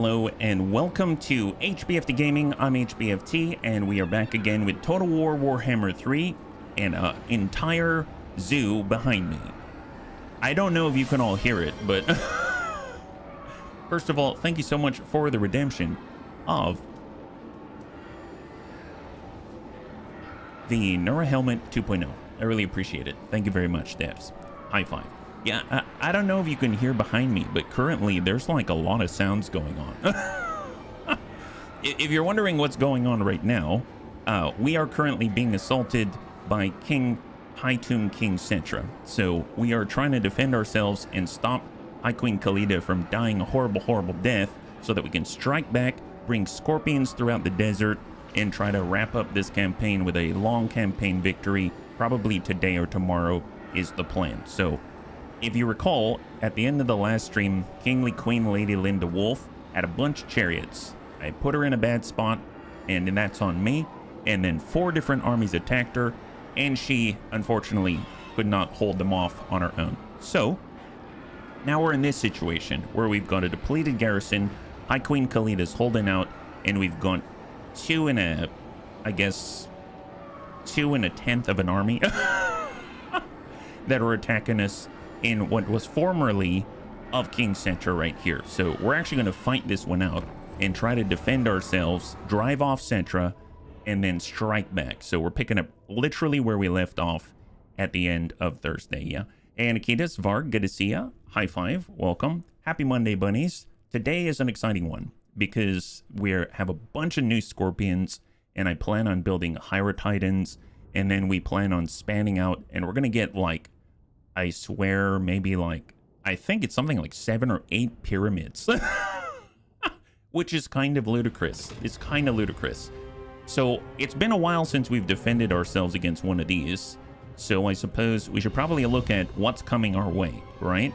Hello and welcome to HBFT Gaming. I'm HBFT and we are back again with Total War Warhammer 3 and an entire zoo behind me. I don't know if you can all hear it, but first of all, thank you so much for the redemption of the Nura Helmet 2.0. I really appreciate it. Thank you very much, devs. High five. Yeah, I don't know if you can hear behind me, but currently there's like a lot of sounds going on. If you're wondering what's going on right now, we are currently being assaulted by High Queen Settra. So we are trying to defend ourselves and stop High Queen Khalida from dying a horrible, horrible death so that we can strike back, bring scorpions throughout the desert, and try to wrap up this campaign with a long campaign victory. Probably today or tomorrow is the plan. So if you recall, at the end of the last stream, Kingly Queen Lady Linda Wolf had a bunch of chariots. I put her in a bad spot, and that's on me. And then 4 different armies attacked her, and she, unfortunately, could not hold them off on her own. So, now we're in this situation, where we've got a depleted garrison, High Queen Khalida's holding out, and we've got 2 1/10 of an army that are attacking us in what was formerly of King Settra right here. So we're actually going to fight this one out and try to defend ourselves, drive off Settra, and then strike back. So we're picking up literally where we left off at the end of Thursday, yeah? And Akitas, Varg, good to see ya. High five, welcome. Happy Monday, bunnies. Today is an exciting one because we have a bunch of new scorpions, and I plan on building Hyra Titans, and then we plan on spanning out, and we're going to get like, I swear, maybe like, I think it's something like 7 or 8 pyramids, which is kind of ludicrous. It's kind of ludicrous. So it's been a while since we've defended ourselves against one of these. So I suppose we should probably look at what's coming our way, right?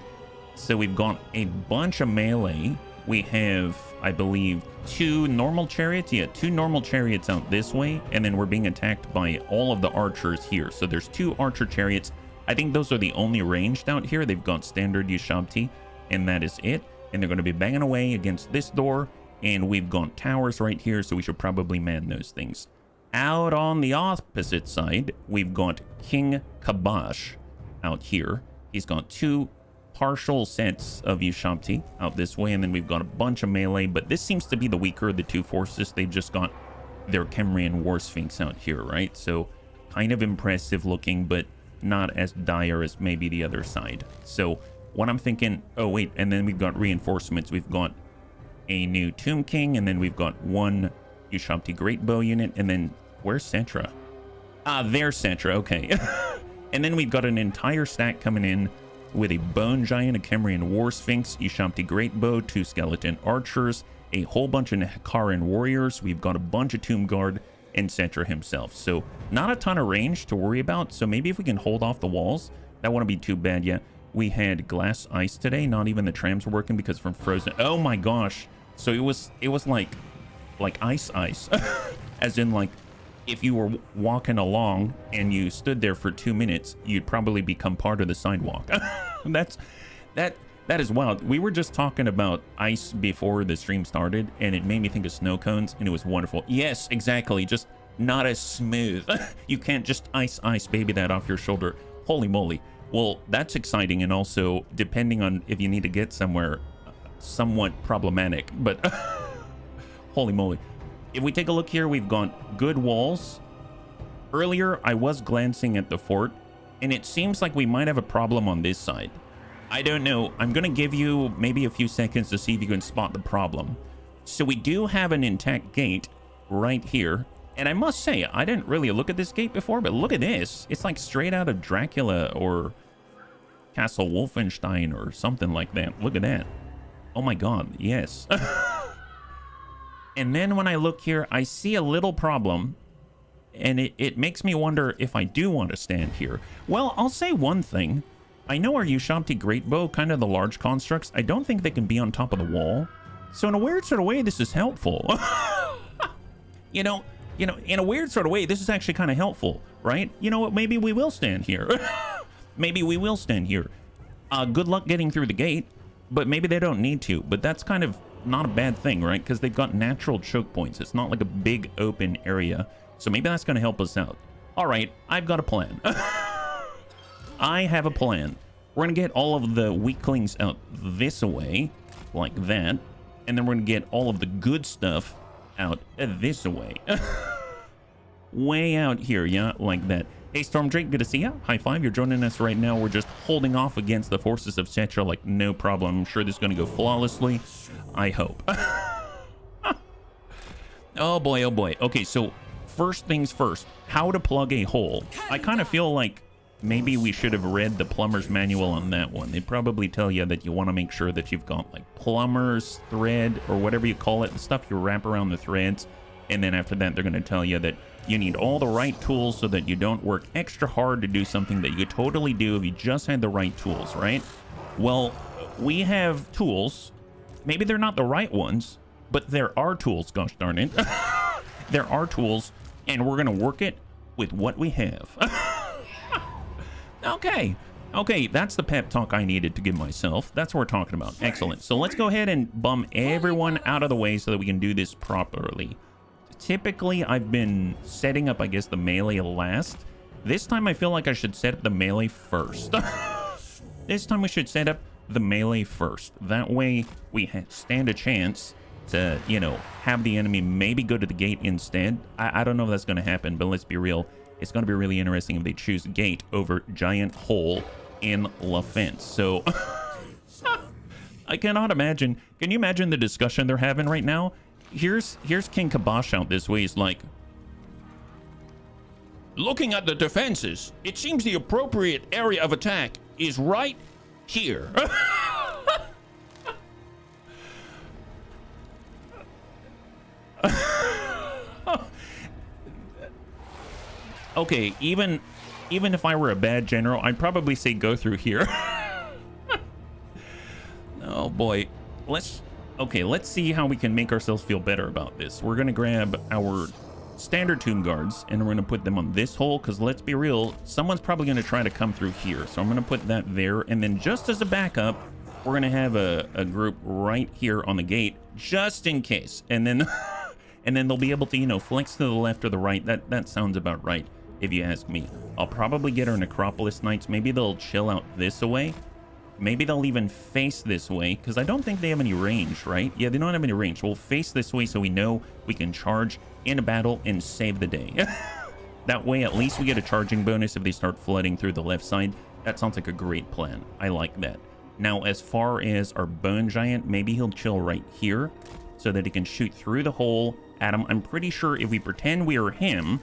So we've got a bunch of melee. We have, I believe, 2 normal chariots. Yeah, 2 normal chariots out this way. And then we're being attacked by all of the archers here. So there's 2 archer chariots. I think those are the only ranged out here. They've got standard Ushabti, and that is it. And they're going to be banging away against this door, and we've got towers right here, so we should probably man those things. Out on the opposite side, we've got King Kabash out here. He's got 2 partial sets of Ushabti out this way, and then we've got a bunch of melee, but this seems to be the weaker of the 2 forces. They've just got their Kemrian War Sphinx out here, right? So kind of impressive looking, but not as dire as maybe the other side. So what I'm thinking, oh wait, and then we've got reinforcements. We've got a new Tomb King, and then we've got 1 Ushabti Great Bow unit, and then where's Settra? Ah, there's Settra, okay. And then we've got an entire stack coming in with a Bone Giant, a Kemrian War Sphinx, Ushabti Great Bow, 2 Skeleton Archers, a whole bunch of Hekaran Warriors. We've got a bunch of Tomb Guard, and Settra himself. So not a ton of range to worry about. So maybe if we can hold off the walls, that wouldn't be too bad yet. We had glass ice today. Not even the trams were working because from frozen. Oh my gosh. So it was like ice, as in like if you were walking along and you stood there for 2 minutes, you'd probably become part of the sidewalk. That is wild. We were just talking about ice before the stream started, and it made me think of snow cones, and it was wonderful. Yes, exactly. Just not as smooth. You can't just ice baby that off your shoulder. Holy moly. Well, that's exciting, and also, depending on if you need to get somewhere, somewhat problematic. But holy moly. If we take a look here, we've got good walls. Earlier, I was glancing at the fort, and it seems like we might have a problem on this side. I don't know. I'm going to give you maybe a few seconds to see if you can spot the problem. So we do have an intact gate right here. And I must say, I didn't really look at this gate before, but look at this. It's like straight out of Dracula or Castle Wolfenstein or something like that. Look at that. Oh my God, yes. And then when I look here, I see a little problem. And it makes me wonder if I do want to stand here. Well, I'll say one thing. I know our Ushabti Great Bow, kind of the large constructs, I don't think they can be on top of the wall. So in a weird sort of way, this is helpful. You know, in a weird sort of way, this is actually kind of helpful, right? You know what? Maybe we will stand here. Maybe we will stand here. Good luck getting through the gate, but maybe they don't need to. But that's kind of not a bad thing, right? Because they've got natural choke points. It's not like a big open area. So maybe that's going to help us out. All right, I've got a plan. I have a plan. We're going to get all of the weaklings out this way, like that. And then we're going to get all of the good stuff out this way. Way out here, yeah, like that. Hey, Storm Drake, good to see you. High five, you're joining us right now. We're just holding off against the forces of Settra, like no problem. I'm sure this is going to go flawlessly. I hope. Oh boy, oh boy. Okay, so first things first, how to plug a hole. I kind of feel like maybe we should have read the plumber's manual on that one. They'd probably tell you that you want to make sure that you've got like plumber's thread or whatever you call it, the stuff you wrap around the threads. And then after that, they're going to tell you that you need all the right tools so that you don't work extra hard to do something that you could totally do if you just had the right tools, right? Well, we have tools. Maybe they're not the right ones, but there are tools, gosh darn it. There are tools, and we're going to work it with what we have. Okay. Okay, that's the pep talk I needed to give myself. That's what we're talking about. Excellent. So let's go ahead and bum everyone out of the way so that we can do this properly. Typically, I've been setting up, I guess, the melee last. This time, I feel like I should set up the melee first. This time, we should set up the melee first. That way, we stand a chance to, you know, have the enemy maybe go to the gate instead. I don't know if that's going to happen, but let's be real. It's going to be really interesting if they choose gate over giant hole in La Fence. So, I cannot imagine. Can you imagine the discussion they're having right now? Here's King Kabosh out this way. He's like, looking at the defenses, it seems the appropriate area of attack is right here. Okay, even if I were a bad general, I'd probably say go through here. Oh boy. Let's see how we can make ourselves feel better about this. We're gonna grab our standard tomb guards and we're gonna put them on this hole, because let's be real, someone's probably gonna try to come through here. So I'm gonna put that there, and then just as a backup, we're gonna have a group right here on the gate, just in case. And then and then they'll be able to, you know, flex to the left or the right. That sounds about right, if you ask me. I'll probably get our Necropolis Knights. Maybe they'll chill out this way. Maybe they'll even face this way, because I don't think they have any range, right? Yeah, they don't have any range. We'll face this way so we know we can charge in a battle and save the day. That way, at least we get a charging bonus if they start flooding through the left side. That sounds like a great plan. I like that. Now, as far as our Bone Giant, maybe he'll chill right here so that he can shoot through the hole at him. I'm pretty sure if we pretend we are him...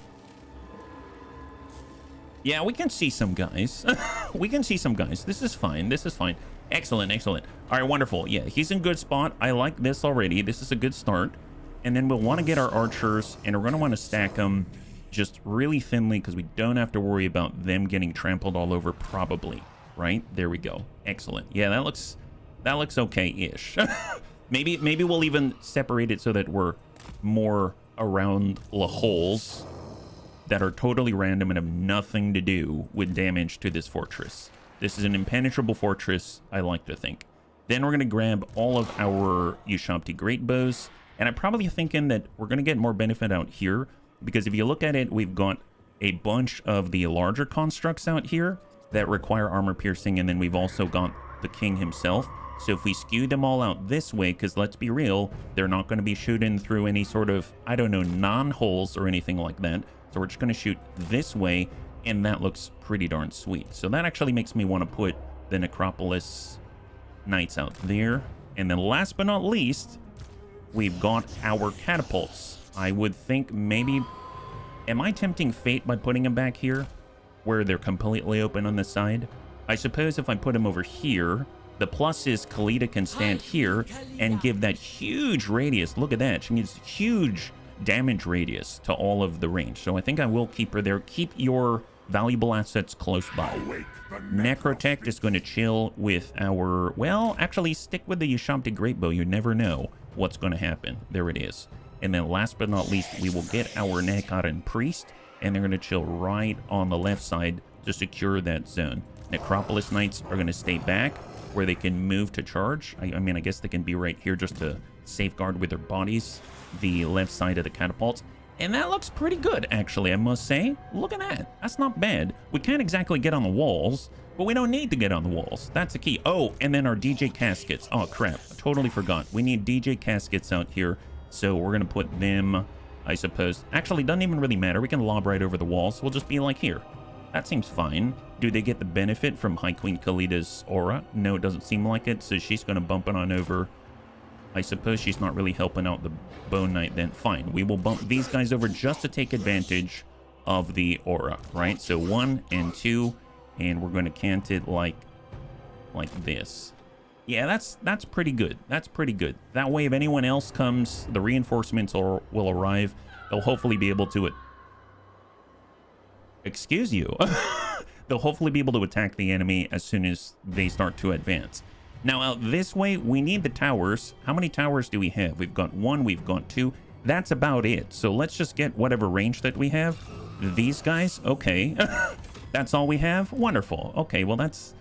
Yeah, we can see some guys. We can see some guys. This is fine. This is fine. Excellent, excellent. All right, wonderful. Yeah, he's in good spot. I like this already. This is a good start. And then we'll want to get our archers, and we're going to want to stack them just really thinly, because we don't have to worry about them getting trampled all over, probably. Right? There we go. Excellent. Yeah, that looks okay-ish. maybe we'll even separate it so that we're more around the holes that are totally random and have nothing to do with damage to this fortress. This is an impenetrable fortress, I like to think. Then we're going to grab all of our Ushabti Great Bows, and I'm probably thinking that we're going to get more benefit out here, because if you look at it, we've got a bunch of the larger constructs out here that require armor piercing, and then we've also got the king himself. So if we skew them all out this way, because let's be real, they're not going to be shooting through any sort of, I don't know, non-holes or anything like that. So we're just going to shoot this way, and that looks pretty darn sweet. So that actually makes me want to put the Necropolis Knights out there. And then last but not least, we've got our catapults. I would think maybe... Am I tempting fate by putting them back here, where they're completely open on the side? I suppose if I put them over here, the plus is Khalida can stand here and give that huge radius. Look at that. She gives huge damage radius to all of the range. So I think I will keep her there. Keep your valuable assets close by. Necrotech is going to chill with our... Well, actually, stick with the Ushabti Greatbow. You never know what's going to happen. There it is. And then last but not least, we will get our Nehekaran Priest, and they're going to chill right on the left side to secure that zone. Necropolis Knights are going to stay back where they can move to charge. I mean, I guess they can be right here just to safeguard with their bodies the left side of the catapults. And that looks pretty good, actually, I must say. Look at that. That's not bad. We can't exactly get on the walls, but we don't need to get on the walls. That's the key. Oh, and then our DJ caskets. Oh, crap. I totally forgot. We need DJ caskets out here. So we're going to put them, I suppose. Actually, doesn't even really matter. We can lob right over the walls. We'll just be like here. That seems fine. Do they get the benefit from High Queen Khalida's aura? No, it doesn't seem like it. So she's going to bump it on over. I suppose she's not really helping out the Bone Knight then. Fine. We will bump these guys over just to take advantage of the aura, right? So 1 and 2, and we're going to cant it like this. Yeah, that's pretty good. That's pretty good. That way, if anyone else comes, the reinforcements will arrive. They'll hopefully be able to... Excuse you. They'll hopefully be able to attack the enemy as soon as they start to advance. Now, out this way, we need the towers. How many towers do we have? We've got 1, we've got 2. That's about it. So let's just get whatever range that we have. These guys, okay. That's all we have? Wonderful. Okay, well, that's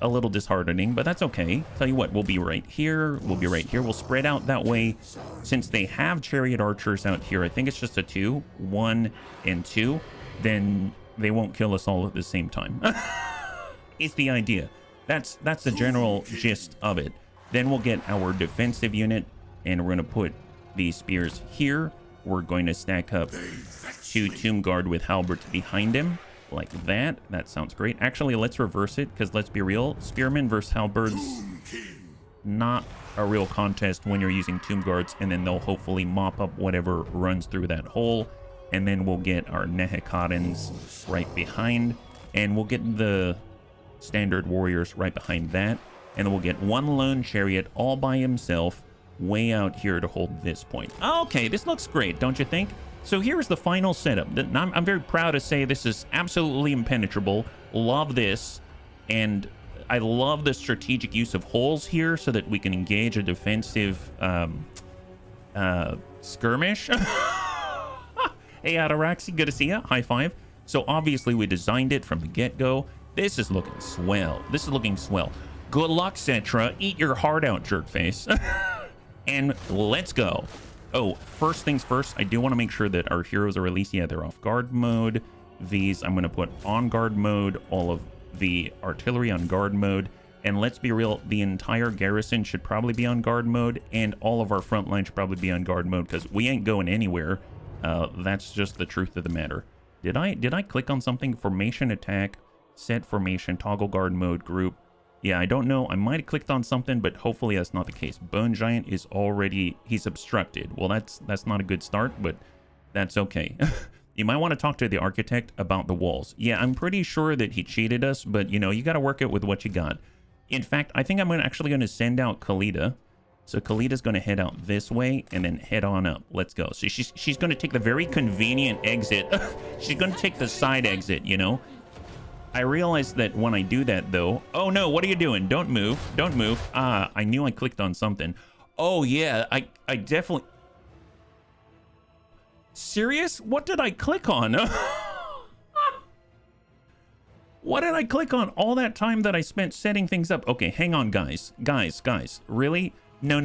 a little disheartening, but that's okay. Tell you what, we'll be right here. We'll be right here. We'll spread out that way. Since they have chariot archers out here, I think it's just a 2, 1 and 2. Then they won't kill us all at the same time. It's the idea. That's the general gist of it. Then we'll get our defensive unit, and we're going to put these spears here. We're going to stack up 2 Tomb Guard with halberds behind him, like that. That sounds great. Actually, let's reverse it, because let's be real. Spearmen versus halberds, not a real contest when you're using Tomb Guards, and then they'll hopefully mop up whatever runs through that hole. And then we'll get our Nehekadans right behind, and we'll get the standard warriors right behind that, and then we'll get 1 lone chariot all by himself way out here to hold this point. Okay, this looks great, don't you think? So here's the final setup. I'm very proud to say this is absolutely impenetrable. Love this, and I love the strategic use of holes here so that we can engage a defensive skirmish. Hey, Ataraxi, good to see you. High five. So obviously we designed it from the get-go. This is looking swell. This is looking swell. Good luck, Settra. Eat your heart out, jerkface. And let's go. Oh, first things first, I do want to make sure that our heroes are released. Yeah, they're off guard mode. These I'm going to put on guard mode. All of the artillery on guard mode. And let's be real, the entire garrison should probably be on guard mode. And all of our front line should probably be on guard mode, because we ain't going anywhere. That's just the truth of the matter. Did I click on something? Formation attack. Set formation, toggle guard mode, group. Yeah, I don't know. I might have clicked on something, but hopefully that's not the case. Bone Giant is already... He's obstructed. Well, that's not a good start, but that's okay. You might want to talk to the architect about the walls. Yeah, I'm pretty sure that he cheated us, but, you know, you got to work it with what you got. In fact, I think I'm actually going to send out Khalida. So Khalida's going to head out this way and then head on up. Let's go. So she's going to take the very convenient exit. She's going to take the side exit, you know. I realized that when I do that, though... Oh, no, what are you doing? Don't move. Don't move. Ah, I knew I clicked on something. Oh, yeah, I definitely... Serious? What did I click on? What did I click on all that time that I spent setting things up? Okay, hang on, guys. Guys. Really? No.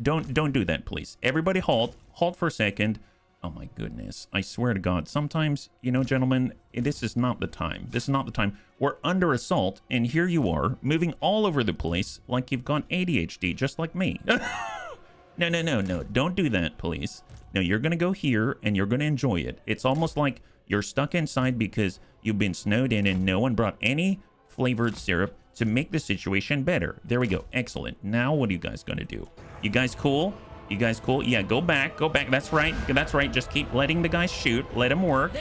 Don't do that, please. Everybody halt. Halt for a second. Oh my goodness. I swear to God. Sometimes, you know, gentlemen, this is not the time. This is not the time. We're under assault, and here you are, moving all over the place like you've got ADHD, just like me. No. Don't do that, please. No, you're going to go here, and you're going to enjoy it. It's almost like you're stuck inside because you've been snowed in and no one brought any flavored syrup to make the situation better. There we go. Excellent. Now what are you guys going to do? You guys cool? You guys cool? Yeah, go back. That's right. Just keep letting the guys shoot. Let them work.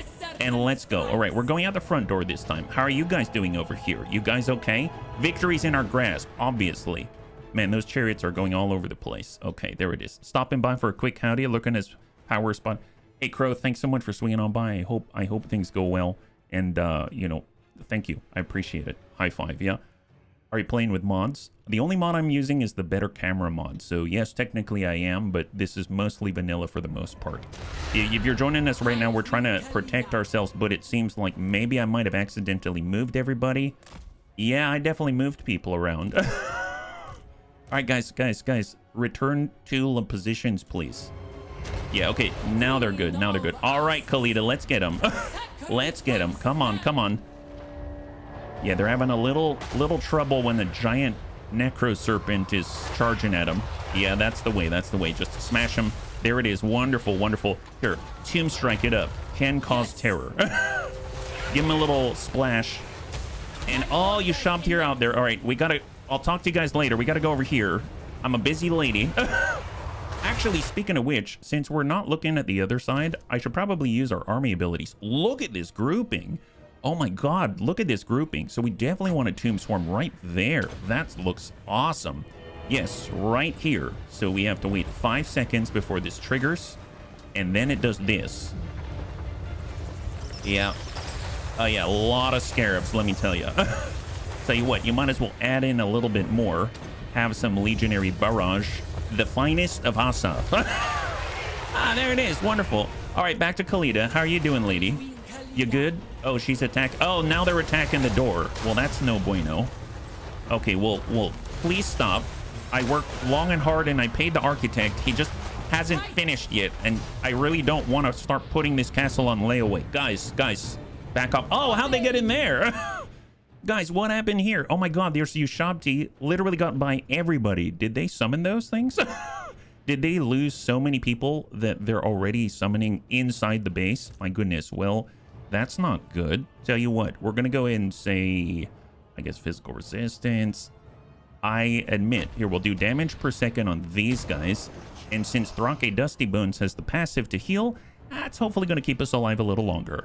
And let's go. All right, we're going out the front door this time. How are you guys doing over here? You guys okay? Victory's in our grasp, obviously. Man, those chariots are going all over the place. Okay, there it is. Stopping by for a quick howdy. Looking at his power spot. Hey, Crow, thanks so much for swinging on by. I hope things go well. And, you know, thank you. I appreciate it. High five, yeah? Are you playing with mods? The only mod I'm using is the better camera mod. So yes, technically I am, but this is mostly vanilla for the most part. If you're joining us right now, we're trying to protect ourselves, but it seems like maybe I might have accidentally moved everybody. Yeah, I definitely moved people around. All right, guys, return to the positions, please. Yeah, okay, now they're good. Now they're good. All right, Khalida, let's get them. Let's get them. Come on, come on. Yeah, they're having a little trouble when the giant necro serpent is charging at them. Yeah, that's the way. That's the way. Just smash them. There it is. Wonderful, wonderful. Here, Tomb Strike it up. Can cause terror. Give him a little splash. And oh, you shopped here out there. All right, we gotta. I'll talk to you guys later. We gotta go over here. I'm a busy lady. Actually, speaking of which, since we're not looking at the other side, I should probably use our army abilities. Look at this grouping. Oh my god, look at this grouping. So we definitely want a Tomb Swarm right there. That looks awesome. Yes, right here. So we have to wait 5 seconds before this triggers. And then it does this. Yeah. Oh yeah, a lot of scarabs, let me tell you. Tell you what, you might as well add in a little bit more. Have some Legionary Barrage. The finest of Asaf. Ah, there it is. Wonderful. All right, back to Khalida. How are you doing, lady? You good? Oh, she's attacked. Oh, now they're attacking the door. Well, that's no bueno. Okay, well, please stop. I worked long and hard, and I paid the architect. He just hasn't finished yet, and I really don't want to start putting this castle on layaway. Guys, back up. Oh, how'd they get in there? Guys, what happened here? Oh my god, there's Ushabti. Literally got by everybody. Did they summon those things? Did they lose so many people that they're already summoning inside the base? My goodness. Well, that's not good. Tell you what, we're going to go ahead and say, I guess, physical resistance. I admit, here, we'll do damage per second on these guys. And since Thrake Dusty Bones has the passive to heal, that's hopefully going to keep us alive a little longer.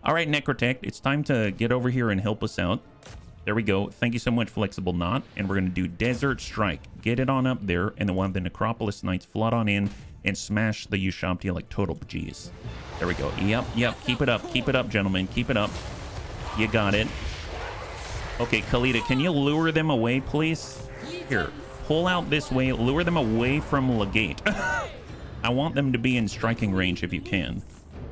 All right, Necrotech, it's time to get over here and help us out. There we go. Thank you so much, Flexible Knot. And we're going to do Desert Strike. Get it on up there, and then we'll have the Necropolis Knights flood on in and smash the Ushabti like total G's. There we go. Yep. Keep it up, gentlemen. Keep it up. You got it. Okay, Khalida, can you lure them away, please? Here, pull out this way. Lure them away from Legate. I want them to be in striking range if you can.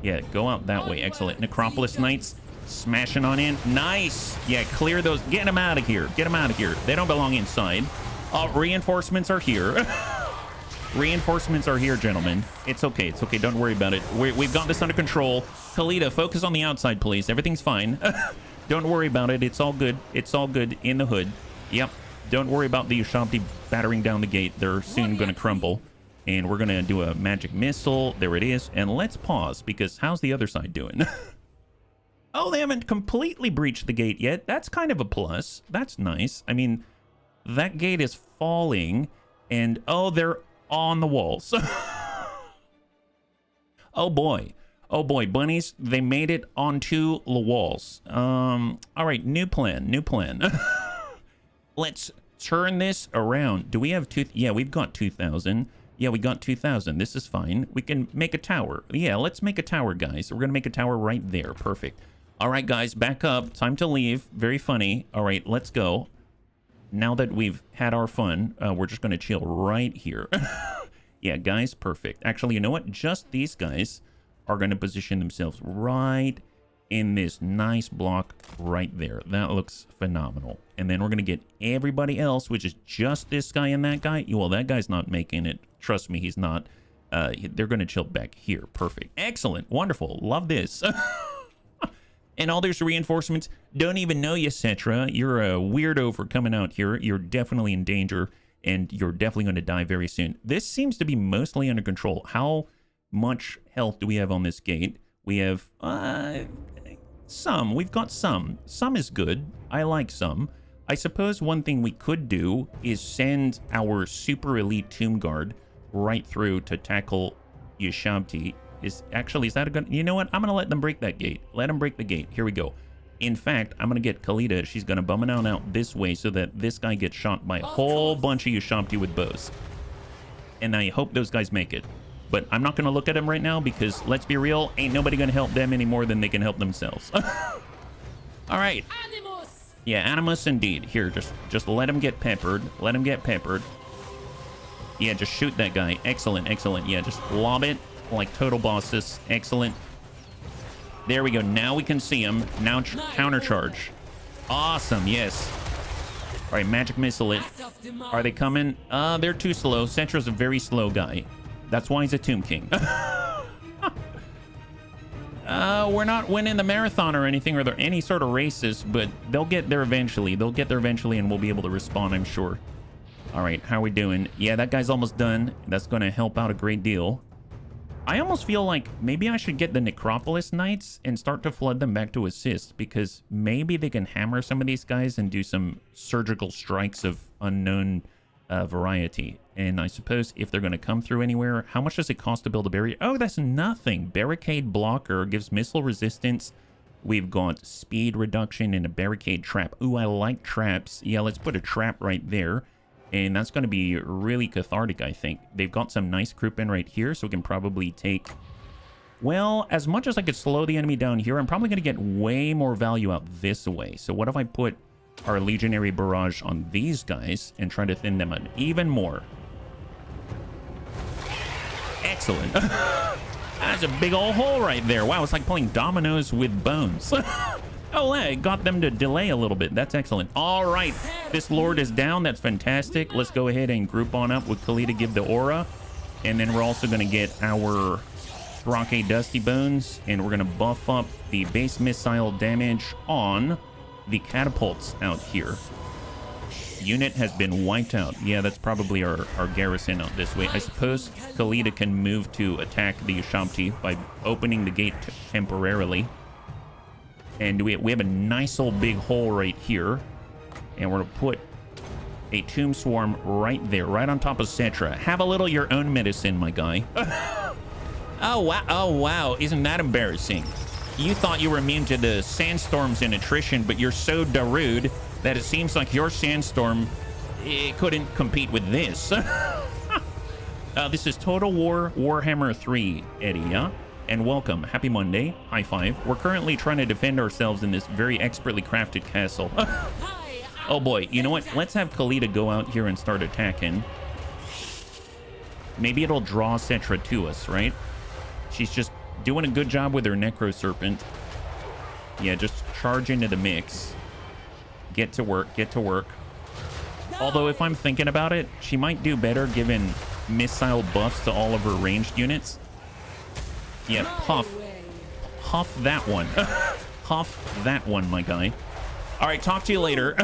Yeah, go out that way. Excellent. Necropolis Knights smashing on in. Nice. Yeah, clear those. Get them out of here. Get them out of here. They don't belong inside. Oh, reinforcements are here. Reinforcements are here, gentlemen. It's okay. It's okay. Don't worry about it. We've got this under control. Khalida, focus on the outside, please. Everything's fine. Don't worry about it. It's all good. It's all good in the hood. Yep. Don't worry about the Ushabti battering down the gate. They're soon going to crumble. And we're going to do a magic missile. There it is. And let's pause, because how's the other side doing? Oh, they haven't completely breached the gate yet. That's kind of a plus. That's nice. I mean, that gate is falling. And, oh, they're on the walls. Oh, boy. Oh, boy. Bunnies, they made it onto the walls. All right, new plan. New plan. Let's turn this around. Do we have two? Yeah, we've got 2,000. Yeah, we got 2,000. This is fine. We can make a tower. Yeah, let's make a tower, guys. We're going to make a tower right there. Perfect. All right, guys, back up. Time to leave. Very funny. All right, let's go. Now that we've had our fun, we're just going to chill right here. Yeah, guys, perfect. Actually, you know what? Just these guys are going to position themselves right in this nice block right there. That looks phenomenal. And then we're going to get everybody else, which is just this guy and that guy. Well, that guy's not making it. Trust me, he's not. They're going to chill back here. Perfect. Excellent. Wonderful. Love this. And all these reinforcements don't even know you, Settra. You're a weirdo for coming out here. You're definitely in danger, and you're definitely going to die very soon. This seems to be mostly under control. How much health do we have on this gate? We have some. We've got some. Some is good. I like some. I suppose one thing we could do is send our super elite Tomb Guard right through to tackle Ushabti. Is that a good? You know what? I'm gonna let them break that gate. Let them break the gate. Here we go. In fact, I'm gonna get Khalida. She's gonna bum it on out this way so that this guy gets shot by a whole bunch of Ushabti with bows. And I hope those guys make it. But I'm not gonna look at them right now because, let's be real, ain't nobody gonna help them any more than they can help themselves. All right. Yeah, Animus indeed. Here, just let him get peppered. Let him get peppered. Yeah, just shoot that guy. Excellent, excellent. Yeah, just lob it like total bosses. Excellent. There we go. Now we can see him. Now countercharge. Awesome. Yes. All right, magic missile it. Are they coming? They're too slow. Settra's a very slow guy. That's why he's a Tomb King. We're not winning the marathon or anything, or there any sort of races, but they'll get there eventually. They'll get there eventually, and we'll be able to respawn, I'm sure. All right, how are we doing? Yeah, that guy's almost done. That's going to help out a great deal. I almost feel like maybe I should get the Necropolis Knights and start to flood them back to assist, because maybe they can hammer some of these guys and do some surgical strikes of unknown variety. And I suppose if they're going to come through anywhere, how much does it cost to build a barrier? Oh, that's nothing. Barricade blocker gives missile resistance. We've got speed reduction and a barricade trap. Ooh, I like traps. Yeah, let's put a trap right there. And that's going to be really cathartic, I think. They've got some nice group in right here, so we can probably take... Well, as much as I could slow the enemy down here, I'm probably going to get way more value out this way. So what if I put our Legionary Barrage on these guys and try to thin them out even more? Excellent. That's a big old hole right there. Wow, it's like playing dominoes with bones. Oh, I got them to delay a little bit. That's excellent. All right, this Lord is down. That's fantastic. Let's go ahead and group on up with Khalida, give the aura. And then we're also going to get our Thrake Dusty Bones. And we're going to buff up the base missile damage on the catapults out here. Unit has been wiped out. Yeah, that's probably our garrison out this way. I suppose Khalida can move to attack the Ushabti by opening the gate temporarily. And we have a nice old big hole right here. And we're going to put a Tomb Swarm right there, right on top of Settra. Have a little your own medicine, my guy. Oh, wow. Oh, wow. Isn't that embarrassing? You thought you were immune to the sandstorms and attrition, but you're so darude that it seems like your sandstorm couldn't compete with this. This is Total War Warhammer 3, Eddie, yeah? And welcome. Happy Monday. High five. We're currently trying to defend ourselves in this very expertly crafted castle. Oh boy. You know what? Let's have Khalida go out here and start attacking. Maybe it'll draw Settra to us, right? She's just doing a good job with her Necro Serpent. Yeah, just charge into the mix. Get to work. Get to work. Although, if I'm thinking about it, she might do better given missile buffs to all of her ranged units. Yeah, puff that one. Puff that one, my guy. All right, talk to you later.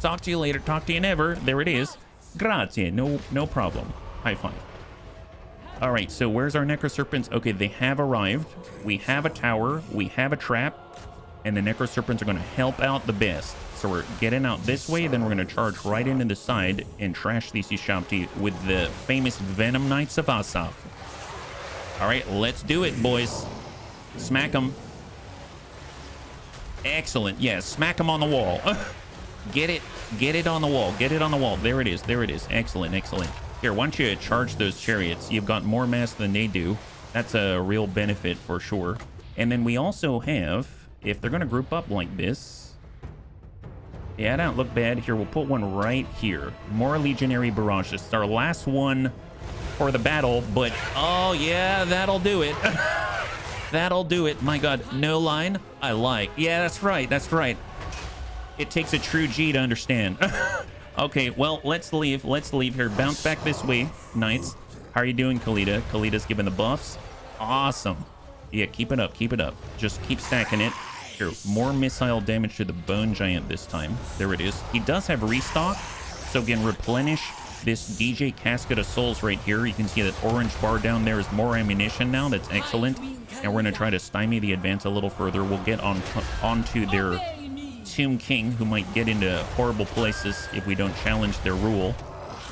Talk to you later. Talk to you never. There it is. Grazie. No problem. High five. All right, so where's our Necroserpents? Okay, they have arrived. We have a tower. We have a trap. And the Necroserpents are going to help out the best. So we're getting out this way, then we're going to charge right into the side and trash these Ushabti with the famous Venom Knights of Asaph. All right, let's do it, boys. Smack them. Excellent. Yeah, smack them on the wall. Get it on the wall. Get it on the wall. There it is. There it is. Excellent, excellent. Here, why don't you charge those chariots? You've got more mass than they do. That's a real benefit for sure. And then we also have, if they're going to group up like this, yeah, that don't look bad. Here, we'll put one right here. More Legionary Barrages. It's our last one for the battle, but oh yeah, that'll do it. That'll do it. My god, no line. I like. Yeah, that's right. That's right. It takes a true G to understand. Okay, well, let's leave. Let's leave here. Bounce back this way, Knights. How are you doing, Khalida? Khalida's giving the buffs. Awesome. Yeah, keep it up. Keep it up. Just keep stacking it. Here, more missile damage to the Bone Giant this time. There it is. He does have restock, so we can replenish this DJ Casket of Souls right here. You can see that orange bar down there is more ammunition now. That's excellent. And we're going to try to stymie the advance a little further. We'll get onto their Tomb King, who might get into horrible places if we don't challenge their rule.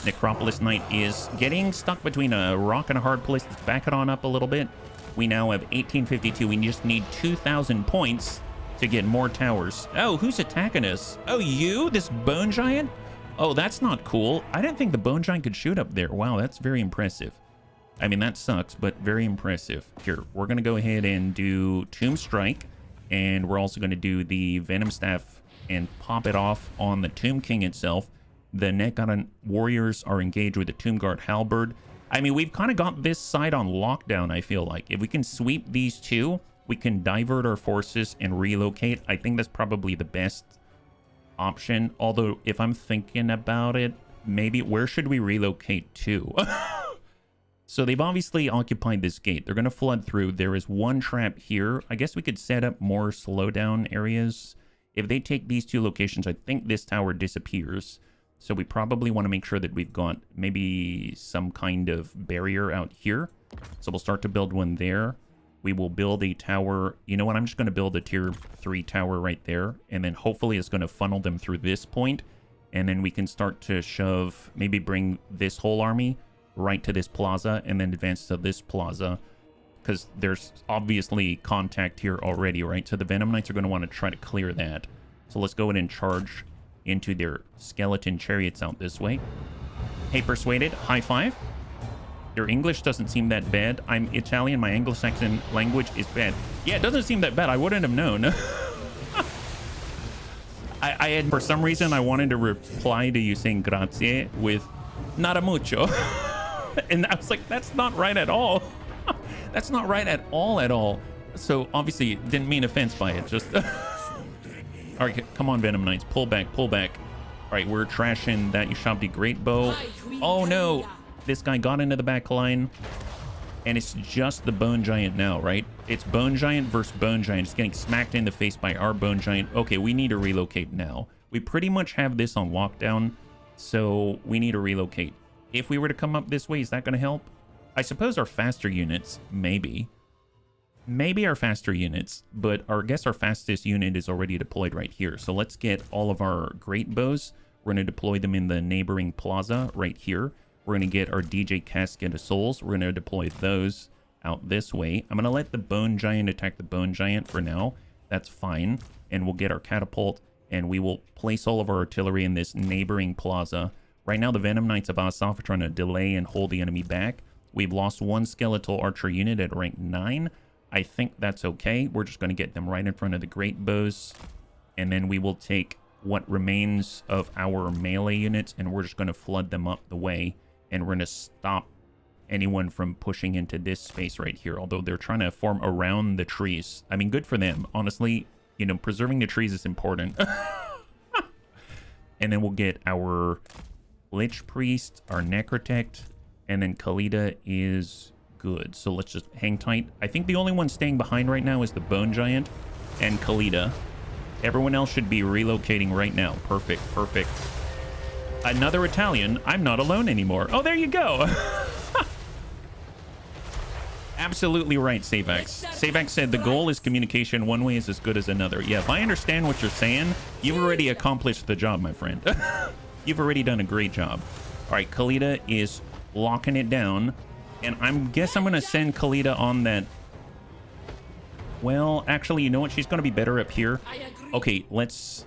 Necropolis Knight is getting stuck between a rock and a hard place. Let's back it on up a little bit. We now have 1852. We just need 2,000 points to get more towers. Oh, who's attacking us? Oh, you? This Bone Giant? Oh, that's not cool. I didn't think the Bone Giant could shoot up there. Wow, that's very impressive. I mean, that sucks, but very impressive. Here, we're going to go ahead and do Tomb Strike, and we're also going to do the Venom Staff and pop it off on the Tomb King itself. The Nekana warriors are engaged with the Tomb Guard Halberd. I mean, we've kind of got this side on lockdown, I feel like. If we can sweep these two, we can divert our forces and relocate. I think that's probably the best option. Although, if I'm thinking about it, maybe where should we relocate to? So they've obviously occupied this gate. They're going to flood through. There is one trap here. I guess we could set up more slowdown areas. If they take these two locations, I think this tower disappears. So we probably want to make sure that we've got maybe some kind of barrier out here. So we'll start to build one there. We will build a tower. You know what? I'm just going to build a tier 3 tower right there. And then hopefully it's going to funnel them through this point. And then we can start to shove, maybe bring this whole army right to this plaza and then advance to this plaza, because there's obviously contact here already, right? So the Venom Knights are going to want to try to clear that. So let's go ahead and charge into their skeleton chariots out this way. Hey, Persuaded, high five. Your English doesn't seem that bad. I'm Italian. My Anglo-Saxon language is bad. Yeah, it doesn't seem that bad. I wouldn't have known. I had, for some reason, I wanted to reply to you saying grazie with nada mucho. And I was like, that's not right at all. That's not right at all. So obviously didn't mean offense by it. Just all right, come on, Venom Knights, pull back. All right, we're trashing that Ushabti Great Bow. Oh no, this guy got into the back line, and it's just the Bone Giant now, right? It's Bone Giant versus Bone Giant. It's getting smacked in the face by our Bone Giant. Okay, we need to relocate now. We pretty much have this on lockdown, so we need to relocate. If we were to come up this way, is that going to help? I suppose our faster units, maybe our faster units, but I guess our fastest unit is already deployed right here. So let's get all of our great bows. We're going to deploy them in the neighboring plaza right here. We're going to get our DJ Casket of Souls. We're going to deploy those out this way. I'm going to let the Bone Giant attack the Bone Giant for now. That's fine. And we'll get our catapult, and we will place all of our artillery in this neighboring plaza. Right now, the Venom Knights of Asaf are trying to delay and hold the enemy back. We've lost one skeletal archer unit at rank 9. I think that's okay. We're just going to get them right in front of the great bows. And then we will take what remains of our melee units, and we're just going to flood them up the way. And we're going to stop anyone from pushing into this space right here. Although they're trying to form around the trees. I mean, good for them. Honestly, you know, preserving the trees is important. And then we'll get our Lich Priest, our Necrotect, and then Khalida is good. So let's just hang tight. I think the only one staying behind right now is the Bone Giant and Khalida. Everyone else should be relocating right now. Perfect. Another Italian. I'm not alone anymore. Oh, there you go. Absolutely right, Savax. Savax said the goal is communication. One way is as good as another. Yeah, if I understand what you're saying, you've already accomplished the job, my friend. You've already done a great job. All right, Khalida is locking it down. And I guess I'm going to send Khalida on that. Well, actually, you know what? She's going to be better up here. Okay, let's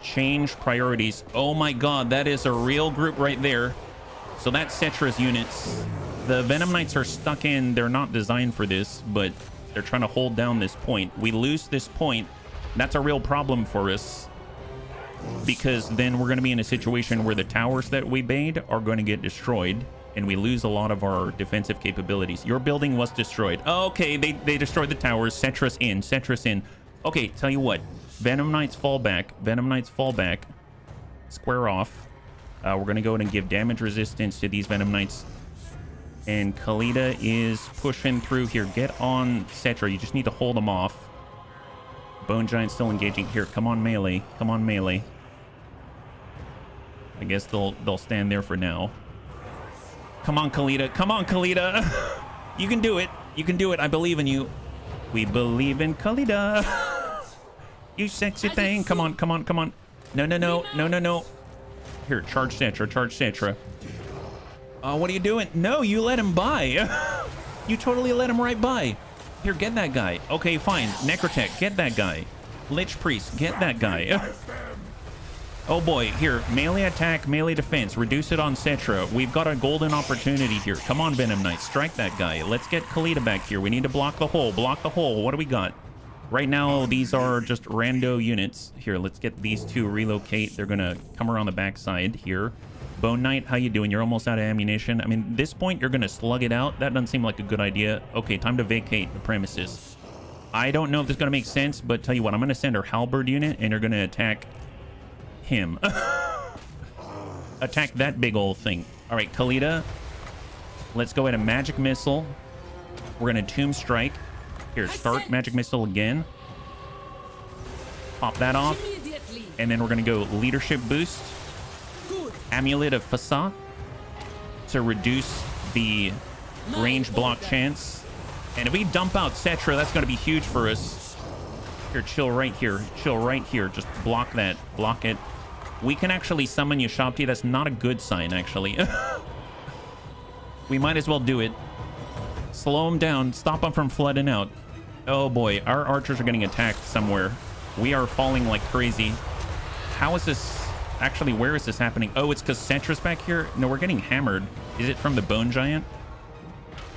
change priorities. Oh my god, that is a real group right there. So that's Settra's units. The Venom Knights are stuck in. They're not designed for this, but they're trying to hold down this point. We lose this point. That's a real problem for us, because then we're going to be in a situation where the towers that we made are going to get destroyed, and we lose a lot of our defensive capabilities. Your building was destroyed. Okay, they destroyed the towers. Settra's in. Okay, tell you what. Venom Knights fall back. Square off. We're going to go ahead and give damage resistance to these Venom Knights. And Khalida is pushing through here. Get on Settra. You just need to hold them off. Bone Giant still engaging here. Come on, melee. I guess they'll stand there for now. Come on, Khalida. You can do it. I believe in you. We believe in Khalida. You sexy thing. Come on. No. Here, charge Settra. What are you doing? No, you let him by. You totally let him right by. Here, get that guy. Okay, fine. Necrotech, get that guy. Lich Priest, get that guy. Oh boy, here, melee attack, melee defense. Reduce it on Settra. We've got a golden opportunity here. Come on, Venom Knight, strike that guy. Let's get Khalida back here. We need to block the hole. What do we got? Right now, these are just rando units. Here, let's get these two relocate. They're gonna come around the backside here. Bone Knight, how you doing? You're almost out of ammunition. I mean, this point, you're gonna slug it out. That doesn't seem like a good idea. Okay, time to vacate the premises. I don't know if this is gonna make sense, but tell you what, I'm gonna send our halberd unit, and you're gonna attack him. Attack that big old thing. All right, Khalida. Let's go at a magic missile. We're going to tomb strike. Here, start magic missile again. Pop that off. And then we're going to go leadership boost. Amulet of Facade to reduce the range block chance. And if we dump out Settra, that's going to be huge for us. Here, chill right here. Chill right here. Just block that. Block it. We can actually summon Yashabti. That's not a good sign, actually. We might as well do it. Slow him down. Stop him from flooding out. Oh boy, our archers are getting attacked somewhere. We are falling like crazy. How is this... Actually, where is this happening? Oh, it's because Settra's back here? No, we're getting hammered. Is it from the Bone Giant?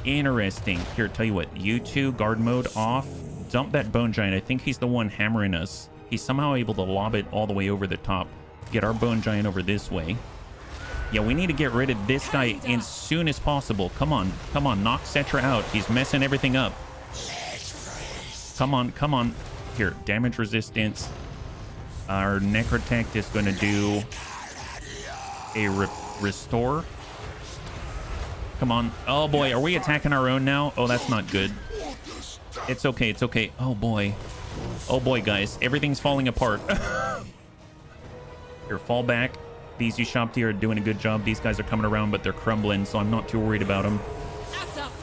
Interesting. Here, tell you what. You two, guard mode off. Dump that Bone Giant. I think he's the one hammering us. He's somehow able to lob it all the way over the top. Get our Bone Giant over this way. Yeah, we need to get rid of this guy as soon as possible. Come on. Come on. Knock Settra out. He's messing everything up. Come on. Come on. Here, damage resistance. Our Necrotect is going to do a restore. Come on. Oh, boy. Are we attacking our own now? Oh, that's not good. It's okay. It's okay. Oh, boy. Oh, boy, guys. Everything's falling apart. Here, fall back. These Yashabti are doing a good job. These guys are coming around, but they're crumbling, so I'm not too worried about them.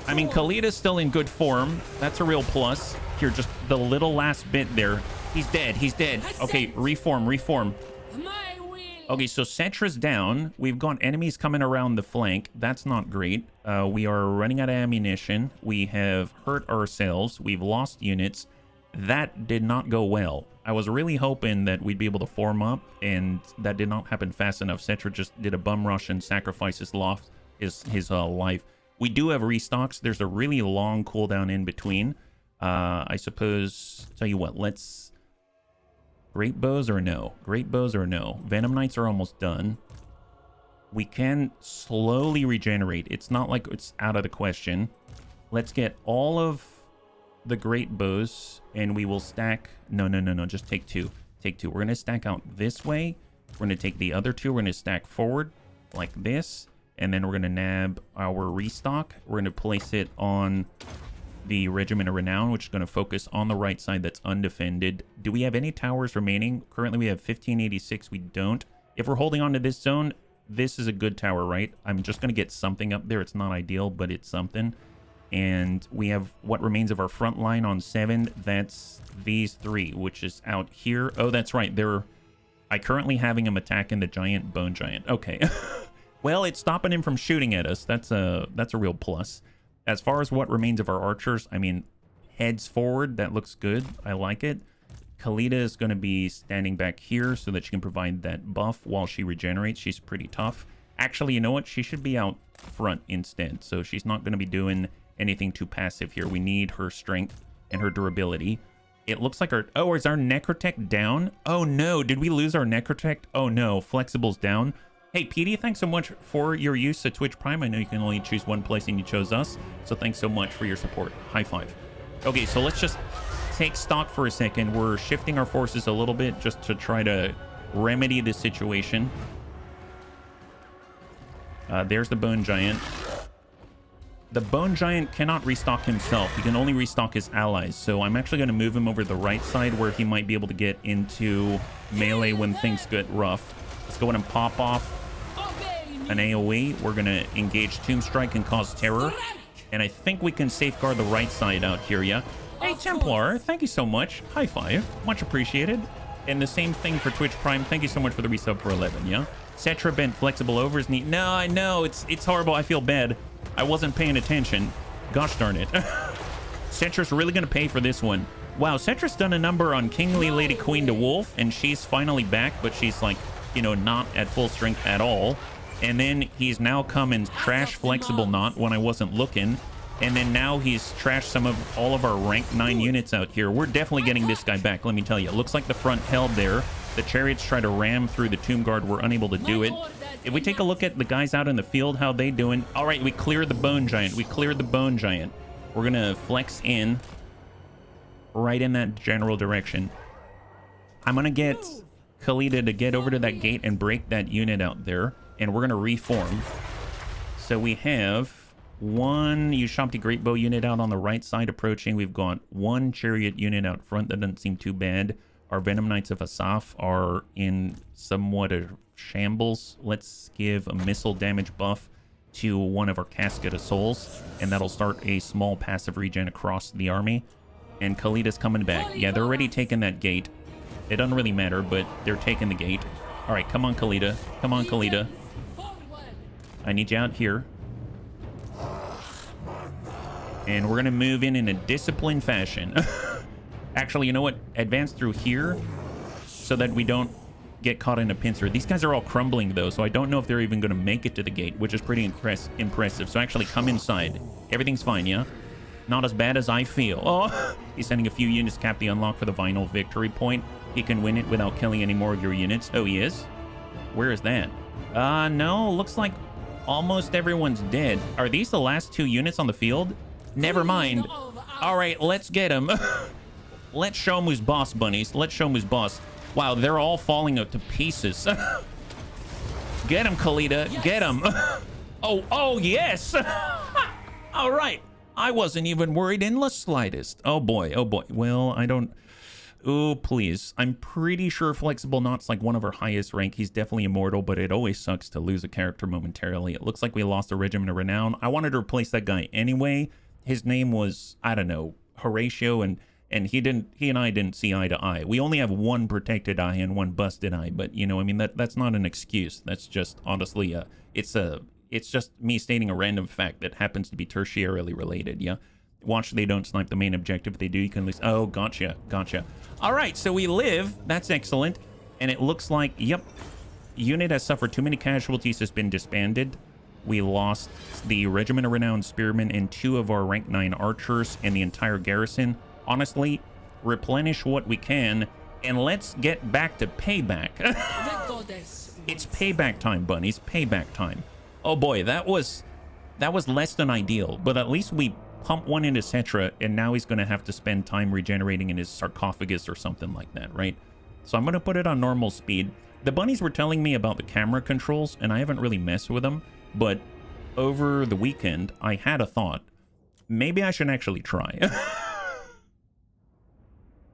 I mean, Khalida's still in good form. That's a real plus. Here, just the little last bit there. He's dead. He's dead. Okay, reform, reform. Okay, so Settra's down. We've got enemies coming around the flank. That's not great. We are running out of ammunition. We have hurt ourselves. We've lost units. That did not go well. I was really hoping that we'd be able to form up, and that did not happen fast enough. Settra just did a bum rush and sacrificed his life. We do have restocks. There's a really long cooldown in between. I suppose, tell you what, let's... Great bows or no? Great bows or no? Venom Knights are almost done. We can slowly regenerate. It's not like it's out of the question. Let's get all of the great bows, and we will stack... No. Just take two. Take two. We're going to stack out this way. We're going to take the other two. We're going to stack forward like this. And then we're going to nab our restock. We're going to place it on the Regiment of Renown, which is going to focus on the right side that's undefended. Do we have any towers remaining? Currently, we have 1586. We don't. If we're holding on to this zone, this is a good tower, right? I'm just going to get something up there. It's not ideal, but it's something. And we have what remains of our front line on 7. That's these 3, which is out here. Oh, that's right. I currently having him attacking the giant Bone Giant. Okay. Well, it's stopping him from shooting at us. That's a real plus. As far as what remains of our archers, I mean, heads forward. That looks good. I like it. Khalida is going to be standing back here so that she can provide that buff while she regenerates. She's pretty tough. Actually, you know what? She should be out front instead. So she's not going to be doing anything too passive here. We need her strength and her durability. It looks like our... Oh, is our Necrotect down? Oh, no. Did we lose our Necrotect? Oh, no. Flexible's down. Hey, PD, thanks so much for your use of Twitch Prime. I know you can only choose one place and you chose us. So thanks so much for your support. High five. Okay, so let's just take stock for a second. We're shifting our forces a little bit just to try to remedy this situation. There's the Bone Giant. The Bone Giant cannot restock himself. He can only restock his allies. So I'm actually going to move him over the right side where he might be able to get into melee when things get rough. Let's go ahead and pop off an AoE. We're going to engage Tomb Strike and cause terror. And I think we can safeguard the right side out here, yeah? Hey, Templar, thank you so much. High five. Much appreciated. And the same thing for Twitch Prime. Thank you so much for the resub for 11, yeah? Settra bent flexible over his knee. No, I know. It's horrible. I feel bad. I wasn't paying attention. Gosh darn it. Settra's really going to pay for this one. Wow, Settra's done a number on Kingly Lady Queen to Wolf, and she's finally back, but she's like, you know, not at full strength at all. And then he's now come and trash Flexible Knot when I wasn't looking. And then now he's trashed some of all of our rank 9 units out here. We're definitely getting this guy back, let me tell you. It looks like the front held there. The chariots try to ram through the Tomb Guard. We're unable to do it. If we take a look at the guys out in the field, how they doing? All right, we cleared the Bone Giant. We cleared the Bone Giant. We're going to flex in right in that general direction. I'm going to get Khalida to get over to that gate and break that unit out there. And we're going to reform. So we have one Ushabti Greatbow unit out on the right side approaching. We've got one Chariot unit out front. That doesn't seem too bad. Our Venom Knights of Asaf are in somewhat a shambles. Let's give a missile damage buff to one of our Casket of Souls, and that'll start a small passive regen across the army. And Khalida's coming back. Yeah, they're already taking that gate. It doesn't really matter, but they're taking the gate. All right, come on, Khalida. Come on, Khalida. I need you out here. And we're going to move in a disciplined fashion. Actually, you know what? Advance through here so that we don't get caught in a pincer. These guys are all crumbling, though, so I don't know if they're even going to make it to the gate, which is pretty impressive. So actually, come inside. Everything's fine, yeah? Not as bad as I feel. Oh, he's sending a few units to cap the unlock for the final victory point. He can win it without killing any more of your units. Oh, he is? Where is that? No, looks like almost everyone's dead. Are these the last two units on the field? Never mind. All right, let's get him. Let's show him who's boss, bunnies. Let's show him who's boss. Wow, they're all falling to pieces. Get him, Khalida. Yes. Get him. Oh, yes. All right. I wasn't even worried in the slightest. Oh, boy. Oh, boy. Well, I don't... Oh, please. I'm pretty sure Flexible Knot's like one of our highest rank. He's definitely immortal, but it always sucks to lose a character momentarily. It looks like we lost a Regiment of Renown. I wanted to replace that guy anyway. His name was, I don't know, Horatio, and he and I didn't see eye to eye. We only have one protected eye and one busted eye, but you know, I mean, that's not an excuse. That's just honestly, it's just me stating a random fact that happens to be tertiarily related. Yeah, watch they don't snipe the main objective. If they do, you can lose. Oh, gotcha. All right, so we live. That's excellent, and it looks like yep, unit has suffered too many casualties. Has been disbanded. We lost the Regiment of Renowned Spearmen and 2 of our rank 9 archers and the entire garrison. Honestly, replenish what we can, and let's get back to payback. It's payback time, bunnies. Payback time. Oh boy, that was less than ideal, but at least we pumped one into Settra, and now he's going to have to spend time regenerating in his sarcophagus or something like that, right? So I'm going to put it on normal speed. The bunnies were telling me about the camera controls, and I haven't really messed with them, but over the weekend, I had a thought. Maybe I should actually try.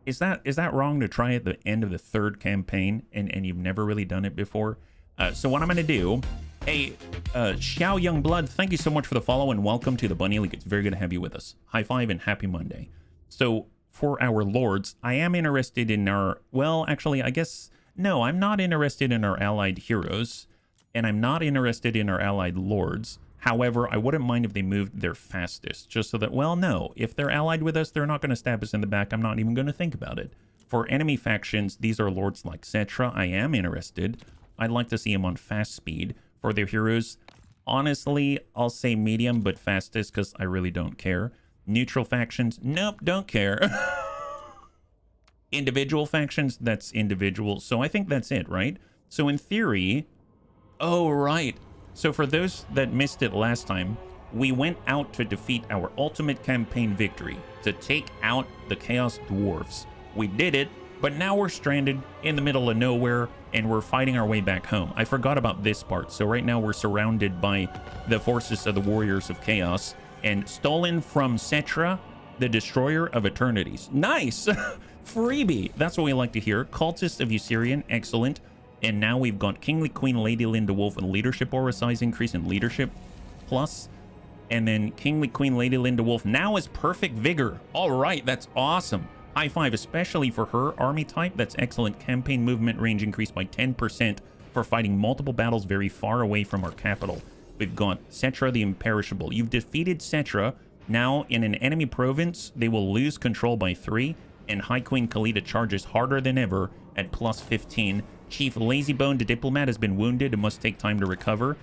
Is that wrong to try at the end of the 3rd campaign and you've never really done it before? So what I'm going to do... Hey, Xiao Youngblood, thank you so much for the follow and welcome to the Bunny League. It's very good to have you with us. High five and happy Monday. So for our lords, I am interested in our... Well, actually, I guess... No, I'm not interested in our allied heroes. And I'm not interested in our allied lords. However, I wouldn't mind if they moved their fastest, just so that, well, no, if they're allied with us, they're not going to stab us in the back. I'm not even going to think about it. For enemy factions, these are lords like Settra. I am interested. I'd like to see them on fast speed. For their heroes, honestly, I'll say medium, but fastest, because I really don't care. Neutral factions, nope, don't care. Individual factions, that's individual. So I think that's it, right? So in theory... Oh, right. So for those that missed it last time, we went out to defeat our ultimate campaign victory, to take out the Chaos Dwarves. We did it, but now we're stranded in the middle of nowhere, and we're fighting our way back home. I forgot about this part. So right now we're surrounded by the forces of the Warriors of Chaos, and stolen from Settra, the Destroyer of Eternities. Nice! Freebie! That's what we like to hear. Cultist of Usirian, excellent. And now we've got Kingly Queen Lady Linda Wolf and Leadership Aura size increase in Leadership plus. And then Kingly Queen Lady Linda Wolf now is Perfect Vigor. All right, that's awesome. High five, especially for her army type. That's excellent. Campaign movement range increased by 10% for fighting multiple battles very far away from our capital. We've got Settra the Imperishable. You've defeated Settra. Now, in an enemy province, they will lose control by 3. And High Queen Khalida charges harder than ever at plus 15. Chief Lazybone the Diplomat has been wounded and must take time to recover.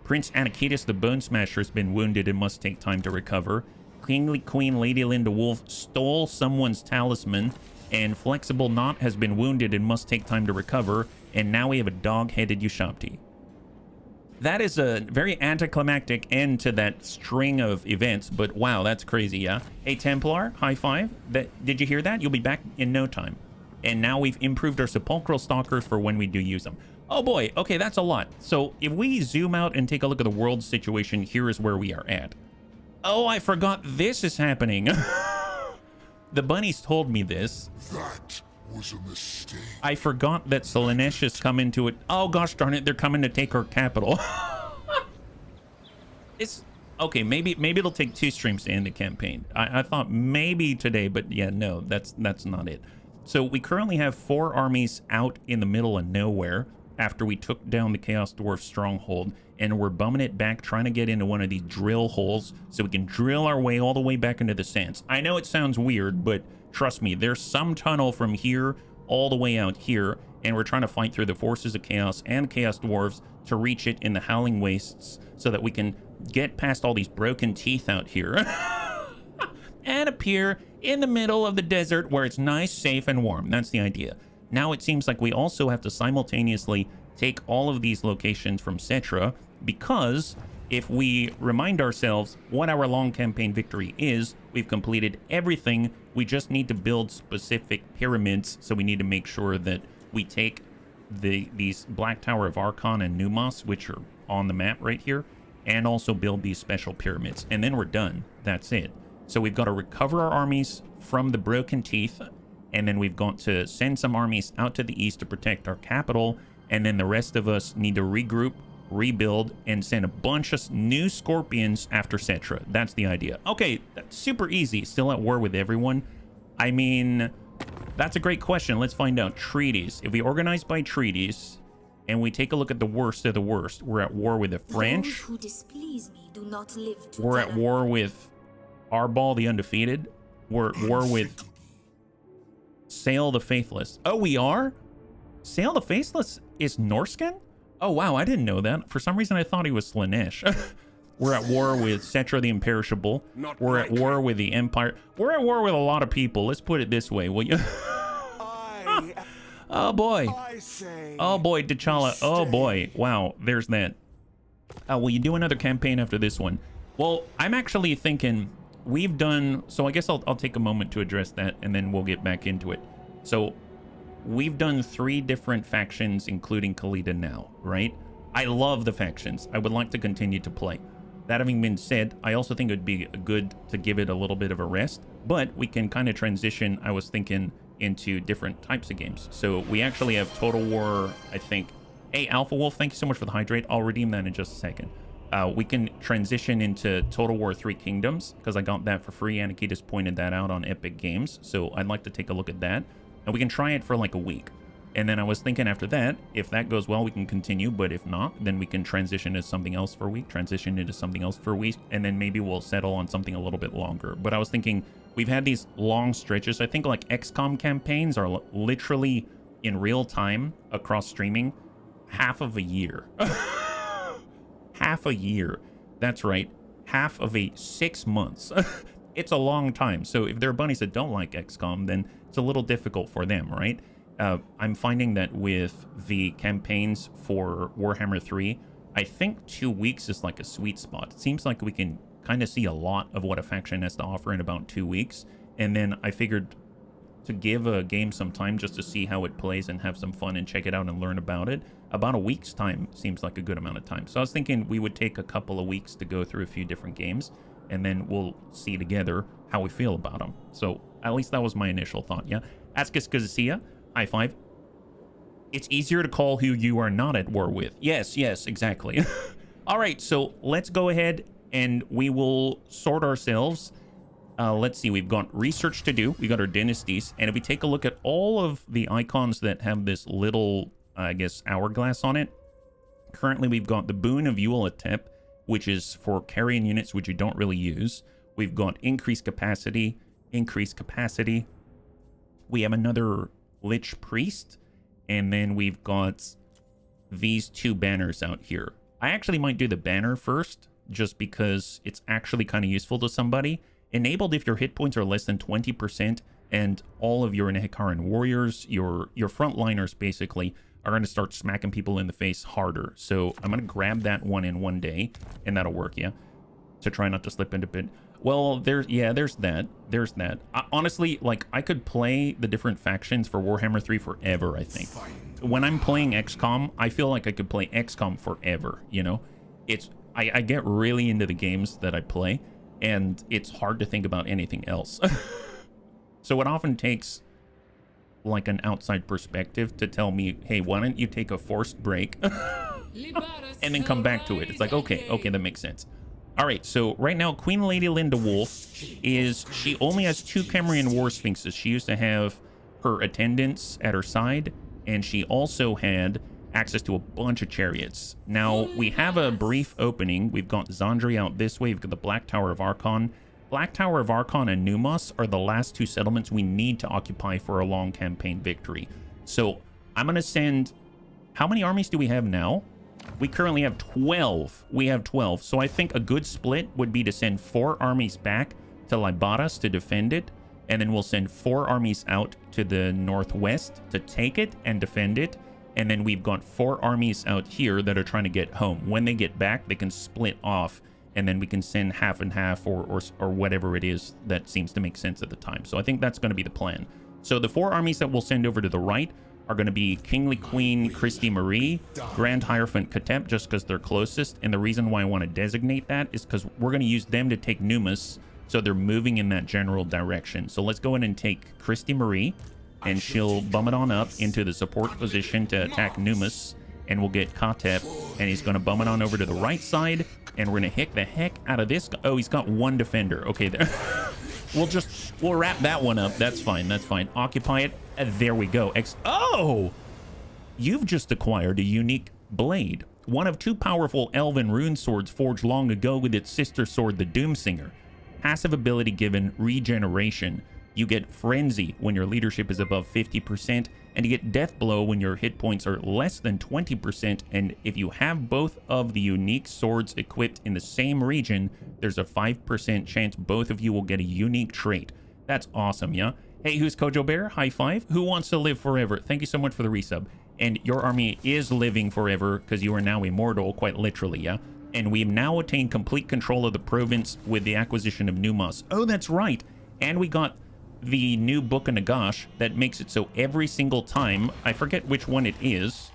Prince Anakitis the Bone Smasher has been wounded and must take time to recover. Kingly Queen Lady Linda Wolf stole someone's talisman, and Flexible Knot has been wounded and must take time to recover. And now we have a dog-headed Ushabti. That is a very anticlimactic end to that string of events, but wow, that's crazy, yeah? Hey, Templar, high five. Did you hear that? You'll be back in no time. And now we've improved our sepulchral stalkers for when we do use them. Oh boy, okay, that's a lot. So if we zoom out and take a look at the world situation, here is where we are at. Oh, I forgot this is happening. The bunnies told me this. That was a mistake. I forgot that Slaanesh has come into it. Oh gosh darn it, they're coming to take our capital. It's okay, maybe it'll take 2 streams to end the campaign. I thought maybe today, but yeah, no, that's not it. So we currently have 4 armies out in the middle of nowhere after we took down the Chaos Dwarf stronghold, and we're bumming it back, trying to get into one of these drill holes so we can drill our way all the way back into the sands. I know it sounds weird, but trust me, there's some tunnel from here all the way out here, and we're trying to fight through the forces of chaos and Chaos Dwarves to reach it in the Howling Wastes so that we can get past all these broken teeth out here and appear in the middle of the desert where it's nice, safe, and warm. That's the idea. Now it seems like we also have to simultaneously take all of these locations from Settra, because if we remind ourselves what our long campaign victory is, we've completed everything. We just need to build specific pyramids, so we need to make sure that we take these Black Tower of Archon and Numos, which are on the map right here, and also build these special pyramids, and then we're done. That's it. So we've got to recover our armies from the broken teeth, and then we've got to send some armies out to the east to protect our capital, and then the rest of us need to regroup, rebuild, and send a bunch of new scorpions after Settra. That's the idea. Okay, that's super easy. Still at war with everyone? I mean, that's a great question. Let's find out. Treaties. If we organize by treaties, and we take a look at the worst of the worst, we're at war with the French. Those who displease me do not live to We're at war with Arbal the Undefeated. We're at war with Sail the Faithless. Oh, we are? Sail the Faithless is Norscan? Oh, wow, I didn't know that. For some reason, I thought he was Slaanesh. We're at war with Settra the Imperishable. We're at war with the Empire. We're at war with a lot of people. Let's put it this way, will you? Oh, boy. Oh, boy, T'Challa. Oh, boy. Wow, there's that. Will you do another campaign after this one? Well, I'm actually thinking we've done... So I guess I'll take a moment to address that, and then we'll get back into it. So we've done 3 different factions, including Khalida now, right? I love the factions. I would like to continue to play. That having been said, I also think it would be good to give it a little bit of a rest, but we can kind of transition, I was thinking, into different types of games. So we actually have Total War, I think. Hey, Alpha Wolf, thank you so much for the hydrate. I'll redeem that in just a second. We can transition into Total War 3 Kingdoms, because I got that for free. Anarchy just pointed that out on Epic Games, so I'd like to take a look at that. And we can try it for like a week. And then I was thinking after that, if that goes well, we can continue. But if not, then we can transition to something else for a week, transition into something else for a week, and then maybe we'll settle on something a little bit longer. But I was thinking, we've had these long stretches. I think like XCOM campaigns are literally in real time across streaming half of a year. Half a year. That's right. Half of 6 months. It's a long time. So if there are bunnies that don't like XCOM, then it's a little difficult for them, right? I'm finding that with the campaigns for Warhammer 3, I think 2 weeks is like a sweet spot. It seems like we can kind of see a lot of what a faction has to offer in about 2 weeks. And then I figured to give a game some time just to see how it plays and have some fun and check it out and learn about it. About a week's time seems like a good amount of time. So I was thinking we would take a couple of weeks to go through a few different games, and then we'll see together how we feel about them. So at least that was my initial thought, yeah? Askus Gazicia, high five. It's easier to call who you are not at war with. Yes, exactly. All right, so let's go ahead and we will sort ourselves. Let's see, we've got research to do. We got our dynasties. And if we take a look at all of the icons that have this little, I guess, hourglass on it, currently we've got the Boon of Yuletep, which is for carrying units, which you don't really use. We've got increased capacity. We have another Lich Priest, and then we've got these 2 banners out here. I actually might do the banner first, just because it's actually kind of useful to somebody. Enabled if your hit points are less than 20%, and all of your Nehekaran warriors, your frontliners basically, are going to start smacking people in the face harder. So I'm going to grab that one in one day, and that'll work, yeah? To try not to slip into bit. Well, there's that. Honestly, like, I could play the different factions for Warhammer 3 forever, I think. When I'm playing XCOM, I feel like I could play XCOM forever, you know? I get really into the games that I play, and it's hard to think about anything else. So it often takes, like, an outside perspective to tell me, hey, why don't you take a forced break and then come back to it? It's like, okay, that makes sense. All right, so right now, Queen Lady Linda Wolf she only has 2 Cameron War Sphinxes. She used to have her attendants at her side, and she also had access to a bunch of chariots. Now, we have a brief opening. We've got Zandri out this way. We've got the Black Tower of Archon. Black Tower of Archon and Numos are the last 2 settlements we need to occupy for a long campaign victory. So I'm going to send... How many armies do we have now? We currently have 12. We have 12. So I think a good split would be to send 4 armies back to Libaras to defend it. And then we'll send 4 armies out to the northwest to take it and defend it. And then we've got 4 armies out here that are trying to get home. When they get back, they can split off. And then we can send half and half or whatever it is that seems to make sense at the time. So I think that's going to be the plan. So the 4 armies that we'll send over to the right are going to be Kingly Queen Christy Marie, Grand Hierophant Katep, just because they're closest. And the reason why I want to designate that is because we're going to use them to take Numas, so they're moving in that general direction. So let's go in and take Christy Marie, and she'll bum it on up into the support position to attack Numas, and we'll get Katep, and he's going to bum it on over to the right side, and we're going to hit the heck out of this guy. Oh, he's got 1 defender. Okay, there. We'll wrap that one up. That's fine. Occupy it. There we go. Oh! You've just acquired a unique blade. One of 2 powerful elven rune swords forged long ago with its sister sword, the Doomsinger. Passive ability given regeneration. You get Frenzy when your leadership is above 50%, and you get Death Blow when your hit points are less than 20%, and if you have both of the unique swords equipped in the same region, there's a 5% chance both of you will get a unique trait. That's awesome, yeah? Hey, who's Kojo Bear? High five. Who wants to live forever? Thank you so much for the resub. And your army is living forever because you are now immortal, quite literally, yeah? And we've now attained complete control of the province with the acquisition of Numos. Oh, that's right. And we got the new Book of Nagash that makes it so every single time, I forget which one it is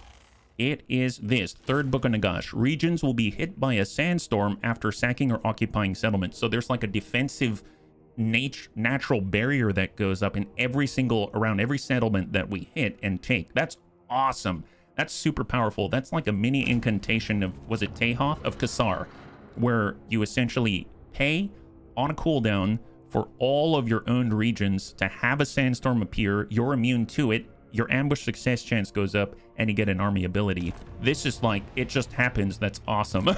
this, 3rd Book of Nagash. Regions will be hit by a sandstorm after sacking or occupying settlements. So there's like a defensive natural barrier that goes up in around every settlement that we hit and take. That's awesome. That's super powerful. That's like a mini incantation of, was it Tehoth? Of Kassar, where you essentially pay on a cooldown for all of your owned regions to have a sandstorm appear. You're immune to it. Your ambush success chance goes up, and you get an army ability. This is like, it just happens. That's awesome.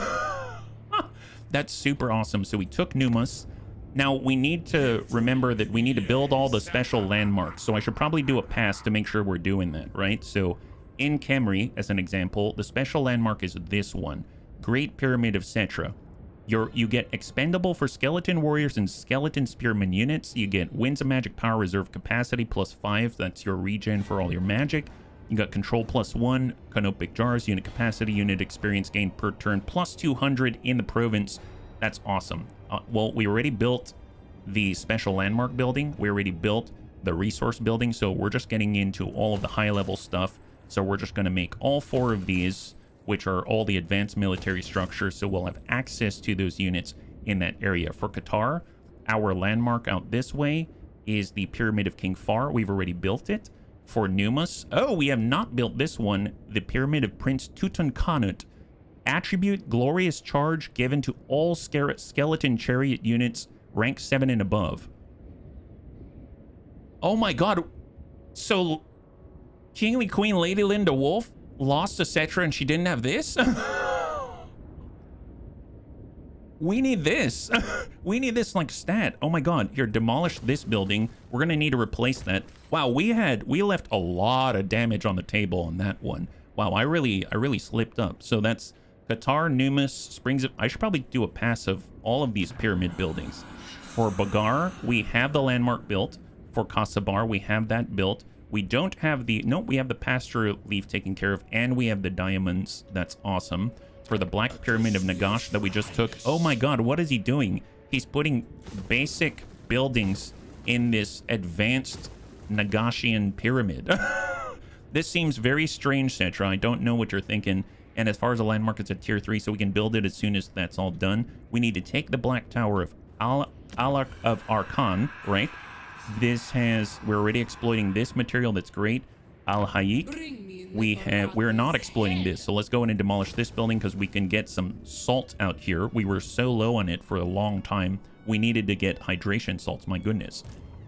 That's super awesome. So we took Numas. Now, we need to remember that we need to build all the special landmarks. So I should probably do a pass to make sure we're doing that, right? So in Khemri, as an example, the special landmark is this one. Great Pyramid of Settra. You get expendable for skeleton warriors and skeleton spearman units. You get Winds of Magic Power Reserve Capacity +5. That's your regen for all your magic. You got Control +1, Canopic Jars, unit capacity, unit experience gained per turn, +200 in the province. That's awesome. Well, we already built the special landmark building. We already built the resource building. So we're just getting into all of the high level stuff. So we're just going to make all 4 of these, which are all the advanced military structures, so we'll have access to those units in that area. For Qatar, our landmark out this way is the Pyramid of King Far. We've already built it. For Numas, oh, we have not built this one, the Pyramid of Prince Tutankhamun. Attribute Glorious Charge given to all skeleton chariot units rank 7 and above. Oh my god. So, Kingly Queen Lady Linda Wolf lost to Settra and she didn't have this? We need this. We need this like stat. Oh my god. Here, demolish this building. We're gonna need to replace that. Wow, we left a lot of damage on the table on that one. Wow, I really slipped up. So that's Qatar, Numas, Springs of... I should probably do a pass of all of these pyramid buildings. For Bagar, we have the landmark built. For Kasabar, we have that built. We don't have the... No, we have the pasture leaf taken care of, and we have the diamonds. That's awesome. For the Black Pyramid of Nagash that we just took... Oh my god, what is he doing? he's putting basic buildings in this advanced Nagashian pyramid. This seems very strange, Settra. I don't know what you're thinking. And as far as the landmark, it's at tier 3, so we can build it as soon as that's all done. We need to take the Black Tower of of Arkan, right? We're already exploiting this material. That's great. Al-Hayik. We're not exploiting this, so let's go in and demolish this building because we can get some salt out here. We were so low on it for a long time. We needed to get hydration salts, my goodness.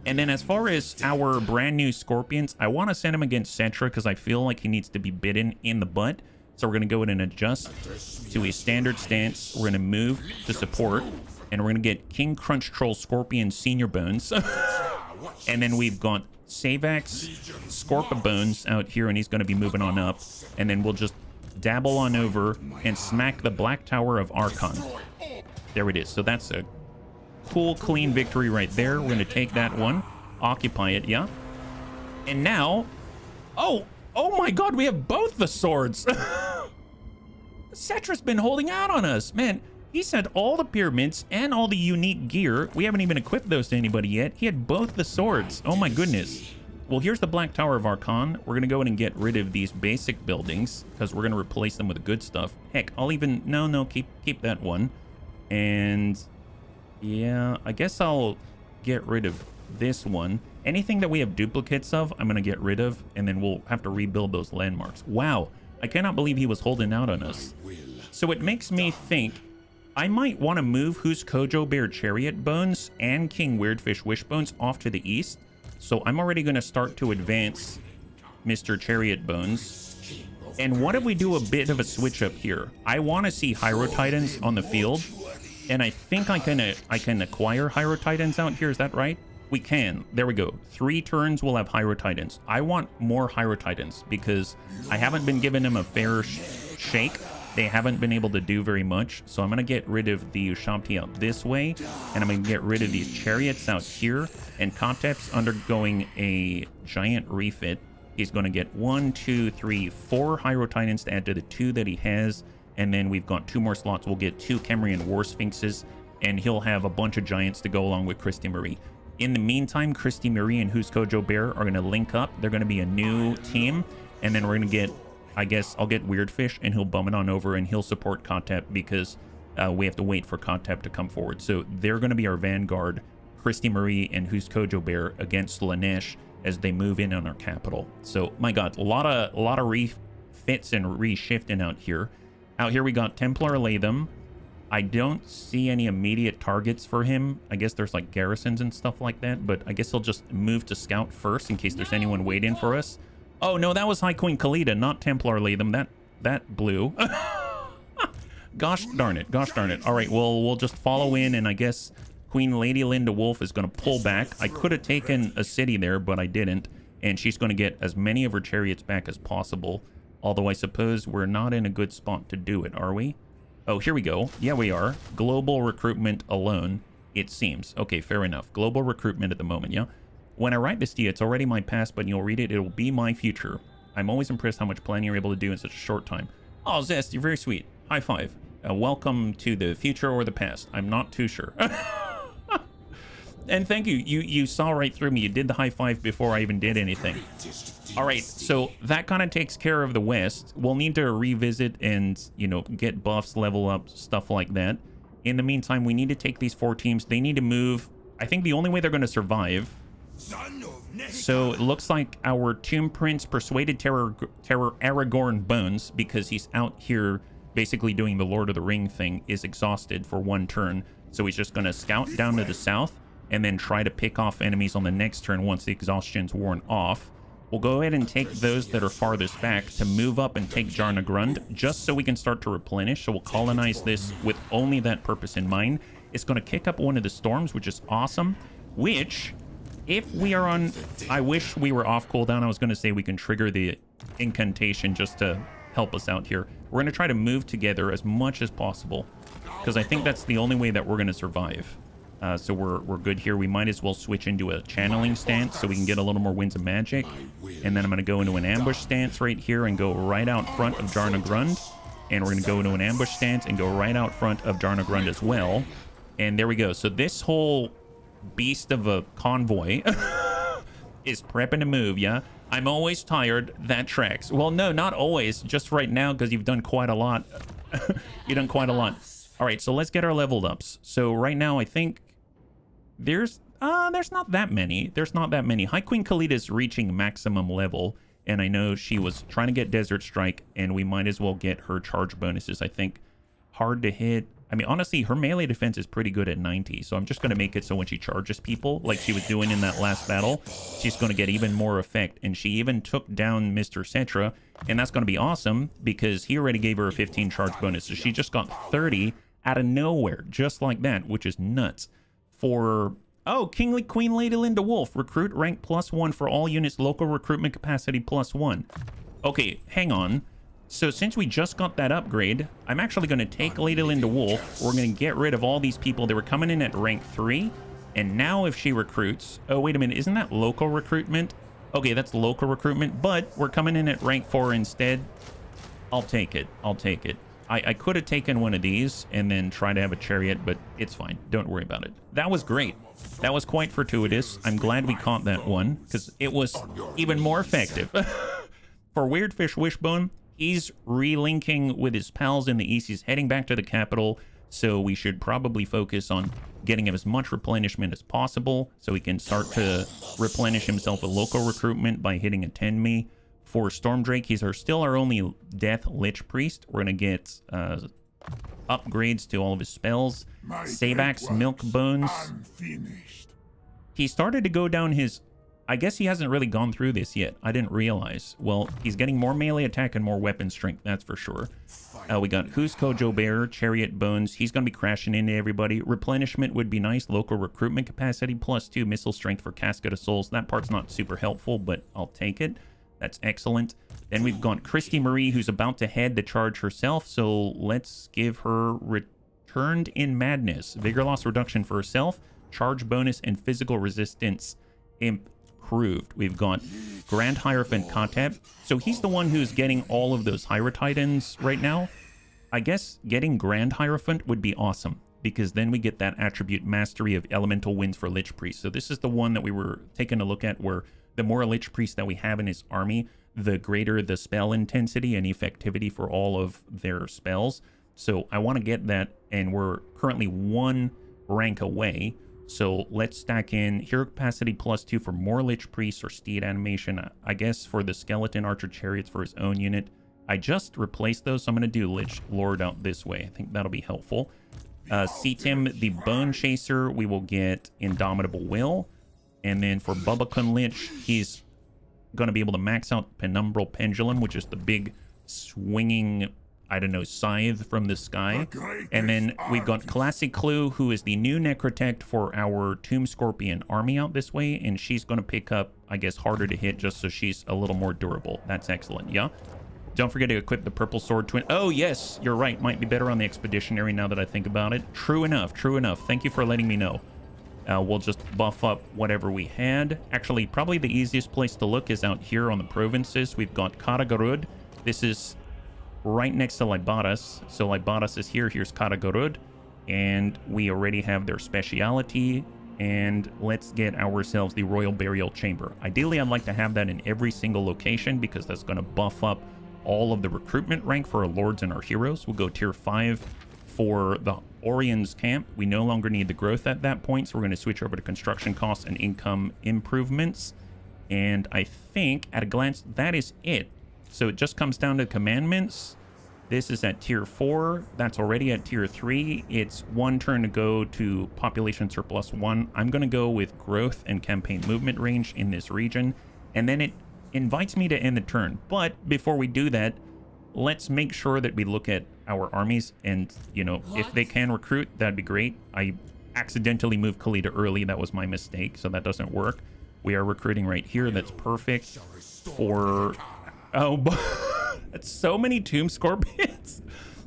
And then as far as our brand new Scorpions, I want to send him against Settra because I feel like he needs to be bitten in the butt. So we're going to go in and adjust to a standard stance. We're going to move to support, and we're going to get King Crunch Troll Scorpion Senior Bones. And then we've got Savax Scorpa Bones out here, and he's going to be moving on up. And then we'll just dabble on over and smack the Black Tower of Arkan. There it is. So that's a cool, clean victory right there. We're going to take that one, occupy it, yeah. And now, oh my God, we have both the swords. Settra's been holding out on us, man. He sent all the pyramids and all the unique gear. We haven't even equipped those to anybody yet. He had both the swords. Oh my goodness. Well, here's the Black Tower of Arkan. We're going to go in and get rid of these basic buildings because we're going to replace them with good stuff. Heck, I'll even... No, keep that one. And yeah, I guess I'll get rid of this one. Anything that we have duplicates of, I'm going to get rid of, and then we'll have to rebuild those landmarks. Wow, I cannot believe he was holding out on us. So it makes me think I might want to move Who's Kojo Bear Chariot Bones and King Weirdfish Wishbones off to the east. So I'm already going to start to advance Mr. Chariot Bones. And what if we do a bit of a switch up here? I want to see Hyro Titans on the field, and I think I can acquire Hyro Titans out here. Is that right? We can. There we go. 3 turns we'll have Hyro Titans. I want more Hyro Titans because I haven't been giving them a fair shake. They haven't been able to do very much. So I'm going to get rid of the Ushabti out this way, and I'm going to get rid of these chariots out here. And Kotep's undergoing a giant refit. He's going to get 1, 2, 3, 4 Hyro Titans to add to the 2 that he has. And then we've got 2 more slots. We'll get 2 Kemrian War Sphinxes, and he'll have a bunch of giants to go along with Christy Marie. In the meantime, Christy Marie and Who's Kojo Bear are going to link up. They're going to be a new team. And then we're going to get, I guess, I'll get Weirdfish, and he'll bum it on over, and he'll support Kotep because we have to wait for Kotep to come forward. So they're going to be our vanguard, Christy Marie and Who's Kojo Bear against Lanesh as they move in on our capital. So, my God, a lot of refits and reshifting out here. Out here we got Templar Latham. I don't see any immediate targets for him. I guess there's like garrisons and stuff like that, but I guess he'll just move to scout first in case there's anyone waiting for us. Oh no, that was High Queen Khalida, not Templar Latham. That blew. Gosh darn it. All right, well, we'll just follow in, and I guess Queen Lady Linda Wolf is going to pull back. I could have taken a city there, but I didn't, and she's going to get as many of her chariots back as possible. Although I suppose we're not in a good spot to do it, are we? Oh, here we go. Yeah, we are. Global recruitment alone, it seems. Okay, fair enough. Global recruitment at the moment, yeah? When I write this to you, it's already my past, but you'll read it. It'll be my future. I'm always impressed how much planning you're able to do in such a short time. Oh, Zest, you're very sweet. High five. Welcome to the future or the past. I'm not too sure. And thank you. You saw right through me. You did the high five before I even did anything. All right, so that kind of takes care of the West. We'll need to revisit and, you know, get buffs, level up, stuff like that. In the meantime, we need to take these 4 teams. They need to move. I think the only way they're going to survive. So it looks like our Tomb Prince persuaded Terror Aragorn Bones, because he's out here basically doing the Lord of the Ring thing, is exhausted for 1 turn. So he's just going to scout down to the south and then try to pick off enemies on the next turn once the exhaustion's worn off. We'll go ahead and take those that are farthest back to move up and take Jarnagrund, just so we can start to replenish. So we'll colonize this with only that purpose in mind. It's going to kick up one of the storms, which is awesome, which, if we are on... I wish we were off cooldown. I was going to say we can trigger the incantation just to help us out here. We're going to try to move together as much as possible, because I think that's the only way that we're going to survive. So we're good here. We might as well switch into a channeling stance so we can get a little more Winds of Magic. And then I'm going to go into an ambush stance right here and go right out front of Jarnagrund. And we're going to go into an ambush stance and go right out front of Jarnagrund as well. And there we go. So this whole beast of a convoy is prepping to move, yeah? I'm always tired. That tracks. Well, no, not always. Just right now, because you've done quite a lot. You've done quite a lot. All right, so let's get our leveled ups. So right now, I think there's not that many. There's not that many. High Queen Khalida is reaching maximum level, and I know she was trying to get Desert Strike, and we might as well get her charge bonuses. I think hard to hit. I mean, honestly, her melee defense is pretty good at 90, so I'm just going to make it so when she charges people, like she was doing in that last battle, she's going to get even more effect. And she even took down Mr. Settra, and that's going to be awesome because he already gave her a 15 charge bonus. So she just got 30 out of nowhere, just like that, which is nuts. For, oh, Kingly Queen Lady Linda Wolf, recruit rank +1 for all units, local recruitment capacity +1. Okay, hang on. So since we just got that upgrade, I'm actually going to take Lady Linda Wolf. We're going to get rid of all these people that were coming in at rank 3. And now if she recruits... Oh, wait a minute. Isn't that local recruitment? Okay, that's local recruitment. But we're coming in at rank 4 instead. I'll take it. I'll take it. I could have taken one of these and then tried to have a chariot, but it's fine. Don't worry about it. That was great. That was quite fortuitous. I'm glad we caught that one because it was even more effective. For Weirdfish Wishbone... He's relinking with his pals in the east. He's heading back to the capital, so we should probably focus on getting him as much replenishment as possible so he can start to replenish himself with local recruitment by hitting a 10-me. For Stormdrake, he's still our only Death Lich Priest. We're going to get upgrades to all of his spells. Sabax, Milk Bones. He started to go down his... I guess he hasn't really gone through this yet. I didn't realize. Well, he's getting more melee attack and more weapon strength, that's for sure. We got Who's Kojo Bear, Chariot Bones. He's going to be crashing into everybody. Replenishment would be nice. Local recruitment capacity, +2 missile strength for Casket of Souls. That part's not super helpful, but I'll take it. That's excellent. Then we've got Christy Marie, who's about to head the charge herself. So let's give her Returned in Madness. Vigor loss reduction for herself. Charge bonus and physical resistance improved. We've got Grand Hierophant Kateb. So he's the one who's getting all of those Hierotytans right now. I guess getting Grand Hierophant would be awesome because then we get that attribute mastery of elemental winds for Lich Priest. So this is the one that we were taking a look at where the more Lich Priest that we have in his army, the greater the spell intensity and effectivity for all of their spells. So I want to get that, and we're currently 1 rank away. So let's stack in hero capacity +2 for more Lich Priests or steed animation. I guess for the skeleton archer chariots for his own unit. I just replaced those, so I'm going to do Lich Lord out this way. I think that'll be helpful. Seatim, the Bone Chaser, we will get Indomitable Will. And then for Bubacon Lich, he's going to be able to max out Penumbral Pendulum, which is the big swinging... I don't know, scythe from the sky. And then we've got Classic Clue, who is the new Necrotect for our Tomb Scorpion army out this way. And she's going to pick up, I guess, harder to hit just so she's a little more durable. That's excellent, yeah? Don't forget to equip the Purple Sword Twin. Oh, yes, you're right. Might be better on the Expeditionary now that I think about it. True enough, true enough. Thank you for letting me know. We'll just buff up whatever we had. Actually, probably the easiest place to look is out here on the provinces. We've got Karagarud. This is... right next to Libadas. So Libadas is here. Here's Karagorud. And we already have their speciality. And let's get ourselves the Royal Burial Chamber. Ideally, I'd like to have that in every single location because that's going to buff up all of the recruitment rank for our lords and our heroes. We'll go tier 5 for the Orion's Camp. We no longer need the growth at that point. So we're going to switch over to construction costs and income improvements. And I think at a glance, that is it. So it just comes down to commandments. This is at tier 4. That's already at tier 3. It's 1 turn to go to population surplus 1. I'm going to go with growth and campaign movement range in this region. And then it invites me to end the turn. But before we do that, let's make sure that we look at our armies. And, you know, if they can recruit, that'd be great. I accidentally moved Khalida early. That was my mistake. So that doesn't work. We are recruiting right here. That's perfect for... Oh, that's so many Tomb Scorpions.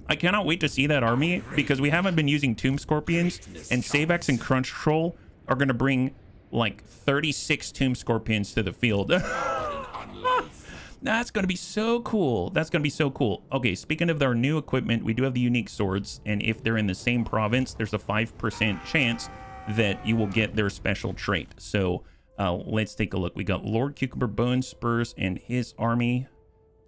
I cannot wait to see that army because we haven't been using Tomb Scorpions, and Savex and Crunch Troll are going to bring like 36 Tomb Scorpions to the field. That's going to be so cool. That's going to be so cool. Okay, speaking of our new equipment, we do have the unique swords, and if they're in the same province, there's a 5% chance that you will get their special trait. So let's take a look. We got Lord Cucumber Bone Spurs and his army.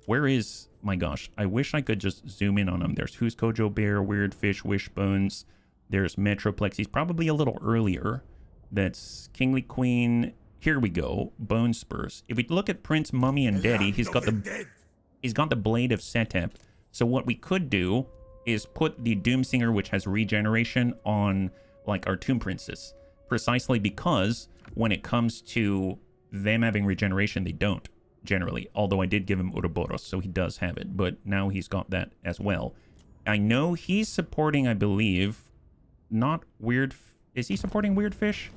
Where is, my gosh, I wish I could just zoom in on him. There's Who's Kojo Bear, Weird Fish, Wishbones. There's Metroplex. He's probably a little earlier. That's Kingly Queen. Here we go. Bone Spurs. If we look at Prince Mummy and Daddy, he's got the Blade of Settra. So what we could do is put the Doomsinger, which has regeneration, on like our Tomb Princess, precisely because when it comes to them having regeneration, they don't generally. Although I did give him Ouroboros, so he does have it, but now he's got that as well. I know he's supporting, I believe, not Weird. Is he supporting Weird Fish?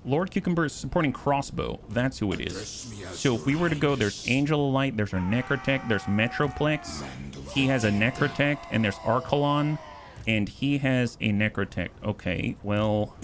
Lord Cucumber is supporting Crossbow. That's who it is. So if we were to go, there's Angel of Light, there's our Necrotech, there's Metroplex. He has a Necrotech, and there's Archelon, and he has a Necrotech. Okay, well,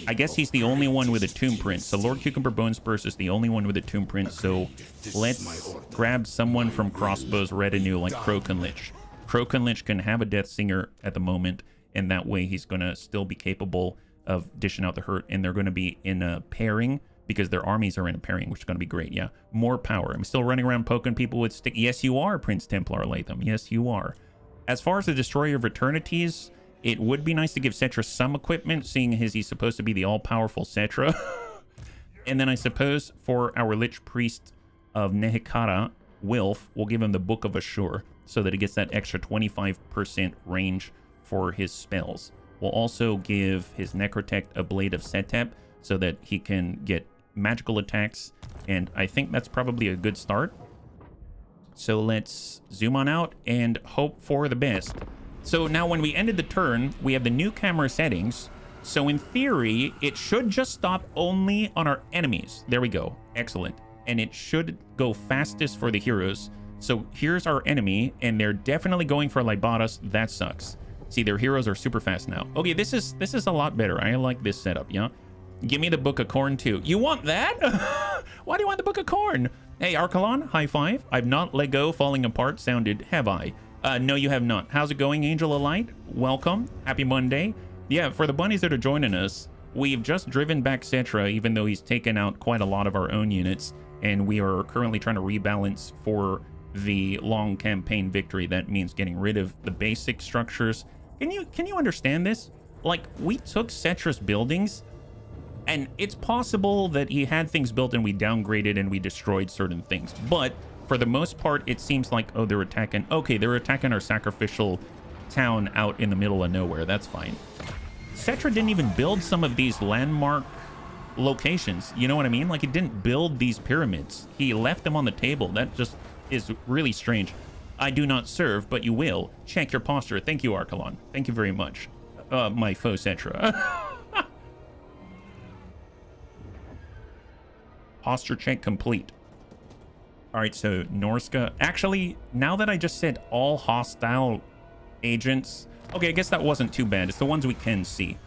I guess he's the only one with a Tomb Prince. So Lord Cucumber Bone Spurs is the only one with a Tomb Prince. So let's grab someone from Crossbow's retinue like Crokenlich. Crokenlich can have a Death Singer at the moment, and that way he's going to still be capable of dishing out the hurt, and they're going to be in a pairing because their armies are in a pairing, which is going to be great. Yeah, more power. I'm still running around poking people with stick. Yes, you are, Prince Templar Latham. Yes, you are. As far as the Destroyer of Eternities, it would be nice to give Settra some equipment, seeing as he's supposed to be the all-powerful Settra. And then I suppose for our Lich Priest of Nehekara, Wilf, we'll give him the Book of Ashur so that he gets that extra 25% range for his spells. We'll also give his Necrotech a Blade of Settra so that he can get magical attacks, and I think that's probably a good start. So let's zoom on out and hope for the best. So now when we ended the turn, we have the new camera settings. So in theory, it should just stop only on our enemies. There we go. Excellent. And it should go fastest for the heroes. So here's our enemy, and they're definitely going for Libatus. That sucks. See, their heroes are super fast now. Okay, this is a lot better. I like this setup, yeah? Give me the Book of Corn, too. You want that? Why do you want the Book of Corn? Hey, Archelon, high five. I've not let go falling apart sounded, have I? No, you have not. How's it going, Angel of Light? Welcome. Happy Monday. Yeah, for the bunnies that are joining us, we've just driven back Settra, even though he's taken out quite a lot of our own units, and we are currently trying to rebalance for the long campaign victory. That means getting rid of the basic structures. Can you understand this? Like, we took Settra's buildings, and it's possible that he had things built and we downgraded and we destroyed certain things. But for the most part, it seems like, oh, they're attacking. Okay, they're attacking our sacrificial town out in the middle of nowhere. That's fine. Settra didn't even build some of these landmark locations. You know what I mean? Like, he didn't build these pyramids. He left them on the table. That just is really strange. I do not serve, but you will. Check your posture. Thank you, Archelon. Thank you very much. My foe, Settra. Posture check complete. All right, so Norska. Actually, now that I just said all hostile agents... Okay, I guess that wasn't too bad. It's the ones we can see.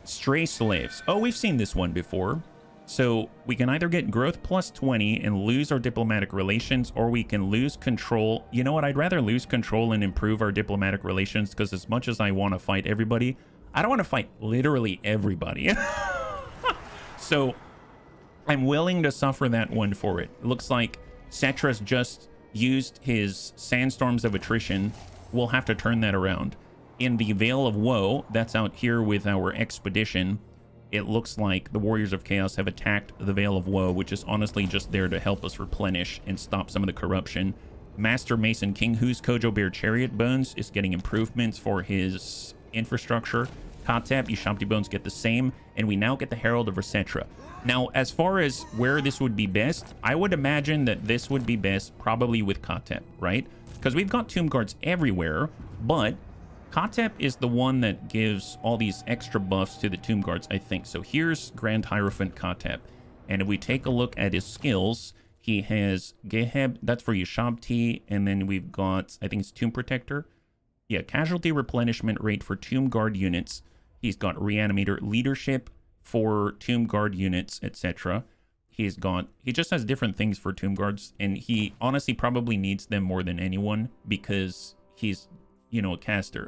Stray slaves. Oh, we've seen this one before. So we can either get growth plus 20 and lose our diplomatic relations, or we can lose control. You know what? I'd rather lose control and improve our diplomatic relations, because as much as I want to fight everybody, I don't want to fight literally everybody. So I'm willing to suffer that one for it. It looks like Settra's just used his sandstorms of attrition. We'll have to turn that around. In the Veil of Woe, that's out here with our expedition, it looks like the Warriors of Chaos have attacked the Veil of Woe, which is honestly just there to help us replenish and stop some of the corruption. Master Mason King Who's Kojo Bear Chariot Bones is getting improvements for his infrastructure. Katep, Ushabti Bones get the same, and we now get the Herald of Settra. Now, as far as where this would be best, I would imagine that this would be best probably with Katep, right? Because we've got Tomb Guards everywhere, but Katep is the one that gives all these extra buffs to the Tomb Guards, I think. So here's Grand Hierophant Katep. And if we take a look at his skills, he has Geheb, that's for Ushabti, and then we've got, I think it's Tomb Protector. Yeah, casualty replenishment rate for Tomb Guard units. He's got Reanimator Leadership for Tomb Guard units, etc. he just has different things for Tomb Guards, and he honestly probably needs them more than anyone because he's, you know, a caster.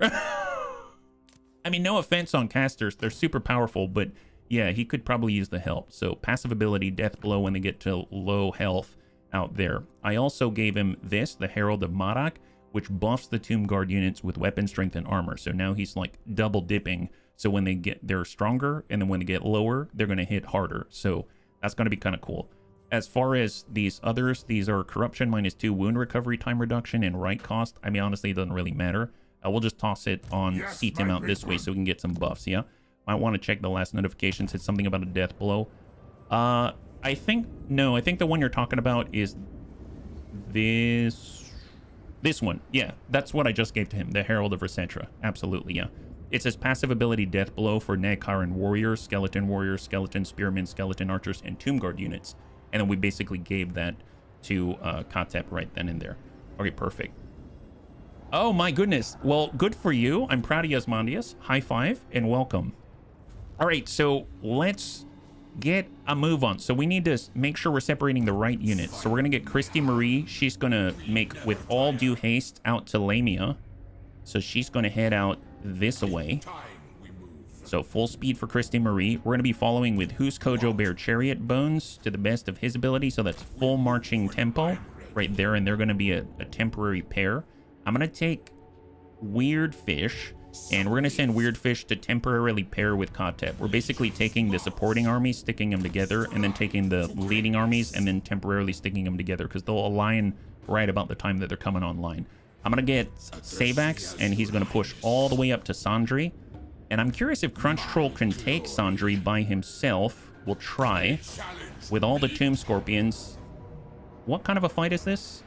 I mean, no offense on casters, they're super powerful, but yeah, he could probably use the help. So passive ability, death blow when they get to low health out there. I also gave him this, the Herald of Marak, which buffs the Tomb Guard units with weapon strength and armor. So now he's like double dipping. So when they're stronger, and then when they get lower, they're going to hit harder. So that's going to be kind of cool. As far as these others, these are corruption -2, wound recovery time reduction, and right cost. I mean, honestly, it doesn't really matter. We'll just toss it on CTIM out this way so we can get some buffs, yeah? Might want to check the last notification. Said something about a death blow. I think the one you're talking about is this one. Yeah, that's what I just gave to him, the Herald of Settra. Absolutely, yeah. It says passive ability death blow for Nagharan warriors, skeleton spearmen, skeleton archers, and Tomb Guard units. And then we basically gave that to Katep right then and there. Okay, perfect. Oh my goodness. Well, good for you. I'm proud of you, Asmodeus. High five and welcome. All right, so let's get a move on. So we need to make sure we're separating the right units. So we're going to get Christy Marie. She's going to make, with all due haste, out to Lamia. So she's going to head out this way. So full speed for Christy Marie. We're going to be following with Who's Kojo Bear Chariot Bones to the best of his ability. So that's full marching tempo right there. And they're going to be a temporary pair. I'm going to take Weird Fish, and we're going to send Weird Fish to temporarily pair with Katep. We're basically taking the supporting armies, sticking them together, and then taking the leading armies, and then temporarily sticking them together, because they'll align right about the time that they're coming online. I'm going to get Savax, and he's going to push all the way up to Sandri. And I'm curious if Crunch Troll can take Sandri by himself. We'll try. With all the Tomb Scorpions. What kind of a fight is this?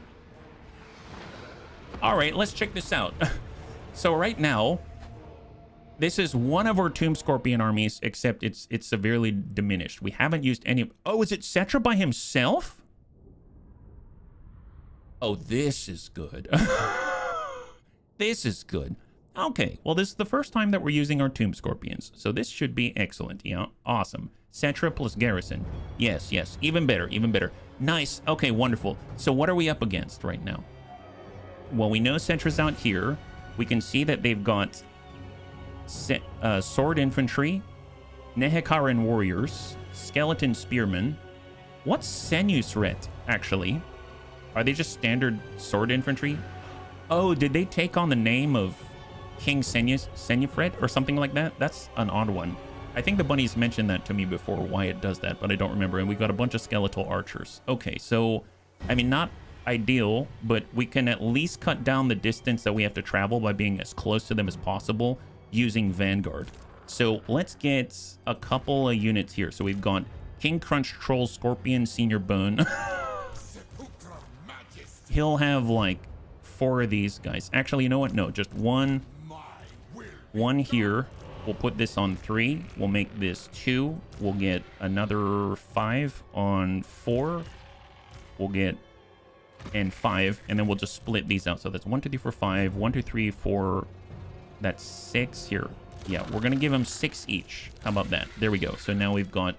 All right, let's check this out. So right now, this is one of our Tomb Scorpion armies, except it's severely diminished. We haven't used any... Oh, is it Settra by himself? Oh, this is good. This is good. Okay, well, this is the first time that we're using our Tomb Scorpions, so this should be excellent. Yeah, awesome. Settra plus Garrison. Yes, yes, even better, even better. Nice. Okay, wonderful. So what are we up against right now? Well, we know Settra's out here. We can see that they've got sword infantry, Nehekaran warriors, skeleton spearmen. What's Senusret, actually? Are they just standard sword infantry? Oh, did they take on the name of King Senufret or something like that? That's an odd one. I think the bunnies mentioned that to me before, why it does that, but I don't remember. And we've got a bunch of skeletal archers. Okay, so, I mean, not ideal, but we can at least cut down the distance that we have to travel by being as close to them as possible using Vanguard. So let's get a couple of units here. So we've got King Crunch Troll Scorpion Senior Bone. He'll have like 4 of these guys. Actually, you know what? No, just one here. We'll put this on 3. We'll make this 2. We'll get another 5 on 4. We'll get and 5, and then we'll just split these out. So that's 1, 2, 3, 4, 5. 1, 2, 3, 4. That's 6 here. Yeah, we're gonna give them 6 each. How about that? There we go. So now we've got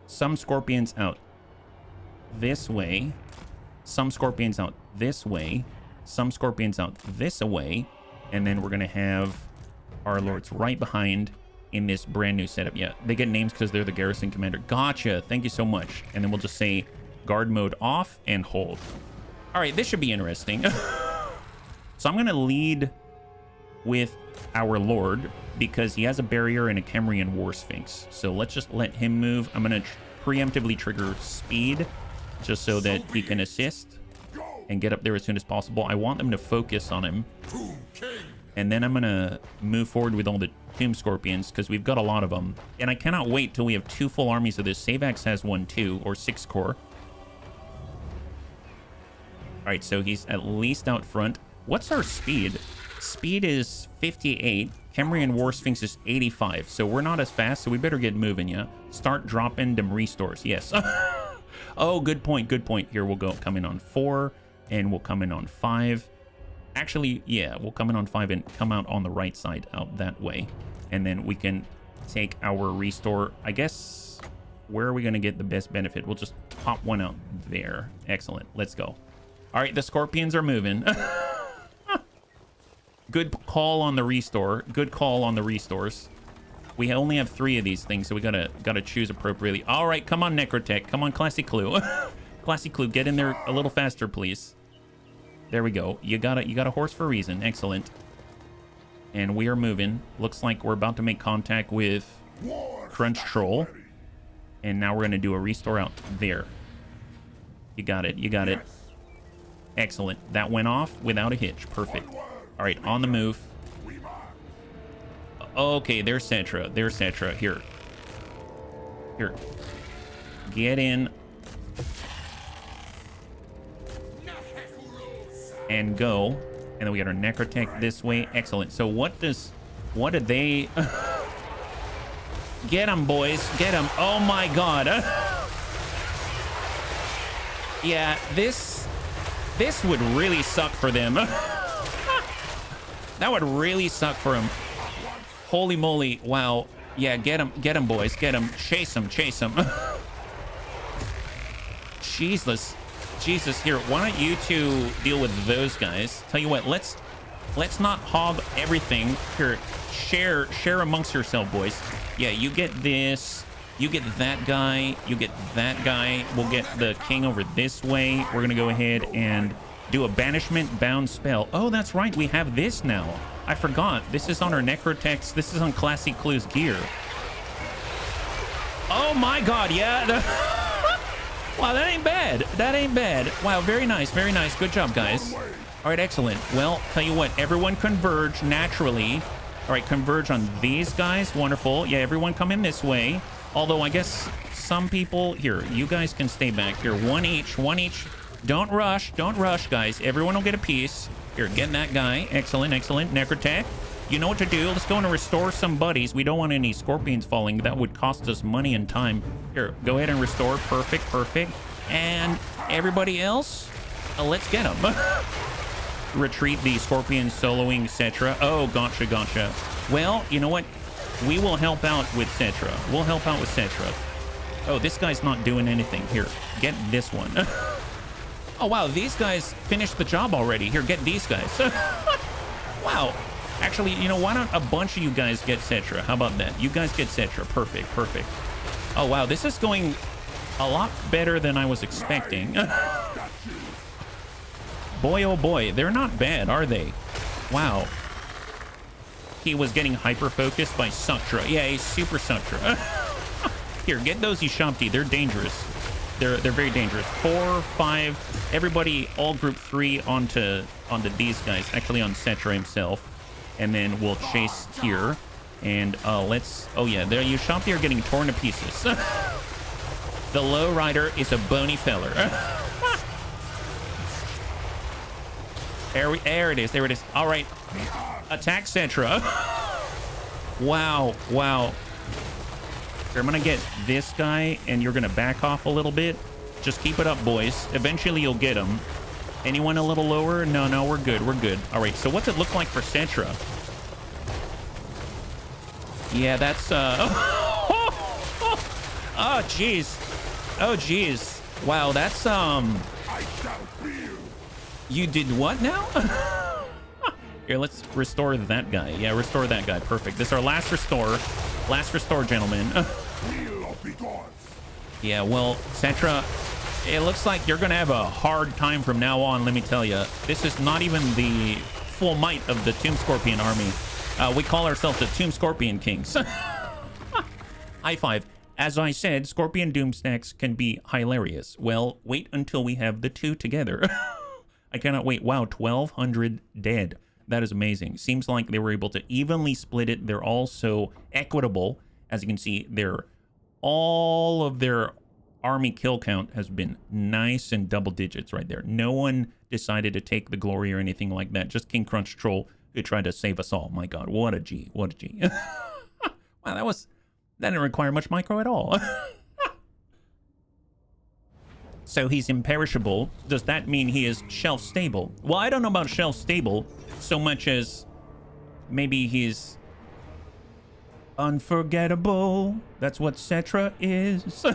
some scorpions out this way, some scorpions out this way, some scorpions out this way, and then we're gonna have our lords right behind in this brand new setup. Yeah, they get names because they're the garrison commander. Gotcha. Thank you so much. And then we'll just say guard mode off and hold. All right, this should be interesting. So I'm going to lead with our lord because he has a barrier and a Kemrian war sphinx. So let's just let him move. I'm going to preemptively trigger speed just so that he can assist and get up there as soon as possible. I want them to focus on him. And then I'm going to move forward with all the Tomb Scorpions because we've got a lot of them. And I cannot wait till we have 2 full armies of this. Savax has 1 too, or 6 core. All right, so he's at least out front. What's our speed? Speed is 58. Kemrian War Sphinx is 85. So we're not as fast, so we better get moving, yeah? Start dropping them restores. Yes. Oh, good point, good point. Here we'll go come in on 4, and we'll come in on 5. Actually, yeah, we'll come in on 5 and come out on the right side out that way. And then we can take our restore. I guess where are we going to get the best benefit? We'll just pop one out there. Excellent. Let's go. All right, the scorpions are moving. Good call on the restore. Good call on the restores. We only have 3 of these things, so we gotta choose appropriately. All right, come on, Necrotech. Come on, Classy Clue. Classy Clue, get in there a little faster, please. There we go. You got a horse for a reason. Excellent. And we are moving. Looks like we're about to make contact with Crunch Troll. And now we're gonna do a restore out there. You got it. You got it. Excellent. That went off without a hitch. Perfect. All right, on the move. Okay, there's Settra. There's Settra. Here. Here. Get in. And go. And then we got our Necrotech this way. Excellent. So what did they... Get them, boys. Get them. Oh my god. Yeah, this would really suck for them. That would really suck for them. Holy moly. Wow. Yeah, get them, boys. Get them. Chase them. Chase them. Jesus. Jesus. Here, why don't you two deal with those guys? Tell you what, let's not hog everything. Here, share amongst yourself, boys. Yeah, you get this. You get that guy. You get that guy. We'll get the king over this way. We're going to go ahead and do a banishment bound spell. Oh, that's right. We have this now. I forgot. This is on our Necrotechs. This is on Classy Clue's gear. Oh my god, yeah. Wow, that ain't bad. That ain't bad. Wow, very nice. Very nice. Good job, guys. All right, excellent. Well, tell you what, everyone converge naturally. All right, converge on these guys. Wonderful. Yeah, everyone come in this way. Although I guess some people... Here, you guys can stay back. Here, one each. Don't rush, guys. Everyone will get a piece. Here, get that guy. Excellent, excellent. Necrotech, you know what to do. Let's go and restore some buddies. We don't want any scorpions falling. That would cost us money and time. Here, go ahead and restore. Perfect, perfect. And everybody else, let's get them. Retreat the scorpion soloing Settra. Oh, gotcha, gotcha. Well, you know what? We will help out with Settra. We'll help out with Settra. Oh, this guy's not doing anything. Here, get this one. Oh, wow, these guys finished the job already. Here, get these guys. Wow. Actually, you know, why don't a bunch of you guys get Settra? How about that? You guys get Settra. Perfect, perfect. Oh, wow, this is going a lot better than I was expecting. Boy, oh boy, they're not bad, are they? Wow. He was getting hyper-focused by Settra. Yeah, he's super Settra. Here, get those Ishamti. They're dangerous. They're very dangerous. 4, 5, everybody, all group 3 onto these guys. Actually, on Settra himself. And then we'll chase here. And let's... Oh, yeah, there Ishamti are getting torn to pieces. The low rider is a bony feller. There it is. There it is. All right. Attack Settra. Wow. Wow. Here, I'm going to get this guy, and you're going to back off a little bit. Just keep it up, boys. Eventually, you'll get him. Anyone a little lower? No, no, we're good. We're good. All right, so what's it look like for Settra? Yeah, that's... Oh, jeez. Oh, jeez. Wow, that's... You did what now? Here, let's restore that guy. Yeah, restore that guy. Perfect. This is our last restore. Last restore, gentlemen. Yeah, well, Settra, it looks like you're going to have a hard time from now on, let me tell you. This is not even the full might of the Tomb Scorpion army. We call ourselves the Tomb Scorpion Kings. High five. As I said, Scorpion Doom stacks can be hilarious. Well, wait until we have the two together. I cannot wait. Wow, 1,200 dead. That is amazing. Seems like they were able to evenly split it. They're all so equitable. As you can see, all of their army kill count has been nice and double digits right there. No one decided to take the glory or anything like that. Just King Crunch Troll who tried to save us all. My God, what a G. What a G. Wow, that didn't require much micro at all. So he's imperishable. Does that mean he is shelf stable? Well, I don't know about shelf stable so much as maybe he's Unforgettable. That's what Settra is.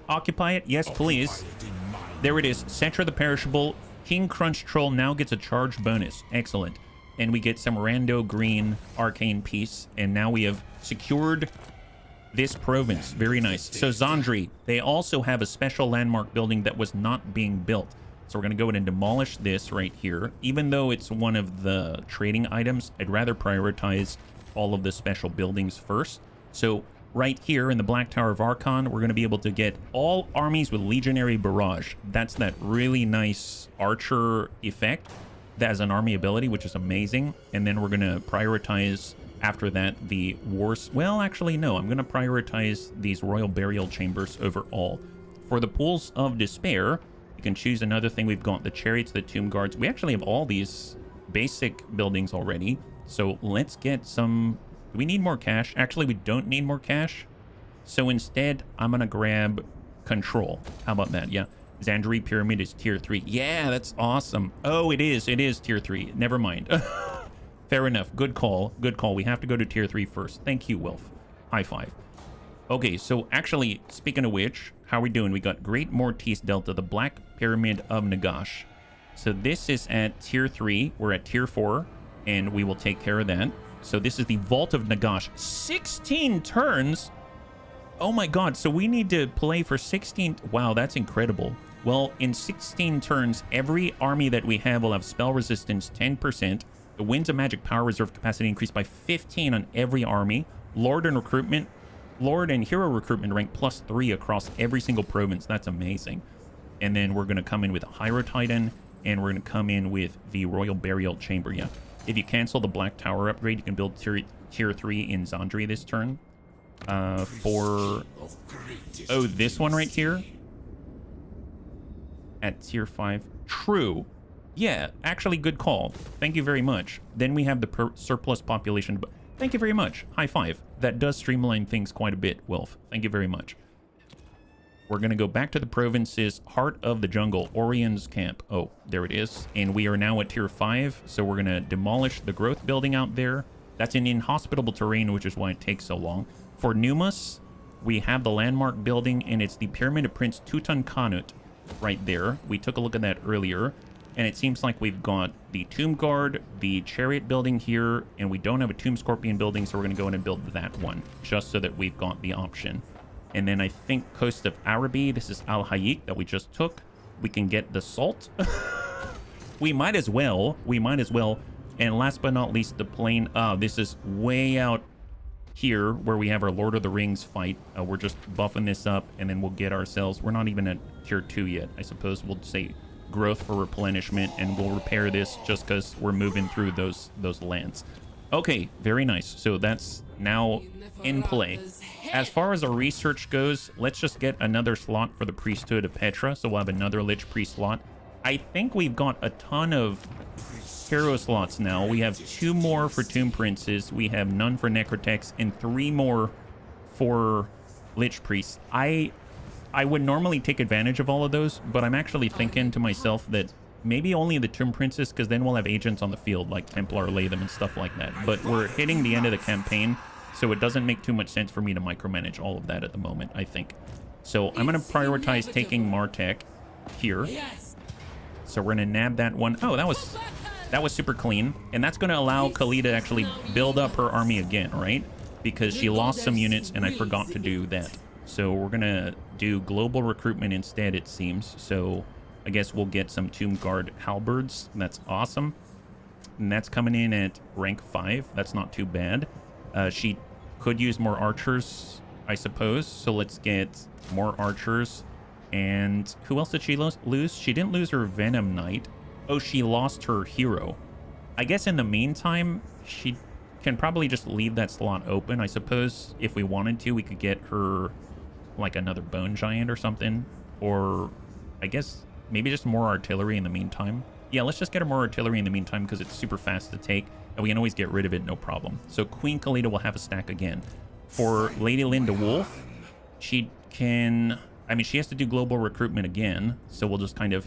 Occupy it. Yes, please. There it is. Settra the Perishable. King Crunch Troll now gets a charge bonus. Excellent. And we get some rando green arcane piece. And now we have secured this province. Very nice. So Zandri, they also have a special landmark building that was not being built. So we're going to go ahead and demolish this right here. Even though it's one of the trading items, I'd rather prioritize all of the special buildings first. So right here in the Black Tower of Archon, we're going to be able to get all armies with Legionary Barrage. That's that really nice archer effect that has an army ability, which is amazing. And then we're going to prioritize after that the wars. Well, actually, no, I'm going to prioritize these Royal Burial Chambers over all. For the Pools of Despair, you can choose another thing. We've got the Chariots, the Tomb Guards. We actually have all these basic buildings already. So let's get some... Do we need more cash? Actually, we don't need more cash. So instead, I'm going to grab Control. How about that? Yeah. Zandri Pyramid is tier 3. Yeah, that's awesome. Oh, it is. It is tier 3. Never mind. Fair enough. Good call. Good call. We have to go to tier 3 first. Thank you, Wilf. High five. Okay, so actually, speaking of which, how are we doing? We got Great Mortis Delta, the Black Pyramid of Nagash. So this is at tier 3. We're at tier 4, and we will take care of that. So this is the Vault of Nagash. 16 turns? Oh my god, so we need to play for 16... Wow, that's incredible. Well, in 16 turns, every army that we have will have spell resistance 10%. The Winds of Magic power reserve capacity increased by 15 on every army. Lord and Hero recruitment rank +3 across every single province. That's amazing. And then we're going to come in with a Hyro Titan, and we're going to come in with the Royal Burial Chamber. Yeah. If you cancel the Black Tower upgrade, you can build tier 3 in Zandri this turn. For... Oh, this one right here? At tier 5. True. Yeah, actually good call. Thank you very much. Then we have the surplus population. Thank you very much. High five. That does streamline things quite a bit, Wilf. Thank you very much. We're going to go back to the provinces. Heart of the Jungle, Orion's Camp. Oh, there it is. And we are now at tier 5. So we're going to demolish the growth building out there. That's an inhospitable terrain, which is why it takes so long. For Numus, we have the landmark building, and it's the Pyramid of Prince Tutankhamun right there. We took a look at that earlier. And it seems like we've got the Tomb Guard, the Chariot building here, and we don't have a Tomb Scorpion building, so we're going to go in and build that one, just so that we've got the option. And then I think Coast of Araby, this is Al Hayik that we just took. We can get the Salt. We might as well. We might as well. And last but not least, the Plain. This is way out here where we have our Lord of the Rings fight. We're just buffing this up, and then we'll get ourselves... We're not even at tier 2 yet. I suppose we'll say... growth for replenishment, and we'll repair this just because we're moving through those lands. Okay, very nice. So that's now in play. As far as our research goes, let's just get another slot for the Priesthood of Petra, so we'll have another Lich Priest slot. I think we've got a ton of hero slots now. We have 2 more for Tomb Princes, we have none for Necrotex, and 3 more for Lich Priests. I would normally take advantage of all of those, but I'm actually thinking to myself that maybe only the Tomb Princess, because then we'll have agents on the field like Templar Latham and stuff like that. But we're hitting the end of the campaign, so it doesn't make too much sense for me to micromanage all of that at the moment, I think. So I'm going to prioritize taking Martek here. So we're going to nab that one. Oh, that was super clean. And that's going to allow Khalida to actually build up her army again, right? Because she lost some units, and I forgot to do that. So we're going to do global recruitment instead, it seems. So I guess we'll get some Tomb Guard halberds. That's awesome. And that's coming in at rank 5. That's not too bad. She could use more archers, I suppose. So let's get more archers. And who else did she lose? She didn't lose her Venom Knight. Oh, she lost her hero. I guess in the meantime, she can probably just leave that slot open. I suppose if we wanted to, we could get her... like another Bone Giant or something, or I guess maybe just more artillery in the meantime. Yeah, let's just get her more artillery in the meantime because it's super fast to take, and we can always get rid of it, no problem. So Queen Khalida will have a stack again. For Lady Linda Wolf, she can... I mean, she has to do global recruitment again, so we'll just kind of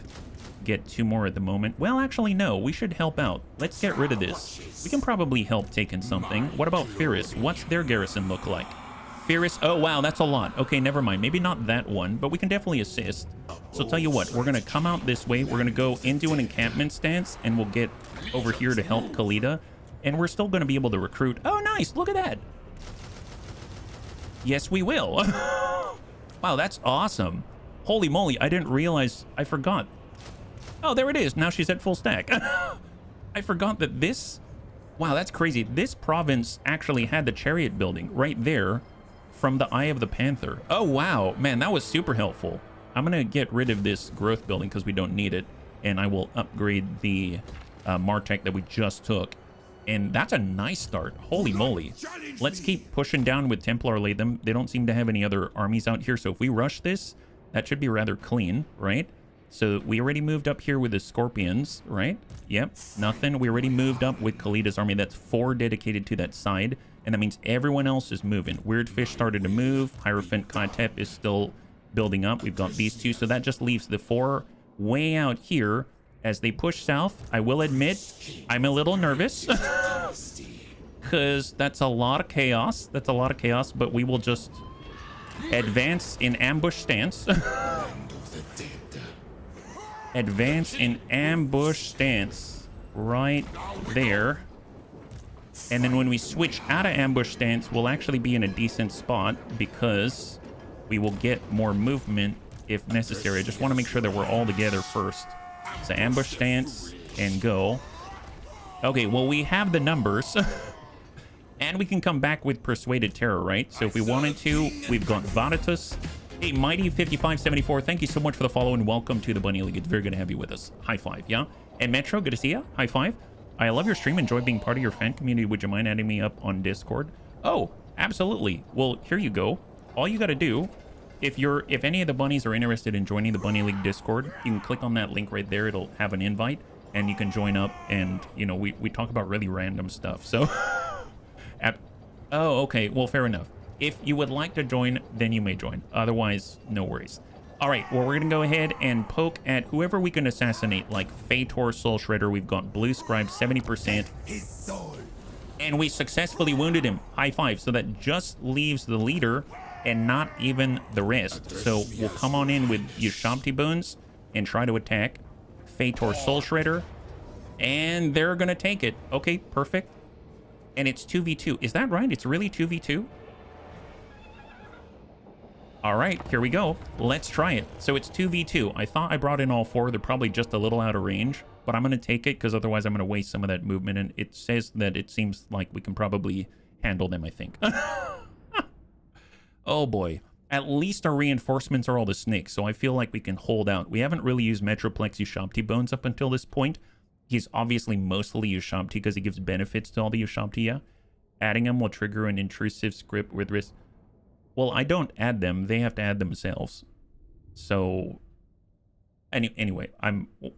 get 2 more at the moment. Well, actually, no. We should help out. Let's get rid of this. We can probably help take in something. What about Ferris? What's their garrison look like? Ferris, oh, wow, that's a lot. Okay, never mind. Maybe not that one, but we can definitely assist. So tell you what, we're going to come out this way. We're going to go into an encampment stance, and we'll get over here to help Khalida. And we're still going to be able to recruit. Oh, nice. Look at that. Yes, we will. Wow, that's awesome. Holy moly, I didn't realize. I forgot. Oh, there it is. Now she's at full stack. I forgot that this... Wow, that's crazy. This province actually had the chariot building right there from the Eye of the Panther. Oh, wow. Man, that was super helpful. I'm going to get rid of this growth building because we don't need it. And I will upgrade the Martech that we just took. And that's a nice start. Holy moly. Let's keep pushing down with Templar Latham. They don't seem to have any other armies out here. So if we rush this, that should be rather clean, right? So we already moved up here with the Scorpions, right? Yep, nothing. We already moved up with Khalida's army. That's 4 dedicated to that side. And that means everyone else is moving. Weird Fish started to move. Hierophant Katep is still building up. We've got these 2. So that just leaves the 4 way out here. As they push south, I will admit, I'm a little nervous. Because that's a lot of chaos. That's a lot of chaos, but we will just advance in ambush stance. Advance in ambush stance. Right there. And then when we switch out of ambush stance, we'll actually be in a decent spot because we will get more movement if necessary. I just want to make sure that we're all together first. So ambush stance and go. Okay, well, we have the numbers. And we can come back with Persuaded Terror, right? So if we wanted to, we've got Vanitas. Hey, Mighty5574, thank you so much for the follow and welcome to the Bunny League. It's very good to have you with us. High five, yeah? And Metro, good to see you. High five. I love your stream. Enjoy being part of your fan community. Would you mind adding me up on Discord? Oh, absolutely. Well, here you go. All you got to do... If any of the bunnies are interested in joining the Bunny League Discord, you can click on that link right there. It'll have an invite, and you can join up. And you know, we talk about really random stuff. So, oh, okay. Well, fair enough. If you would like to join, then you may join. Otherwise, no worries. All right. Well, we're gonna go ahead and poke at whoever we can assassinate, like Fator, Soul Shredder. We've got Blue Scribe 70%, and we successfully wounded him. High five. So that just leaves the leader. And not even the rest. So we'll come on in with Ushabti Boons and try to attack Fator Soul Shredder. And they're going to take it. Okay, perfect. And it's 2v2. Is that right? It's really 2v2? All right, here we go. Let's try it. So it's 2v2. I thought I brought in all 4. They're probably just a little out of range. But I'm going to take it because otherwise I'm going to waste some of that movement. And it says that it seems like we can probably handle them, I think. Oh boy, at least our reinforcements are all the snakes, so I feel like we can hold out. We haven't really used Metroplex Ushabti Bones up until this point. He's obviously mostly Ushabti because he gives benefits to all the Ushabti, yeah? Adding them will trigger an intrusive script with risk. Well, I don't add them. They have to add themselves. So, anyway,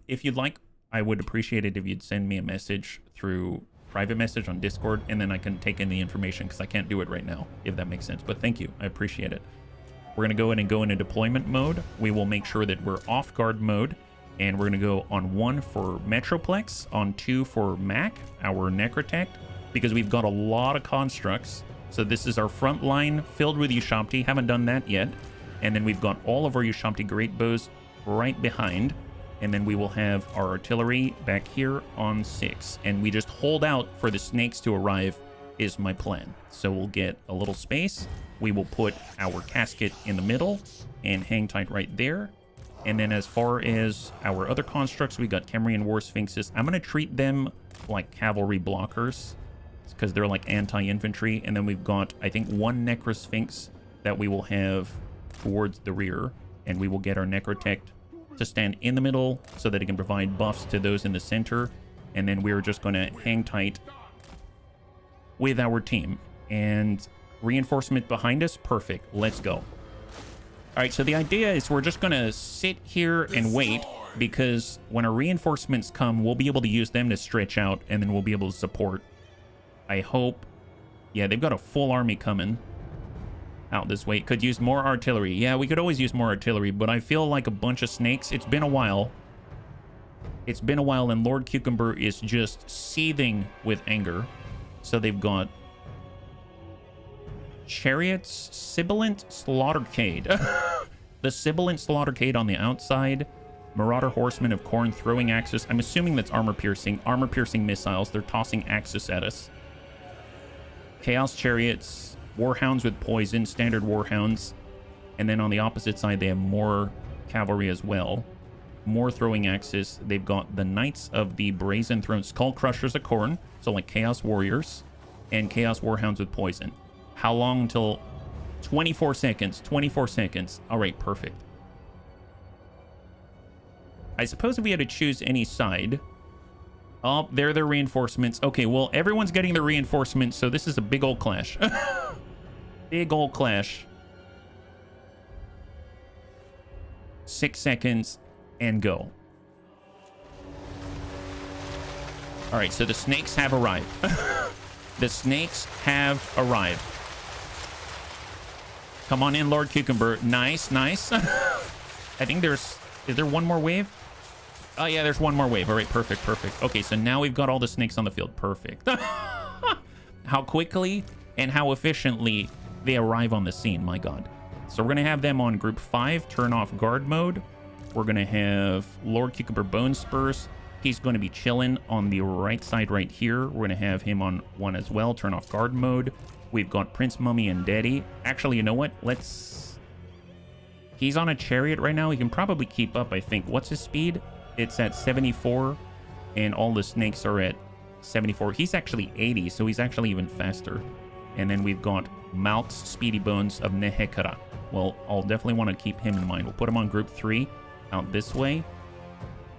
if you'd like, I would appreciate it if you'd send me a message through private message on Discord, and then I can take in the information because I can't do it right now, if that makes sense. But thank you. I appreciate it. We're going to go in and go into deployment mode. We will make sure that we're off guard mode, and we're going to go on 1 for Metroplex, on 2 for Mac, our Necrotect, because we've got a lot of constructs. So this is our front line filled with Ushabti. Haven't done that yet. And then we've got all of our Ushabti Great Bows right behind. And then we will have our artillery back here on 6. And we just hold out for the snakes to arrive is my plan. So we'll get a little space. We will put our casket in the middle and hang tight right there. And then as far as our other constructs, we got Kemrian War Sphinxes. I'm going to treat them like cavalry blockers because they're like anti-infantry. And then we've got, I think, 1 Necro Sphinx that we will have towards the rear. And we will get our Necrotect to stand in the middle so that it can provide buffs to those in the center. And then we're just going to hang tight with our team. And reinforcement behind us, perfect. Let's go. All right, so the idea is we're just going to sit here and wait, because when our reinforcements come, we'll be able to use them to stretch out, and then we'll be able to support. I hope. Yeah, they've got a full army coming. out this way. Could use more artillery. Yeah, we could always use more artillery, but I feel like a bunch of snakes. It's been a while. It's been a while, and Lord Cucumber is just seething with anger. So they've got chariots, sibilant slaughtercade. The sibilant slaughtercade on the outside. Marauder horsemen of corn throwing axes. I'm assuming that's armor piercing missiles. They're tossing axes at us. Chaos chariots, warhounds with poison, standard warhounds. And then on the opposite side, they have more cavalry as well. More throwing axes. They've got the Knights of the Brazen Throne, Skull Crushers of Corn, so like Chaos Warriors, and Chaos Warhounds with poison. How long until 24 seconds? 24 seconds. All right, perfect. I suppose if we had to choose any side. Oh, they're the reinforcements. Okay, well, everyone's getting the reinforcements, so this is a big old clash. Big old clash. 6 seconds and go. All right, so the snakes have arrived. The snakes have arrived. Come on in, Lord Cucumber. Nice, nice. I think is there one more wave? Oh, yeah, there's one more wave. All right, perfect, perfect. Okay, so now we've got all the snakes on the field. Perfect. How quickly and how efficiently they arrive on the scene. My God. So we're going to have them on group 5, turn off guard mode. We're going to have Lord Cucumber Bone Spurs. He's going to be chilling on the right side right here. We're going to have him on 1 as well, turn off guard mode. We've got Prince Mummy and Daddy. Actually, you know what? He's on a chariot right now. He can probably keep up, I think. What's his speed? It's at 74, and all the snakes are at 74. He's actually 80, so he's actually even faster. And then we've got Malt's Speedy Bones of Nehekara. Well, I'll definitely want to keep him in mind. We'll put him on group 3 out this way.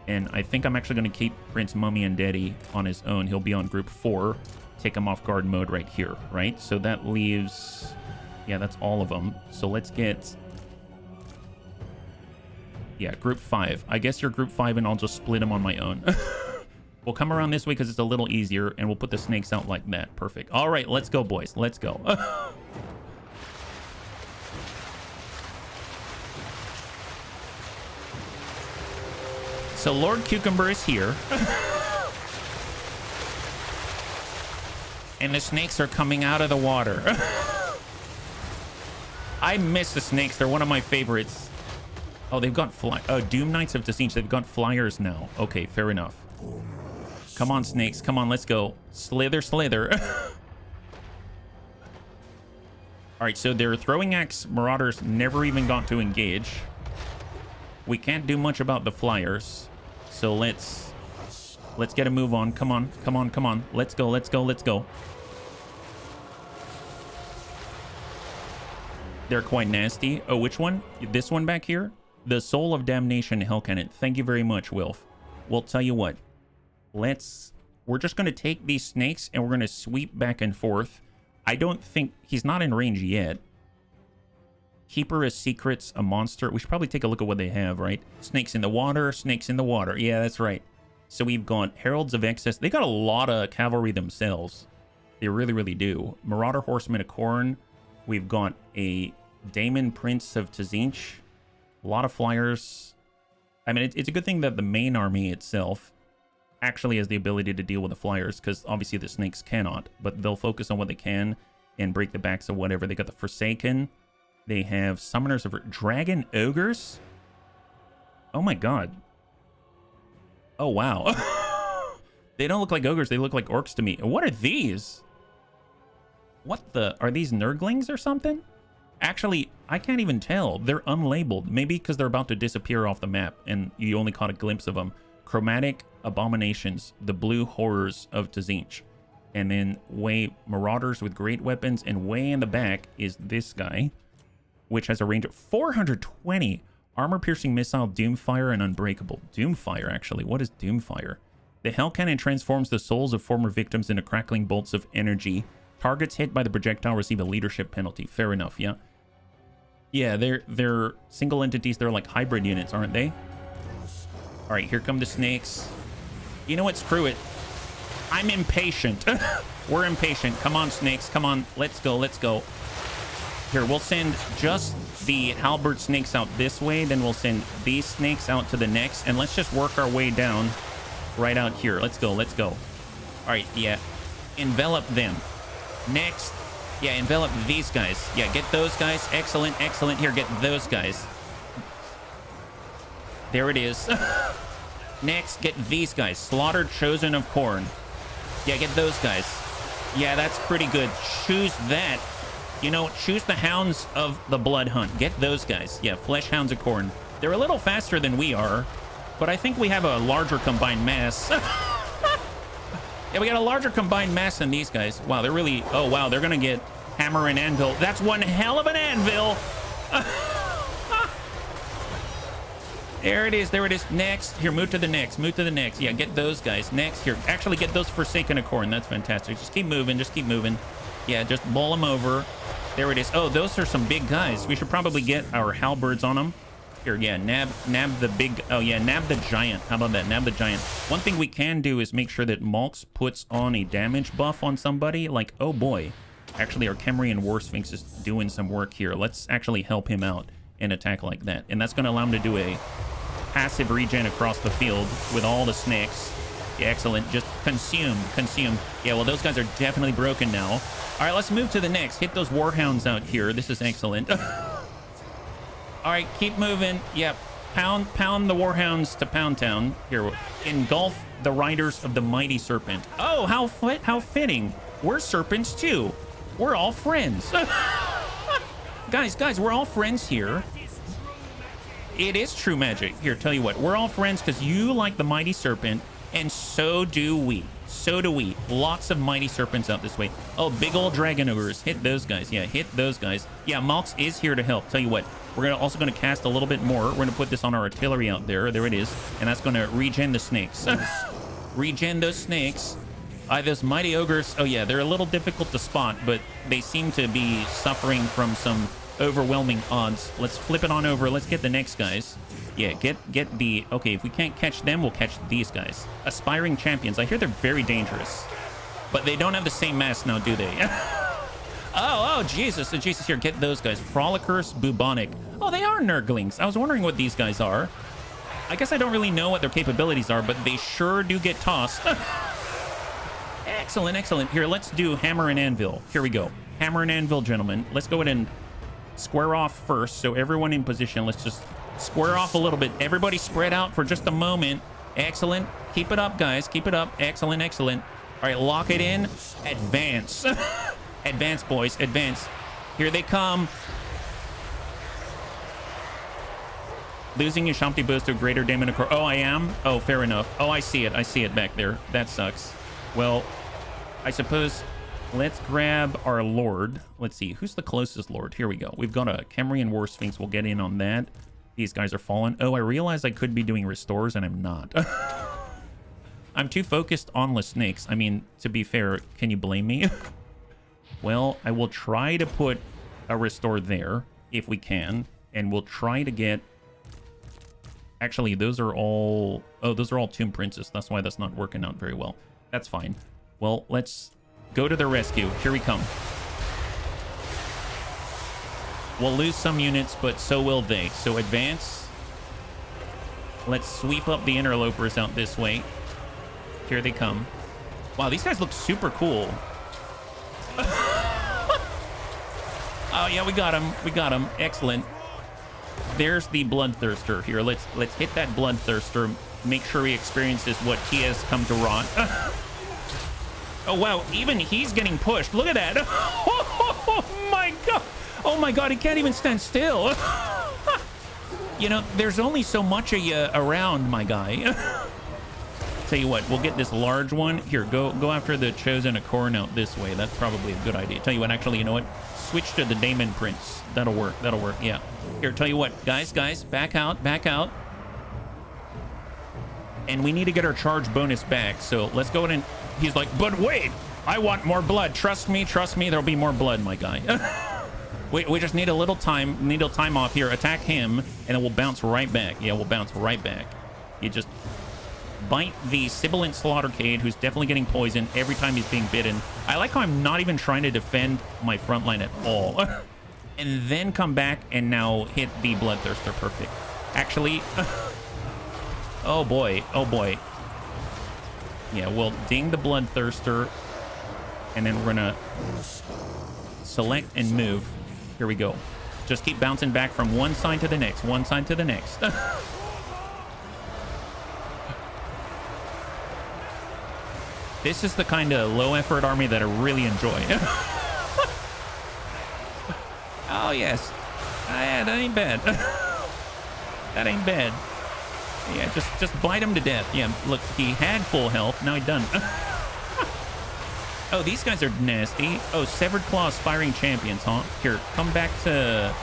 And I think I'm actually going to keep Prince Mummy and Daddy on his own. He'll be on group 4. Take him off guard mode right here, right? So that leaves... Yeah, that's all of them. So let's get... Yeah, group 5. I guess you're group 5 and I'll just split them on my own. We'll come around this way because it's a little easier, and we'll put the snakes out like that. Perfect. All right, let's go, boys. Let's go. So Lord Cucumber is here. And the snakes are coming out of the water. I miss the snakes. They're one of my favorites. Oh, they've got Doom Knights of Tzeentch. They've got flyers now. Okay, fair enough. Come on, snakes. Come on, let's go. Slither, slither. All right, so their throwing axe marauders never even got to engage. We can't do much about the flyers. So let's get a move on. Come on, come on, come on. Let's go, let's go, let's go. They're quite nasty. Oh, which one? This one back here? The Soul of Damnation Hell Cannon. Thank you very much, Wilf. We'll tell you what. We're just going to take these snakes and we're going to sweep back and forth. I don't think... He's not in range yet. Keeper of Secrets, a monster. We should probably take a look at what they have, right? Snakes in the water, snakes in the water. Yeah, that's right. So we've got Heralds of Excess. They got a lot of cavalry themselves. They really, really do. Marauder Horsemen of Corn. We've got a Daemon Prince of Tzeentch. A lot of flyers. I mean, it's a good thing that the main army itself actually has the ability to deal with the flyers, because obviously the snakes cannot, but they'll focus on what they can and break the backs of whatever. They got the Forsaken. They have Summoners of Dragon Ogres. Oh my God. Oh wow. They don't look like ogres. They look like orcs to me. What are these? What the? Are these Nurglings or something? Actually, I can't even tell. They're unlabeled. Maybe because they're about to disappear off the map and you only caught a glimpse of them. Chromatic Abominations, the Blue Horrors of Tzeentch. And then way Marauders with great weapons, and way in the back is this guy, which has a range of 420. Armor-piercing missile, Doomfire, and Unbreakable. Doomfire, actually. What is Doomfire? The Hell Cannon transforms the souls of former victims into crackling bolts of energy. Targets hit by the projectile receive a leadership penalty. Fair enough, yeah. Yeah, they're single entities. They're like hybrid units, aren't they? All right, here come the snakes. You know what? Screw it. I'm impatient. We're impatient. Come on, snakes. Come on. Let's go. Let's go. Here, we'll send just the halberd snakes out this way. Then we'll send these snakes out to the next. And let's just work our way down right out here. Let's go. Let's go. All right. Yeah. Envelop them. Next. Yeah. Envelop these guys. Yeah. Get those guys. Excellent. Excellent. Here. Get those guys. There it is. Next. Get these guys. Slaughtered chosen of corn. Yeah. Get those guys. Yeah. That's pretty good. Choose that. You know, choose the hounds of the blood hunt. Get those guys. Yeah, flesh hounds of corn. They're a little faster than we are, but I think we have a larger combined mass. Yeah, we got a larger combined mass than these guys. Wow, they're really... Oh, wow, they're going to get hammer and anvil. That's one hell of an anvil. There it is. There it is. Next. Here, move to the next. Move to the next. Yeah, get those guys. Next. Here, actually get those Forsaken of Corn. That's fantastic. Just keep moving. Just keep moving. Yeah, just bowl them over. There it is. Oh, those are some big guys. We should probably get our halberds on them. Here, yeah, nab the big... Oh, yeah, nab the giant. How about that? Nab the giant. One thing we can do is make sure that Malx puts on a damage buff on somebody. Like, oh, boy. Actually, our Kemrian War Sphinx is doing some work here. Let's actually help him out and attack like that. And that's going to allow him to do a passive regen across the field with all the snakes. Yeah, excellent. Just consume. Yeah, well, those guys are definitely broken now. All right, let's move to the next. Hit those warhounds out here. This is excellent. All right, keep moving. Yep. Pound the warhounds to Pound Town. Here, engulf the riders of the mighty serpent. Oh, how fitting. We're serpents too. We're all friends. Guys, we're all friends here. It is true magic. Here, tell you what. We're all friends because you like the mighty serpent. And so do we. So do we. Lots of mighty serpents out this way. Oh, big old dragon ogres. Hit those guys. Yeah, hit those guys. Yeah, Malx is here to help. Tell you what, we're also going to cast a little bit more. We're going to put this on our artillery out there. There it is. And that's going to regen the snakes. Regen those snakes. Those mighty ogres. Oh, yeah, they're a little difficult to spot, but they seem to be suffering from some overwhelming odds. Let's flip it on over. Let's get the next guys. Yeah, get the... Okay, if we can't catch them, we'll catch these guys. Aspiring champions. I hear they're very dangerous. But they don't have the same mass now, do they? oh, Jesus. Oh, Jesus. Here, get those guys. Frolickers, bubonic. Oh, they are Nurglings. I was wondering what these guys are. I guess I don't really know what their capabilities are, but they sure do get tossed. Excellent, excellent. Here, let's do hammer and anvil. Here we go. Hammer and anvil, gentlemen. Let's go ahead and square off first. So everyone in position. Let's just... square off a little bit. Everybody spread out for just a moment. Excellent. Keep it up, guys. Keep it up. Excellent, excellent. All right, lock it in. Advance. Advance, boys. Advance. Here they come. Losing your Shamti boost to greater damage. Oh, I am? Oh, fair enough. Oh, I see it. I see it back there. That sucks. Well, I suppose... Let's grab our lord. Let's see. Who's the closest lord? Here we go. We've got a Kemrian War Sphinx. We'll get in on that. These guys are fallen. Oh, I realized I could be doing restores, and I'm not. I'm too focused on the snakes. I mean, to be fair, can you blame me? Well, I will try to put a restore there, if we can. And we'll try to get... Actually, those are all... Oh, those are all Tomb Princes. That's why that's not working out very well. That's fine. Well, let's go to their rescue. Here we come. We'll lose some units, but so will they. So advance. Let's sweep up the interlopers out this way. Here they come. Wow, these guys look super cool. Oh, yeah, we got him. We got him. Excellent. There's the Bloodthirster. Here, let's hit that Bloodthirster. Make sure he experiences what he has come to rot. Oh, wow. Even he's getting pushed. Look at that. Oh, my God. Oh, my God. He can't even stand still. You know, there's only so much of you around, my guy. Tell you what, we'll get this large one. Here, go after the Chosen of Corn out this way. That's probably a good idea. Tell you what, actually, you know what? Switch to the Daemon Prince. That'll work. That'll work. Yeah. Here, tell you what, guys, back out, back out. And we need to get our charge bonus back. So let's go in and... He's like, but wait, I want more blood. Trust me, there'll be more blood, my guy. we just need a little time off here. Attack him, and then we'll bounce right back. Yeah, we'll bounce right back. You just bite the Sibilant Slaughtercade, who's definitely getting poisoned every time he's being bitten. I like how I'm not even trying to defend my front line at all. and then come back and now hit the Bloodthirster. Perfect. Actually, oh boy, oh boy. Yeah, we'll ding the Bloodthirster, and then we're gonna select and move. Here we go. Just keep bouncing back from one side to the next, one side to the next. This is the kind of low-effort army that I really enjoy. Oh, yes. Yeah, that ain't bad. That ain't bad. Yeah, just bite him to death. Yeah, look, he had full health. Now he doesn't. Oh, these guys are nasty. Oh, Severed Claw Aspiring Champions, huh? Here, come back to...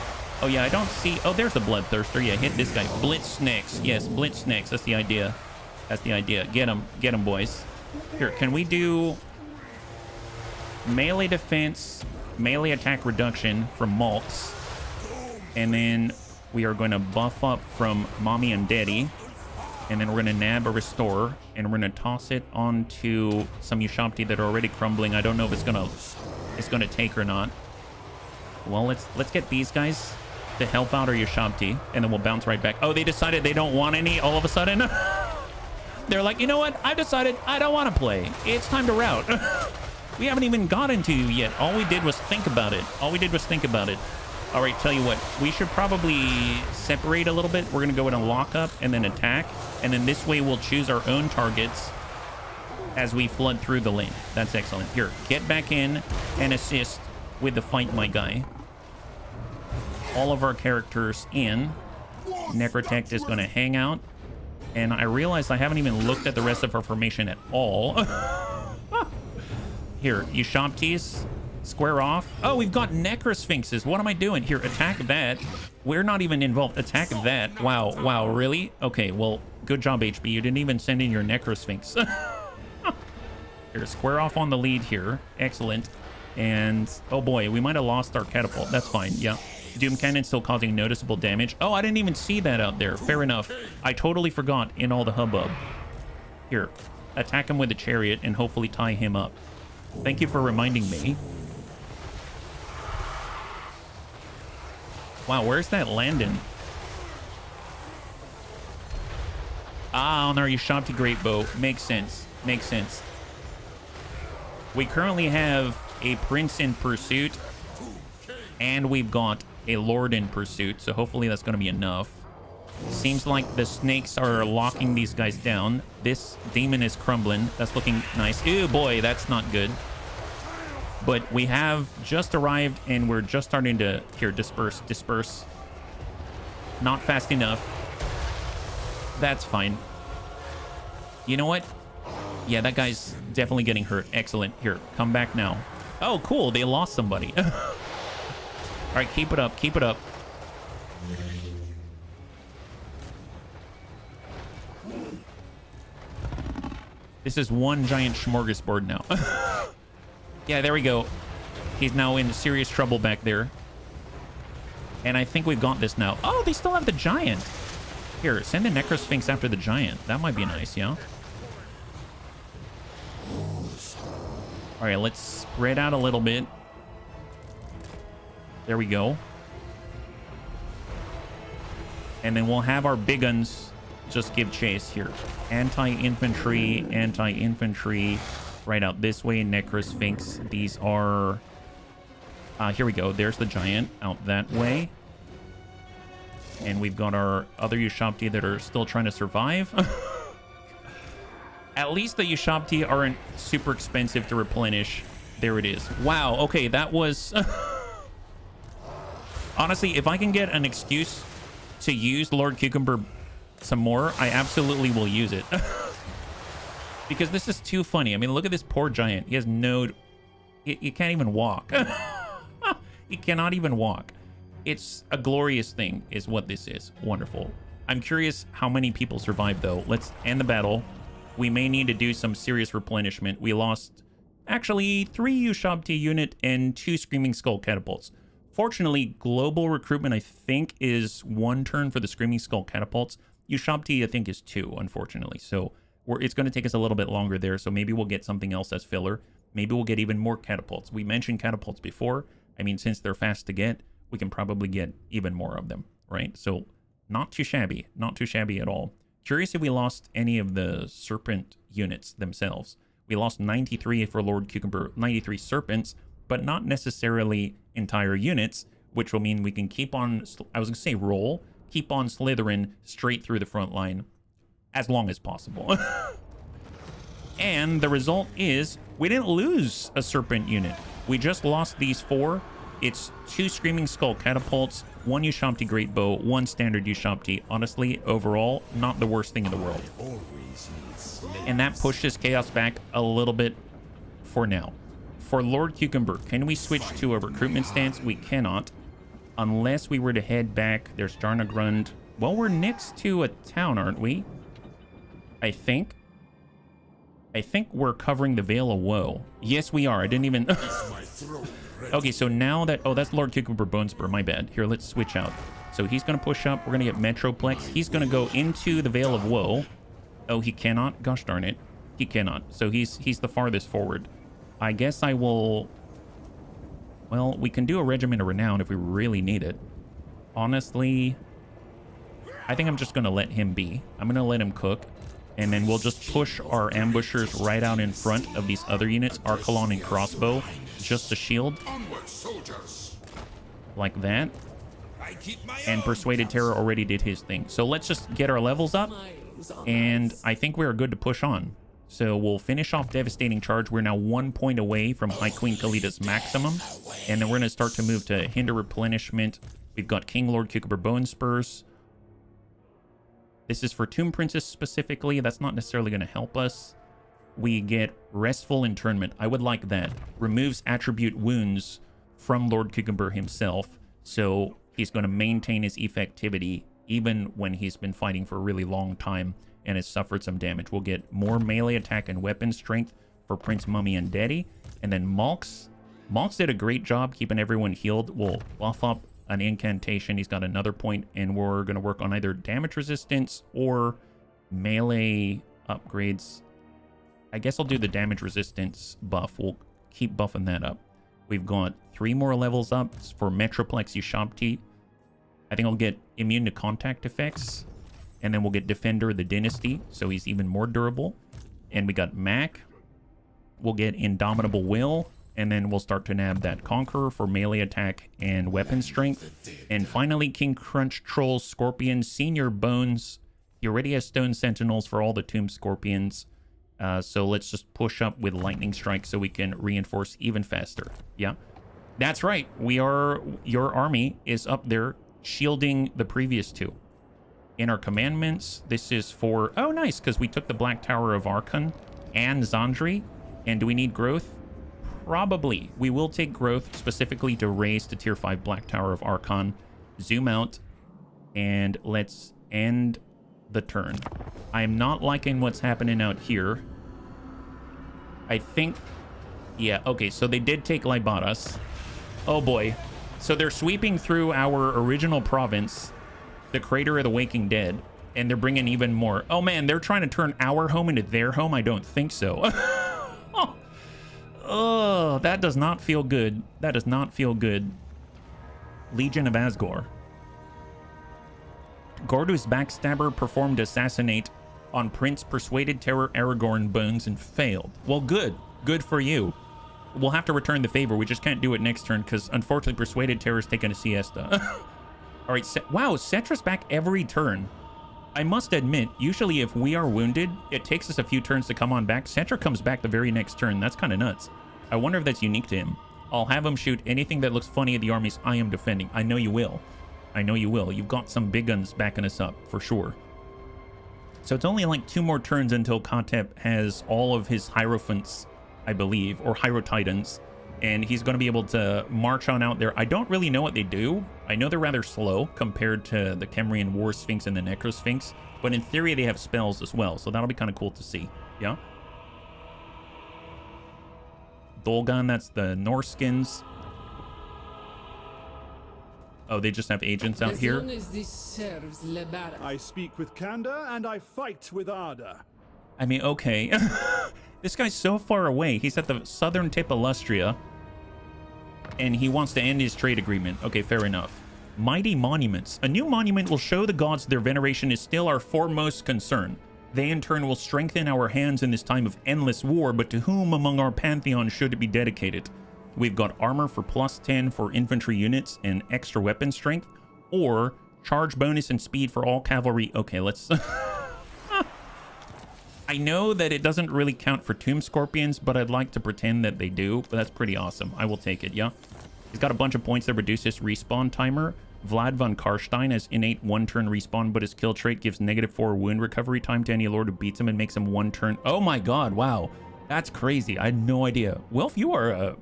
Oh, yeah, I don't see... Oh, there's the Bloodthirster. Yeah, hit this guy. Blitz Snakes. Yes, Blitz Snakes. That's the idea. That's the idea. Get him. Get him, boys. Here, can we do... melee defense, melee attack reduction from Malts. And then we are going to buff up from Mommy and Daddy. And then we're going to nab a Restore. And we're going to toss it onto some Ushabti that are already crumbling. I don't know if it's going to take or not. Well, let's get these guys to help out our Ushabti. And then we'll bounce right back. Oh, they decided they don't want any all of a sudden. They're like, you know what? I've decided I don't want to play. It's time to route. We haven't even gotten to you yet. All we did was think about it. All we did was think about it. All right, tell you what. We should probably separate a little bit. We're going to go in a lockup and then attack. And then this way we'll choose our own targets as we flood through the lane. That's excellent. Here, get back in and assist with the fight, my guy. All of our characters in. Necrotect is going to hang out. And I realized I haven't even looked at the rest of our formation at all. Here, Ushabtis, square off. Oh, we've got Necrosphinxes. What am I doing? Here, attack that. We're not even involved. Attack that. Wow, wow, really? Okay, well, good job, HB. You didn't even send in your Necrosphinx. Here, square off on the lead here. Excellent. And, oh boy, we might have lost our catapult. That's fine, yeah. Doom Cannon still causing noticeable damage. Oh, I didn't even see that out there. Fair enough. I totally forgot in all the hubbub. Here, attack him with a chariot and hopefully tie him up. Thank you for reminding me. Wow, where's that landing? Ah, on our Ushabti Greatbow. Makes sense. Makes sense. We currently have a Prince in pursuit. And we've got a Lord in pursuit. So hopefully that's going to be enough. Seems like the snakes are locking these guys down. This demon is crumbling. That's looking nice. Ew, boy, that's not good. But we have just arrived and we're just starting to... Here, disperse. Not fast enough. That's fine. You know what? Yeah, that guy's definitely getting hurt. Excellent. Here, come back now. Oh, cool. They lost somebody. All right, keep it up. Keep it up. This is one giant smorgasbord now. Yeah, there we go. He's now in serious trouble back there. And I think we've got this now. Oh, they still have the giant. Here, send the Necrosphinx after the giant. That might be nice, yeah? All right, let's spread out a little bit. There we go. And then we'll have our big guns just give chase here. Anti-infantry, anti-infantry. Right out this way, Necrosphinx. These are... here we go. There's the giant out that way. And we've got our other Ushabti that are still trying to survive. At least the Ushabti aren't super expensive to replenish. There it is. Wow. Okay, that was... Honestly, if I can get an excuse to use Lord Cucumber some more, I absolutely will use it. Because this is too funny. I mean, look at this poor giant. He has no... He can't even walk. He cannot even walk. It's a glorious thing is what this is. Wonderful. I'm curious how many people survived, though. Let's end the battle. We may need to do some serious replenishment. We lost, actually, 3 Ushabti unit and 2 Screaming Skull catapults. Fortunately, global recruitment, I think, is 1 turn for the Screaming Skull catapults. Ushabti, I think, is 2, unfortunately. So it's going to take us a little bit longer there. So maybe we'll get something else as filler. Maybe we'll get even more catapults. We mentioned catapults before. I mean, since they're fast to get, we can probably get even more of them, right? So not too shabby, not too shabby at all. Curious if we lost any of the serpent units themselves. We lost 93 for Lord Cucumber, 93 serpents, but not necessarily entire units, which will mean we can keep on, I was gonna say roll, keep on slithering straight through the front line as long as possible. And the result is we didn't lose a serpent unit. We just lost these 4. It's 2 Screaming Skull catapults, 1 Ushabti Great Bow, 1 standard Ushabti. Honestly, overall, not the worst thing in the world. And that pushes Chaos back a little bit for now. For Lord Cucumber, can we switch to a recruitment stance? We cannot. Unless we were to head back. There's Jarnagrund. Well, we're next to a town, aren't we? I think we're covering the Veil of Woe. Yes, we are. I didn't even... Okay, so now that... Oh, that's Lord Cucumber Bonespur. My bad. Here, let's switch out. So he's going to push up. We're going to get Metroplex. He's going to go into the Veil of Woe. Oh, he cannot? Gosh darn it. He cannot. So he's the farthest forward. I guess I will... Well, we can do a Regiment of Renown if we really need it. Honestly, I think I'm just going to let him be. I'm going to let him cook. And then we'll just push our ambushers right out in front of these other units, Archelon and Crossbow, just to shield. Like that. And Persuaded Terror already did his thing. So let's just get our levels up. And I think we're good to push on. So we'll finish off Devastating Charge. We're now 1 point away from High Queen Khalida's maximum. And then we're going to start to move to Hinder Replenishment. We've got King Lord Cucumber Bone Spurs. This is for Tomb Princess specifically. That's not necessarily going to help us. We get Restful Internment. I would like that. Removes attribute wounds from Lord Cucumber himself. So he's going to maintain his effectivity even when he's been fighting for a really long time and has suffered some damage. We'll get more melee attack and weapon strength for Prince Mummy and Daddy. And then Malx. Malx did a great job keeping everyone healed. We'll buff up an incantation. He's got another point, and we're going to work on either damage resistance or melee upgrades. I guess I'll do the damage resistance buff. We'll keep buffing that up. We've got 3 more levels up for Metroplex Ushabti. I think I'll get immune to contact effects, and then we'll get Defender of the Dynasty, so he's even more durable. And we got Mac. We'll get Indomitable Will. And then we'll start to nab that Conqueror for melee attack and weapon strength. And finally, King Crunch Trolls Scorpion Senior Bones. He already has Stone Sentinels for all the Tomb Scorpions. So let's just push up with Lightning Strike so we can reinforce even faster. Yeah, that's right. Your army is up there shielding the previous 2. In our commandments, this is for... Oh, nice, because we took the Black Tower of Archon and Zandri. And do we need growth? Probably. We will take growth specifically to raise to tier 5 Black Tower of Archon. Zoom out. And let's end the turn. I am not liking what's happening out here. I think... Yeah, okay, so they did take Libaras. Oh boy. So they're sweeping through our original province, the Crater of the Waking Dead, and they're bringing even more. Oh man, they're trying to turn our home into their home? I don't think so. Oh, that does not feel good. That does not feel good. Legion of Asgore. Gordu's backstabber performed assassinate on Prince Persuaded Terror Aragorn Bones and failed. Well, good. Good for you. We'll have to return the favor. We just can't do it next turn because, unfortunately, Persuaded Terror's taking a siesta. All right. Wow, Settra's back every turn. I must admit, usually if we are wounded, it takes us a few turns to come on back. Settra comes back the very next turn. That's kind of nuts. I wonder if that's unique to him. I'll have him shoot anything that looks funny at the armies I am defending. I know you will. I know you will. You've got some big guns backing us up, for sure. So it's only like 2 more turns until Katep has all of his Hierophants, I believe, or Hierotitans, and he's going to be able to march on out there. I don't really know what they do. I know they're rather slow compared to the Kemrian War Sphinx and the Necro Sphinx, but in theory they have spells as well, so that'll be kind of cool to see. Yeah? Dolgan, that's the Norskins. Oh, they just have agents out here? As long as this serves Lebara. I speak with candor and I fight with ardor. I mean, okay. This guy's so far away. He's at the southern tip of Lustria. And he wants to end his trade agreement. Okay, fair enough. Mighty monuments. A new monument will show the gods their veneration is still our foremost concern. They in turn will strengthen our hands in this time of endless war, but to whom among our pantheon should it be dedicated? We've got armor for +10 for infantry units and extra weapon strength, or charge bonus and speed for all cavalry. Okay, let's... I know that it doesn't really count for tomb scorpions, but I'd like to pretend that they do, but that's pretty awesome. I will take it, yeah. He's got a bunch of points that reduce his respawn timer. Vlad von Karstein has innate 1-turn respawn, but his kill trait gives -4 wound recovery time to any lord who beats him and makes him 1-turn. Oh my god, wow. That's crazy. I had no idea. Wilf, you are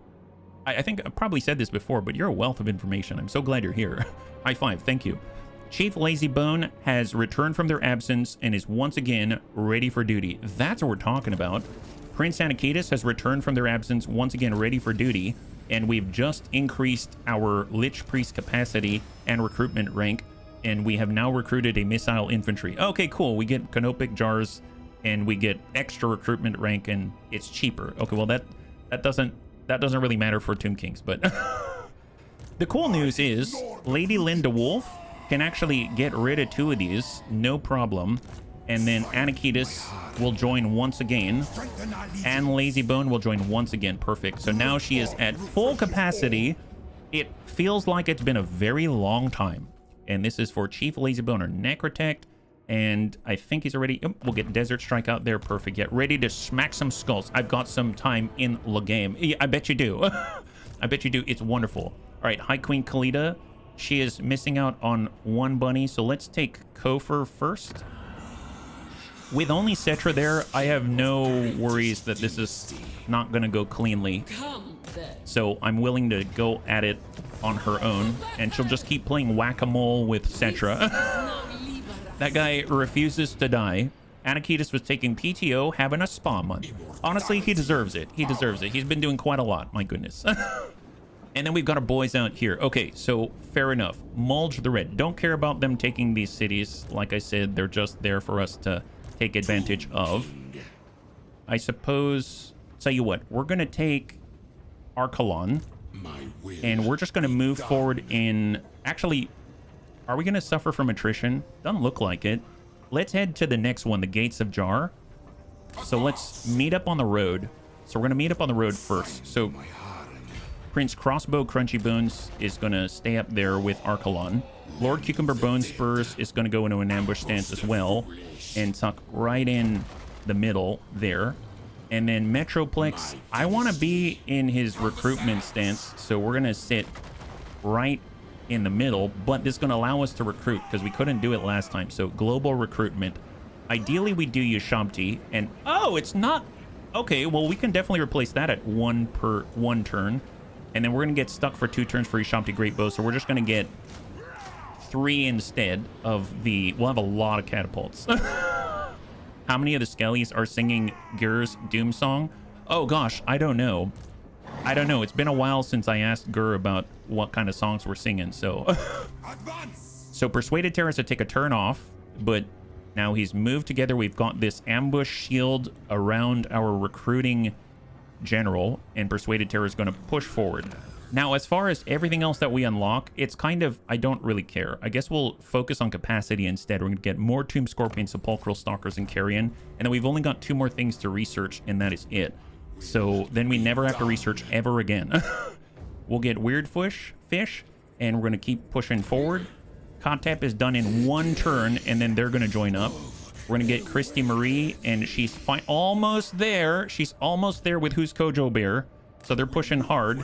I think I probably said this before, but you're a wealth of information. I'm so glad you're here. High five, thank you. Chief Lazybone has returned from their absence and is once again ready for duty. That's what we're talking about. Prince Anakitis has returned from their absence, once again ready for duty. And we've just increased our Lich Priest capacity and recruitment rank. And we have now recruited a missile infantry. Okay, cool. We get canopic jars and we get extra recruitment rank and it's cheaper. Okay, well that doesn't really matter for Tomb Kings, but the cool news is Lady Linda Wolf can actually get rid of 2 of these, no problem. And then Anakitis will join once again, and Lazybone will join once again. Perfect. So now she is at full capacity. It feels like it's been a very long time. And this is for Chief Lazybone or Necrotect. And I think he's already... Oh, we'll get Desert Strike out there. Perfect. Get ready to smack some skulls. I've got some time in the game. Yeah, I bet you do. I bet you do. It's wonderful. All right, High Queen Khalida. She is missing out on 1 bunny. So let's take Kofor first. With only Settra there, I have no worries that this is not going to go cleanly. So I'm willing to go at it on her own. And she'll just keep playing whack-a-mole with Settra. That guy refuses to die. Anakitis was taking PTO, having a spa month. Honestly, he deserves it. He deserves it. He's been doing quite a lot. My goodness. And then we've got our boys out here. Okay, so fair enough. Mulge the Red. Don't care about them taking these cities. Like I said, they're just there for us to take advantage of. I suppose... Tell you what, we're going to take Archelon. And we're just going to move forward in... Actually, are we going to suffer from attrition? Doesn't look like it. Let's head to the next one, the Gates of Jar. So let's meet up on the road. So we're going to meet up on the road first. So Prince Crossbow Crunchy Bones is going to stay up there with Archelon. Lord Cucumber Bone Spurs is going to go into an ambush stance as well and tuck right in the middle there. And then Metroplex, I want to be in his recruitment stance, so we're going to sit right in the middle, but this is going to allow us to recruit because we couldn't do it last time. So global recruitment. Ideally, we do Yashamti, and oh, it's not... Okay, well, we can definitely replace that at 1 per 1 turn. And then we're going to get stuck for 2 turns for Yashamti Great Bow, so we're just going to get 3 instead of the... We'll have a lot of catapults. How many of the Skellies are singing Gur's Doom Song? Oh, gosh, I don't know. I don't know. It's been a while since I asked Gur about what kind of songs we're singing, so... So Persuaded Terrorists to take a turn off, but now he's moved together. We've got this ambush shield around our recruiting general, and Persuaded Terror is going to push forward. Now, as far as everything else that we unlock, it's kind of... I don't really care. I guess we'll focus on capacity instead. We're going to get more Tomb Scorpions, Sepulchral Stalkers, and Carrion. And then we've only got 2 more things to research, and that is it. So then we never have to research ever again. We'll get Weird Fish, and we're going to keep pushing forward. Kontep is done in 1 turn, and then they're going to join up. We're going to get Christy Marie, and she's almost there. She's almost there with Who's Kojo Bear. So they're pushing hard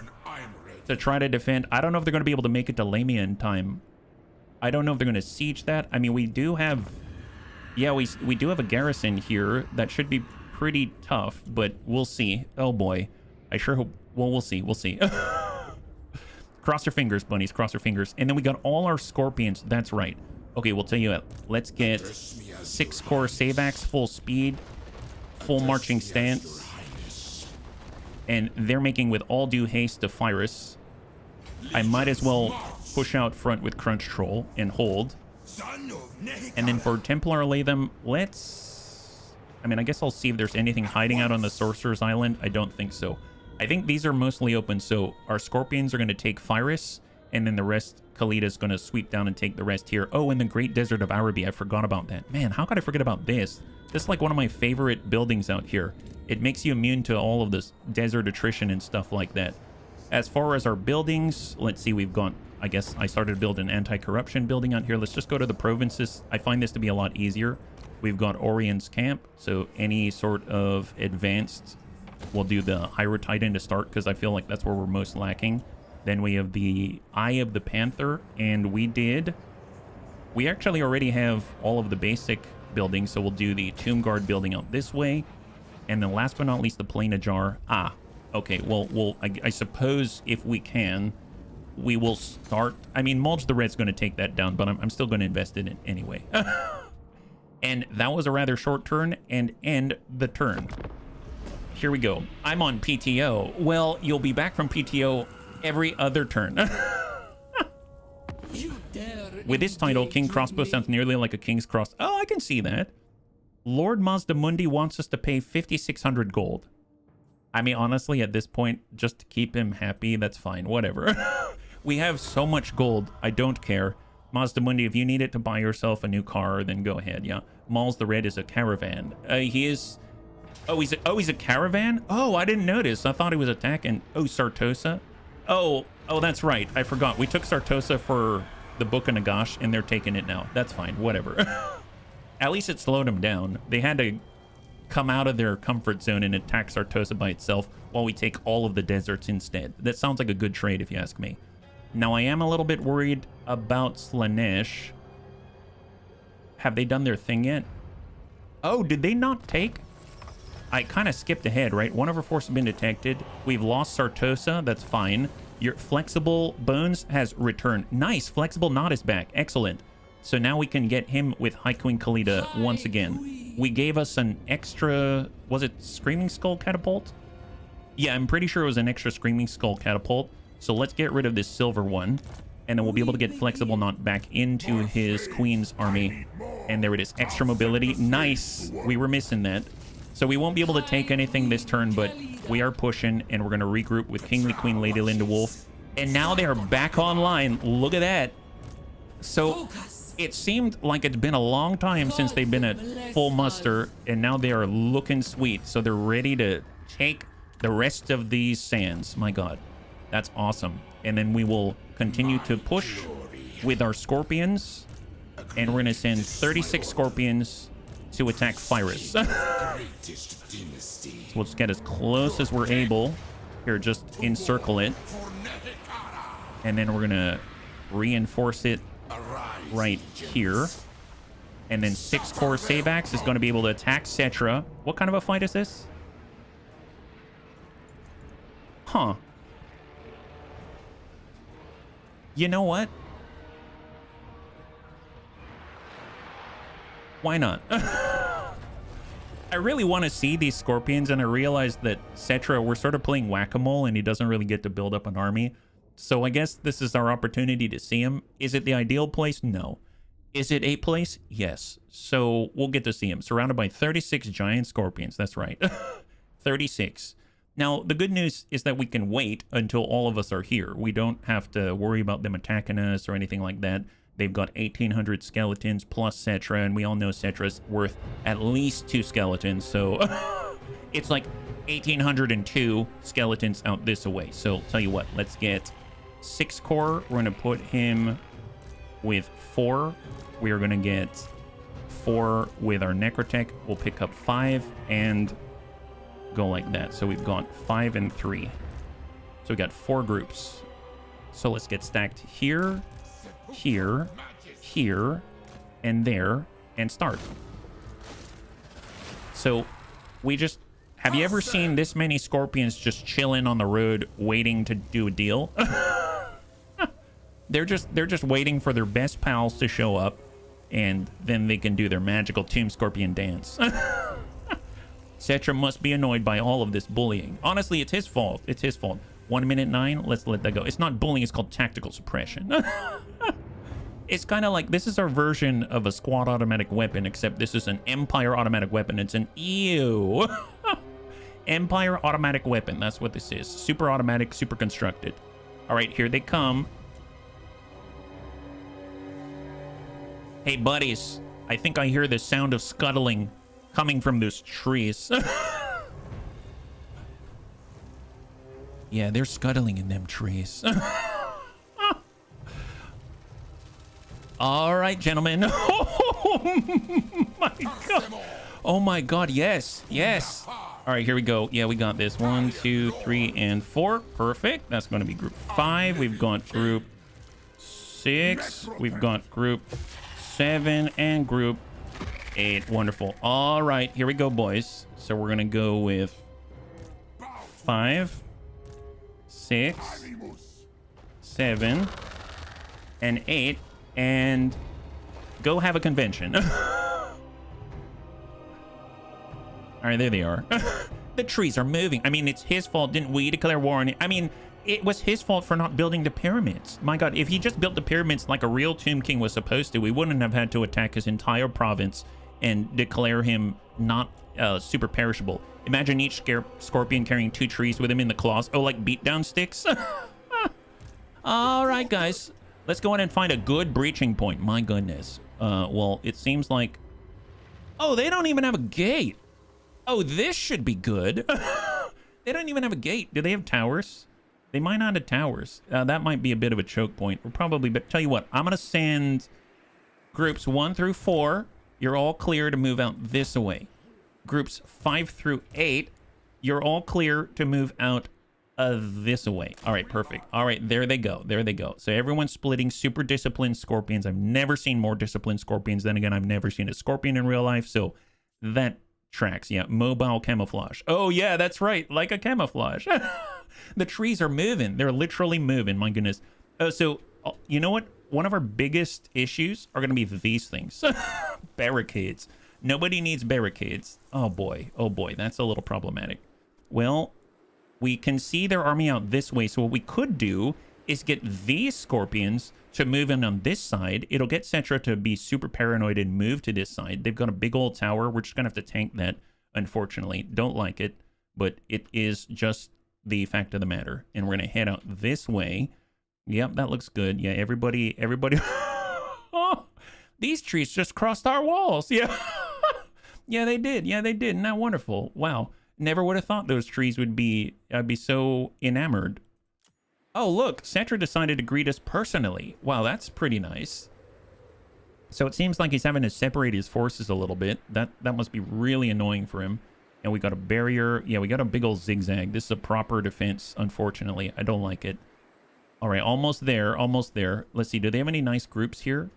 to try to defend. I don't know if they're going to be able to make it to Lamia in time. I don't know if they're going to siege that. I mean, we do have... Yeah, we do have a garrison here that should be pretty tough, but we'll see. Oh, boy. I sure hope... Well, we'll see. We'll see. Cross your fingers, bunnies. Cross your fingers. And then we got all our Scorpions. That's right. Okay, we'll tell you what. Let's get 6-core Savax, full speed, full marching stance. And they're making with all due haste to Phyrus. I might as well push out front with Crunch Troll and hold. And then for Templar Latham, let's... I mean, I guess I'll see if there's anything hiding out on the Sorcerer's Island. I don't think so. I think these are mostly open, so our Scorpions are going to take Phyrus, and then the rest, Khalida's going to sweep down and take the rest here. Oh, and the Great Desert of Araby, I forgot about that. Man, how could I forget about this? This is like one of my favorite buildings out here. It makes you immune to all of this desert attrition and stuff like that. As far as our buildings, let's see, we've got, I guess I started to build an anti-corruption building out here. Let's just go to the provinces. I find this to be a lot easier. We've got Orion's Camp, so any sort of advanced, we'll do the Hyrotidon to start because I feel like that's where we're most lacking. Then we have the Eye of the Panther, and we actually already have all of the basic buildings, so we'll do the Tomb Guard building out this way. And then last but not least, the Plane Ajar. Ah, okay, well, I suppose if we can, we will start. I mean, Mulch the Red's going to take that down, but I'm still going to invest in it anyway. And that was a rather short turn, and end the turn. Here we go. I'm on PTO. Well, you'll be back from PTO every other turn. With this title, King Crossbow sounds nearly like a King's Cross. Oh, I can see that. Lord Mazdamundi wants us to pay 5,600 gold. I mean, honestly, at this point, just to keep him happy, that's fine. Whatever. We have so much gold. I don't care. Mazdamundi, if you need it to buy yourself a new car, then go ahead. Yeah. Mauls the Red is a caravan. He is... Oh, he's a caravan? Oh, I didn't notice. I thought he was attacking. Oh, Sartosa. Oh, that's right. I forgot. We took Sartosa for the Book of Nagash, and they're taking it now. That's fine. Whatever. At least it slowed them down. They had to come out of their comfort zone and attack Sartosa by itself while we take all of the deserts instead. That sounds like a good trade if you ask me. Now, I am a little bit worried about Slanesh. Have they done their thing yet? Oh, did they not take? I kind of skipped ahead, right? One of our forces has been detected. We've lost Sartosa. That's fine. Your Flexible Bones has returned. Nice. Flexible Knot is back. Excellent. So now we can get him with High Queen Khalida once again. We gave us an extra... Was it Screaming Skull Catapult? Yeah, I'm pretty sure it was an extra Screaming Skull Catapult. So let's get rid of this silver one. And then we'll be able to get Flexible Knot back into his Queen's army. And there it is. Extra mobility. Nice. We were missing that. So we won't be able to take anything this turn, but we are pushing, and we're going to regroup with Kingly Queen Lady Linda Wolf. And now they are back online. Look at that. So it seemed like it's been a long time since they've been at full muster, and now they are looking sweet. So they're ready to take the rest of these sands. My God, that's awesome. And then we will continue to push with our Scorpions, and we're going to send 36 Scorpions to attack Phyrus. So we'll just get as close as we're able. Here, just encircle it. And then we're gonna reinforce it right here. And then 6-core Savax is gonna be able to attack Settra. What kind of a fight is this? Huh. You know what? Why not? I really want to see these Scorpions, and I realized that Settra, we're sort of playing whack-a-mole, and he doesn't really get to build up an army. So I guess this is our opportunity to see him. Is it the ideal place? No. Is it a place? Yes. So we'll get to see him. Surrounded by 36 giant Scorpions. That's right. 36. Now, the good news is that we can wait until all of us are here. We don't have to worry about them attacking us or anything like that. They've got 1,800 skeletons plus Settra, and we all know Settra's worth at least 2 skeletons, so it's like 1,802 skeletons out this way. So, tell you what, let's get 6-core. We're going to put him with 4. We are going to get 4 with our Necrotech. We'll pick up 5 and go like that. So, we've got 5 and 3. So, we got 4 groups. So, let's get stacked here, here, here, and there, and start. So we just... Have you ever seen this many Scorpions just chilling on the road waiting to do a deal? They're just waiting for their best pals to show up, and then they can do their magical Tomb Scorpion dance. Settra must be annoyed by all of this bullying. Honestly, it's his fault. It's his fault. 1 minute 9. Let's let that go. It's not bullying. It's called tactical suppression. It's kind of like this is our version of a squad automatic weapon, except this is an Empire automatic weapon. It's an ew. Empire automatic weapon. That's what this is. Super automatic, super constructed. All right, here they come. Hey, buddies. I think I hear the sound of scuttling coming from those trees. Yeah, they're scuttling in them trees. All right, gentlemen. Oh my god. Oh my god, yes. Yes. All right, here we go. Yeah, we got this. 1, 2, 3, and 4. Perfect. That's going to be group 5. We've got group 6. We've got group 7 and group 8. Wonderful. All right, here we go, boys. So we're going to go with 5, 6, 7, and 8, and go have a convention. All right, there they are. The trees are moving. I mean, it's his fault. Didn't we declare war on it? I mean, it was his fault for not building the pyramids. My god, if he just built the pyramids like a real Tomb King was supposed to, we wouldn't have had to attack his entire province and declare him not super perishable. Imagine each scorpion carrying 2 trees with him in the claws. Oh, like beatdown sticks? All right, guys. Let's go in and find a good breaching point. My goodness. Well, it seems like... Oh, they don't even have a gate. Oh, this should be good. They don't even have a gate. Do they have towers? They might not have towers. That might be a bit of a choke point. We're probably... But tell you what, I'm going to send groups 1 through 4. You're all clear to move out this way. Groups 5 through 8, you're all clear to move out this way. All right, perfect. All right, there they go. There they go. So everyone's splitting. Super disciplined scorpions. I've never seen more disciplined scorpions. Then again, I've never seen a scorpion in real life. So that tracks. Yeah, mobile camouflage. Oh, yeah, that's right. Like a camouflage. The trees are moving. They're literally moving. My goodness. So, you know what? One of our biggest issues are going to be these things. Barricades. Nobody needs barricades. Oh boy, that's a little problematic. Well, we can see their army out this way, so what we could do is get these scorpions to move in on this side. It'll get Settra to be super paranoid and move to this side. They've got a big old tower. We're just gonna have to tank that, unfortunately. Don't like it, but it is just the fact of the matter. And we're gonna head out this way. Yep, that looks good. Yeah, everybody. Oh, these trees just crossed our walls. Yeah. Yeah, they did. Yeah, they did. Isn't that wonderful? Wow. Never would have thought those trees would be... I'd be so enamored. Oh, look. Settra decided to greet us personally. Wow, that's pretty nice. So it seems like he's having to separate his forces a little bit. That must be really annoying for him. And we got a barrier. Yeah, we got a big old zigzag. This is a proper defense, unfortunately. I don't like it. All right, almost there. Almost there. Let's see. Do they have any nice groups here?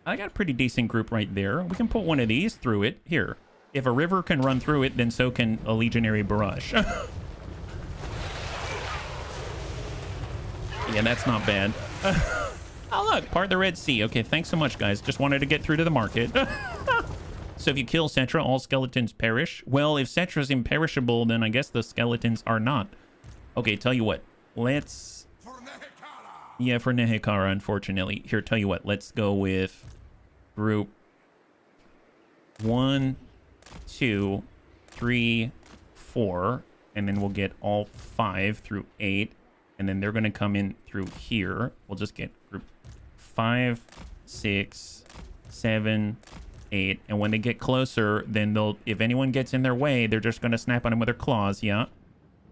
I got a pretty decent group right there. We can put one of these through it. Here. If a river can run through it, then so can a legionary barrage. Yeah, that's not bad. Oh, look. Part of the Red Sea. Okay, thanks so much, guys. Just wanted to get through to the market. So if you kill Settra, all skeletons perish. Well, if Settra's imperishable, then I guess the skeletons are not. Okay, tell you what. Let's... Yeah, for Nehekara, unfortunately. Here, tell you what. Let's go with group 1, 2, 3, 4. And then we'll get all 5 through 8. And then they're going to come in through here. We'll just get group 5, 6, 7, 8. And when they get closer, then they'll... If anyone gets in their way, they're just going to snap on them with their claws. Yeah.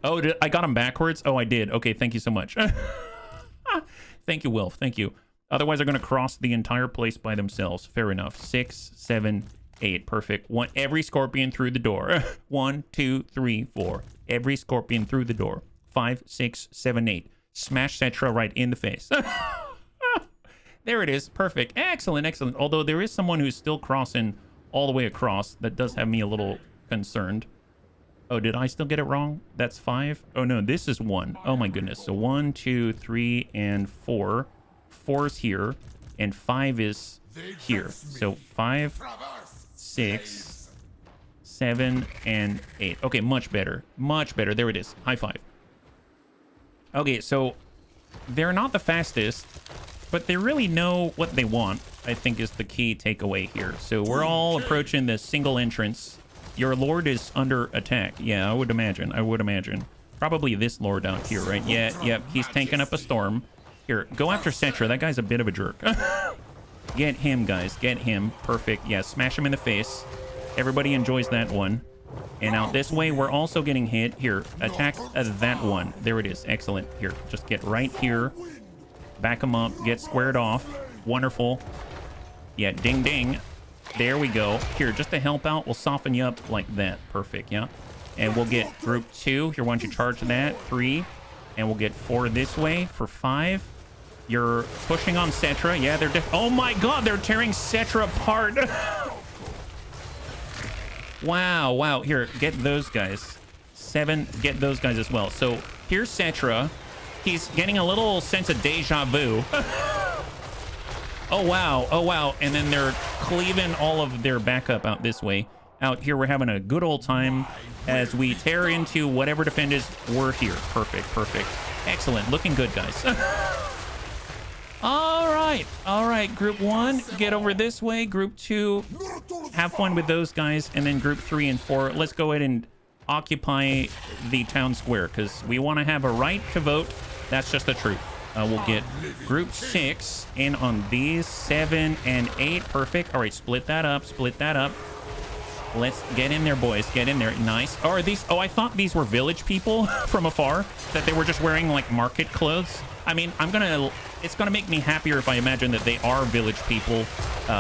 Oh, I got them backwards? Oh, I did. Okay, thank you so much. Thank you, Wilf. Thank you. Otherwise, they're going to cross the entire place by themselves. Fair enough. 6, 7, 8. Perfect. Every scorpion through the door. 1, 2, 3, 4. Every scorpion through the door. 5, 6, 7, 8. Smash Settra right in the face. There it is. Perfect. Excellent, excellent. Although there is someone who's still crossing all the way across. That does have me a little concerned. Oh, did I still get it wrong? That's 5? Oh, no, this is 1. Oh, my goodness. So 1, 2, 3, and 4. 4's here, and 5 is here. So 5, 6, 7, and 8. Okay, much better. Much better. There it is. High five. Okay, so they're not the fastest, but they really know what they want, I think is the key takeaway here. So we're all approaching the single entrance. Your lord is under attack. Yeah, I would imagine. I would imagine. Probably this lord out here, right? Yeah, yep. He's tanking up a storm. Here, go after Settra. That guy's a bit of a jerk. Get him, guys. Get him. Perfect. Yeah, smash him in the face. Everybody enjoys that one. And out this way, we're also getting hit. Here, attack that one. There it is. Excellent. Here, just get right here. Back him up. Get squared off. Wonderful. Yeah, ding, ding. There we go. Here, just to help out, we'll soften you up like that. Perfect, yeah. And we'll get group 2. Here, why don't you charge that? 3. And we'll get 4 this way for 5. You're pushing on Settra. Yeah, they're... Oh, my God. They're tearing Settra apart. Wow, wow. Here, get those guys. 7, get those guys as well. So here's Settra. He's getting a little sense of deja vu. Oh, wow. Oh, wow. And then they're cleaving all of their backup out this way. Out here, we're having a good old time as we tear into whatever defenders were here. Perfect, perfect. Excellent. Looking good, guys. All right. All right. Group 1, get over this way. Group 2, have fun with those guys. And then group 3 and 4, let's go ahead and occupy the town square because we want to have a right to vote. That's just the truth. We'll get group 6 in on these 7 and 8. Perfect. All right. Split that up. Split that up. Let's get in there, boys. Get in there. Nice. Oh, are these? Oh, I thought these were village people from afar, that they were just wearing like market clothes. I mean, it's gonna make me happier if I imagine that they are village people.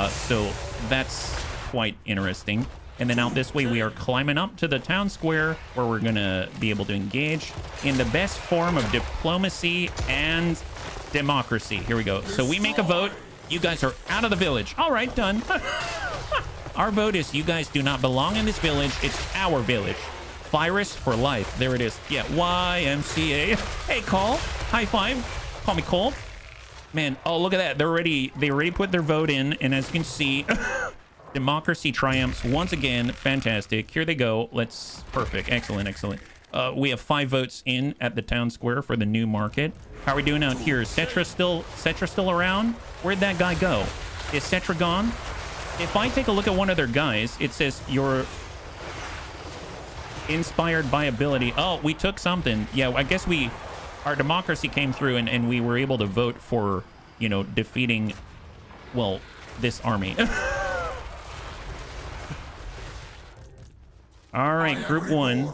So that's quite interesting. And then out this way, we are climbing up to the town square where we're gonna be able to engage in the best form of diplomacy and democracy. Here we go. So we make a vote. You guys are out of the village. All right, done. Our vote is you guys do not belong in this village. It's our village. Virus for life. There it is. Yeah, YMCA. Hey, Cole. High five. Call me Cole. Man, oh, look at that. They already put their vote in. And as you can see, democracy triumphs once again. Fantastic. Here they go. Perfect. Excellent, excellent. We have 5 votes in at the town square for the new market. How are we doing out here? Is Settra still around? Where'd that guy go? Is Settra gone? If I take a look at one of their guys, it says you're inspired by ability. Oh, we took something. Yeah, I guess our democracy came through and we were able to vote for, defeating, well, this army. All right, group 1.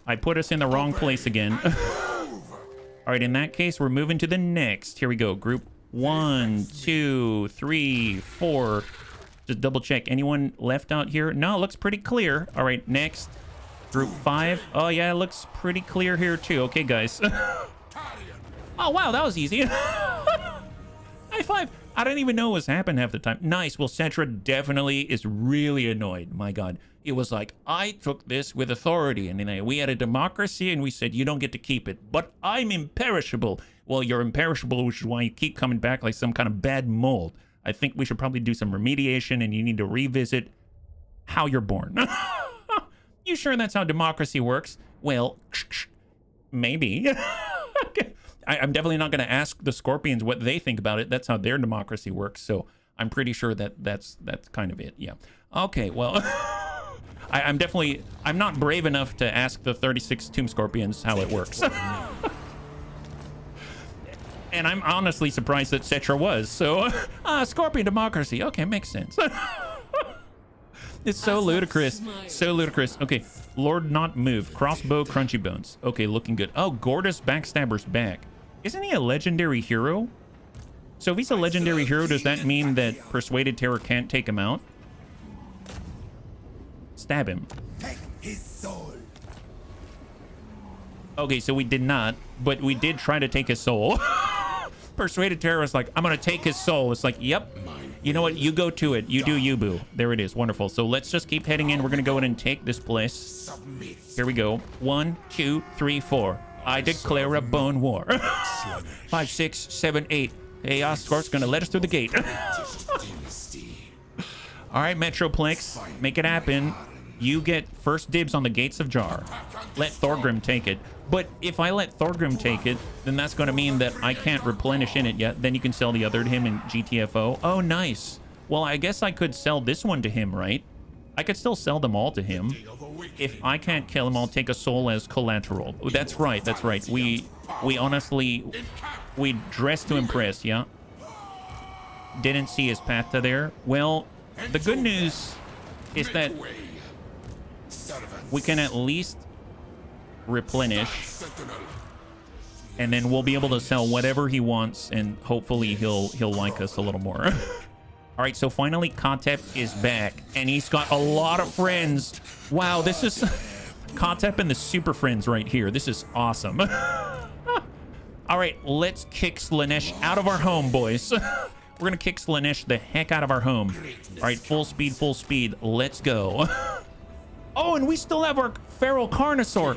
I put us in the wrong place again. All right, in that case, we're moving to the next. Here we go. Group 1, 2, 3, 4. Just double check. Anyone left out here? No, it looks pretty clear. All right, next. Group 5. Oh, yeah, it looks pretty clear here, too. Okay, guys. Oh, wow, that was easy. High five. I didn't even know what was happening half the time. Nice. Well, Settra definitely is really annoyed. My God. It was like, I took this with authority. And then we had a democracy, and we said, you don't get to keep it. But I'm imperishable. Well, you're imperishable, which is why you keep coming back like some kind of bad mold. I think we should probably do some remediation, and you need to revisit how you're born. You sure that's how democracy works? Well, maybe. Okay. I'm definitely not going to ask the Scorpions what they think about it. That's how their democracy works. So I'm pretty sure that's kind of it. Yeah. Okay. Well, I'm not brave enough to ask the 36 Tomb Scorpions how it works. And I'm honestly surprised that Settra was. So, Scorpion democracy. Okay, makes sense. It's so ludicrous. So ludicrous. Okay, Lord not move. Crossbow crunchy bones. Okay, looking good. Oh, Gortys Backstabber's back. Isn't he a legendary hero? So if he's a legendary hero, does that mean that Persuaded Terror can't take him out? Stab him. Take his soul. Okay, so we did not, but we did try to take his soul. Persuaded Terror is like, I'm gonna take his soul. It's like, yep. You know what? You go to it. You do you, boo. There it is. Wonderful. So let's just keep heading in. We're gonna go in and take this place. Here we go. 1, 2, 3, 4. I declare a bone war. 5, 6, 7, 8. Hey, Oscorp's gonna let us through the gate. All right, Metroplex, make it happen. You get first dibs on the Gates of Jar. Let Thorgrim take it. But if I let Thorgrim take it, then that's going to mean that I can't replenish in it yet. Then you can sell the other to him in GTFO. Oh, nice. Well, I guess I could sell this one to him, right? I could still sell them all to him. If I can't kill them, I'll take a soul as collateral. Oh, that's right, that's right. We honestly, we dress to impress, yeah? Didn't see his path to there. Well, the good news is that we can at least replenish, and then we'll be able to sell whatever he wants, and hopefully he'll like us a little more. All right, so finally Katep is back, and he's got a lot of friends. Wow, this is Katep and the super friends right here. This is awesome. All right, let's kick Slanesh out of our home, boys. We're gonna kick Slanesh the heck out of our home. All right, full speed, let's go. Oh, and we still have our feral Carnosaur.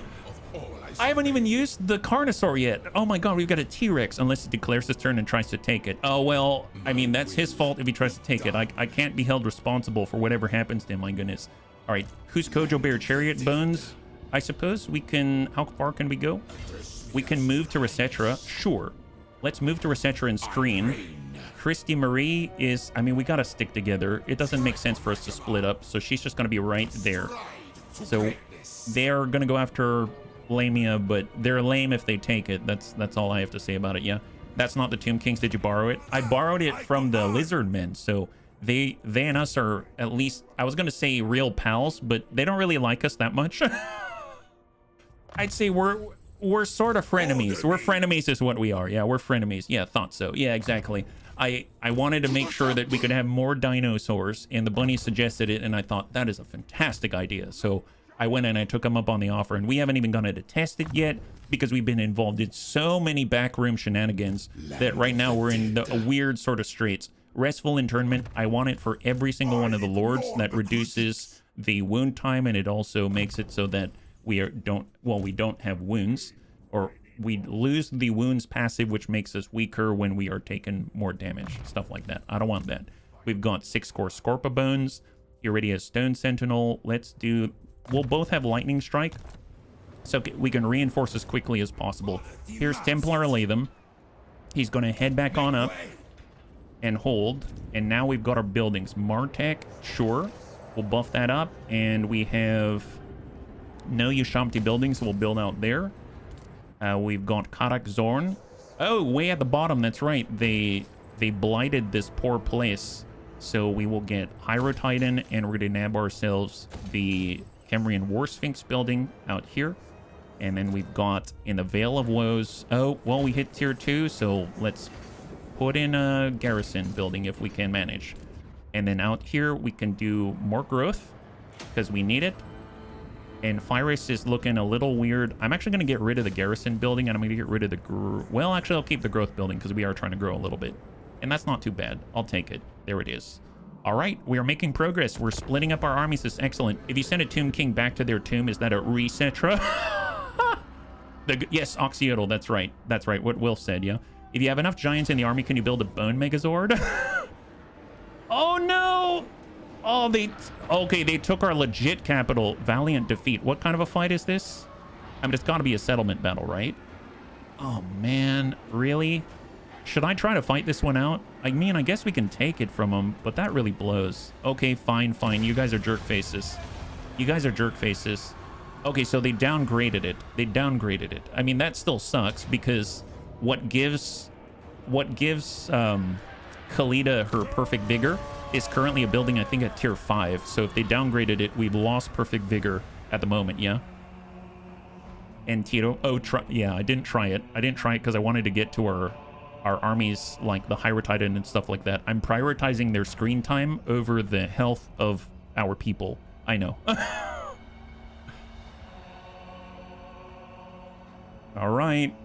I haven't even used the Carnosaur yet. Oh my god, we've got a T-Rex, unless he declares his turn and tries to take it. Oh, well, I mean, that's his fault if he tries to take it. I can't be held responsible for whatever happens to him, my goodness. All right, who's Kojo Bear? Chariot Bones, I suppose. We can, how far can we go? We can move to Settra, sure. Let's move to Settra and screen. Christy Marie is, I mean, we gotta stick together. It doesn't make sense for us to split up, so she's just gonna be right there. So they're gonna go after Lamia, but they're lame if they take it. That's all I have to say about it. Yeah, that's not the Tomb Kings. Did you borrow it? I borrowed it from the Lizard Men, so they and us are at least, I was gonna say real pals, but they don't really like us that much. I'd say we're sort of frenemies. We're frenemies is what we are. Yeah, we're frenemies. Yeah, thought so. Yeah, exactly. I wanted to make sure that we could have more dinosaurs, and the bunny suggested it, and I thought that is a fantastic idea. So I went and I took him up on the offer, and we haven't even gone to test it yet because we've been involved in so many backroom shenanigans that right now we're in a weird sort of straits. Restful Internment, I want it for every single one of the lords. That reduces the wound time, and it also makes it so that we don't have wounds, or we lose the wounds passive, which makes us weaker when we are taking more damage, stuff like that. I don't want that. We've got 6 core Scorpa Bones, Iridia Stone Sentinel. We'll both have Lightning Strike, so we can reinforce as quickly as possible. Here's Templar Latham. He's going to head back on up and hold, and now we've got our buildings. Martek, sure, we'll buff that up, and we have no Ushamti buildings, so we'll build out there. We've got Karak Zorn. Oh, way at the bottom, that's right. They blighted this poor place, so we will get Hyro Titan, and we're going to nab ourselves the Kemrian War Sphinx building out here. And then we've got in the Veil of Woes. Oh, well, we hit tier 2, so let's put in a garrison building if we can manage. And then out here, we can do more growth because we need it. And Phyris is looking a little weird. I'm actually going to get rid of the garrison building, and I'm going to get rid of the... Well, actually, I'll keep the growth building because we are trying to grow a little bit. And that's not too bad. I'll take it. There it is. All right, we are making progress. We're splitting up our armies. This is excellent. If you send a Tomb King back to their tomb, is that a Settra? Yes, Oxyodal, that's right. That's right, what Will said, yeah. If you have enough giants in the army, can you build a Bone Megazord? Oh, no! Oh, okay, they took our legit capital. Valiant defeat. What kind of a fight is this? I mean, it's got to be a settlement battle, right? Oh, man. Really? Should I try to fight this one out? I mean, I guess we can take it from them, but that really blows. Okay, fine. You guys are jerk faces. Okay, so they downgraded it. I mean, that still sucks because what gives Khalida her perfect vigor is currently a building, I think, at tier 5. So if they downgraded it, we've lost perfect vigor at the moment, yeah? And Tito, yeah, I didn't try it because I wanted to get to our armies, like the Hyro Titan and stuff like that. I'm prioritizing their screen time over the health of our people. I know. All right.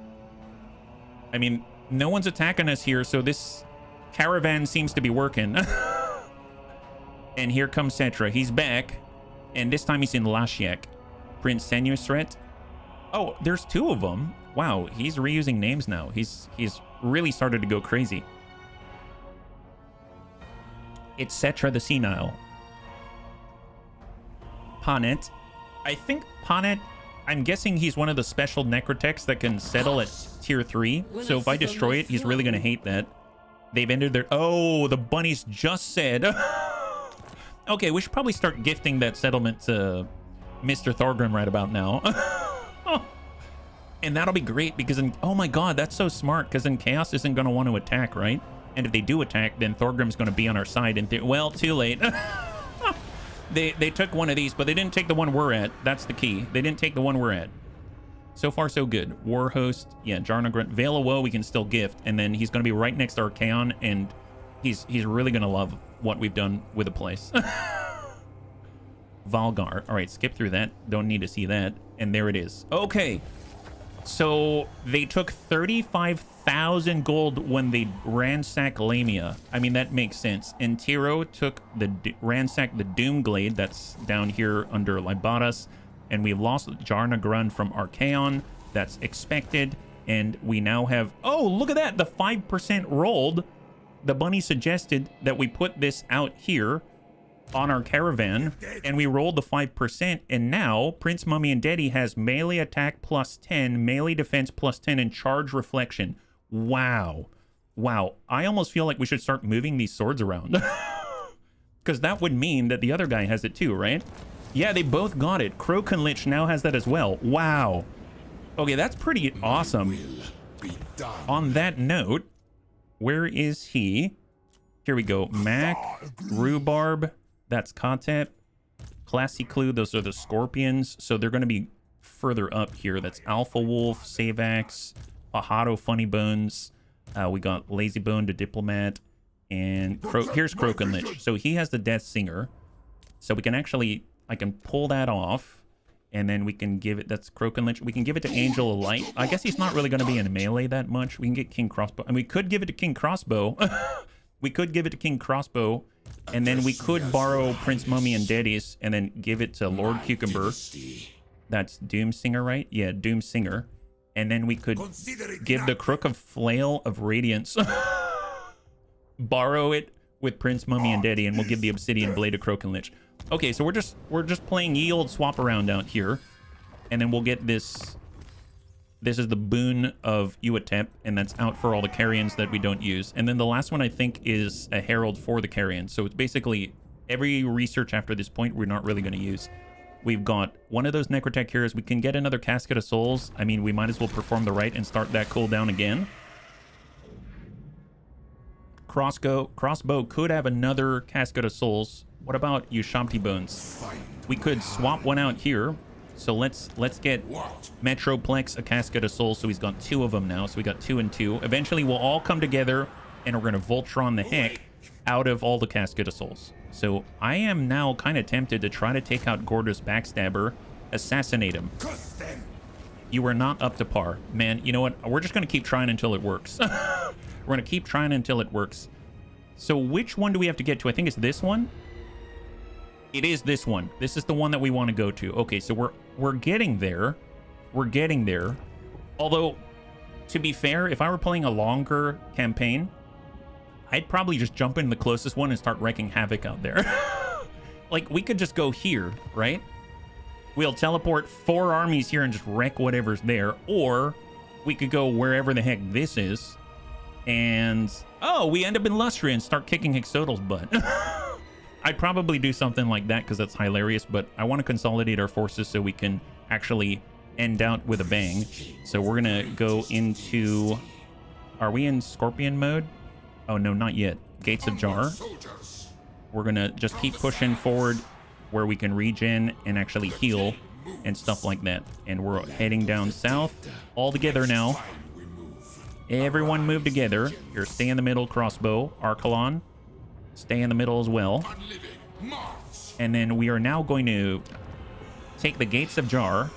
I mean, no one's attacking us here, so this caravan seems to be working. And here comes Settra. He's back, and this time he's in Lashiek. Prince Senusret. Oh, there's 2 of them. Wow, he's reusing names now. He's really started to go crazy. It's Settra the Senile. Panet. I think Panet, I'm guessing he's one of the special necrotechs that can settle at tier 3. So if I destroy it, he's really going to hate that. They've ended their... Oh, the bunnies just said... Okay, we should probably start gifting that settlement to Mr. Thorgrim right about now. And that'll be great because oh my god, that's so smart, because then Chaos isn't going to want to attack, right? And if they do attack, then Thorgrim's going to be on our side. And well, too late. They took one of these, but they didn't take the one we're at. That's the key. They didn't take the one we're at. So far, so good. Warhost, yeah, Jarnagrunt. Veil of Woe we can still gift, and then he's going to be right next to Archaon, and he's really going to love what we've done with the place. Valgar. All right, skip through that. Don't need to see that. And there it is. Okay. So they took 35,000 gold when they ransacked Lamia. I mean, that makes sense. And Tiro took ransacked the Doomglade that's down here under Libadas. And we lost Jarnagrunt from Archaon. That's expected. And we now have... Oh, look at that. The 5% rolled. The bunny suggested that we put this out here on our caravan, and we rolled the 5%, and now Prince Mummy and Daddy has melee attack plus 10, melee defense plus 10, and charge reflection. Wow. Wow. I almost feel like we should start moving these swords around. Because that would mean that the other guy has it too, right? Yeah, they both got it. Crokenlich now has that as well. Wow. Okay, that's pretty awesome. On that note, where is he? Here we go. Mac, Rhubarb, that's Katep, Classy Clue, those are the Scorpions. So they're going to be further up here. That's Alpha Wolf, Savax, Pajaro, Funny Bones. We got Lazy Bone to Diplomat. And here's Crokenlich. So he has the Death Singer. So we can actually, I can pull that off. And then we can give it, that's Crokenlich. We can give it to Angel of Light. I guess he's not really going to be in melee that much. We can get King Crossbow. And we could give it to King Crossbow. We could give it to King Crossbow. And then we could borrow Prince Mummy and Daddy's and then give it to Lord Cucumber. That's Doomsinger, right? Yeah, Doomsinger. And then we could give the Crook of Flail of Radiance. Borrow it with Prince Mummy and Daddy, and we'll give the Obsidian Blade to Crokenlich. Okay, so we're just playing ye old swap around out here. And then we'll get this. This is the Boon of Uatep, and that's out for all the carrions that we don't use. And then the last one, I think, is a Herald for the carrion. So it's basically every research after this point we're not really going to use. We've got one of those Necrotech heroes. We can get another Casket of Souls. I mean, we might as well perform the rite and start that cooldown again. Crossbow could have another Casket of Souls. What about Ushabti Bones? We could swap one out here. So let's get Metroplex a Casket of Souls. So he's got 2 of them now. So we got 2 and 2. Eventually we'll all come together and we're going to Voltron the heck out of all the Casket of Souls. So I am now kind of tempted to try to take out Gordos Backstabber, assassinate him. You are not up to par. Man, you know what? We're just going to keep trying until it works. We're going to keep trying until it works. So which one do we have to get to? I think it's this one. It is this one. This is the one that we want to go to. Okay, so we're getting there. We're getting there. Although, to be fair, if I were playing a longer campaign, I'd probably just jump in the closest one and start wrecking havoc out there. Like, we could just go here, right? We'll teleport 4 armies here and just wreck whatever's there. Or we could go wherever the heck this is. And, oh, we end up in Lustria and start kicking Hexodal's butt. I'd probably do something like that because that's hilarious, but I want to consolidate our forces so we can actually end out with a bang. So we're going to go into... Are we in Scorpion mode? Oh, no, not yet. Gates of Jar. We're going to just keep pushing forward where we can regen and actually heal and stuff like that. And we're heading down south all together now. Everyone move together. Here, stay in the middle, Crossbow. Archelon. Stay in the middle as well. And then we are now going to take the Gates of Jar,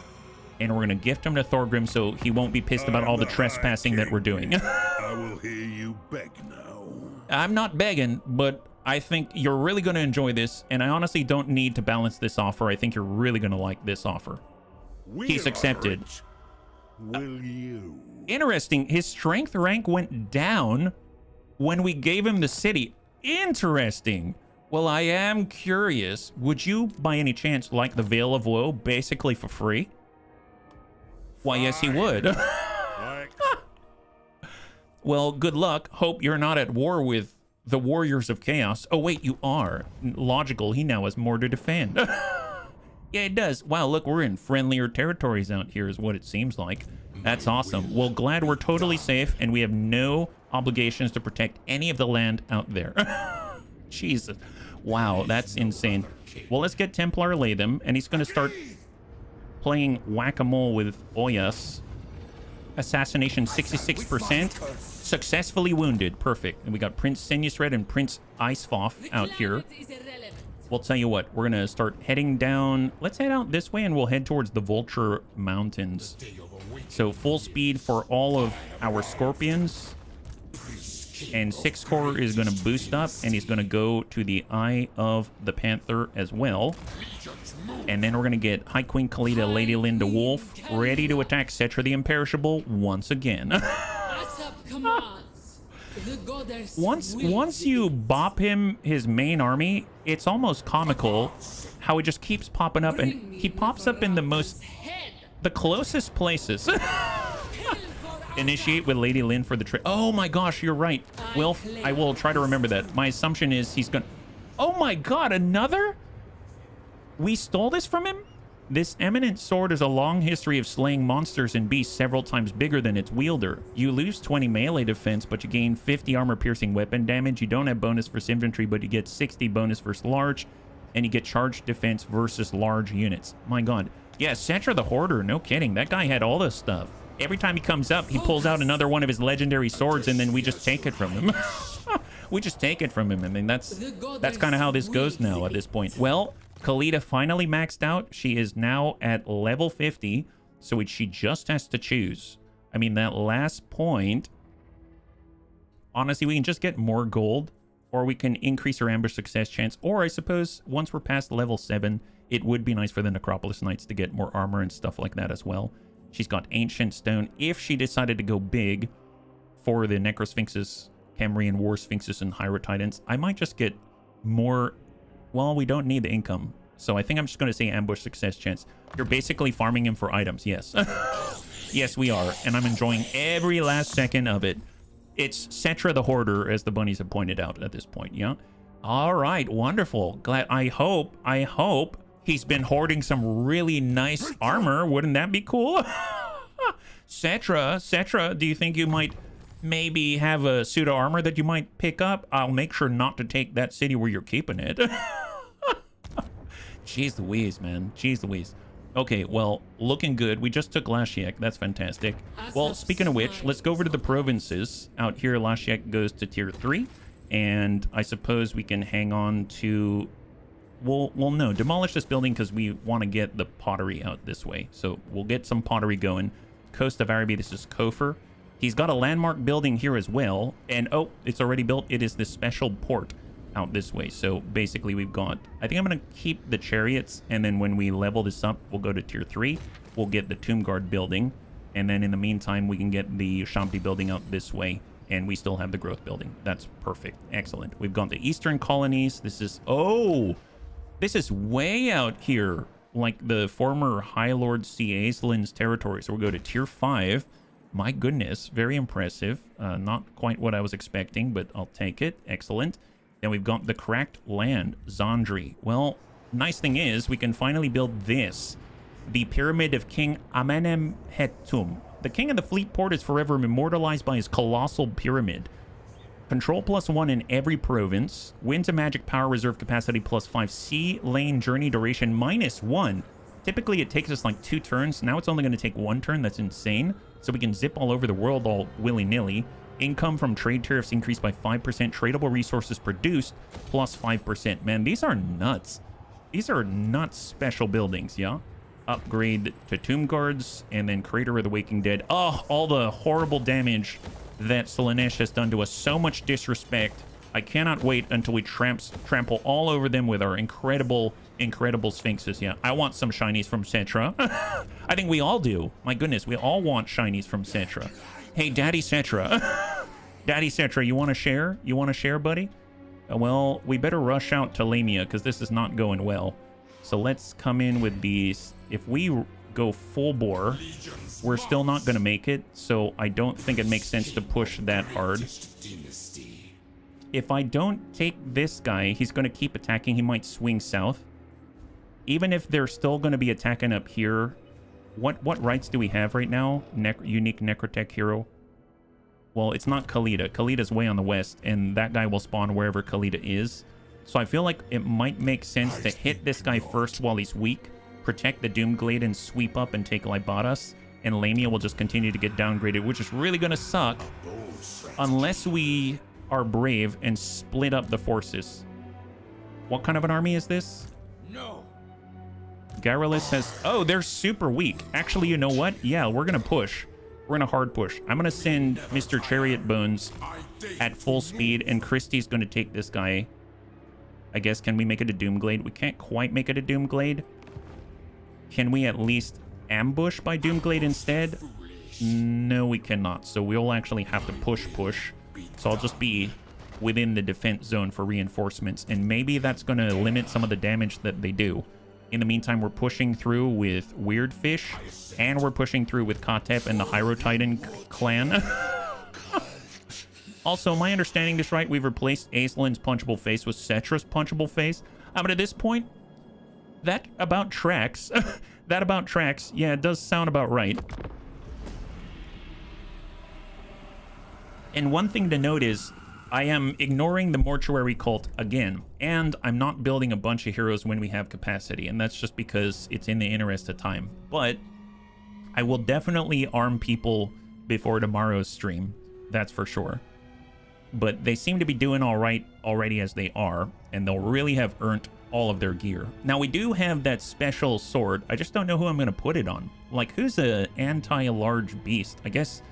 and we're going to gift him to Thorgrim so he won't be pissed about all the trespassing that we're doing. I will hear you beg now. I'm not begging, but I think you're really going to enjoy this, and I honestly don't need to balance this offer. I think you're really going to like this offer. He's accepted. Will you? Interesting. His strength rank went down when we gave him the city. Interesting. Well, I am curious. Would you, by any chance, like the Veil of Woe basically for free? Why, yes, he would. Well, good luck. Hope you're not at war with the warriors of chaos. Oh, wait, you are. Logical, he now has more to defend. Yeah, it does. Wow, look, we're in friendlier territories out here is what it seems like. That's awesome. Well, glad we're totally safe and we have no obligations to protect any of the land out there. Jesus. Wow, that's insane. Well, let's get Templar Latham, and he's going to start playing whack-a-mole with Oyas. Assassination 66%. Successfully wounded. Perfect. And we got Prince Senusred and Prince Icefoff out here. We'll tell you what, we're going to start heading down. Let's head out this way, and we'll head towards the Vulture Mountains. So full speed for all of our Scorpions. And 6 Core is going to boost up, and he's going to go to the Eye of the Panther as well. And then we're going to get High Queen Khalida, Lady Linda Wolf, ready to attack Settra the Imperishable once again. Once you bop him his main army, it's almost comical how he just keeps popping up, and he pops up in the closest places. Initiate with Lady Lynn for the trip. Oh my gosh, you're right, Wilf. I will try to remember that. My assumption is he's gonna... Oh my god, another? We stole this from him? This eminent sword has a long history of slaying monsters and beasts several times bigger than its wielder. You lose 20 melee defense, but you gain 50 armor-piercing weapon damage. You don't have bonus versus infantry, but you get 60 bonus versus large, and you get charged defense versus large units. My god. Yeah, Settra the Hoarder, no kidding. That guy had all this stuff. Every time he comes up, he pulls out another one of his legendary swords, and then we just take it from him. We just take it from him. I mean, that's kind of how this goes now at this point. Well, Khalida finally maxed out. She is now at level 50, so she just has to choose. I mean, that last point, honestly, we can just get more gold, or we can increase our ambush success chance, or I suppose once we're past level 7, it would be nice for the Necropolis Knights to get more armor and stuff like that as well. She's got Ancient Stone. If she decided to go big for the Necrosphinxes, Cambrian War Sphinxes, and Hyrotitans, I might just get more... Well, we don't need the income. So I think I'm just going to say ambush success chance. You're basically farming him for items. Yes. Yes, we are. And I'm enjoying every last second of it. It's Settra the Hoarder, as the bunnies have pointed out at this point. Yeah. All right. Wonderful. Glad. I hope he's been hoarding some really nice armor. Wouldn't that be cool? Settra, do you think you might maybe have a suit of armor that you might pick up? I'll make sure not to take that city where you're keeping it. Jeez Louise, man. Jeez Louise. Okay, well, looking good. We just took Lashiek. That's fantastic. Well, speaking of which, let's go over to the provinces. Out here, Lashiek goes to tier 3. And I suppose we can hang on to... Well, no, demolish this building because we want to get the pottery out this way. So we'll get some pottery going. Coast of Araby, this is Kofur. He's got a landmark building here as well. And, oh, it's already built. It is this special port out this way. So basically we've got... I think I'm going to keep the chariots. And then when we level this up, we'll go to tier 3. We'll get the Tomb Guard building. And then in the meantime, we can get the Shamti building out this way. And we still have the growth building. That's perfect. Excellent. We've got the Eastern colonies. This is... Oh... This is way out here, like the former High Lord C. Aislin's territory. So we'll go to tier 5. My goodness, very impressive. Not quite what I was expecting, but I'll take it. Excellent. Then we've got the Cracked Land, Zandri. Well, nice thing is, we can finally build this. The Pyramid of King Amenemhetum. The king of the Fleet Port is forever immortalized by his colossal pyramid. Control +1 in every province. Winds of magic power reserve capacity +5. Sea lane journey duration -1. Typically it takes us like 2 turns. Now it's only going to take 1 turn. That's insane. So we can zip all over the world all willy-nilly. Income from trade tariffs increased by 5%. Tradable resources produced +5%. Man, these are nuts. These are nuts special buildings, yeah? Upgrade to Tomb Guards and then Crater of the Waking Dead. Oh, all the horrible damage that Slaanesh has done to us. So much disrespect. I cannot wait until we trample all over them with our incredible Sphinxes. Yeah, I want some shinies from Settra. I think we all do. My goodness, we all want shinies from Settra. Hey, Daddy Settra. Daddy Settra, you want to share? You want to share, buddy? Well, we better rush out to Lamia because this is not going well. So let's come in with these. If we go full bore, we're still not going to make it. So I don't think it makes sense to push that hard. if I don't take this guy, he's going to keep attacking. He might swing south. Even if they're still going to be attacking up here, what rights do we have right now? Unique Necrotech hero. Well, it's not Khalida. Khalida's way on the west, and that guy will spawn wherever Khalida is. So I feel like it might make sense to hit this guy first while he's weak, protect the Doomglade, and sweep up and take Lybadas. And Lamia will just continue to get downgraded, which is really going to suck unless we are brave and split up the forces. What kind of an army is this? No. Garrulus has... Oh, they're super weak. Actually, you know what? Yeah, we're going to push. We're going to hard push. I'm going to send Mr. Chariot Bones at full speed, and Christie's going to take this guy. I guess, can we make it a Doomglade? We can't quite make it a Doomglade. Can we at least ambush by Doomglade instead? No, we cannot. So we'll actually have to push. So I'll just be within the defense zone for reinforcements, and maybe that's going to limit some of the damage that they do. In the meantime, we're pushing through with Weird Fish, and we're pushing through with Katep and the Hyro Titan clan. Also, am I understanding this right? We've replaced Aislin's punchable face with Settra's punchable face. But at this point, that about tracks. That about tracks. Yeah, it does sound about right. And one thing to note is, I am ignoring the mortuary cult again, and I'm not building a bunch of heroes when we have capacity, and that's just because it's in the interest of time. But I will definitely arm people before tomorrow's stream, that's for sure. But they seem to be doing all right already as they are, and they'll really have earned all of their gear. Now, we do have that special sword. I just don't know who I'm going to put it on. Like, who's a anti-large beast? I guess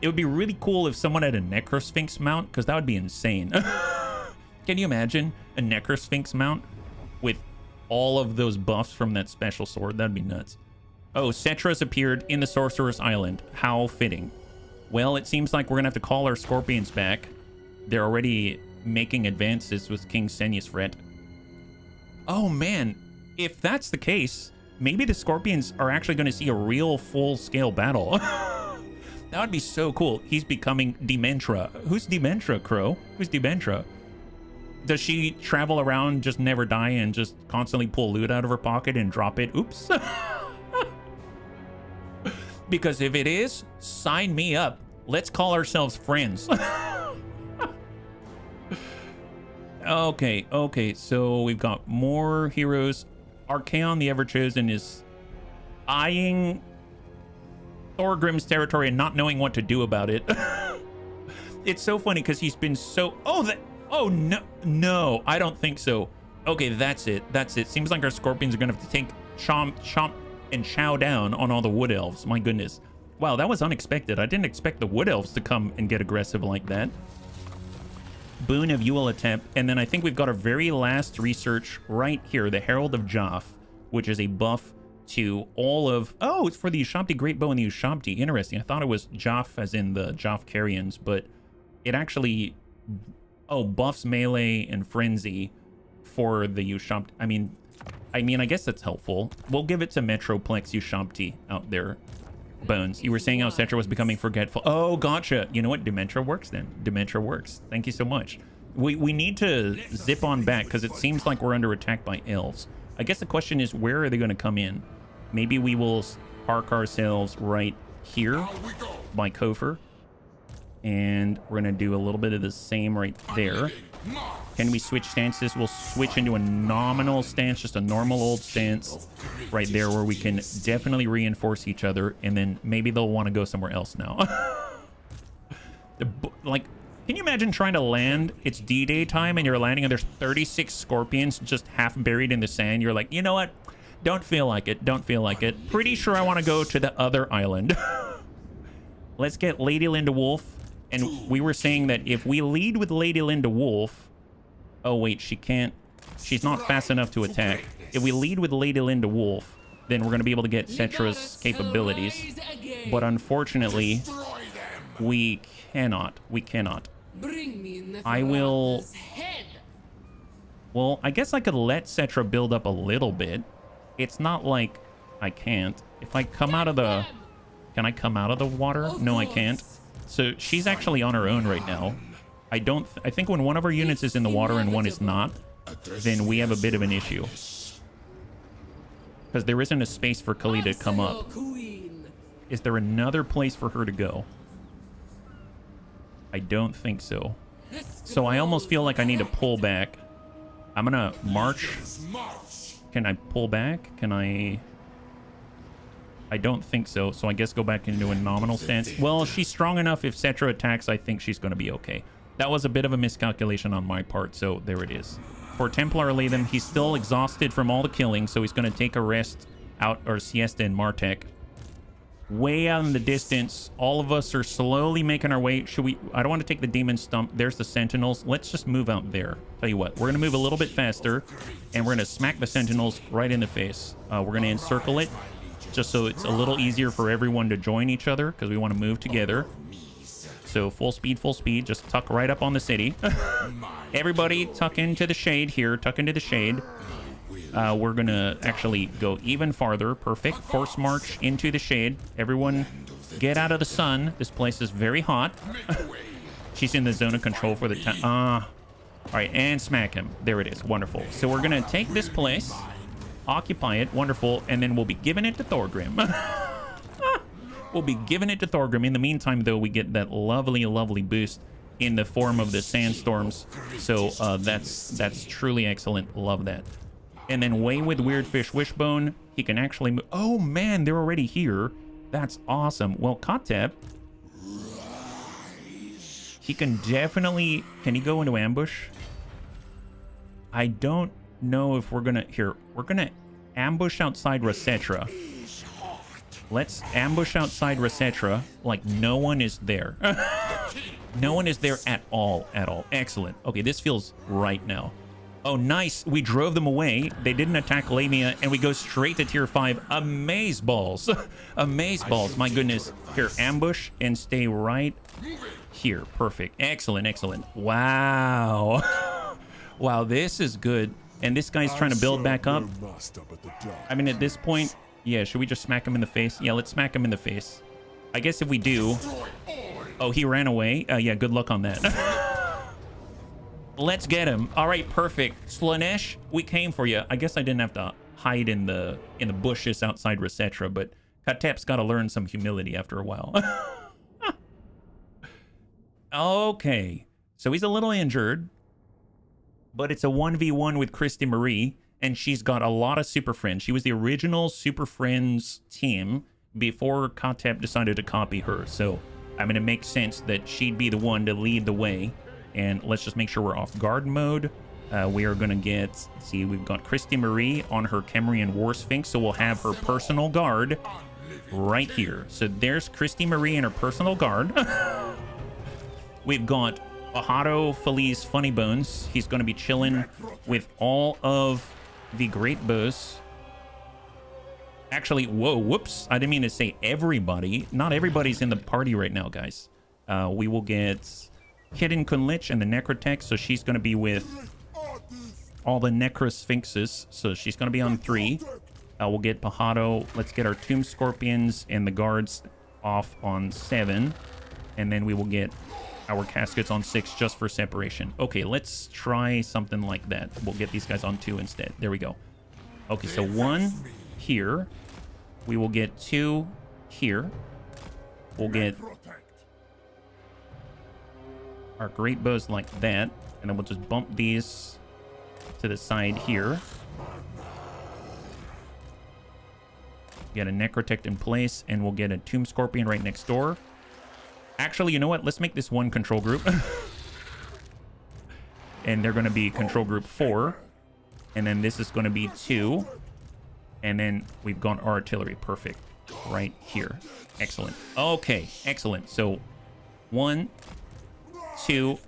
it would be really cool if someone had a Necrosphinx mount, because that would be insane. Can you imagine a Necrosphinx mount with all of those buffs from that special sword? That'd be nuts. Oh, Settra's appeared in the Sorcerer's Island. How fitting. Well, it seems like we're going to have to call our Scorpions back. They're already making advances with King Senyasfret. Oh, man. If that's the case, maybe the Scorpions are actually going to see a real full-scale battle. That would be so cool. He's becoming Dementra. Who's Dementra, Crow? Who's Dementra? Does she travel around, just never die, and just constantly pull loot out of her pocket and drop it? Oops. Because if it is, sign me up. Let's call ourselves friends. Okay, so we've got more heroes. Archaon the Everchosen is eyeing Thorgrim's territory and not knowing what to do about it. It's so funny because he's been so... Oh, no, I don't think so. Okay, that's it. Seems like our Scorpions are going to have to take chomp, and chow down on all the Wood Elves. My goodness. Wow, that was unexpected. I didn't expect the Wood Elves to come and get aggressive like that. Boon of Yule attempt, and then I think we've got our very last research right here, the Herald of Joff, which is a buff to all of... Oh, it's for the Ushabti Great Bow and the Ushabti. Interesting. I thought it was Joff as in the Joff Carrions, but it actually... Oh, buffs melee and frenzy for the Ushabti. I mean, I guess that's helpful. We'll give it to Metroplex Ushabti out there. Bones, you were saying how Settra was becoming forgetful. Oh, gotcha. You know what? Dementia works then. Dementia works. Thank you so much. We need to zip on back because it seems like we're under attack by elves. I guess the question is, where are they going to come in? Maybe we will park ourselves right here by Kofor. And we're going to do a little bit of the same right there. Can we switch stances? We'll switch into a nominal stance, just a normal old stance right there where we can definitely reinforce each other. And then maybe they'll want to go somewhere else now. Like, can you imagine trying to land? It's D-Day time and you're landing and there's 36 Scorpions just half buried in the sand. You're like, you know what? Don't feel like it. Don't feel like it. Pretty sure I want to go to the other island. Let's get Lady Linda Wolf. And we were saying that if we lead with Lady Linda Wolf... Oh, wait, she can't... She's not fast enough to attack. If we lead with Lady Linda Wolf, then we're going to be able to get Settra's capabilities. But unfortunately, we cannot. We cannot. I will... Well, I guess I could let Settra build up a little bit. It's not like I can't. If I come out of the... Can I come out of the water? No, I can't. So she's actually on her own right now. I think when one of our units is in the water and one is not, then we have a bit of an issue. Because there isn't a space for Khalida to come up. Is there another place for her to go? I don't think so. So I almost feel like I need to pull back. I'm gonna march. Can I pull back? Can I don't think so. So I guess go back into a nominal stance. Well, she's strong enough. If Settra attacks, I think she's going to be okay. That was a bit of a miscalculation on my part. So there it is. For Templar Latham, he's still exhausted from all the killing. So he's going to take a rest out, or siesta in Martek. Way out in the distance, all of us are slowly making our way. Should we? I don't want to take the demon stump. There's the sentinels. Let's just move out there. Tell you what, we're going to move a little bit faster, and we're going to smack the sentinels right in the face. We're going to encircle it, just so it's a little easier for everyone to join each other, because we want to move together. So full speed, just tuck right up on the city. Everybody tuck into the shade here, tuck into the shade. We're gonna actually go even farther. Perfect. Force march into the shade. Everyone get out of the sun. This place is very hot. She's in the zone of control for the time. All right, and smack him. There it is. Wonderful. So we're gonna take this place, occupy it. Wonderful. And then we'll be giving it to Thorgrim. We'll be giving it to Thorgrim. In the meantime, though, we get that lovely, lovely boost in the form of the sandstorms. So that's truly excellent. Love that. And then Way with Weird Fish Wishbone, he can actually move. Oh man, they're already here. That's awesome. Well, Katep, he can definitely, can he go into ambush? I don't know if we're gonna, we're gonna ambush outside Settra. Let's ambush outside Settra like no one is there. No one is there at all. Excellent. Okay, this feels right now. Oh, nice. We drove them away. They didn't attack Lamia, and we go straight to tier 5. Amaze balls. Amaze balls. My goodness. Here, ambush and stay right here. Perfect. Excellent. Wow. Wow, this is good. And this guy's trying to build back up. I mean, at this point, yeah, should we just smack him in the face? Yeah, let's smack him in the face. I guess if we do... Oh, he ran away. Yeah, good luck on that. Let's get him. All right, perfect. Slanesh, we came for you. I guess I didn't have to hide in the bushes outside Settra, but Katep's got to learn some humility after a while. Okay, so he's a little injured, but it's a 1v1 with Christy Marie, and she's got a lot of Super Friends. She was the original Super Friends team before Katep decided to copy her, so I mean, it makes sense that she'd be the one to lead the way. And let's just make sure we're off guard mode. We are going to get, see, we've got Christy Marie on her Kemrian War Sphinx, so we'll have her personal guard right here. So there's Christy Marie and her personal guard. We've got Ahado Feliz Funny Bones. He's going to be chilling with all of the great bows. Actually, whoa, whoops. I didn't mean to say everybody. Not everybody's in the party right now, guys. We will get Hidden Kunlich and the Necrotech, so she's going to be with all the Necrosphinxes, so she's going to be on 3. We'll get Pahado. Let's get our Tomb Scorpions and the guards off on 7, and then we will get our caskets on 6 just for separation. Okay, let's try something like that. We'll get these guys on 2 instead. There we go. Okay, so 1 here. We will get 2 here. We'll get our great bows like that, and then we'll just bump these to the side here. Get a Necrotect in place, and we'll get a Tomb Scorpion right next door. Actually, you know what? Let's make this 1 control group. And they're going to be control group 4. And then this is going to be 2. And then we've got artillery. Perfect. Right here. Excellent. Okay, excellent. So 1, 2,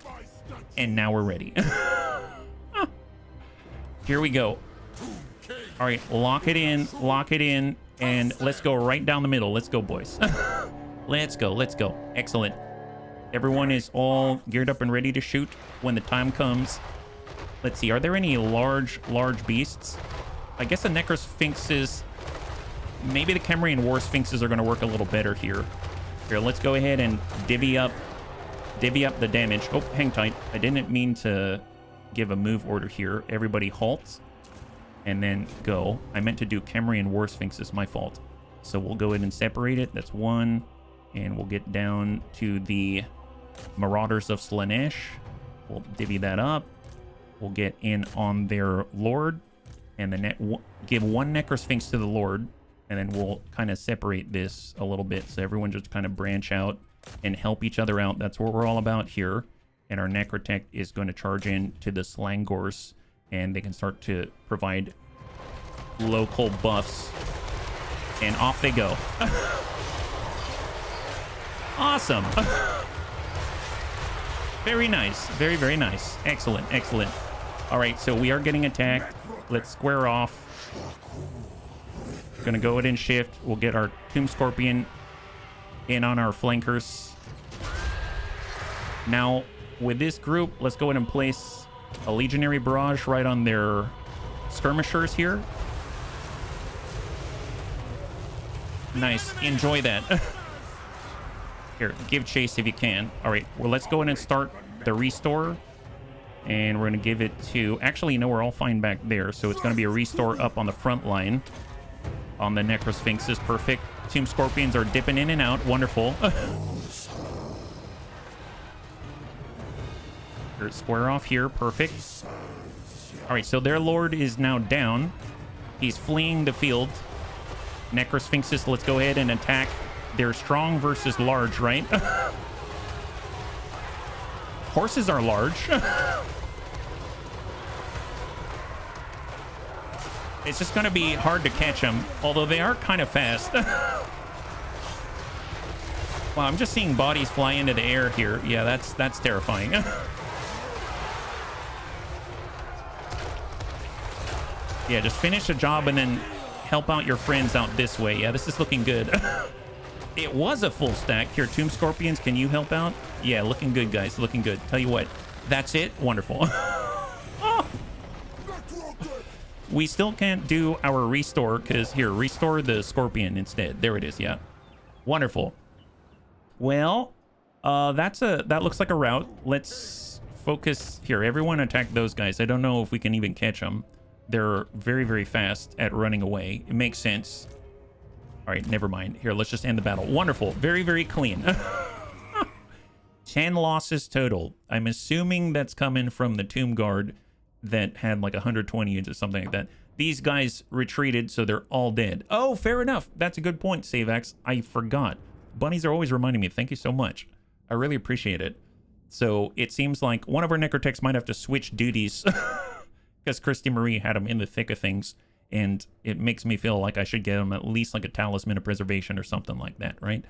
and now we're ready. Here we go. All right, lock it in, and let's go right down the middle. Let's go, boys. Let's go. Excellent. Everyone is all geared up and ready to shoot when the time comes. Let's see, are there any large beasts? I guess the Necrosphinxes, maybe the Kemrian War Sphinxes are going to work a little better here. Here, let's go ahead and divvy up divvy up the damage. Oh, hang tight. I didn't mean to give a move order here. Everybody halt and then go. I meant to do Khemri and War Sphinx. It's my fault. So we'll go ahead and separate it. That's one. And we'll get down to the Marauders of Slaanesh. We'll divvy that up. We'll get in on their Lord. And the give one Necrosphinx to the Lord. And then we'll kind of separate this a little bit. So everyone just kind of branch out and help each other out. That's what we're all about here. And our Necrotech is going to charge in to the Slangors. And they can start to provide local buffs. And off they go. Awesome. Very nice. Very, very nice. Excellent. Excellent. All right, so we are getting attacked. Let's square off. Gonna go ahead and shift. We'll get our Tomb Scorpion in on our flankers. Now, with this group, let's go ahead and place a Legionary Barrage right on their skirmishers here. Nice. Enjoy that. Here, give chase if you can. All right, well, let's go ahead and start the restore. And we're going to give it to... Actually, no, we're all fine back there. So it's going to be a restore up on the front line. On the Necrosphinxes. Perfect. Tomb Scorpions are dipping in and out. Wonderful. Square off here. Perfect. All right, so their Lord is now down. He's fleeing the field. Necrosphinxes, let's go ahead and attack. They're strong versus large, right? Horses are large. It's just going to be hard to catch them, although they are kind of fast. Wow, I'm just seeing bodies fly into the air here. Yeah, that's terrifying. Yeah, just finish the job and then help out your friends out this way. Yeah, this is looking good. It was a full stack. Here, Tomb Scorpions, can you help out? Yeah, looking good, guys. Looking good. Tell you what, that's it. Wonderful. Oh. We still can't do our restore because here, restore the Scorpion instead. There it is. Yeah. Wonderful. Well, that looks like a route. Let's focus here. Everyone attack those guys. I don't know if we can even catch them. They're very, very fast at running away. It makes sense. All right, never mind. Here, let's just end the battle. Wonderful. Very, very clean. 10 losses total. I'm assuming that's coming from the Tomb Guard that had like 120 units or something like that. These guys retreated, so they're all dead. Oh, fair enough. That's a good point, SaveX. I forgot. Bunnies are always reminding me. Thank you so much. I really appreciate it. So it seems like one of our Necrotechs might have to switch duties because Christy Marie had him in the thick of things. And it makes me feel like I should get him at least like a Talisman of Preservation or something like that, right?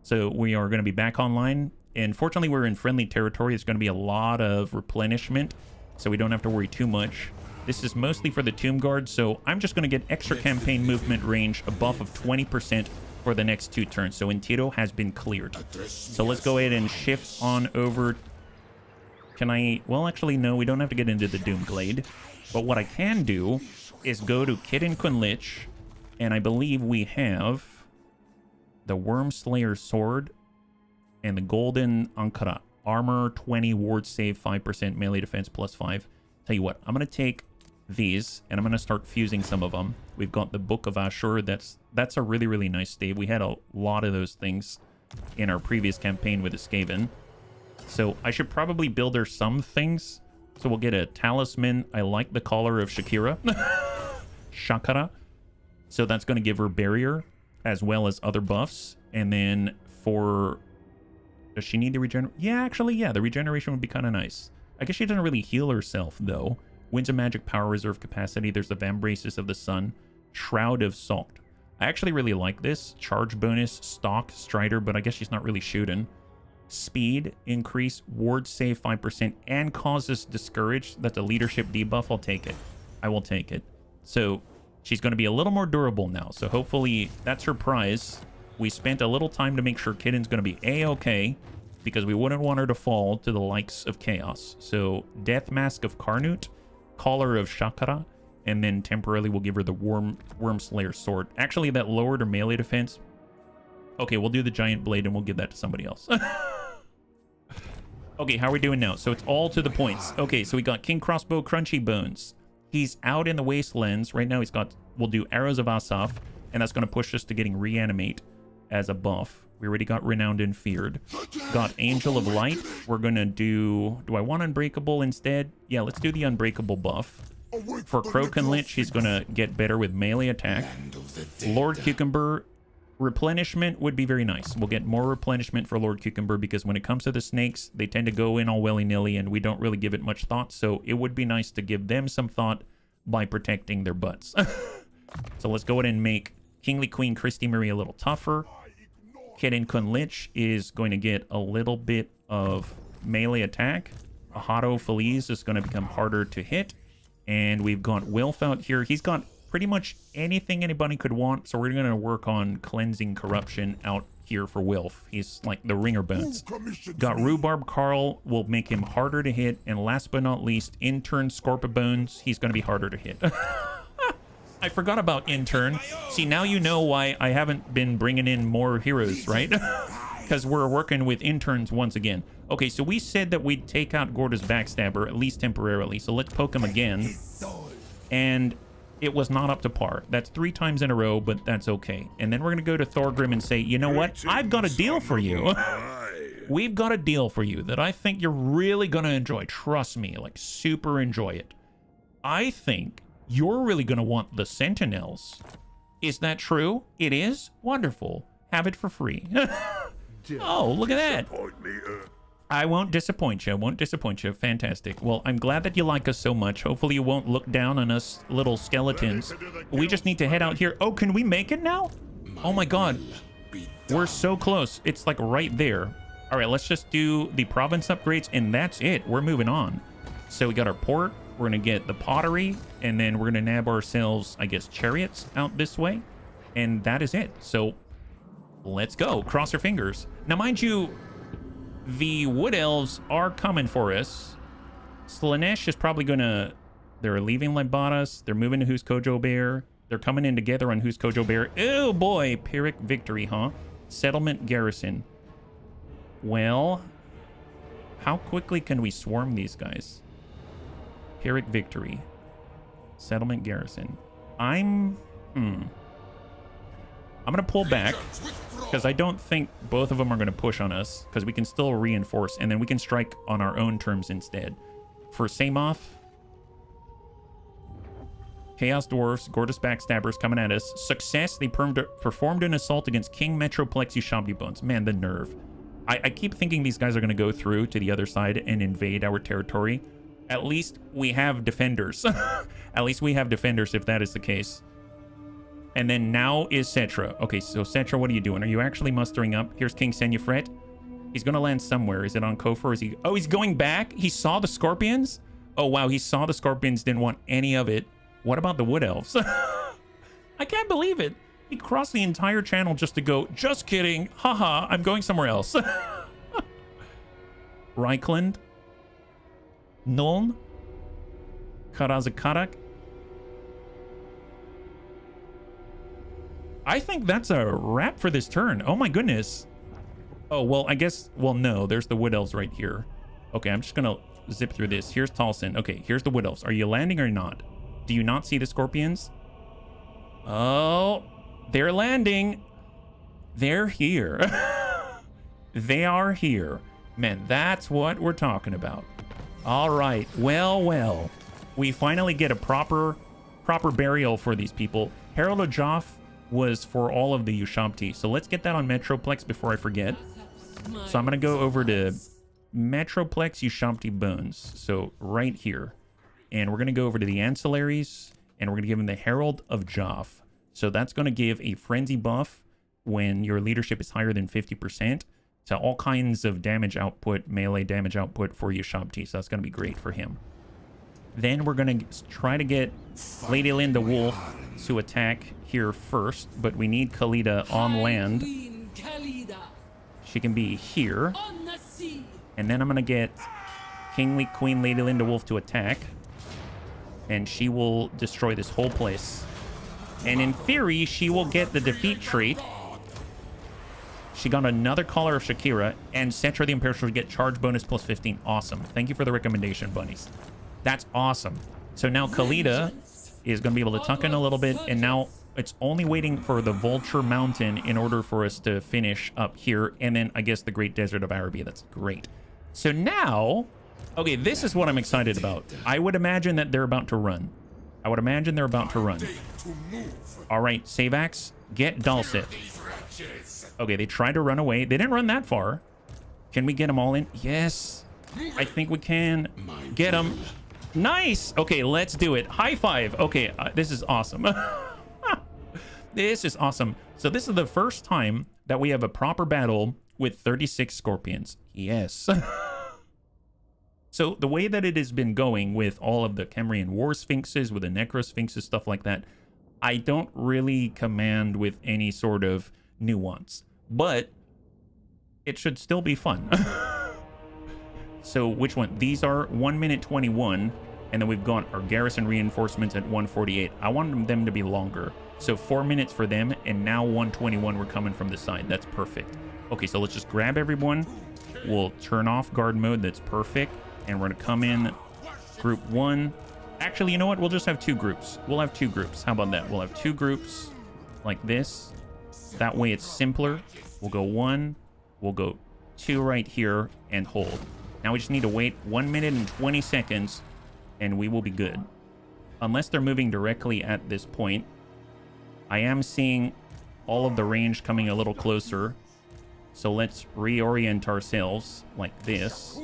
So we are going to be back online. And fortunately, we're in friendly territory. It's going to be a lot of replenishment, so we don't have to worry too much. This is mostly for the Tomb Guard, so I'm just going to get extra campaign movement range, a buff of 20% for the next 2 turns. So Intiro has been cleared. So let's go ahead and shift on over. Can I... Well, actually, no, we don't have to get into the Doomglade. But what I can do is go to Kid and Kunlich, and I believe we have the Wormslayer Sword and the Golden Ankara. Armor 20, ward save 5%, melee defense +5. Tell you what, I'm going to take these, and I'm going to start fusing some of them. We've got the Book of Ashur. That's a really, really nice stave. We had a lot of those things in our previous campaign with the Skaven. So I should probably build her some things. So we'll get a Talisman. I like the Collar of Shakira. Shakara. So that's going to give her Barrier as well as other buffs. And then for... Does she need the regeneration? Yeah, actually, yeah. The regeneration would be kind of nice. I guess she doesn't really heal herself, though. Winds of Magic Power Reserve Capacity. There's the Vambraces of the Sun. Shroud of Salt. I actually really like this. Charge bonus, Stalk, Strider, but I guess she's not really shooting. Speed, increase, ward save 5%, and causes discouraged. That's a leadership debuff. I'll take it. I will take it. So she's going to be a little more durable now. So hopefully that's her prize. We spent a little time to make sure Kitten's going to be A-okay, because we wouldn't want her to fall to the likes of Chaos. So Death Mask of Karnut, Collar of Shakara, and then temporarily we'll give her the Wormslayer Sword. Actually, that lowered her melee defense. Okay, we'll do the Giant Blade and we'll give that to somebody else. Okay, how are we doing now? So it's all to the points. Okay, so we got King Crossbow Crunchy Bones. He's out in the Wastelands. Right now we'll do Arrows of Asaf, and that's going to push us to getting Reanimate as a buff. We already got Renowned and Feared. Got Angel of Light. We're going to do I want Unbreakable instead? Yeah, let's do the Unbreakable buff. For Kroken Lich, he's going to get better with melee attack. Lord Cucumber replenishment would be very nice. We'll get more replenishment for Lord Cucumber because when it comes to the snakes, they tend to go in all willy-nilly and we don't really give it much thought. So it would be nice to give them some thought by protecting their butts. So let's go ahead and make Kingly Queen Christy Marie a little tougher. Kedin Kun Lich is going to get a little bit of melee attack. Ahado Feliz is going to become harder to hit. And we've got Wilf out here. He's got pretty much anything anybody could want. So we're going to work on cleansing corruption out here for Wilf. He's like the ringer bones. Got Rhubarb Carl will make him harder to hit. And last but not least, Intern Scorpibones. He's going to be harder to hit. I forgot about Intern. See, now you know why I haven't been bringing in more heroes, right? Because we're working with interns once again. Okay, so we said that we'd take out Gorda's Backstabber, at least temporarily. So let's poke him again. And it was not up to par. That's 3 times in a row, but that's okay. And then we're going to go to Thorgrim and say, you know what? I've got a deal for you. We've got a deal for you that I think you're really going to enjoy. Trust me, like super enjoy it. I think you're really going to want the Sentinels. Is that true? It is? Wonderful. Have it for free. Oh, look at that. I won't disappoint you. I won't disappoint you. Fantastic. Well, I'm glad that you like us so much. Hopefully you won't look down on us little skeletons. We just need to head out here. Oh, can we make it now? Oh my god. We're so close. It's like right there. All right, let's just do the province upgrades and that's it. We're moving on. So we got our port. We're going to get the pottery and then we're going to nab ourselves, I guess, chariots out this way. And that is it. So let's go. Cross our fingers. Now, mind you, the Wood Elves are coming for us. Slanesh is probably going to... They're leaving Lybatas. They're moving to Who's Kojo Bear. They're coming in together on Who's Kojo Bear. Oh, boy. Pyrrhic Victory, huh? Settlement Garrison. Well, how quickly can we swarm these guys? Pyrrhic Victory. Settlement Garrison. I'm going to pull back because I don't think both of them are going to push on us because we can still reinforce and then we can strike on our own terms instead. For Samoth, Chaos Dwarfs, Gorgeous Backstabbers coming at us. Success, they performed an assault against King Metroplex Ushabti Bones. Man, the nerve. I keep thinking these guys are going to go through to the other side and invade our territory. At least we have defenders. At least we have defenders if that is the case. And then now is Settra. Okay, so Settra, what are you doing? Are you actually mustering up? Here's King Senufret. He's going to land somewhere. Is it on Kofar? Is he... Oh, he's going back? He saw the Scorpions? Oh, wow. He saw the Scorpions, didn't want any of it. What about the Wood Elves? I can't believe it. He crossed the entire channel just to go, just kidding. Haha, I'm going somewhere else. Reichland. Nuln. Karazakarak. I think that's a wrap for this turn. Oh my goodness. Oh, well, I guess, well, no, there's the Wood Elves right here. Okay, I'm just gonna zip through this. Here's Talson. Okay, here's the Wood Elves. Are you landing or not? Do you not see the Scorpions? Oh, they're landing. They're here. They are here. Man, that's what we're talking about. All right, well. We finally get a proper burial for these people. Herald of Joff was for all of the Ushabti. So let's get that on Metroplex before I forget. So I'm going to go over to Metroplex Ushabti Bones. So right here. And we're going to go over to the ancillaries. And we're going to give them the Herald of Joff. So that's going to give a frenzy buff when your leadership is higher than 50%. To all kinds of damage output, melee damage output for Ushabti. So that's going to be great for him. Then we're going to try to get Lady Linda Wolf to attack here first, but we need Khalida on land. High Queen Khalida. She can be here. On the sea. And then I'm going to get Kingly Queen Lady Linda Wolf to attack. And she will destroy this whole place. And in theory, she will get the defeat trait. She got another Collar of Shakira, and Settra the Imperial should get charge bonus plus 15. Awesome. Thank you for the recommendation, bunnies. That's awesome. So now Khalida is going to be able to tuck in a little bit, and now it's only waiting for the Vulture Mountain in order for us to finish up here, and then I guess the Great Desert of Arabia. That's great. So now, okay, this is what I'm excited about. I would imagine that they're about to run. I would imagine they're about to run. All right, Savax, get Dulcet. Okay, they tried to run away. They didn't run that far. Can we get them all in? Yes, I think we can. Get them. Nice. Okay, let's do it. High five. Okay, this is awesome. This is awesome. So this is the first time that we have a proper battle with 36 Scorpions. Yes. So the way that it has been going with all of the Kemrian War Sphinxes, with the Necro Sphinxes, stuff like that, I don't really command with any sort of nuance, but it should still be fun. So which one? These are 1 minute 21, and then we've got our garrison reinforcements at 148. I wanted them to be longer. So 4 minutes for them, and now 121 we're coming from the side. That's perfect. Okay, so let's just grab everyone. We'll turn off guard mode. That's perfect. And we're gonna come in group 1. Actually, you know what? We'll just have 2 groups. We'll have 2 groups. How about that? We'll have 2 groups like this. That way it's simpler. We'll go 1. We'll go 2 right here and hold. Now we just need to wait 1 minute and 20 seconds and we will be good. Unless they're moving directly at this point. I am seeing all of the range coming a little closer. So let's reorient ourselves like this.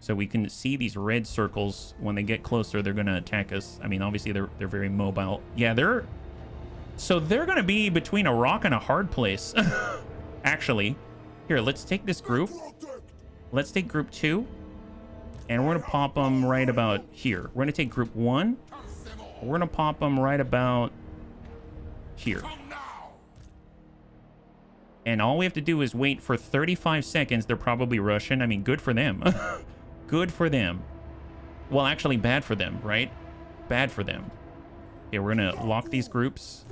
So we can see these red circles. When they get closer, they're going to attack us. I mean, obviously, they're very mobile. Yeah, they're going to be between a rock and a hard place. Actually, here, let's take this group. Let's take group 2. And we're going to pop them right about here. We're going to take group 1. We're going to pop them right about here. And all we have to do is wait for 35 seconds. They're probably Russian. I mean, good for them. Good for them. Well, actually bad for them, right? Bad for them. Okay, we're going to lock these groups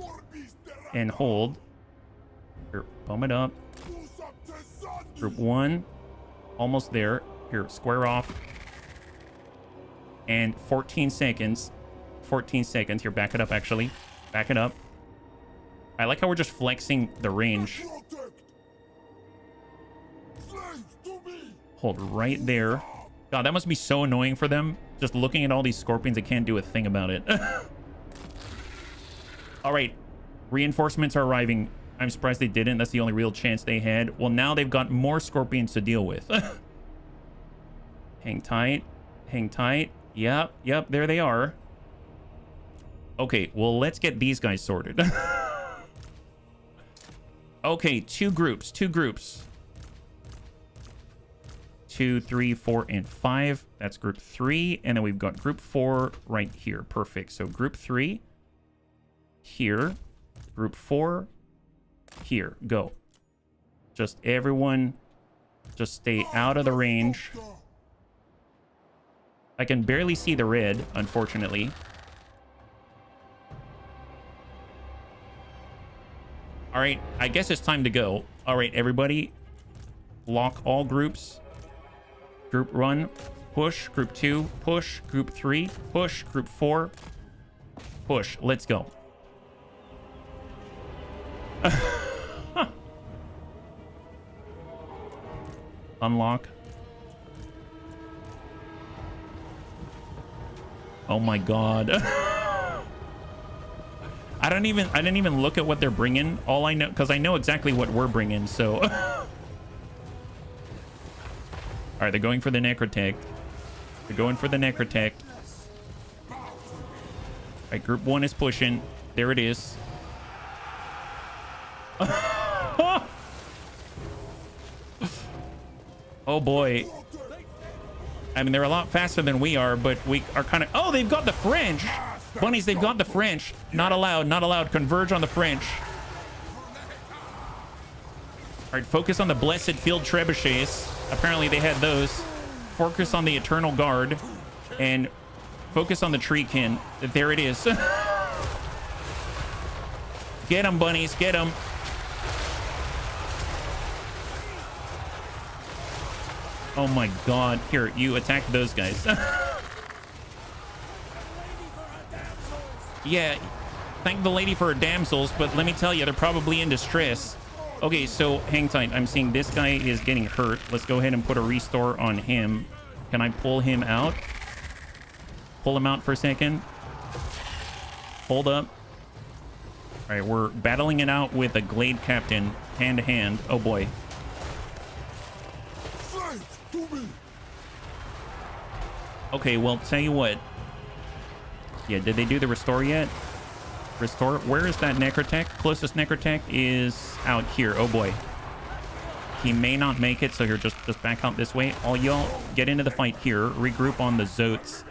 and hold. Here, bump it up. Group 1. Almost there. Here, square off. And 14 seconds. 14 seconds. Here, back it up, actually. Back it up. I like how we're just flexing the range. Hold right there. God, that must be so annoying for them. Just looking at all these Scorpions, they can't do a thing about it. All right. Reinforcements are arriving. I'm surprised they didn't. That's the only real chance they had. Well, now they've got more Scorpions to deal with. Hang tight. Hang tight. Yep. Yep. There they are. Okay. Well, let's get these guys sorted. Okay. 2 groups. 2 groups. 2, 3, 4, and 5. That's group 3. And then we've got group 4 right here. Perfect. So group 3 here. Group 4 here. Go. Just everyone just stay out of the range. I can barely see the red, unfortunately. All right. I guess it's time to go. All right, everybody. Lock all groups. Group 1, push. Group 2, push. Group 3, push. Group 4, push. Let's go. Unlock. Oh my god. I didn't even look at what they're bringing. All I know, because I know exactly what we're bringing, so. All right, they're going for the Necrotect. They're going for the Necrotect. All right, group 1 is pushing. There it is. Oh boy. I mean, they're a lot faster than we are, but we are kind of... Oh, they've got the French. Bunnies, they've got the French. Not allowed, not allowed. Converge on the French. All right, focus on the Blessed Field Trebuchets. Apparently they had those. Focus on the Eternal Guard. And focus on the Treekin. There it is. Get them, bunnies. Get them. Oh my god. Here, you attack those guys. Yeah, thank the lady for her damsels, but let me tell you, they're probably in distress. Okay, so hang tight. I'm seeing this guy is getting hurt. Let's go ahead and put a restore on him. Can I pull him out? Pull him out for a second. Hold up. All right, we're battling it out with a Glade Captain, hand to hand. Oh boy. Okay, well, tell you what. Yeah, did they do the restore yet? Restore? Where is that Necrotech? Closest Necrotech is out here. Oh boy. He may not make it, so here, just back out this way. All y'all get into the fight here. Regroup on the Zotes.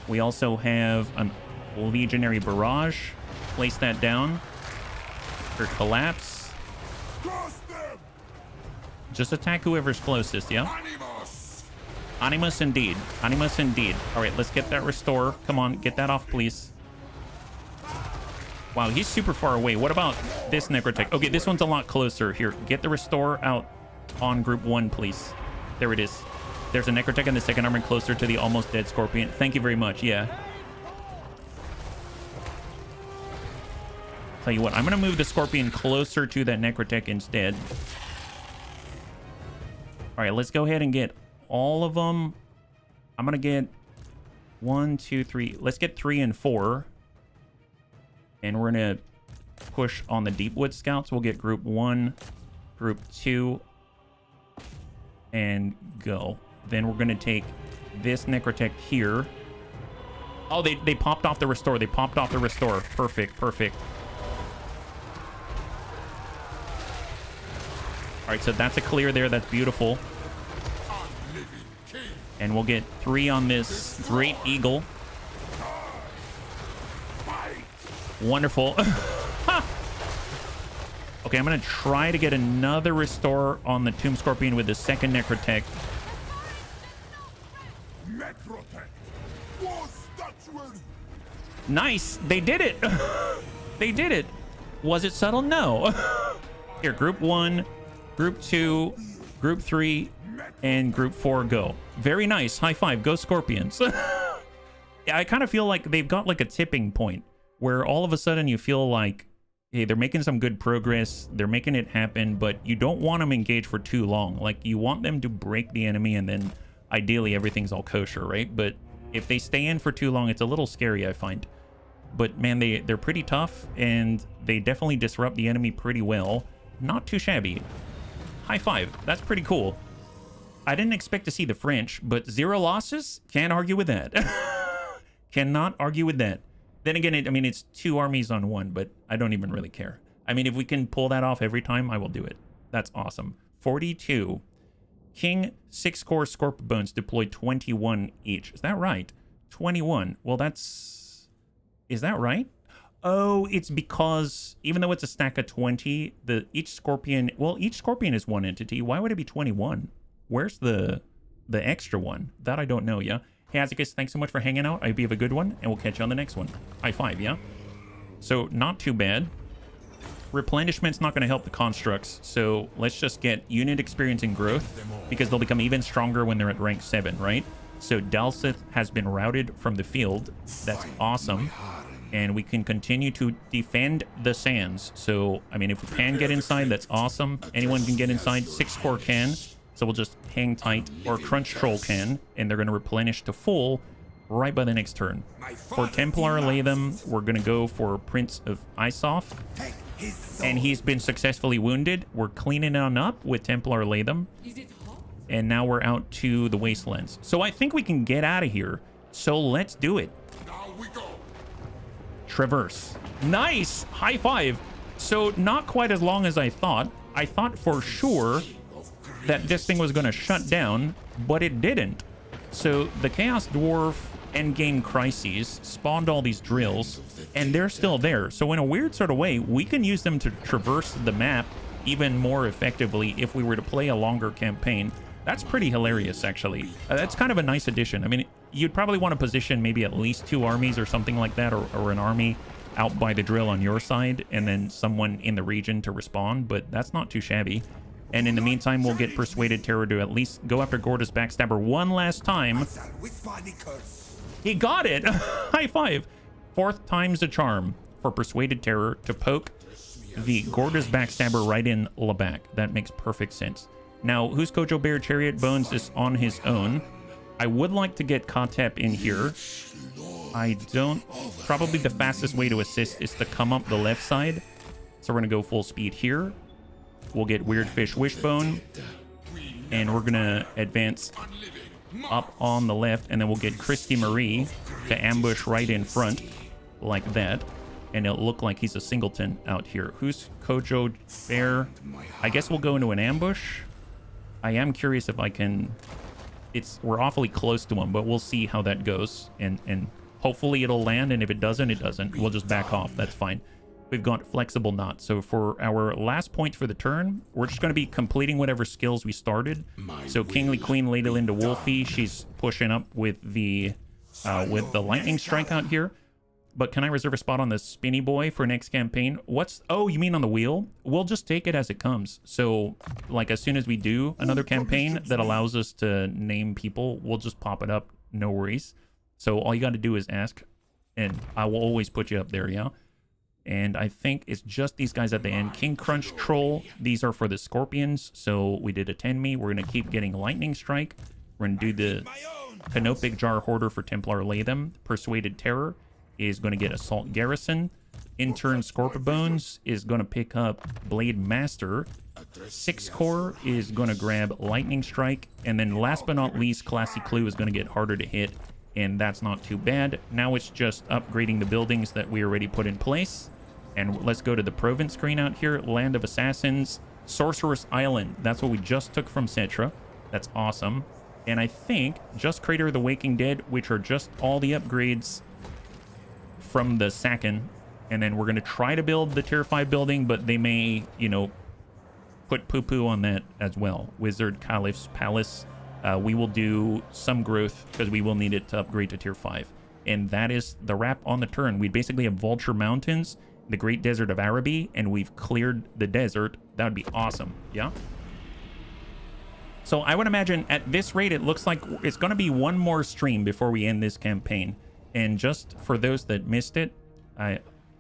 We also have a Legionary Barrage. Place that down. Or collapse. Just attack whoever's closest, yeah? Animus indeed. Animus indeed. All right, let's get that restore. Come on, get that off, please. Wow, he's super far away. What about this Necrotech? Okay, this one's a lot closer. Here, get the restore out on group 1, please. There it is. There's a Necrotech in the second armor closer to the almost dead Scorpion. Thank you very much. Yeah. Tell you what, I'm going to move the Scorpion closer to that Necrotech instead. All right, let's go ahead and get all of them. I'm going to get 1, 2, 3. Let's get 3 and 4. And we're going to push on the Deepwood Scouts. We'll get group 1, group 2, and go. Then we're going to take this Necrotech here. Oh, they popped off the restore. They popped off the restore. Perfect, perfect. All right, so that's a clear there. That's beautiful. And we'll get 3 on this Great Eagle. Wonderful. Okay, I'm going to try to get another restore on the Tomb Scorpion with the second Necrotech. Nice. They did it. They did it. Was it subtle? No. Here, group 1, group 2, group 3, and group 4 go. Very nice. High five. Go Scorpions. Yeah, I kind of feel like they've got like a tipping point where all of a sudden you feel like, hey, they're making some good progress. They're making it happen, but you don't want them engaged for too long. Like, you want them to break the enemy and then ideally everything's all kosher, right? But if they stay in for too long, it's a little scary, I find. But man, they're pretty tough and they definitely disrupt the enemy pretty well. Not too shabby. High five. That's pretty cool. I didn't expect to see the French, but 0 losses? Can't argue with that. Cannot argue with that. Then again, I mean, it's 2 armies on 1, but I don't even really care. I mean, if we can pull that off every time, I will do it. That's awesome. 42. King 6 core Scorp Bones deployed 21 each. Is that right? 21. Well, that's... Is that right? Oh, it's because even though it's a stack of 20, each Scorpion... Well, each Scorpion is 1 entity. Why would it be 21? Where's the extra one? That I don't know, yeah? Hey, Azicus, thanks so much for hanging out. I hope you have a good one, and we'll catch you on the next one. High five, yeah? So, not too bad. Replenishment's not going to help the constructs, so let's just get unit experience and growth, because they'll become even stronger when they're at rank 7, right? So, Dalsith has been routed from the field. That's awesome. And we can continue to defend the sands. So, I mean, if we can get inside, that's awesome. Anyone can get inside. 6 core can. So we'll just hang tight, or Crunch Troll can, and they're going to replenish to full right by the next turn. For Templar Latham, we're going to go for Prince of Isoth, and he's been successfully wounded. We're cleaning on up with Templar Latham, and now we're out to the Wastelands. So I think we can get out of here, so let's do it. Traverse. Nice! High five! So not quite as long as I thought. I thought for sure that this thing was going to shut down, but it didn't. So the Chaos Dwarf endgame crises spawned all these drills, and they're still there. So in a weird sort of way, we can use them to traverse the map even more effectively if we were to play a longer campaign. That's pretty hilarious, actually. That's kind of a nice addition. I mean, you'd probably want to position maybe at least 2 armies or something like that, or an army out by the drill on your side and then someone in the region to respond, but that's not too shabby. And in the meantime, we'll get Persuaded Terror to at least go after Gorda's Backstabber one last time. He got it! High five! 4th time's a charm for Persuaded Terror to poke the Gorda's Backstabber right in the back. That makes perfect sense. Now, who's Kojo Bear? Chariot Bones is on his own. I would like to get Katep in here. I don't... Probably the fastest way to assist is to come up the left side. So we're going to go full speed here. We'll get Weird Fish Wishbone. And we're going to advance up on the left. And then we'll get Christy Marie to ambush right in front. Like that. And it'll look like he's a singleton out here. Who's Kojo Bear? I guess we'll go into an ambush. I am curious if I can... We're awfully close to him, but we'll see how that goes. And hopefully it'll land, and if it doesn't, it doesn't. We'll just back off. That's fine. We've got Flexible Knot. So for our last point for the turn, we're just going to be completing whatever skills we started. So Kingly Queen, Lady Linda Wolfie, she's pushing up with the Lightning Strike out here. But can I reserve a spot on the Spinny Boy for next campaign? Oh, you mean on the wheel? We'll just take it as it comes. So, like, as soon as we do another campaign that allows us to name people, we'll just pop it up. No worries. So all you got to do is ask, and I will always put you up there, yeah? And I think it's just these guys at the end. King Crunch Troll, these are for the Scorpions. So we did attend me. We're going to keep getting Lightning Strike. We're going to do the Canopic Jar Hoarder for Templar Latham. Persuaded Terror is going to get Assault Garrison. Intern Scorpibones is going to pick up Blade Master. 6 Core is going to grab Lightning Strike. And then last but not least, Classy Clue is going to get harder to hit. And that's not too bad. Now it's just upgrading the buildings that we already put in place. And let's go to the province screen out here. Land of Assassins. Sorceress Island. That's what we just took from Settra. That's awesome. And I think just Crater of the Waking Dead, which are just all the upgrades from the Sacken. And then we're going to try to build the Tier 5 building, but they may, you know, put poo-poo on that as well. Wizard Caliph's Palace. We will do some growth because we will need it to upgrade to Tier 5. And that is the wrap on the turn. We basically have Vulture Mountains, the Great Desert of Araby, and we've cleared the desert. That would be awesome. Yeah? So I would imagine at this rate, it looks like it's going to be one more stream before we end this campaign. And just for those that missed it,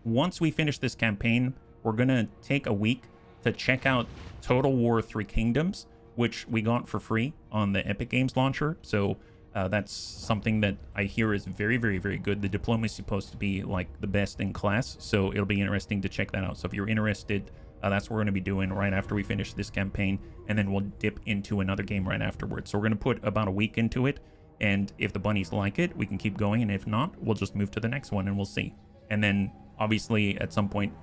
once we finish this campaign, we're going to take a week to check out Total War 3 Kingdoms, which we got for free on the Epic Games launcher. So that's something that I hear is very, very, very good. The diplomacy is supposed to be like the best in class. So it'll be interesting to check that out. So if you're interested, that's what we're going to be doing right after we finish this campaign. And then we'll dip into another game right afterwards. So we're going to put about a week into it. And if the bunnies like it, we can keep going. And if not, we'll just move to the next one and we'll see. And then obviously at some point,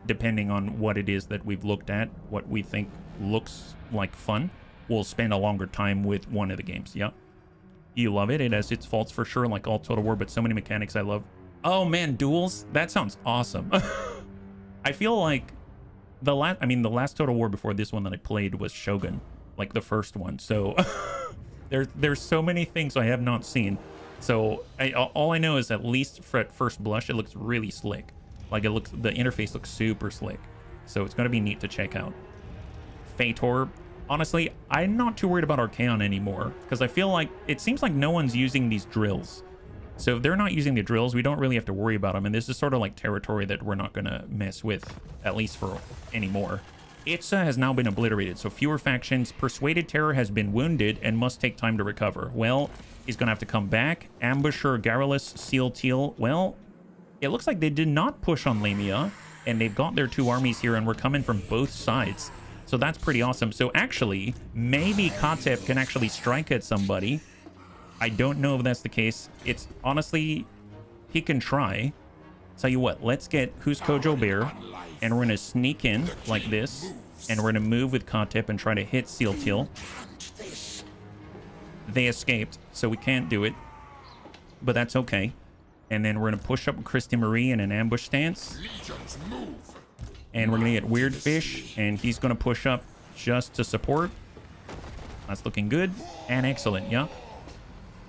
depending on what it is that we've looked at, what we think looks like fun, we'll spend a longer time with one of the games. Yeah. You love it. It has its faults for sure, like all Total War, but so many mechanics I love. Oh man, duels. That sounds awesome. I feel like the last Total War before this one that I played was Shogun, like the first one. So there's so many things I have not seen. So all I know is at least for at first blush, it looks really slick. Like the interface looks super slick. So it's going to be neat to check out. Fator. Honestly, I'm not too worried about Archaon anymore because I feel like it seems like no one's using these drills. So if they're not using the drills, we don't really have to worry about them. And this is sort of like territory that we're not going to mess with, at least for anymore. Itza has now been obliterated, so fewer factions. Persuaded Terror has been wounded and must take time to recover. Well, he's going to have to come back. Ambusher, Garrulus, Seal Teal. Well, it looks like they did not push on Lamia, and they've got their 2 armies here, and we're coming from both sides. So that's pretty awesome. So actually, maybe Katep can actually strike at somebody. I don't know if that's the case. It's honestly, he can try. Tell you what, let's get who's Kojo Bear, and we're going to sneak in like this, and we're going to move with Katep and try to hit Seal Teal. They escaped, so we can't do it, but that's okay. And then we're going to push up Christy Marie in an ambush stance. And we're going to get Weird Fish, and he's going to push up just to support. That's looking good and excellent, yeah.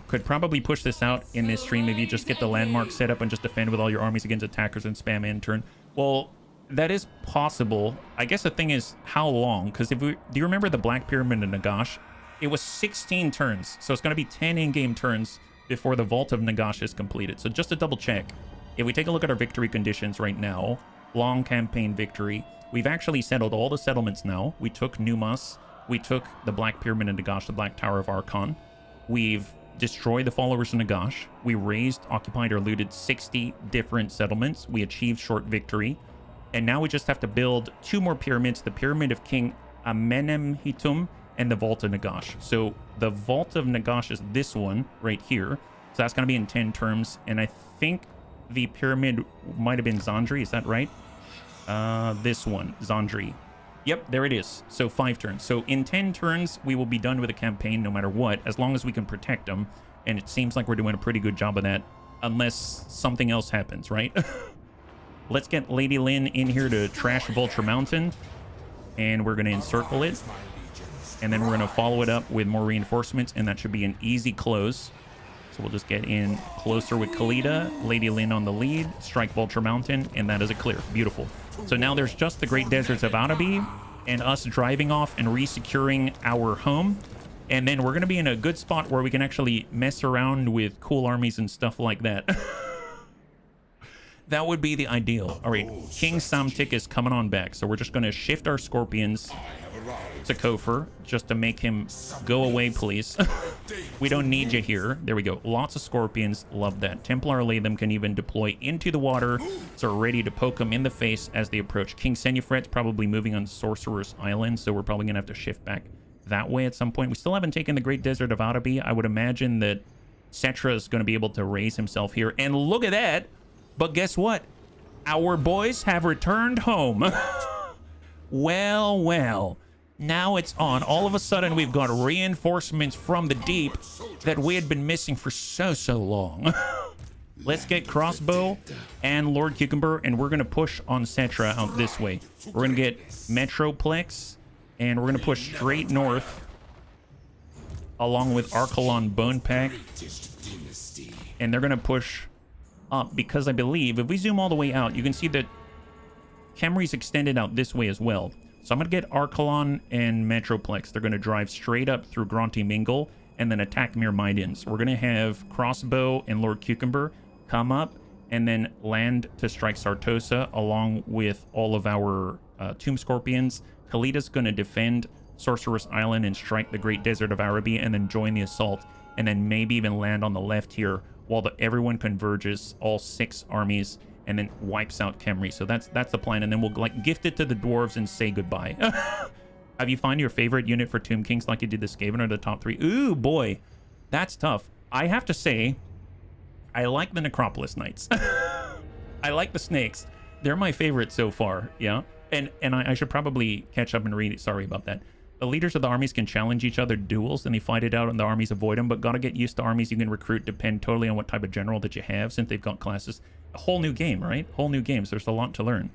Could probably push this out in this stream if you just get the landmark set up and just defend with all your armies against attackers and spam end turn. Well, that is possible. I guess the thing is how long? Because do you remember the Black Pyramid in Nagash? It was 16 turns, so it's going to be 10 in-game turns before the Vault of Nagash is completed. So just to double check, if we take a look at our victory conditions right now, long campaign victory, we've actually settled all the settlements now. We took Numas, we took the Black Pyramid in Nagash, the Black Tower of Archon. We've destroyed the followers of Nagash. We razed, occupied, or looted 60 different settlements. We achieved short victory. And now we just have to build 2 more pyramids, the Pyramid of King Amenemhitum and the Vault of Nagash. So the Vault of Nagash is this one right here. So that's going to be in 10 terms. And I think the pyramid might have been Zandri. Is that right? This one, Zandri. Yep, there it is. So 5 turns. So in 10 turns, we will be done with the campaign no matter what, as long as we can protect them. And it seems like we're doing a pretty good job of that, unless something else happens, right? Let's get Lady Lynn in here to trash Vulture Mountain. And we're going to encircle it. And then we're going to follow it up with more reinforcements, and that should be an easy close. So we'll just get in closer with Khalida, Lady Lynn on the lead, strike Vulture Mountain, and that is a clear. Beautiful. So now there's just the Great Deserts of Arabi and us driving off and resecuring our home. And then we're going to be in a good spot where we can actually mess around with cool armies and stuff like that. That would be the ideal. All right, King Samtik is coming on back. So we're just going to shift our Scorpions to Kofur just to make him go away, please. We don't need you here. There we go. Lots of Scorpions. Love that. Templar Latham can even deploy into the water, so we're ready to poke them in the face as they approach. King Senufret's probably moving on Sorcerer's Island, so we're probably going to have to shift back that way at some point. We still haven't taken the Great Desert of Arabi. I would imagine that Settra is going to be able to raise himself here. And look at that. But guess what? Our boys have returned home. Well, well. Now it's on. All of a sudden, we've got reinforcements from the deep that we had been missing for so long. Let's get Crossbow and Lord Cucumber, and we're going to push on Settra out this way. We're going to get Metroplex, and we're going to push straight north along with Archelon Bone Pack. And they're going to push up because I believe if we zoom all the way out, you can see that Khemri's extended out this way as well. So I'm going to get Archelon and Metroplex. They're going to drive straight up through Gronti Mingle and then attack Myrmidons. We're going to have Crossbow and Lord Cucumber come up and then land to strike Sartosa along with all of our Tomb Scorpions. Khalida's going to defend Sorcerer's Island and strike the Great Desert of Arabi and then join the assault and then maybe even land on the left here while everyone converges, all 6 armies, and then wipes out Khemri. So that's the plan, and then we'll like gift it to the dwarves and say goodbye. Have you found your favorite unit for Tomb Kings like you did the Skaven or the top 3? Ooh, boy, that's tough. I have to say, I like the Necropolis Knights. I like the Snakes. They're my favorite so far, yeah? And I should probably catch up and read it. Sorry about that. The leaders of the armies can challenge each other duels, and they fight it out, and the armies avoid them, but gotta get used to armies you can recruit depend totally on what type of general that you have, since they've got classes. A whole new game, right? Whole new games. There's a lot to learn.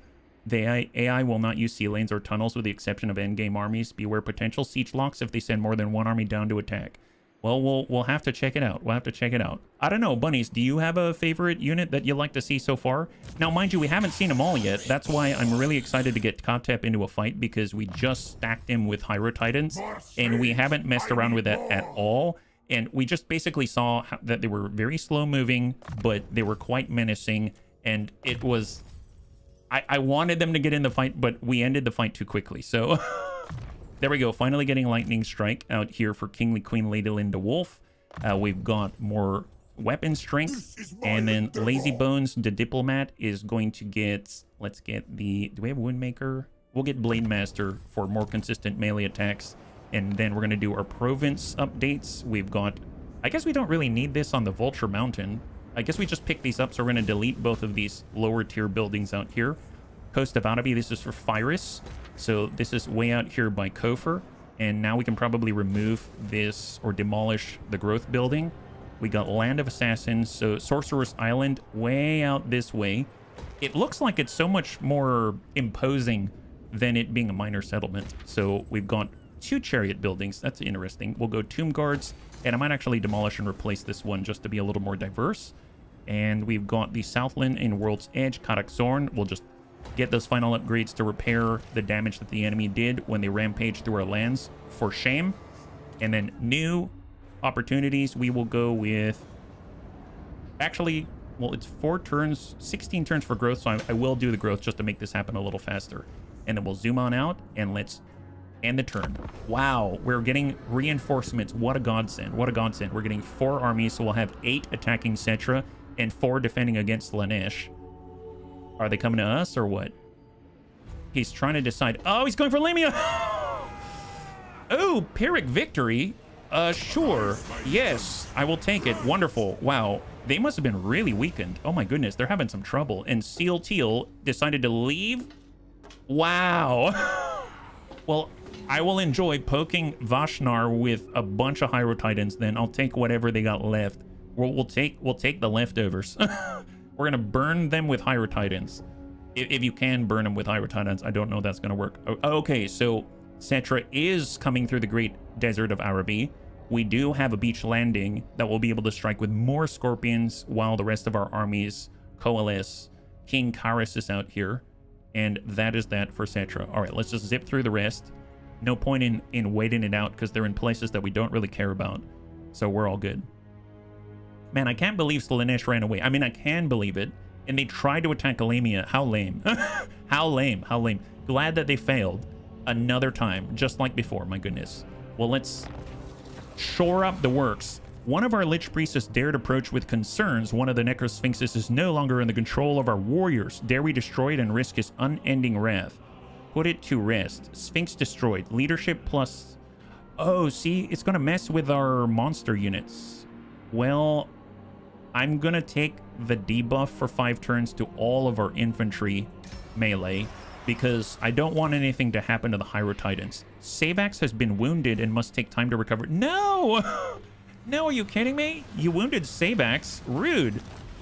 The AI will not use sea lanes or tunnels with the exception of endgame armies. Beware potential siege locks if they send more than one army down to attack. Well, we'll have to check it out. We'll have to check it out. I don't know, Bunnies, do you have a favorite unit that you like to see so far? Now, mind you, we haven't seen them all yet. That's why I'm really excited to get Kotep into a fight, because we just stacked him with Hyro Titans, and we haven't messed around with that at all. And we just basically saw that they were very slow moving, but they were quite menacing, and it was... I wanted them to get in the fight, but we ended the fight too quickly, so... There we go, finally getting Lightning Strike out here for Kingly Queen Lady Linda Wolf. We've got more weapon strength, and then Lazy Bones, the Diplomat, is going to get... Let's get the... Do we have Woundmaker? We'll get Blade Master for more consistent melee attacks, and then we're going to do our province updates. We've got... I guess we don't really need this on the Vulture Mountain. I guess we just pick these up, so we're going to delete both of these lower tier buildings out here. Coast of Arabi, this is for Phyrus. So this is way out here by Kofur. And now we can probably remove this or demolish the growth building. We got Land of Assassins. So Sorcerer's Island way out this way. It looks like it's so much more imposing than it being a minor settlement. So we've got 2 chariot buildings. That's interesting. We'll go tomb guards, and I might actually demolish and replace this one just to be a little more diverse. And we've got the Southland in World's Edge, Karak Zorn. We'll just get those final upgrades to repair the damage that the enemy did when they rampaged through our lands, for shame. And then new opportunities, we will go with... Actually, well, it's 4 turns, 16 turns for growth, so I will do the growth just to make this happen a little faster. And then we'll zoom on out, and let's end the turn. Wow, we're getting reinforcements. What a godsend. What a godsend. We're getting 4 armies, so we'll have 8 attacking Settra and 4 defending against Slaanesh. Are they coming to us, or what? He's trying to decide. Oh, he's going for Lamia! Oh, Pyrrhic victory? Sure. Yes, I will take it. Wonderful. Wow. They must have been really weakened. Oh my goodness, they're having some trouble. And Seal Teal decided to leave? Wow. Well, I will enjoy poking Vashnar with a bunch of Hyro Titans, then I'll take whatever they got left. We'll take the leftovers. We're gonna burn them with Hyro Titans. If you can burn them with Hyro Titans, I don't know if that's gonna work. Okay, so Settra is coming through the Great Desert of Araby. We do have a beach landing that will be able to strike with more Scorpions while the rest of our armies coalesce. King Karis is out here, and that is that for Settra. All right, let's just zip through the rest. No point in waiting it out because they're in places that we don't really care about. So we're all good. Man, I can't believe Slaanesh ran away. I mean, I can believe it. And they tried to attack Alamia. How lame. How lame. How lame. Glad that they failed another time, just like before. My goodness. Well, let's shore up the works. One of our Lich Priestess dared approach with concerns. One of the Necrosphinxes is no longer in the control of our warriors. Dare we destroy it and risk his unending wrath? Put it to rest. Sphinx destroyed. Leadership plus... Oh, see? It's going to mess with our monster units. Well, I'm going to take the debuff for 5 turns to all of our infantry melee, because I don't want anything to happen to the Hyro Titans. Savax has been wounded and must take time to recover. No! No, are you kidding me? You wounded Savax? Rude.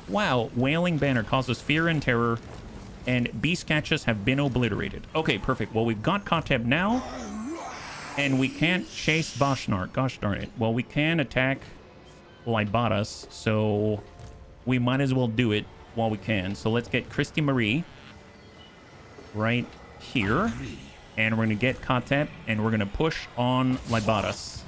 Wow, Wailing Banner causes fear and terror, and Beast Catches have been obliterated. Okay, perfect. Well, we've got Kotep now, and we can't chase Vashnar. Gosh darn it. Well, we can attack Libatas, so we might as well do it while we can. So let's get Christy Marie right here, and we're gonna get Kotep, and we're gonna push on Libatas,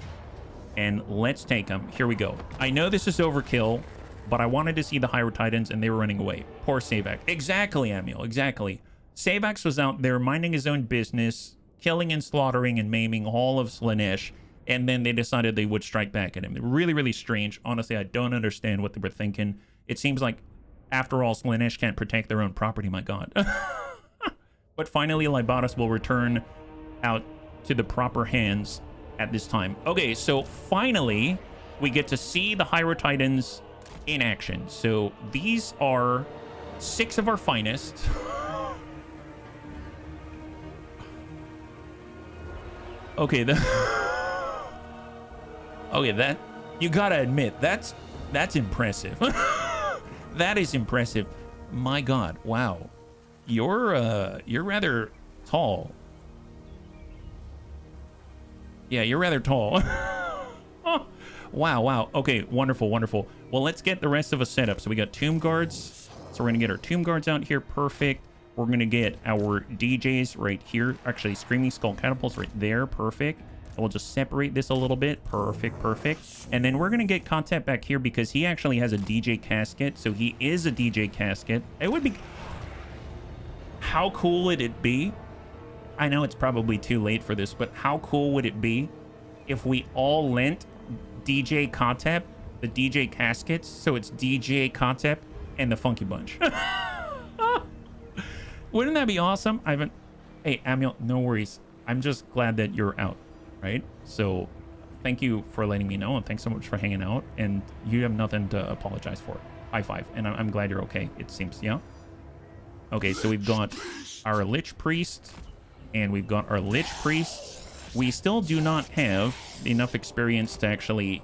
and let's take them. Here we go. I know this is overkill, but I wanted to see the Hyro Titans, and they were running away. Poor Savax. Exactly, Amiel. Exactly. Savax was out there minding his own business, killing and slaughtering and maiming all of Slaanesh, and then they decided they would strike back at him. Really, really strange. Honestly, I don't understand what they were thinking. It seems like, after all, Slaanesh can't protect their own property, my god. But finally, Libatas will return out to the proper hands at this time. Okay, so finally, we get to see the Hyro Titans in action. So these are 6 of our finest. Okay, okay, that, you gotta admit, that's impressive. That is impressive. My god, wow. You're rather tall. Yeah, you're rather tall. Oh, wow. Okay, wonderful. Well, let's get the rest of us set up. So we got Tomb Guards. So we're going to get our Tomb Guards out here. Perfect. We're going to get our DJs right here. Actually, Screaming Skull Catapults right there. Perfect. And we'll just separate this a little bit. Perfect. And then we're going to get Kotep back here because he actually has a DJ casket. So he is a DJ casket. It would be... How cool would it be? I know it's probably too late for this, but how cool would it be if we all lent DJ Kotep the DJ caskets? So it's DJ Kotep and the Funky Bunch. Wouldn't that be awesome? I haven't... Hey, Amiel, no worries. I'm just glad that you're out, right? So thank you for letting me know, and thanks so much for hanging out. And you have nothing to apologize for. High five. And I'm glad you're okay, it seems, yeah? Okay, so we've got our Lich Priest, and we've got our Lich Priest. We still do not have enough experience to actually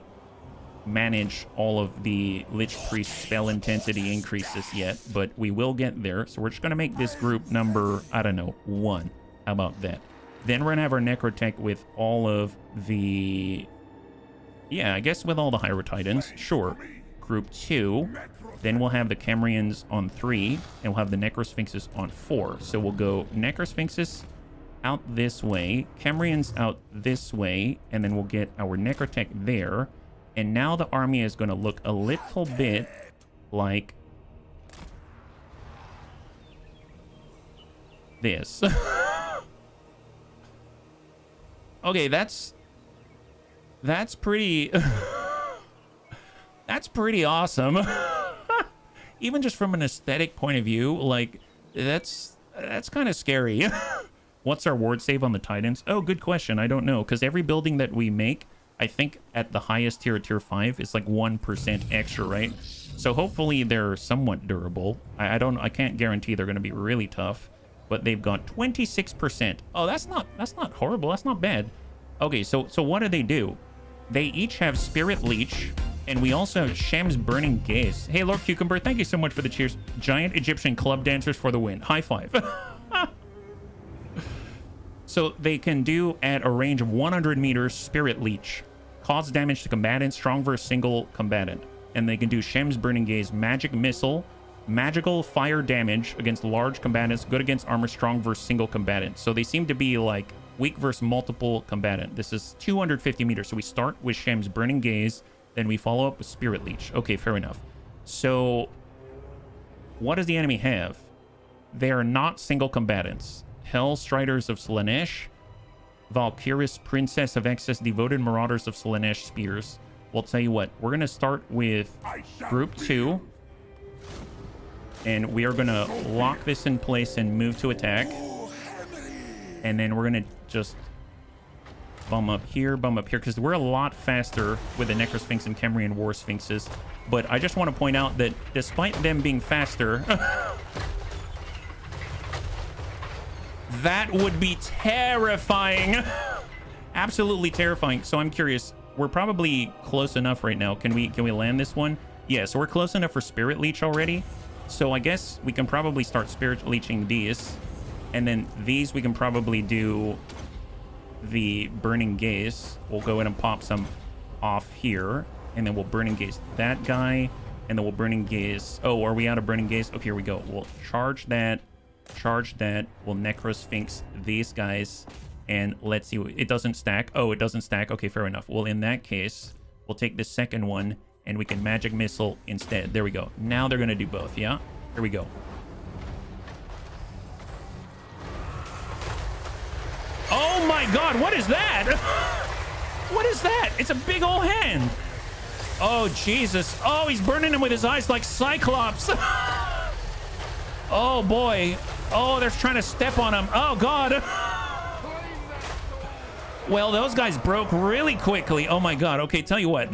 manage all of the Lich Priest spell intensity increases yet, but we will get there. So we're just going to make this group number, I don't know, 1. How about that? Then we're gonna have our Necrotech with all of the... Yeah, I guess with all the Hyrule Titans. Sure. Group 2. Then we'll have the Cambrians on 3. And we'll have the Necrosphinxes on 4. So we'll go Necrosphinxes out this way. Cambrians out this way. And then we'll get our Necrotech there. And now the army is going to look a little bit like this. Okay, that's pretty that's pretty awesome. Even just from an aesthetic point of view, like that's kind of scary. What's our ward save on the Titans? Oh, good question. I don't know, because every building that we make, I think at the highest tier, tier 5, is like 1% extra, right? So hopefully they're somewhat durable. I can't guarantee they're going to be really tough, but they've got 26%. Oh, that's not horrible. That's not bad. Okay, so what do? They each have Spirit Leech, and we also have Shem's Burning Gaze. Hey, Lord Cucumber, thank you so much for the cheers. Giant Egyptian club dancers for the win. High five. So they can do at a range of 100 meters Spirit Leech. Cause damage to combatants, strong versus single combatant. And they can do Shem's Burning Gaze, Magic Missile, magical fire damage against large combatants, good against armor, strong versus single combatant. So they seem to be like weak versus multiple combatant. This is 250 meters. So we start with Shem's Burning Gaze, then we follow up with Spirit Leech. Okay, fair enough. So what does the enemy have? They are not single combatants. Hell Striders of Slaanesh, Valkyrie's Princess of Excess, Devoted Marauders of Slaanesh Spears. Well, tell you what, we're going to start with Group 2. And we are going to lock this in place and move to attack. And then we're going to just bum up here, because we're a lot faster with the Necrosphinx and Cambrian War Sphinxes. But I just want to point out that despite them being faster... that would be terrifying. Absolutely terrifying. So I'm curious. We're probably close enough right now. Can we land this one? Yeah, so we're close enough for Spirit Leech already. So I guess we can probably start Spirit Leeching these. And then these we can probably do the Burning Gaze. We'll go ahead and pop some off here. And then we'll Burning Gaze that guy. And then we'll Burning Gaze... Oh, are we out of Burning Gaze? Okay, here we go. We'll charge that. Charge that. We'll Necrosphinx these guys. And let's see. It doesn't stack. Oh, it doesn't stack. Okay, fair enough. Well, in that case, we'll take the second one and we can Magic Missile instead. There we go. Now they're going to do both. Yeah? Here we go. Oh my god, what is that? What is that? It's a big old hand. Oh, Jesus. Oh, he's burning him with his eyes like Cyclops. Oh, boy. Oh, they're trying to step on him. Oh, God. Well, those guys broke really quickly. Oh, my God. Okay, tell you what.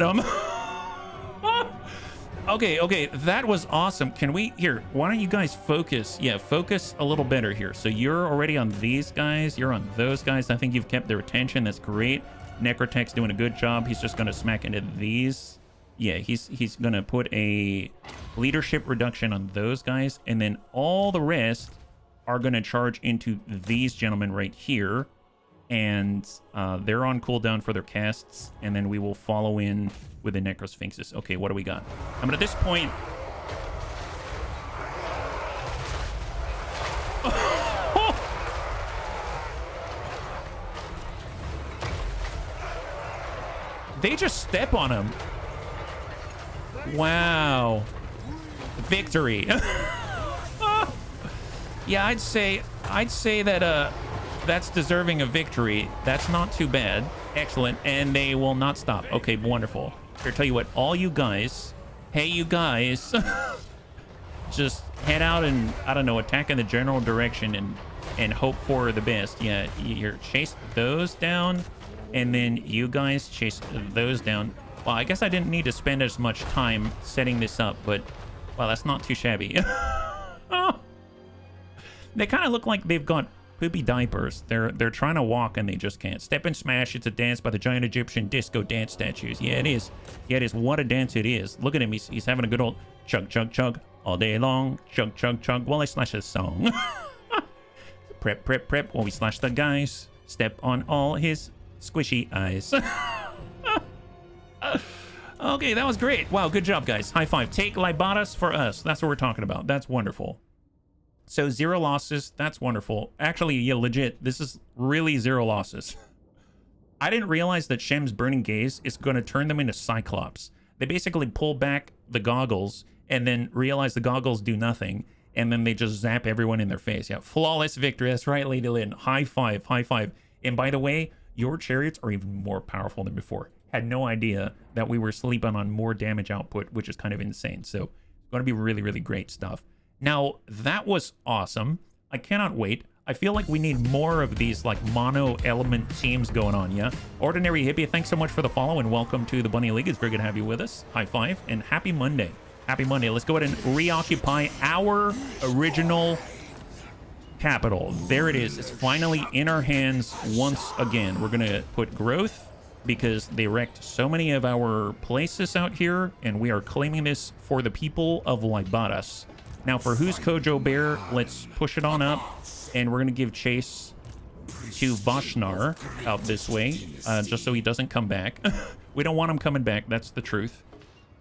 Okay, that was awesome. Can we... Here, why don't you guys focus? Yeah, focus a little better here. So you're already on these guys. You're on those guys. I think you've kept their attention. That's great. Necrotech's doing a good job. He's just going to smack into these. Yeah, he's going to put a leadership reduction on those guys. And then all the rest are going to charge into these gentlemen right here. And they're on cooldown for their casts. And then we will follow in with the Necrosphinxes. Okay, what do we got? I mean, at this point... They just step on him. Wow. Victory. Yeah, I'd say that that's deserving of victory. That's not too bad. Excellent. And they will not stop. Okay, wonderful. Here, tell you what, all you guys, hey, you guys, just head out and, I don't know, attack in the general direction and hope for the best. Yeah, you're chase those down, and then you guys chase those down. Well, I guess I didn't need to spend as much time setting this up, but, well, that's not too shabby. Oh. They kind of look like they've got poopy diapers. They're trying to walk and they just can't. Step and Smash, it's a dance by the giant Egyptian disco dance statues. Yeah, it is. Yeah, it is. What a dance it is. Look at him. He's having a good old chug, chug, chug all day long. Chug, chug, chug while I slash this song. Prep, prep, prep while we slash the guys. Step on all his squishy eyes. Okay, that was great. Wow, good job, guys. High five. Take Libadas for us. That's what we're talking about. That's wonderful. So 0 losses. That's wonderful. Actually, yeah, legit. This is really 0 losses. I didn't realize that Shem's Burning Gaze is going to turn them into Cyclops. They basically pull back the goggles and then realize the goggles do nothing. And then they just zap everyone in their face. Yeah, flawless victory. That's right, Lady Lynn. High five, high five. And by the way, your chariots are even more powerful than before. Had no idea that we were sleeping on more damage output, which is kind of insane. So it's going to be really, really great stuff. Now, that was awesome. I cannot wait. I feel like we need more of these like mono element teams going on, yeah? Ordinary Hippie, thanks so much for the follow and welcome to the Bunny League. It's very good to have you with us. High five and happy Monday. Happy Monday. Let's go ahead and reoccupy our original capital. There it is. It's finally in our hands once again. We're going to put growth because they wrecked so many of our places out here, and we are claiming this for the people of Libadas. Now, for who's Kojo Bear, let's push it on up, and we're going to give chase to Vashnar out this way, just so he doesn't come back. We don't want him coming back. That's the truth.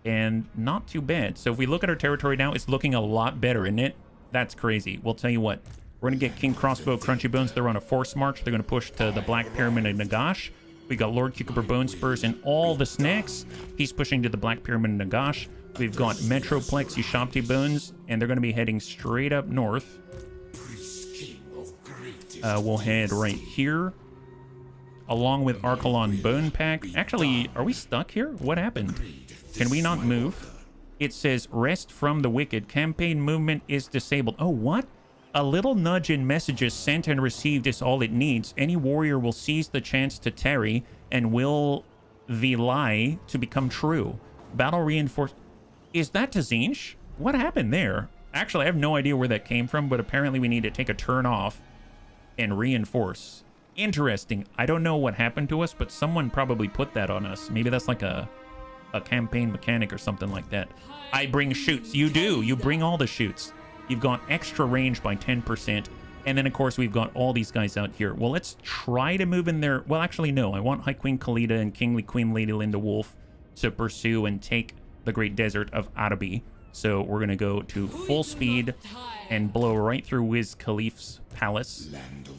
And not too bad. So if we look at our territory now, it's looking a lot better, isn't it? That's crazy. We'll tell you what. We're going to get King Crossbow Crunchy Bones. They're on a force march. They're going to push to the Black Pyramid of Nagash. We got Lord Cucumber Bone Spurs and all the snacks. He's pushing to the Black Pyramid of Nagash. We've got Metroplex Ushabti Bones, and they're going to be heading straight up north. We'll head right here, along with Archelon Bone Pack. Actually, are we stuck here? What happened? Can we not move? It says, rest from the wicked. Campaign movement is disabled. Oh, what? A little nudge in messages sent and received is all it needs. Any warrior will seize the chance to tarry and will the lie to become true. Battle reinforced. Is that Tazinch? What happened there? Actually, I have no idea where that came from, but apparently we need to take a turn off and reinforce. Interesting. I don't know what happened to us, but someone probably put that on us. Maybe that's like a campaign mechanic or something like that. I bring shoots. You do. You bring all the shoots. You've got extra range by 10%. And then, of course, we've got all these guys out here. Well, let's try to move in there. Well, actually, no. I want High Queen Khalida and Kingly Queen Lady Linda Wolf to pursue and take the Great Desert of Arabi. So we're going to go to full speed and blow right through Wiz Khalif's palace.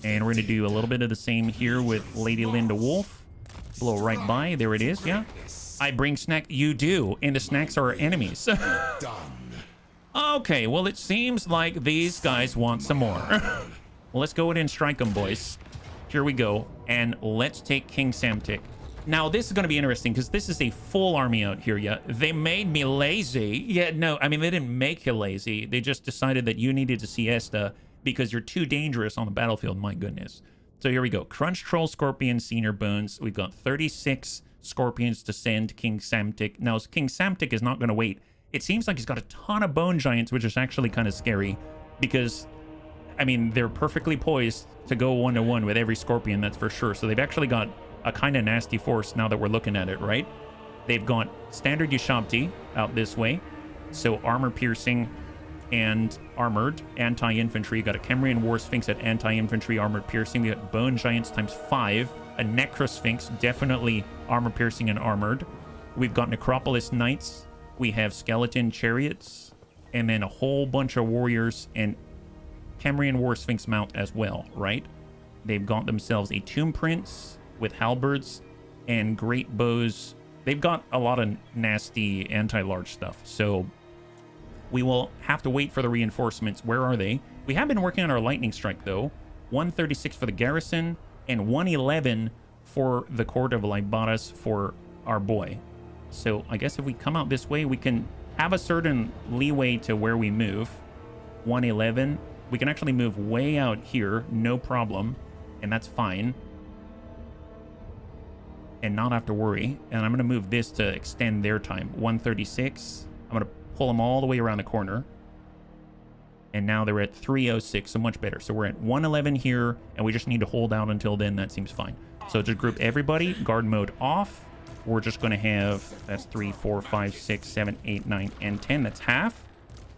And we're going to do a little bit of the same here with Lady Linda Wolf. Blow right by. There it is, yeah. I bring snack. You do. And the snacks are our enemies. Okay, well, it seems like these guys want some more. Well, let's go ahead and strike them, boys. Here we go. And let's take King Samtik. Now, this is going to be interesting because this is a full army out here, yeah? They made me lazy. Yeah, no, I mean, they didn't make you lazy. They just decided that you needed to siesta because you're too dangerous on the battlefield. My goodness. So here we go. Crunch Troll Scorpion Senior Bones. We've got 36 Scorpions to send King Samtik. Now, King Samtik is not going to wait. It seems like he's got a ton of Bone Giants, which is actually kind of scary because, I mean, they're perfectly poised to go one-to-one with every Scorpion, that's for sure. So they've actually got a kind of nasty force now that we're looking at it, right? They've got standard Ushabti out this way. So armor piercing and armored anti-infantry. You got a Kemrian War Sphinx at anti-infantry armored piercing. We got Bone Giants times 5. A Necrosphinx, definitely armor piercing and armored. We've got Necropolis Knights. We have Skeleton Chariots. And then a whole bunch of warriors and Kemrian War Sphinx mount as well, right? They've got themselves a Tomb Prince with halberds and great bows. They've got a lot of nasty anti-large stuff. So we will have to wait for the reinforcements. Where are they? We have been working on our lightning strike, though. 136 for the garrison and 111 for the court of Libadas for our boy. So I guess if we come out this way, we can have a certain leeway to where we move. 111. We can actually move way out here, no problem. And that's fine. And not have to worry. And I'm going to move this to extend their time. 136. I'm going to pull them all the way around the corner. And now they're at 306, so much better. So we're at 111 here, and we just need to hold out until then. That seems fine. So just group everybody. Guard mode off. We're just going to have, that's 3, 4, 5, 6, 7, 8, 9, and 10. That's half.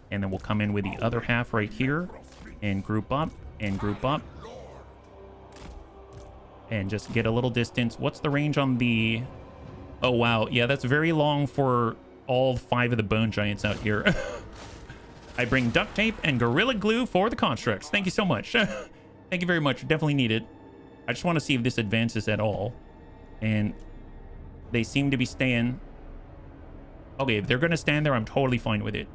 And then we'll come in with the other half right here. And group up, and group up. and just get a little distance. What's the range on the... Oh, wow. Yeah, that's very long for all 5 of the bone giants out here. I bring duct tape and Gorilla Glue for the constructs. Thank you so much. Thank you very much. Definitely need it. I just want to see if this advances at all. And they seem to be staying. Okay, if they're going to stand there, I'm totally fine with it.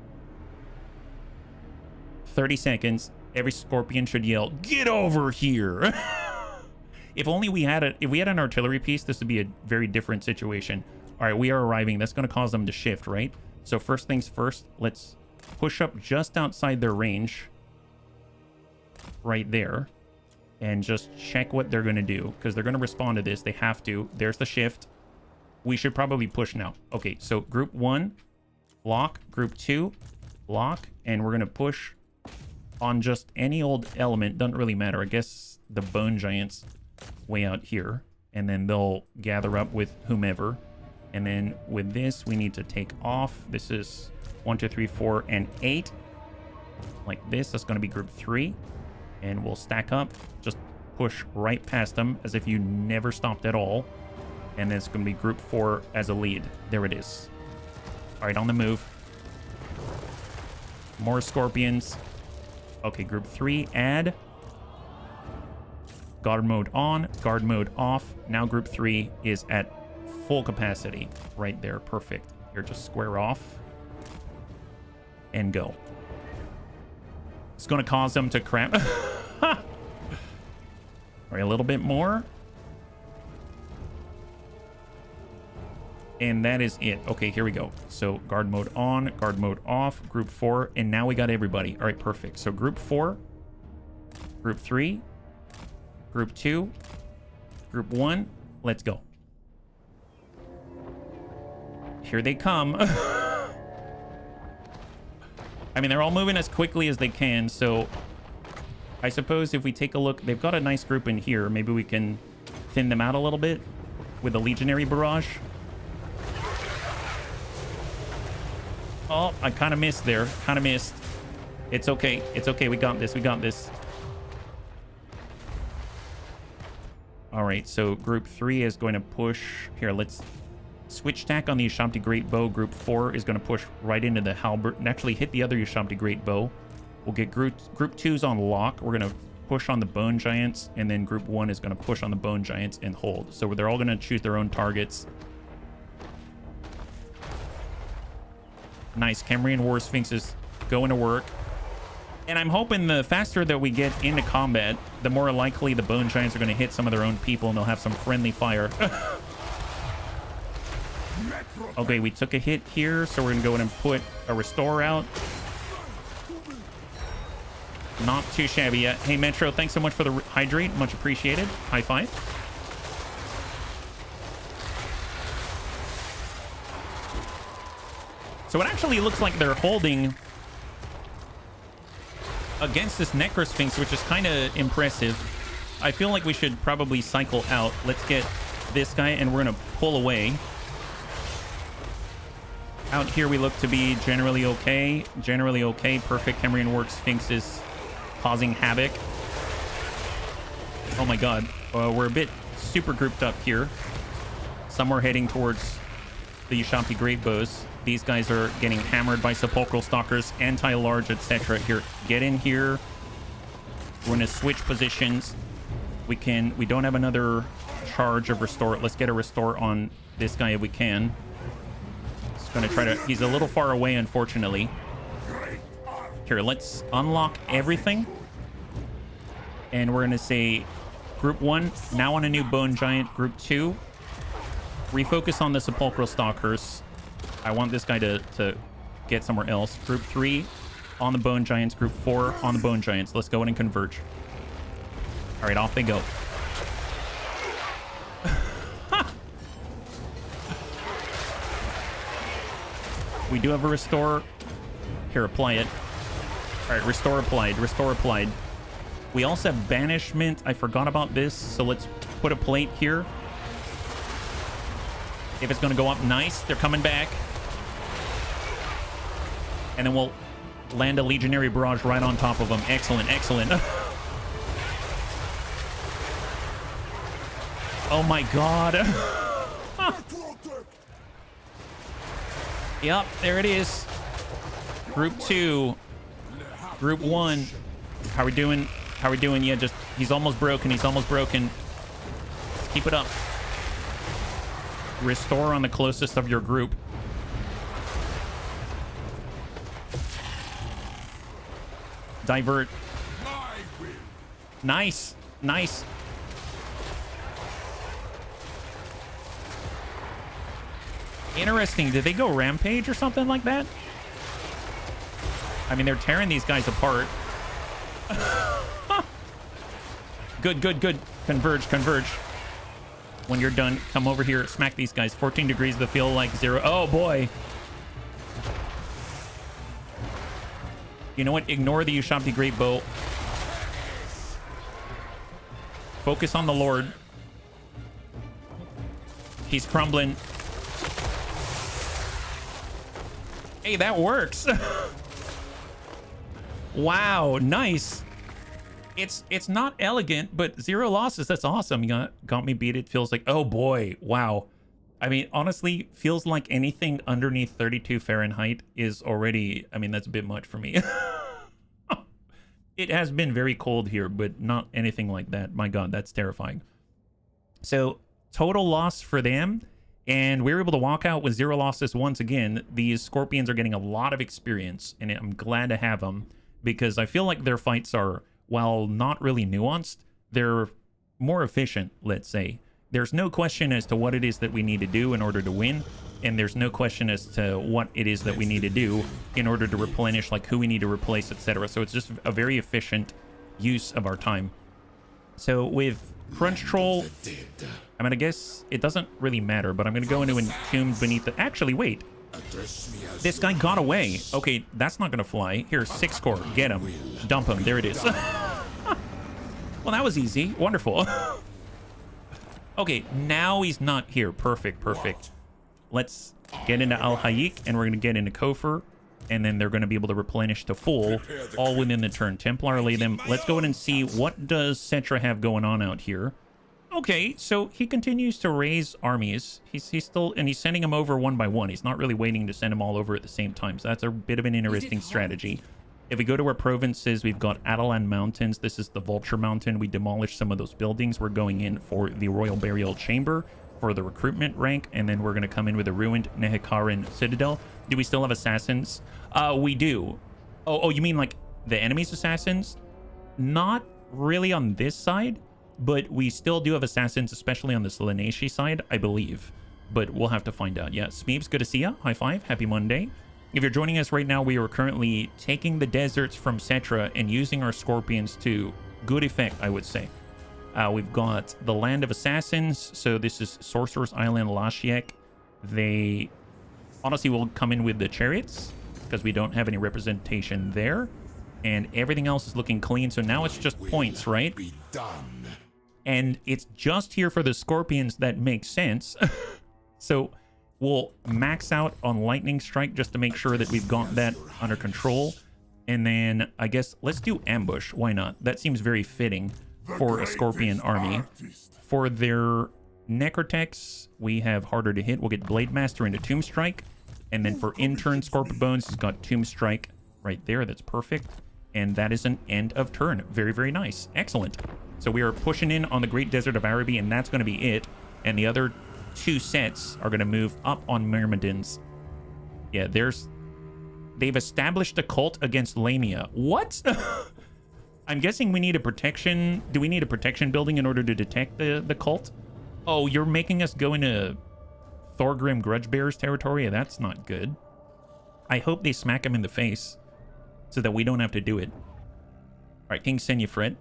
30 seconds. Every scorpion should yell, "Get over here!" If only we had if we had an artillery piece, this would be a very different situation. All right, we are arriving. That's going to cause them to shift, right? So first things first, let's push up just outside their range. Right there. And just check what they're going to do. Because they're going to respond to this. They have to. There's the shift. We should probably push now. Okay, so group 1, lock. Group 2, lock. And we're going to push on just any old element. Doesn't really matter. I guess the bone giants way out here. And then they'll gather up with whomever. And then with this, we need to take off. This is 1, 2, 3, 4, and 8. Like this. That's going to be group 3. And we'll stack up. Just push right past them as if you never stopped at all. And then it's going to be group 4 as a lead. There it is. All right, on the move. More scorpions. Okay, group 3, add. Guard mode on, guard mode off. Now group 3 is at full capacity. Right there, perfect. Here, just square off. And go. It's going to cause them to cramp. All right, a little bit more. And that is it. Okay, here we go. So guard mode on, guard mode off, group 4, and now we got everybody. All right, perfect. So group 4, group 3, group 2, group 1, let's go. Here they come. I mean, they're all moving as quickly as they can, so I suppose if we take a look, they've got a nice group in here. Maybe we can thin them out a little bit with a legionary barrage. Oh, I kind of missed there. Kind of missed. It's okay. It's okay. We got this. We got this. All right. So group 3 is going to push. Here, let's switch tack on the Ushabti Great Bow. Group 4 is going to push right into the halberd and actually hit the other Ushabti Great Bow. We'll get group 2's on lock. We're going to push on the Bone Giants. And then group 1 is going to push on the Bone Giants and hold. So they're all going to choose their own targets. Nice. Cambrian War Sphinx is going to work. And I'm hoping the faster that we get into combat, the more likely the Bone Giants are going to hit some of their own people and they'll have some friendly fire. Okay, we took a hit here, so we're going to go in and put a Restore out. Not too shabby yet. Hey, Metro, thanks so much for the hydrate. Much appreciated. High five. So it actually looks like they're holding against this Necrosphinx, which is kind of impressive. I feel like we should probably cycle out. Let's get this guy, and we're going to pull away. Out here, we look to be generally okay. Generally okay. Perfect. Cambrian War Sphinx is causing havoc. Oh my god. We're a bit super grouped up here. Some are heading towards the Ushabti Great Bows. These guys are getting hammered by Sepulchral Stalkers, anti-large, etc. Here, get in here. We're going to switch positions. We don't have another charge of Restore. Let's get a Restore on this guy if we can. It's going to try to... He's a little far away, unfortunately. Here, let's unlock everything. And we're going to say Group 1, now on a new Bone Giant. Group 2, refocus on the Sepulchral Stalkers. I want this guy to get somewhere else. Group 3 on the Bone Giants. Group 4 on the Bone Giants. Let's go in and converge. All right, off they go. We do have a Restore. Here, apply it. All right, Restore applied. Restore applied. We also have Banishment. I forgot about this, so let's put a plate here. If it's going to go up, nice. They're coming back. And then we'll land a Legionary Barrage right on top of them. Excellent, excellent. Oh my god. Yep, there it is. Group 2. Group 1. How we doing? How we doing? Yeah, just he's almost broken. He's almost broken. Keep it up. Restore on the closest of your group. Divert. Nice. Nice. Interesting. Did they go rampage or something like that? I mean, they're tearing these guys apart. Good, good, good. Converge, converge. When you're done, come over here. Smack these guys. 14 degrees to feel like 0. Oh, boy. You know what? Ignore the Ushabti Great Bow. Focus on the Lord. He's crumbling. Hey, that works. Wow, nice. It's not elegant, but 0 losses. That's awesome. You got me beat. It feels like, oh boy, wow. I mean, honestly, feels like anything underneath 32 Fahrenheit is already, I mean, that's a bit much for me. It has been very cold here, but not anything like that. My God, that's terrifying. So total loss for them. And we were able to walk out with 0 losses once again. These Scorpions are getting a lot of experience, and I'm glad to have them because I feel like their fights are, while not really nuanced, they're more efficient, let's say. There's no question as to what it is that we need to do in order to win, and there's no question as to what it is that we need to do in order to replenish, like who we need to replace, etc. So it's just a very efficient use of our time. So with Crunch Troll, I'm gonna guess it doesn't really matter, but I'm gonna go into Entombed Beneath the... Actually, wait. This guy got away. Okay, that's not gonna fly. Here, 6 score. Get him. Dump him. There it is. Well, that was easy. Wonderful. Okay, now he's not here. Perfect, perfect. Let's get into Al Hayik, and we're gonna get into Kofar, and then they're gonna be able to replenish to full, all within the turn. Templar lay them. Let's go in and see what does Settra have going on out here. Okay, so he continues to raise armies. He's still, and he's sending them over one by one. He's not really waiting to send them all over at the same time. So that's a bit of an interesting strategy. If we go to our provinces, we've got Atalan Mountains. This is the Vulture Mountain. We demolished some of those buildings. We're going in for the Royal Burial Chamber for the recruitment rank, and then we're going to come in with a ruined Nehekaran Citadel. Do we still have assassins? We do. Oh, you mean like the enemy's assassins? Not really on this side. But we still do have assassins, especially on the Selenashi side, I believe. But we'll have to find out. Yeah, Smeebs, good to see ya. High five. Happy Monday. If you're joining us right now, we are currently taking the deserts from Settra and using our Scorpions to good effect, I would say. We've got the Land of Assassins. So this is Sorcerer's Island, Lashiek. They honestly will come in with the chariots because we don't have any representation there. And everything else is looking clean. So now it's just points, right? Be done. And it's just here for the Scorpions that makes sense. So we'll max out on Lightning Strike just to make sure that we've got that under control. And then I guess let's do Ambush. Why not? That seems very fitting for a Scorpion army. For their Necrotex, we have harder to hit. We'll get Blade Master into Tomb Strike. And then for in-turn Scorpion Bones, he's got Tomb Strike right there. That's perfect. And that is an end of turn. Very, very nice. Excellent. So we are pushing in on the Great Desert of Araby, and that's going to be it. And the other 2 sets are going to move up on Myrmidons. Yeah, they've established a cult against Lamia. What? I'm guessing we need a protection. Do we need a protection building in order to detect the cult? Oh, you're making us go into Thorgrim Grudgebearer's territory? That's not good. I hope they smack him in the face so that we don't have to do it. All right, King Senufret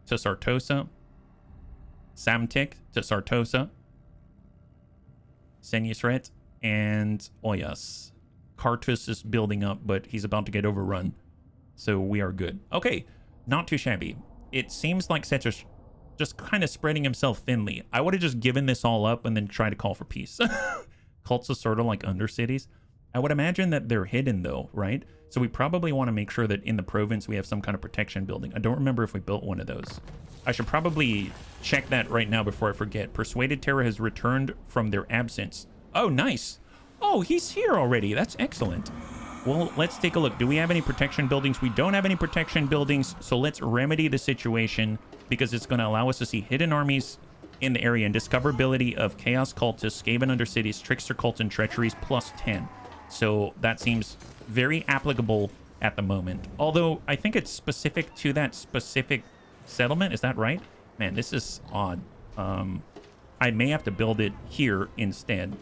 to Sartosa. Samtik to Sartosa. Senusret and Oyas. Kartus is building up, but he's about to get overrun. So we are good. Okay, not too shabby. It seems like Settra's just kind of spreading himself thinly. I would have just given this all up and then tried to call for peace. Cults are sort of like undercities. I would imagine that they're hidden though, right? So we probably want to make sure that in the province we have some kind of protection building. I don't remember if we built one of those. I should probably check that right now before I forget. Persuaded Terra has returned from their absence. Oh, nice. Oh, he's here already. That's excellent. Well, let's take a look. Do we have any protection buildings? We don't have any protection buildings, so let's remedy the situation because it's going to allow us to see hidden armies in the area and discoverability of Chaos Cultists, Skaven Undercities, Trickster Cults, and Treacheries plus 10. So that seems very applicable at the moment. Although I think it's specific to that specific settlement. Is that right? Man, this is odd. I may have to build it here instead.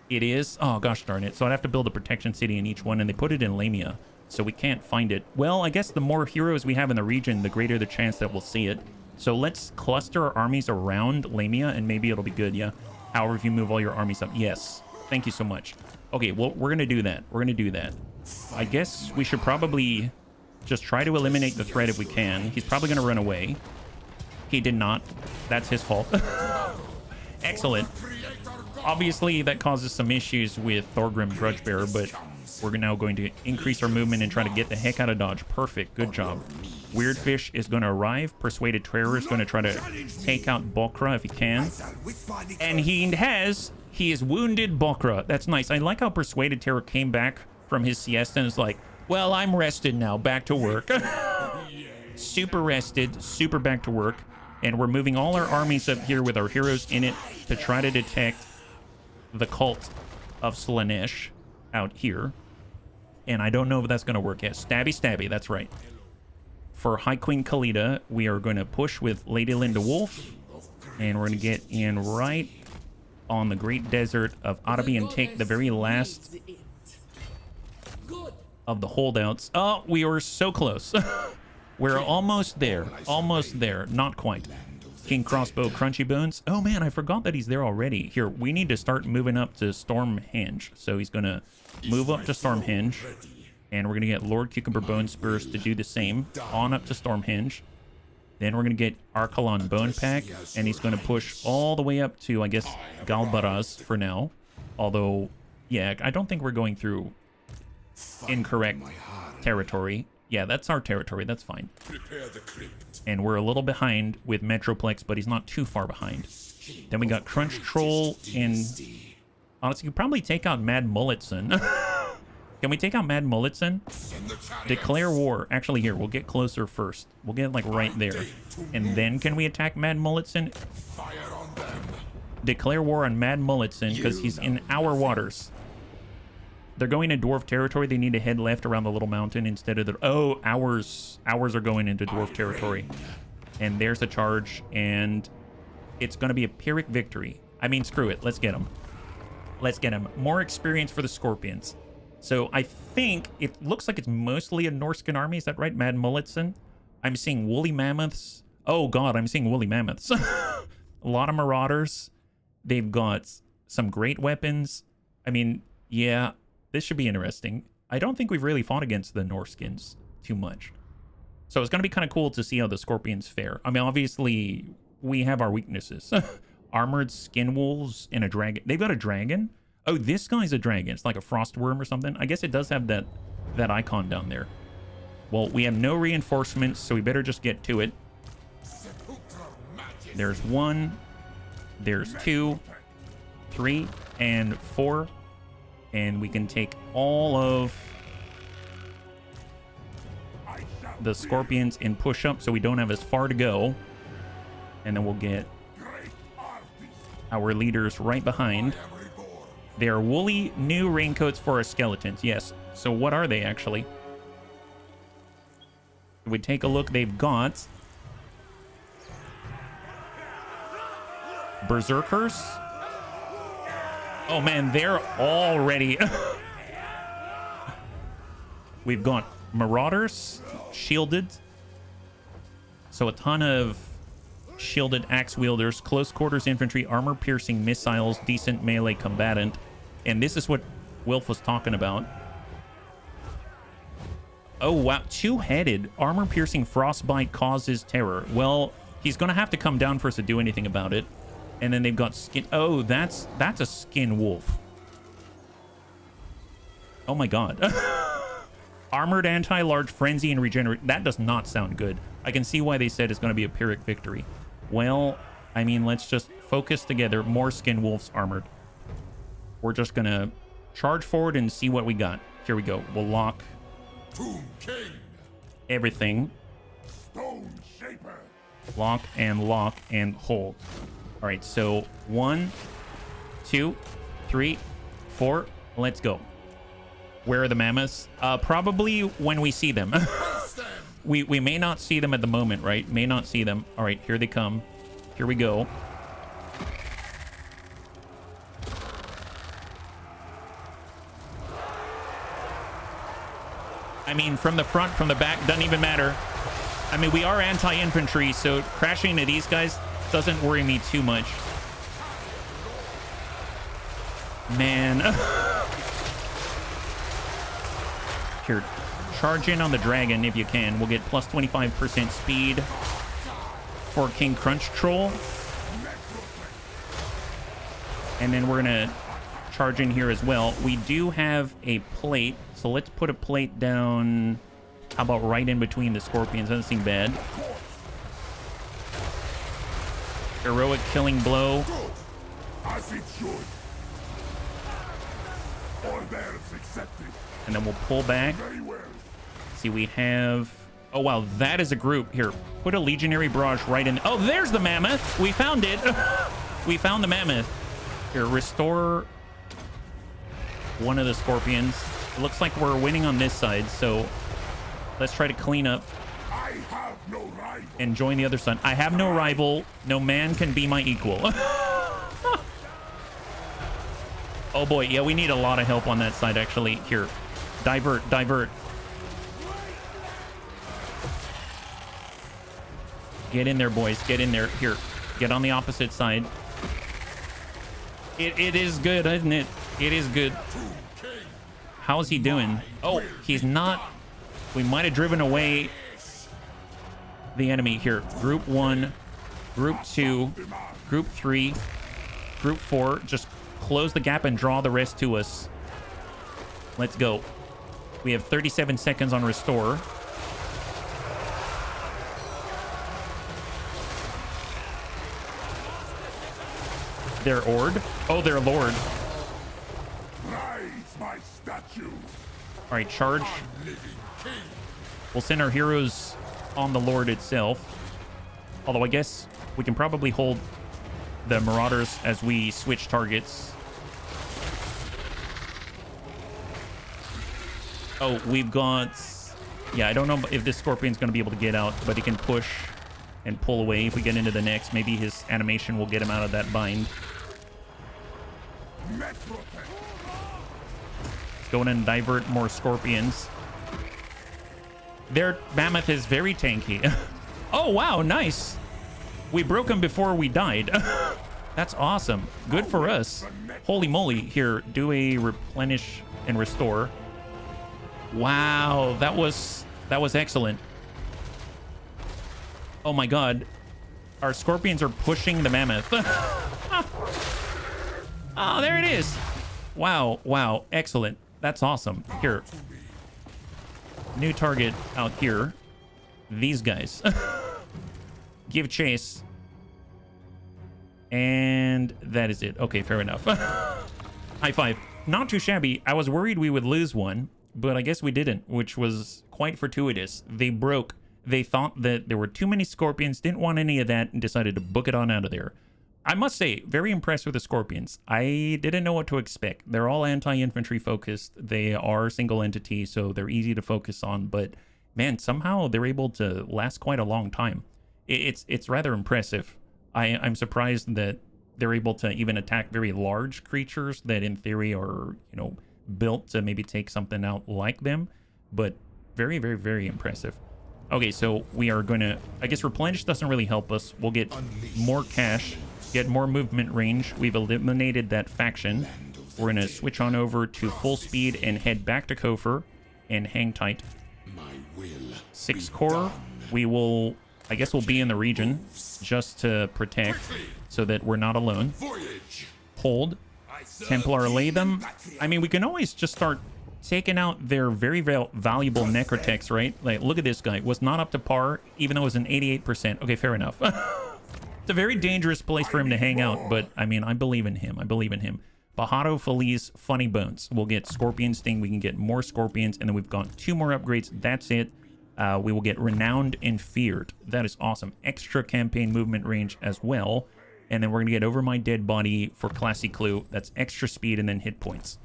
It is. Oh, gosh darn it. So I'd have to build a protection city in each one, and they put it in Lamia, so we can't find it. Well, I guess the more heroes we have in the region, the greater the chance that we'll see it. So let's cluster our armies around Lamia, and maybe it'll be good, yeah? However, if you move all your armies up. Yes. Thank you so much. Okay, well, we're going to do that. We're going to do that. I guess we should probably just try to eliminate the threat if we can. He's probably going to run away. He did not. That's his fault. Excellent. Obviously, that causes some issues with Thorgrim Grudgebearer, but we're now going to increase our movement and try to get the heck out of dodge. Perfect. Good job. Weirdfish is going to arrive. Persuaded Terror is going to try to take out Bokra if he can. And he has. He is wounded Bokra. That's nice. I like how Persuaded Terror came back from his siesta and is like, well, I'm rested now. Back to work. Super rested. Super back to work. And we're moving all our armies up here with our heroes in it to try to detect the cult of Slaanesh out here. And I don't know if that's going to work. Yes, stabby, stabby. That's right. For High Queen Khalida, we are going to push with Lady Linda Wolf. And we're going to get in right on the Great Desert of Arabi and take the very last of the holdouts. Oh, we were so close. We're almost there. Almost there. Not quite. King Crossbow, Crunchy Bones. Oh, man, I forgot that he's there already. Here, we need to start moving up to Stormhenge. So he's going to move up to Stormhenge. And we're going to get Lord Cucumber Bone Spurs to do the same. On up to Stormhenge. Then we're going to get Archelon Bone Pack. And he's going to push all the way up to, I guess, Galbaraz for now. Although, yeah, I don't think we're going through incorrect territory. Yeah, that's our territory. That's fine. And we're a little behind with Metroplex, but he's not too far behind. Then we got Crunch Troll and... Honestly, you could probably take out Mad Mulletson. Can we take out Mad Mulletson? Declare war. Actually, here, we'll get closer first. We'll get, like, right there. And then can we attack Mad Mulletson? Declare war on Mad Mulletson, because he's in our waters. They're going to dwarf territory. They need to head left around the little mountain instead of the... Oh, ours are going into dwarf territory. And there's a charge, and it's going to be a Pyrrhic victory. I mean, screw it. Let's get them. Let's get them. More experience for the Scorpions. So I think it looks like it's mostly a Norscan army. Is that right, Mad Mulletson? I'm seeing woolly mammoths. Oh, God, I'm seeing woolly mammoths. A lot of marauders. They've got some great weapons. I mean, yeah... This should be interesting. I don't think we've really fought against the Norskins too much. So it's going to be kind of cool to see how the Scorpions fare. I mean, obviously, we have our weaknesses. Armored skin wolves and a dragon. They've got a dragon? Oh, this guy's a dragon. It's like a frost worm or something. I guess it does have that icon down there. Well, we have no reinforcements, so we better just get to it. There's 1. There's 2. 3. And 4. And we can take all of the Scorpions and push up so we don't have as far to go. And then we'll get our leaders right behind. They are woolly new raincoats for our skeletons. Yes. So what are they actually? If we take a look, they've got Berserkers. Oh, man, they're already... We've got Marauders, shielded. So a ton of shielded axe wielders, close quarters infantry, armor-piercing missiles, decent melee combatant. And this is what Wilf was talking about. Oh, wow. Two-headed. Armor-piercing frostbite causes terror. Well, he's going to have to come down for us to do anything about it. And then they've got skin. Oh, that's a skin wolf. Oh my God. Armored anti-large frenzy and regenerate. That does not sound good. I can see why they said it's going to be a Pyrrhic victory. Well, I mean, let's just focus together. More skin wolves armored. We're just going to charge forward and see what we got. Here we go. We'll lock everything. Stone shaper. Lock and hold. All right, so 1, 2, 3, 4. Let's go. Where are the mammoths? Probably when we see them. we may not see them at the moment, right? May not see them. All right, here they come. Here we go. I mean, from the front, from the back, doesn't even matter. I mean, we are anti-infantry, so crashing into these guys doesn't worry me too much. Man. Here, charge in on the dragon if you can. We'll get plus 25% speed for King Crunch Troll. And then we're going to charge in here as well. We do have a plate, so let's put a plate down. How about right in between the scorpions? Doesn't seem bad. Heroic killing blow. As it should. Orders accepted. And then we'll pull back. Very well. See, we have... Oh, wow, that is a group. Here, put a legionary barrage right in. Oh, there's the mammoth. We found it. We found the mammoth. Here, restore one of the scorpions. It looks like we're winning on this side, so let's try to clean up I have no rival. and join the other side. I have no rival. No man can be my equal. Oh boy, yeah, we need a lot of help on that side, actually. Here, divert, divert. Get in there, boys, get in there. Here, get on the opposite side. It is good, isn't it? It is good. How's he doing? Oh, he's not. We might have driven away the enemy. Here, group 1, group 2, group 3, group 4. Just close the gap and draw the rest to us. Let's go. We have 37 seconds on restore. They're Ord. Oh, they're Lord. Rise, my statue. All right, charge. We'll send our heroes on the Lord itself. Although I guess we can probably hold the Marauders as we switch targets. Oh, we've got... Yeah, I don't know if this Scorpion's going to be able to get out, but he can push and pull away. If we get into the next, maybe his animation will get him out of that bind. Go in and divert more Scorpions. Their mammoth is very tanky. Oh, wow, nice. We broke him before we died. That's awesome. Good for us. Holy moly. Here, do a replenish and restore. Wow, that was excellent. Oh my god. Our Scorpions are pushing the mammoth. Oh, there it is. Wow, wow, excellent. That's awesome. Here. New target out here. These guys. Give chase. And that is it. Okay, fair enough. High five. Not too shabby. I was worried we would lose one, but I guess we didn't, which was quite fortuitous. They broke. They thought that there were too many Scorpions, didn't want any of that, and decided to book it on out of there. I must say, very impressed with the Scorpions. I didn't know what to expect. They're all anti-infantry focused. They are single entity, so they're easy to focus on. But man, somehow they're able to last quite a long time. It's rather impressive. I'm surprised that they're able to even attack very large creatures that in theory are, you know, built to maybe take something out like them. But very, very, very impressive. Okay, so we are going to, I guess replenish doesn't really help us. We'll get more cash, get more movement range. We've eliminated that faction. We're going to switch on over to full speed and head back to Kofor and hang tight. 6 core. We will, I guess we'll be in the region just to protect so that we're not alone. Hold. Templar lay them. I mean, we can always just start taken out their very valuable necrotex, right? Like, look at this guy. Was not up to par, even though it was an 88%. Okay, fair enough. It's a very dangerous place for him to hang out, but I mean, I believe in him. I believe in him. Bajado Feliz Funny Bones. We'll get Scorpion Sting. We can get more Scorpions, and then we've got 2 more upgrades. That's it. We will get Renowned and Feared. That is awesome. Extra campaign movement range as well. And then we're going to get Over My Dead Body for Classy Clue. That's extra speed and then hit points.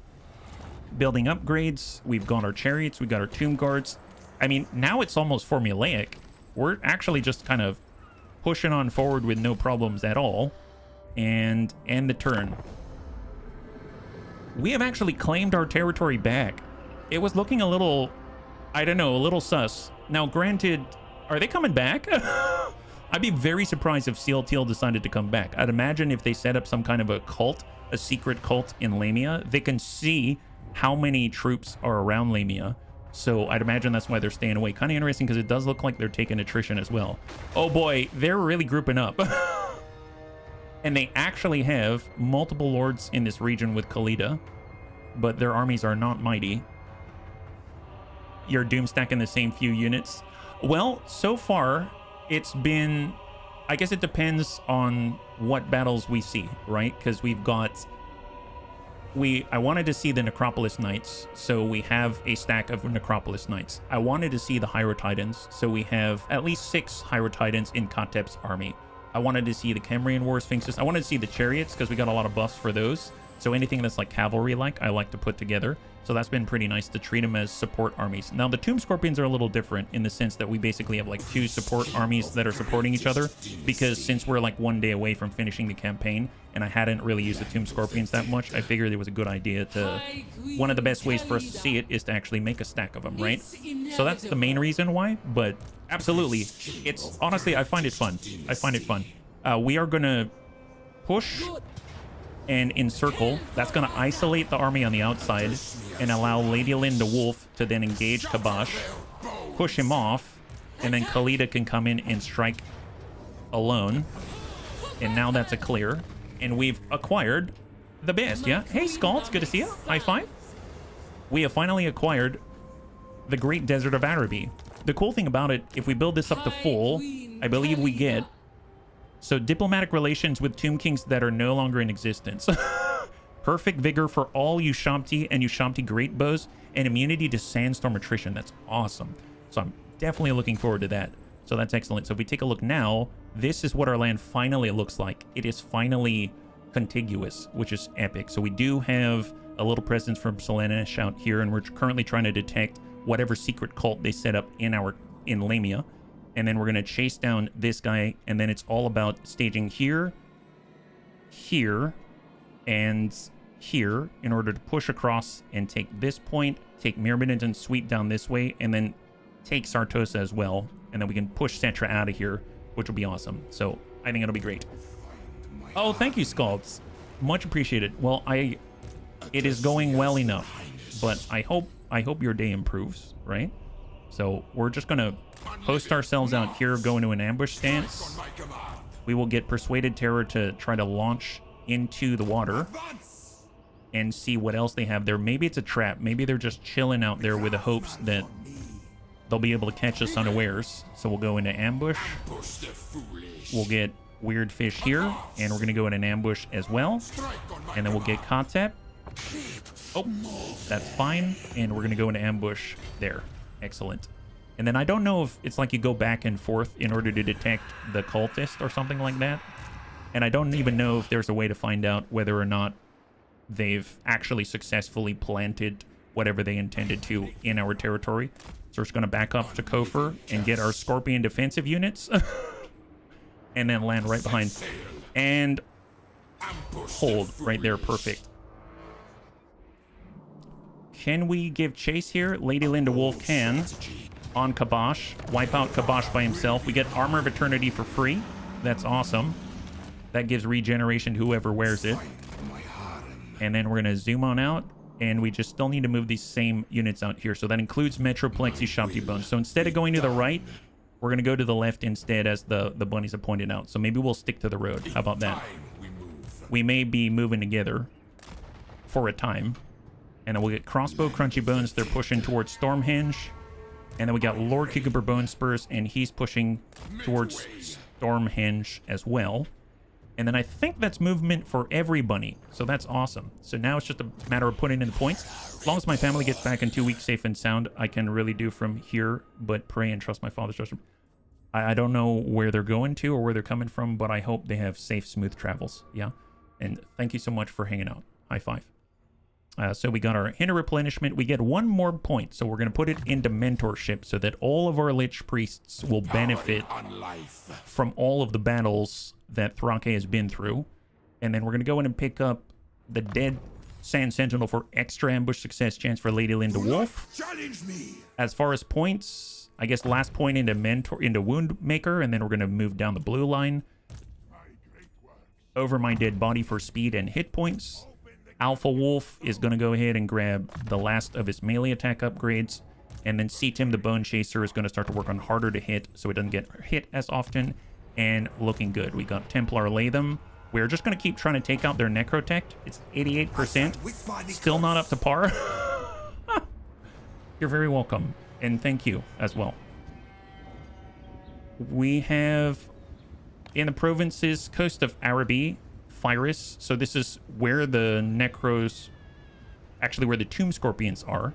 Building upgrades. We've got our Chariots. We've got our Tomb Guards. I mean, now it's almost formulaic. We're actually just kind of pushing on forward with no problems at all. And end the turn. We have actually claimed our territory back. It was looking a little, I don't know, a little sus. Now, granted, are they coming back? I'd be very surprised if Seal Teal decided to come back. I'd imagine if they set up some kind of a cult, a secret cult in Lamia, they can see how many troops are around Lamia. So I'd imagine that's why they're staying away. Kind of interesting because it does look like they're taking attrition as well. Oh boy, they're really grouping up. And they actually have multiple lords in this region with Khalida, but their armies are not mighty. You're doomstacking the same few units. Well, so far, it's been... I guess it depends on what battles we see, right? Because we've got... I wanted to see the Necropolis Knights, so we have a stack of Necropolis Knights. I wanted to see the Hyrule Titans, so we have at least 6 Hyrule Titans in Kotep's army. I wanted to see the Cambrian War Sphinxes. I wanted to see the Chariots, because we got a lot of buffs for those. So anything that's like cavalry-like, I like to put together. So that's been pretty nice to treat them as support armies. Now, the Tomb Scorpions are a little different in the sense that we basically have like 2 support armies that are supporting each other, because since we're like 1 day away from finishing the campaign, and I hadn't really used the Tomb Scorpions that much, I figured it was a good idea to... One of the best ways for us to see it is to actually make a stack of them, right? So that's the main reason why, but absolutely, it's... Honestly, I find it fun. I find it fun. We are going to push and encircle. That's going to isolate the army on the outside and allow Lady Linda Wolf to then engage Kabash, push him off, and then Khalida can come in and strike alone. And now that's a clear. And we've acquired the best, yeah? Hey, Skull, it's good to see you. High five. We have finally acquired the Great Desert of Araby. The cool thing about it, if we build this up to full, I believe we get... So, diplomatic relations with Tomb Kings that are no longer in existence. Perfect vigor for all Ushabti and Ushabti Great Bows, and immunity to Sandstorm Attrition. That's awesome. So, I'm definitely looking forward to that. So, that's excellent. So, if we take a look now, this is what our land finally looks like. It is finally contiguous, which is epic. So, we do have a little presence from Slaanesh out here, and we're currently trying to detect whatever secret cult they set up in Lamia. And then we're going to chase down this guy, and then it's all about staging here, here, and here in order to push across and take this point, take Myrmidon and sweep down this way, and then take Sartosa as well. And then we can push Settra out of here, which will be awesome. So I think it'll be great. Oh, thank you, Scalds. Much appreciated. Well, it is going well enough, but I hope your day improves, right? So we're just going to post ourselves out here, go into an ambush stance. We will get Persuaded Terror to try to launch into the water and see what else they have there. Maybe it's a trap. Maybe they're just chilling out there with the hopes that they'll be able to catch us unawares. So we'll go into ambush. We'll get Weird Fish here, and we're going to go in an ambush as well. And then we'll get Kotep. Oh, that's fine. And we're going to go into ambush there. Excellent. And then I don't know if it's like you go back and forth in order to detect the cultist or something like that. And I don't even know if there's a way to find out whether or not they've actually successfully planted whatever they intended to in our territory. So we're just going to back up to Kofur and get our Scorpion defensive units. And then land right behind. And hold right there. Perfect. Can we give chase here? Lady Linda Wolf can. On Kabash. Wipe out Kabash by himself. We get Armor of Eternity for free. That's awesome. That gives regeneration to whoever wears it. And then we're going to zoom on out. And we just still need to move these same units out here. So that includes Metroplex Ushabti Bones. So instead of going to the right, we're going to go to the left instead, as the bunnies have pointed out. So maybe we'll stick to the road. How about that? We may be moving together for a time. And then we'll get Crossbow Crunchy Bones. They're pushing towards Stormhenge. And then we got Lord Cucumber Bone Spurs, and he's pushing towards Stormhenge as well. And then I think that's movement for everybody. So that's awesome. So now it's just a matter of putting in the points. As long as my family gets back in 2 weeks safe and sound, I can really do from here, but pray and trust my father's judgment. I don't know where they're going to or where they're coming from, but I hope they have safe, smooth travels. Yeah. And thank you so much for hanging out. High five. So we got our Hinder Replenishment. We get 1 more point. So we're going to put it into Mentorship so that all of our Lich Priests will benefit from all of the battles that Thrake has been through. And then we're going to go in and pick up the Dead Sand Sentinel for extra ambush success chance for Lady Linda Wolf. Challenge me. As far as points, I guess last point into Wound Maker, and then we're going to move down the blue line. Over my dead body for speed and hit points. Alpha Wolf is going to go ahead and grab the last of his melee attack upgrades. And then C-Tim the Bone Chaser is going to start to work on harder to hit so it doesn't get hit as often. And looking good. We got Templar Latham. We're just going to keep trying to take out their Necrotect. It's 88%. Still not up to par. You're very welcome. And thank you as well. We have in the provinces, coast of Araby, Phyrus. So this is where the Necros, actually where the Tomb Scorpions are.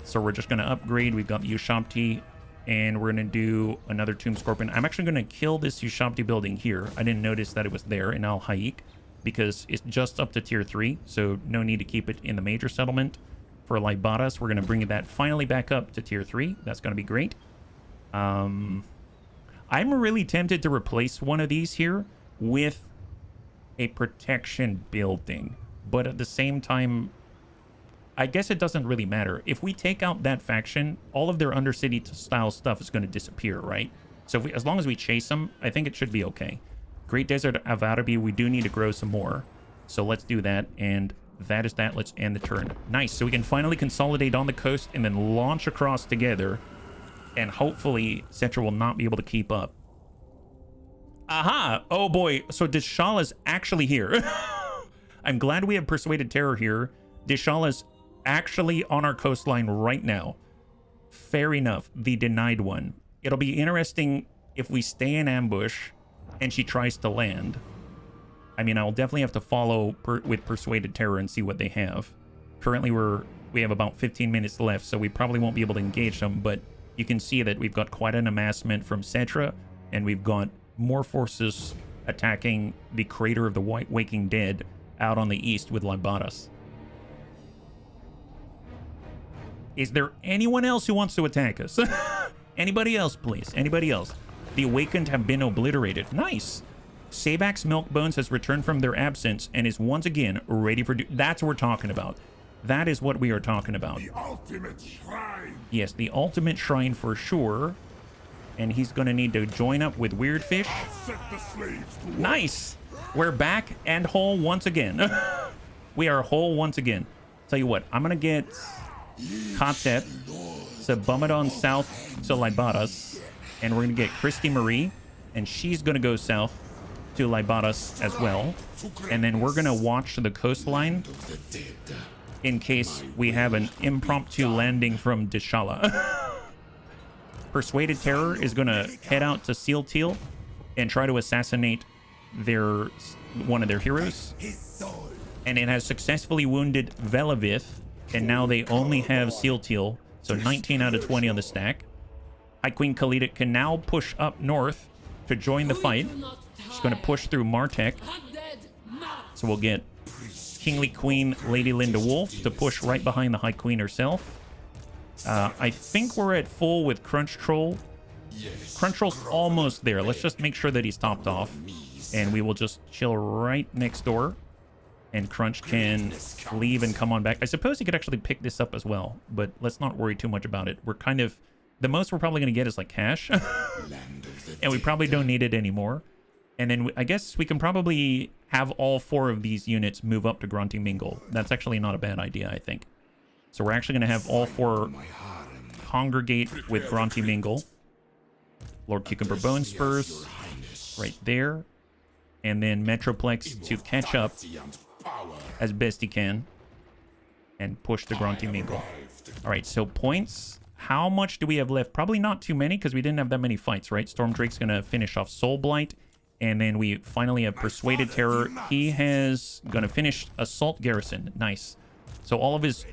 So we're just going to upgrade. We've got the Ushabti, and we're going to do another Tomb Scorpion. I'm actually going to kill this Ushabti building here. I didn't notice that it was there in Al Haik because it's just up to tier 3. So no need to keep it in the major settlement. For Libaras, we're going to bring that finally back up to tier 3. That's going to be great. I'm really tempted to replace one of these here with a protection building, but at the same time, I guess it doesn't really matter. If we take out that faction, all of their Undercity style stuff is going to disappear, right? So if we, as long as we chase them, I think it should be okay. Great Desert of Araby, we do need to grow some more. So let's do that, and that is that. Let's end the turn. Nice, so we can finally consolidate on the coast and then launch across together, and hopefully Settra will not be able to keep up. Aha! Oh boy, so Dishala's actually here. I'm glad we have Persuaded Terror here. Dishala's actually on our coastline right now. Fair enough, the denied one. It'll be interesting if we stay in ambush and she tries to land. I mean, I'll definitely have to follow with Persuaded Terror and see what they have. Currently, we have about 15 minutes left, so we probably won't be able to engage them, but you can see that we've got quite an amassment from Settra, and we've got more forces attacking the Crater of the Waking Dead out on the east with Libaras. Is there anyone else who wants to attack us? Anybody else, please? Anybody else? The Awakened have been obliterated. Nice. Sabak's Milkbones has returned from their absence and is once again ready for... That's what we're talking about. That is what we are talking about. The ultimate shrine. Yes, the ultimate shrine for sure. And he's going to need to join up with Weirdfish. Set the slaves to work. Nice. We're back and whole once again. We are whole once again. Tell you what, I'm going to get Katet to bum it on south to Libaras. And we're going to get Christy Marie. And she's going to go south to Libaras as well. And then we're going to watch the coastline in case we have an impromptu landing from Dishala. Persuaded Terror is going to head out to Seal Teal and try to assassinate one of their heroes. And it has successfully wounded Velavith, and now they only have Seal Teal, so 19 out of 20 on the stack. High Queen Khalida can now push up north to join the fight. She's going to push through Martek. So we'll get Kingly Queen Lady Linda Wolf to push right behind the High Queen herself. I think we're at full with Crunch Troll. Crunch Troll's almost there. Let's just make sure that he's topped off. And we will just chill right next door. And Crunch can leave and come on back. I suppose he could actually pick this up as well. But let's not worry too much about it. We're kind of... The most we're probably going to get is like cash. And we probably don't need it anymore. And then I guess we can probably have all 4 of these units move up to Grunty Mingle. That's actually not a bad idea, I think. So we're actually going to have all 4 congregate with Grunty Mingle. Lord Cucumber Bone Spurs right there. And then Metroplex to catch up as best he can. and push the Grunty Mingle. All right, so points. How much do we have left? Probably not too many because we didn't have that many fights, right? Storm Drake's going to finish off Soul Blight. And then we finally have Persuaded Terror. He has going to finish Assault Garrison. Nice. So all of his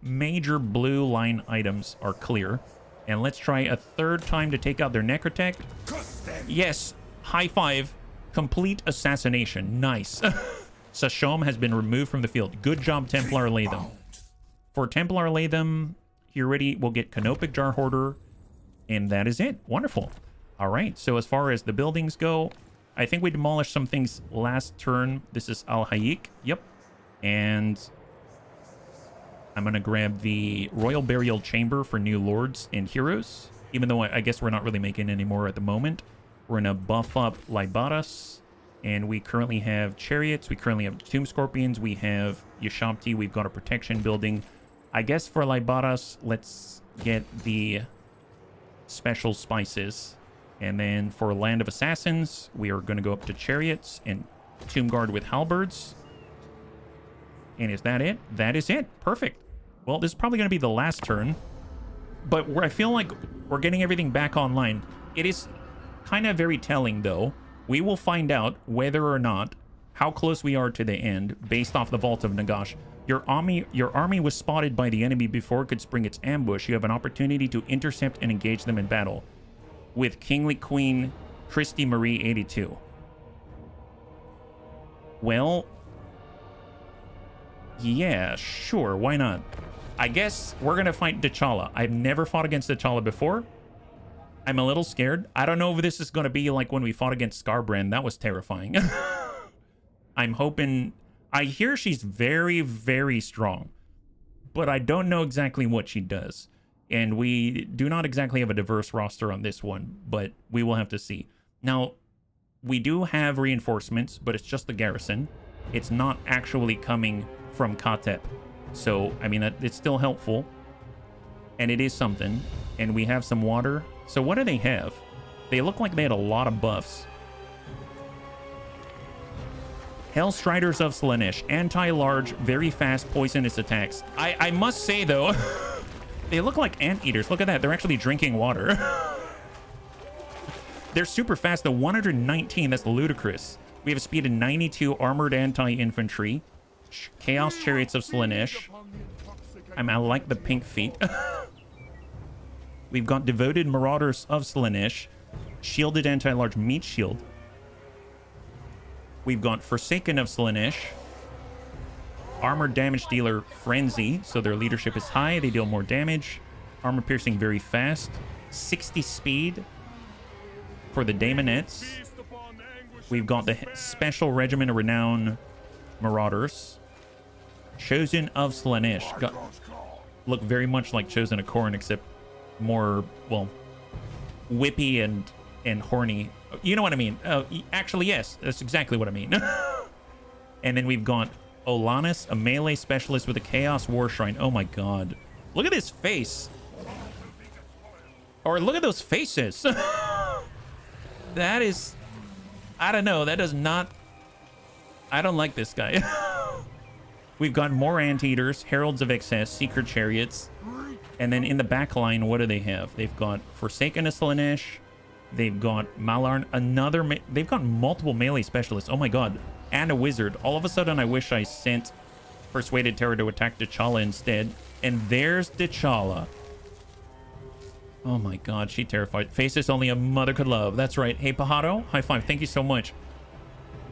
major blue line items are clear. And let's try a third time to take out their Necrotech. Yes. High five. Complete assassination. Nice. Sashom has been removed from the field. Good job, Templar Latham. For Templar Latham, here ready, we'll get Canopic Jar Hoarder. And that is it. Wonderful. All right. So as far as the buildings go, I think we demolished some things last turn. This is Al Hayik. Yep. And I'm going to grab the Royal Burial Chamber for new lords and heroes. Even though I guess we're not really making any more at the moment. We're going to buff up Lybatas. And we currently have Chariots. We currently have Tomb Scorpions. We have Yashamti. We've got a protection building. I guess for Lybatas, let's get the special spices. And then for Land of Assassins, we are going to go up to Chariots and Tomb Guard with Halberds. And is that it? That is it. Perfect. Well, this is probably going to be the last turn. But I feel like we're getting everything back online. It is kind of very telling, though. We will find out whether or not how close we are to the end based off the Vault of Nagash. Your army was spotted by the enemy before it could spring its ambush. You have an opportunity to intercept and engage them in battle. With Kingly Queen Christy Marie 82. Well, yeah, sure, why not? I guess we're going to fight T'Challa. I've never fought against T'Challa before. I'm a little scared. I don't know if this is going to be like when we fought against Scarbrand. That was terrifying. I'm hoping... I hear she's very, very strong. But I don't know exactly what she does. And we do not exactly have a diverse roster on this one, but we will have to see. Now, we do have reinforcements, but it's just the garrison. It's not actually coming from Katep. So, I mean, it's still helpful. And it is something. And we have some water. So what do they have? They look like they had a lot of buffs. Hellstriders of Slaanesh. Anti-large, very fast, poisonous attacks. I must say, though... They look like anteaters. Look at that. They're actually drinking water. They're super fast, though. 119. That's ludicrous. We have a speed of 92 armored anti-infantry. Chaos Chariots of Slaanesh. I like the pink feet. We've got Devoted Marauders of Slaanesh. Shielded anti-large meat shield. We've got Forsaken of Slaanesh. Armor damage dealer Frenzy, so their leadership is high. They deal more damage. Armor piercing very fast. 60 speed for the Daemonettes. We've got the Special Regiment of Renown Marauders. Chosen of Slaanesh. Look very much like Chosen of Khorne, except more, well, whippy and horny. You know what I mean? Actually, yes. That's exactly what I mean. And then we've got Olanus, a melee specialist with a Chaos War Shrine. Oh my god. Look at his face. Or look at those faces. That is... I don't know. That does not... I don't like this guy. We've got more Anteaters, Heralds of Excess, Secret Chariots. And then in the back line, what do they have? They've got Forsaken of Slaanesh. They've got Malarn. They've got multiple melee specialists. Oh my god. And a wizard. All of a sudden, I wish I sent Persuaded Terror to attack T'Challa instead. And there's T'Challa. Oh my god, she terrified. Faces only a mother could love. That's right. Hey, Pajaro, high five. Thank you so much.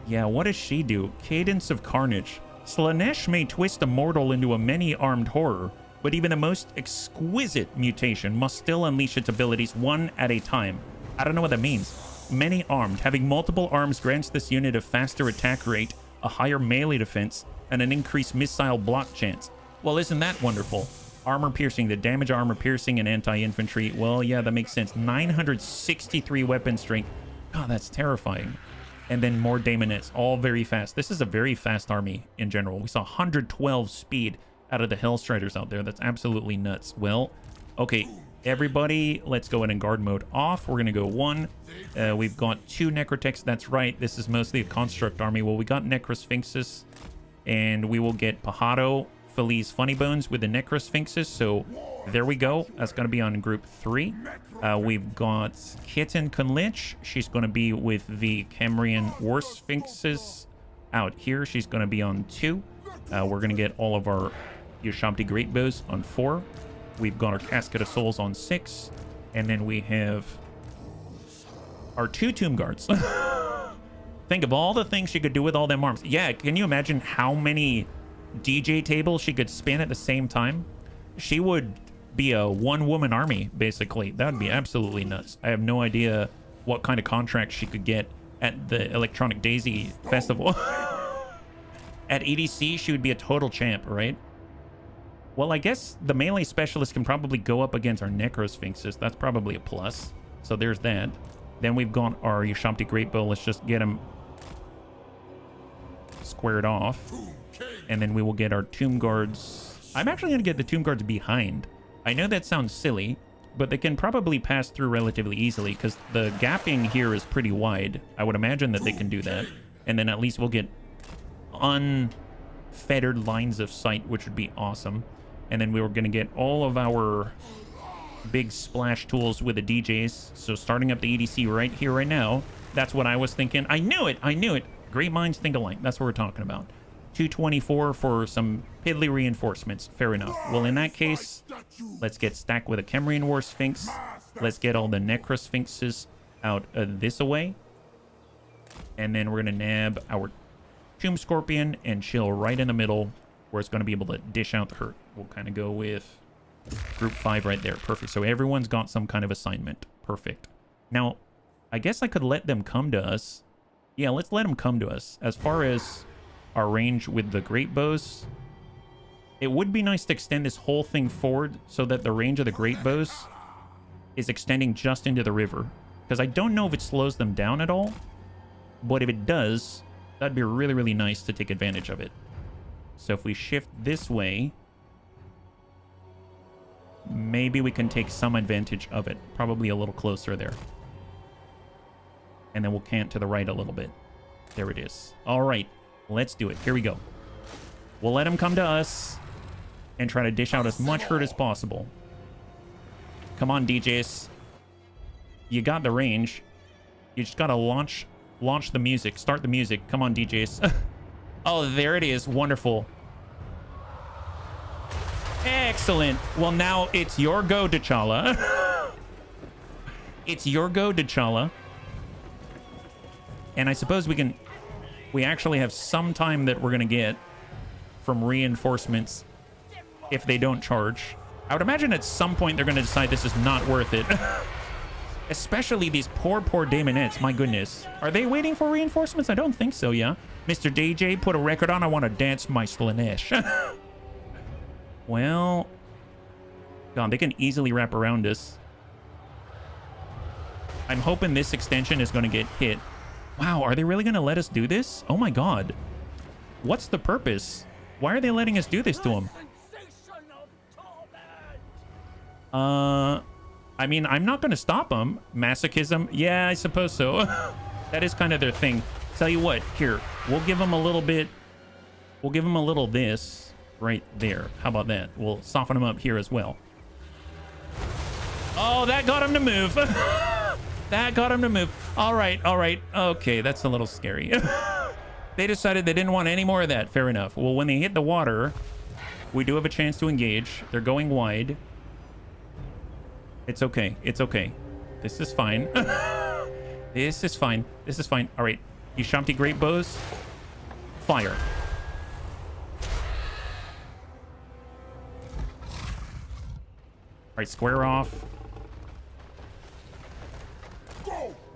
Yeah, what does she do? Cadence of Carnage. Slaanesh may twist a mortal into a many-armed horror, but even the most exquisite mutation must still unleash its abilities one at a time. I don't know what that means. Many armed. Having multiple arms grants this unit a faster attack rate, a higher melee defense, and an increased missile block chance. Well, isn't that wonderful? Armor piercing, the damage armor piercing and anti-infantry. Well, yeah, that makes sense. 963 weapon strength. God, that's terrifying. And then more Daemonettes, all very fast. This is a very fast army in general. We saw 112 speed out of the Hellstriders out there. That's absolutely nuts. Well, okay. Everybody, let's go ahead and guard mode off. We're going to go 1. We've got 2 Necrotechs. That's right. This is mostly a construct army. Well, we got Necrosphinxes, and we will get Pajaro Feliz Funny Bones with the Necrosphinxes. So there we go. That's going to be on group 3. We've got Kitten Kunlich. She's going to be with the Cambrian War Sphinxes out here. She's going to be on 2. We're going to get all of our Ushabti Greatbows on 4. We've got our Casket of Souls on 6. And then we have our 2 Tomb Guards. Think of all the things she could do with all them arms. Yeah, can you imagine how many DJ tables she could spin at the same time? She would be a one-woman army, basically. That would be absolutely nuts. I have no idea what kind of contract she could get at the Electronic Daisy Festival. At EDC, she would be a total champ, right? Well, I guess the melee specialist can probably go up against our Necrosphinxes. That's probably a plus. So there's that. Then we've got our Ushabti Greatbow. Let's just get him squared off. And then we will get our Tomb Guards. I'm actually going to get the Tomb Guards behind. I know that sounds silly, but they can probably pass through relatively easily because the gapping here is pretty wide. I would imagine that they can do that. And then at least we'll get unfettered lines of sight, which would be awesome. And then we were going to get all of our big splash tools with the DJs. So starting up the EDC right here, right now. That's what I was thinking. I knew it. I knew it. Great minds think alike. That's what we're talking about. 224 for some piddly reinforcements. Fair enough. Well, in that case, let's get stacked with a Cambrian War Sphinx. Let's get all the Necrosphinxes out this away. And then we're going to nab our Tomb Scorpion and chill right in the middle where it's going to be able to dish out the hurt. We'll kind of go with group 5 right there. Perfect. So everyone's got some kind of assignment. Perfect. Now, I guess I could let them come to us. Yeah, let's let them come to us. As far as our range with the great bows, it would be nice to extend this whole thing forward so that the range of the great bows is extending just into the river, because I don't know if it slows them down at all, but if it does, that'd be really, really nice to take advantage of it. So if we shift this way, maybe we can take some advantage of it. Probably a little closer there. And then we'll cant to the right a little bit. There it is. All right. Let's do it. Here we go. We'll let him come to us and try to dish out as much hurt as possible. Come on, DJs. You got the range. You just got to launch the music. Start the music. Come on, DJs. Oh, there it is. Wonderful. Excellent. Well, now it's your go, T'Challa. It's your go, T'Challa. And I suppose we actually have some time that we're going to get from reinforcements if they don't charge. I would imagine at some point they're going to decide this is not worth it. Especially these poor Daemonettes. My goodness. Are they waiting for reinforcements? I don't think so, yeah. Mr. DJ, put a record on. I want to dance my Slanesh. Well, God, they can easily wrap around us. I'm hoping this extension is going to get hit. Wow, are they really going to let us do this? Oh my God. What's the purpose? Why are they letting us do this to them? I mean, I'm not going to stop them. Masochism? Yeah, I suppose so. That is kind of their thing. Tell you what, here, we'll give them a little bit. We'll give them a little this right there. How about that? We'll soften them up here as well. Oh, that got him to move. That got him to move. All right. Okay, that's a little scary. They decided they didn't want any more of that. Fair enough. Well, when they hit the water, we do have a chance to engage. They're going wide. It's okay. It's okay. This is fine. This is fine. This is fine. All right. Ushabti Great Bows. Fire. All right, square off.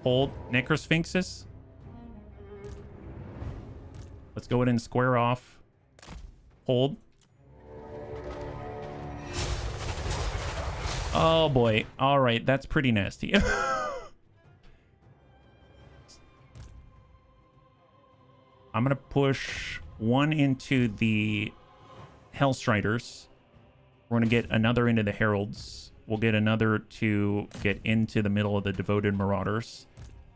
Hold. Necrosphinxes. Let's go ahead and square off. Hold. Oh boy. All right, that's pretty nasty. I'm gonna push one into the Hellstriders. We're gonna get another into the Heralds. We'll get another to get into the middle of the Devoted Marauders.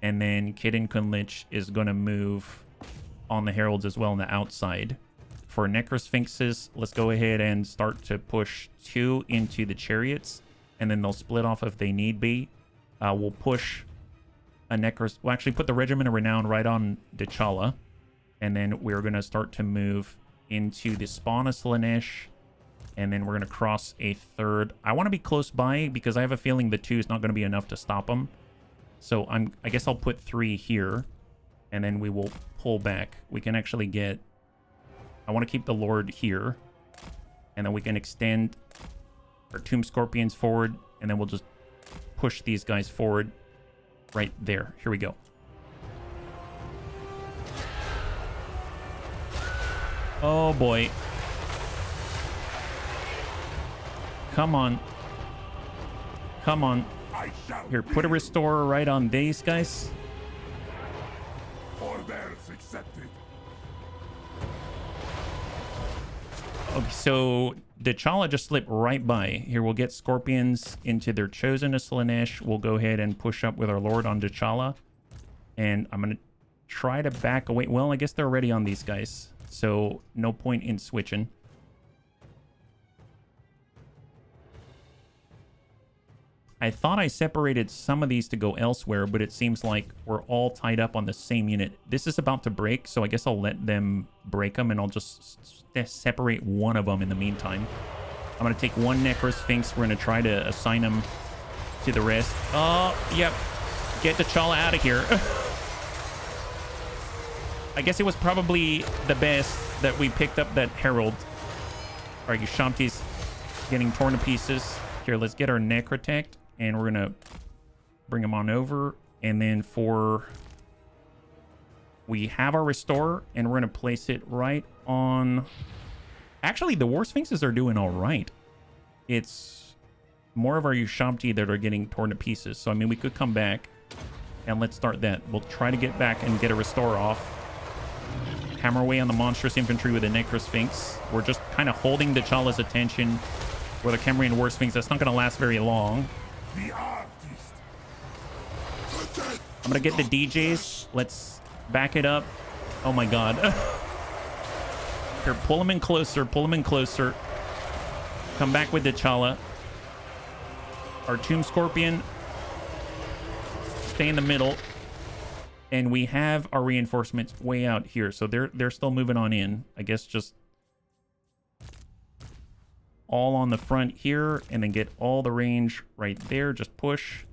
And then Kitten Kunlich is gonna move on the Heralds as well on the outside. for Necrosphinxes, let's go ahead and start to push 2 into the chariots, and then they'll split off if they need be. We'll push a we'll actually put the Regiment of Renown right on T'Challa, and then we're going to start to move into the spawn of Slaanesh, and then we're going to cross a 3rd. I want to be close by because I have a feeling the 2 is not going to be enough to stop them. So I guess I'll put 3 here, and then we will pull back. We can actually get... I want to keep the Lord here, and then we can extend our Tomb Scorpions forward, and then we'll just push these guys forward right there. Here we go. Oh boy. Come on. Come on. Here, put a restorer right on these guys. Orders accepted. Okay, so T'Challa just slipped right by. Here, we'll get Scorpions into their Chosen of Slaanesh. We'll go ahead and push up with our Lord on T'Challa. And I'm going to try to back away. Well, I guess they're already on these guys, so no point in switching. I thought I separated some of these to go elsewhere, but it seems like we're all tied up on the same unit. This is about to break, so I guess I'll let them break them, and I'll just separate one of them in the meantime. I'm going to take one Necrosphinx. We're going to try to assign them to the rest. Oh, yep. Get T'Challa out of here. I guess it was probably the best that we picked up that Herald. All right, Ushamti's getting torn to pieces. Here, let's get our Necrotect. And we're going to bring them on over. And then we have our Restore, and we're going to place it right on... Actually, the War Sphinxes are doing all right. It's more of our Ushamti that are getting torn to pieces. So, I mean, we could come back, and let's start that. We'll try to get back and get a Restore off. Hammer away on the Monstrous Infantry with a Necrosphinx. We're just kind of holding T'Challa's attention with a Khemrian War Sphinx. That's not going to last very long. I'm gonna get the DJs. Let's back it up. Oh my god. Here, pull them in closer. Pull them in closer. Come back with T'Challa. Our Tomb Scorpion. Stay in the middle. And we have our reinforcements way out here. So they're still moving on in. I guess just all on the front here, and then get all the range right there. Just push,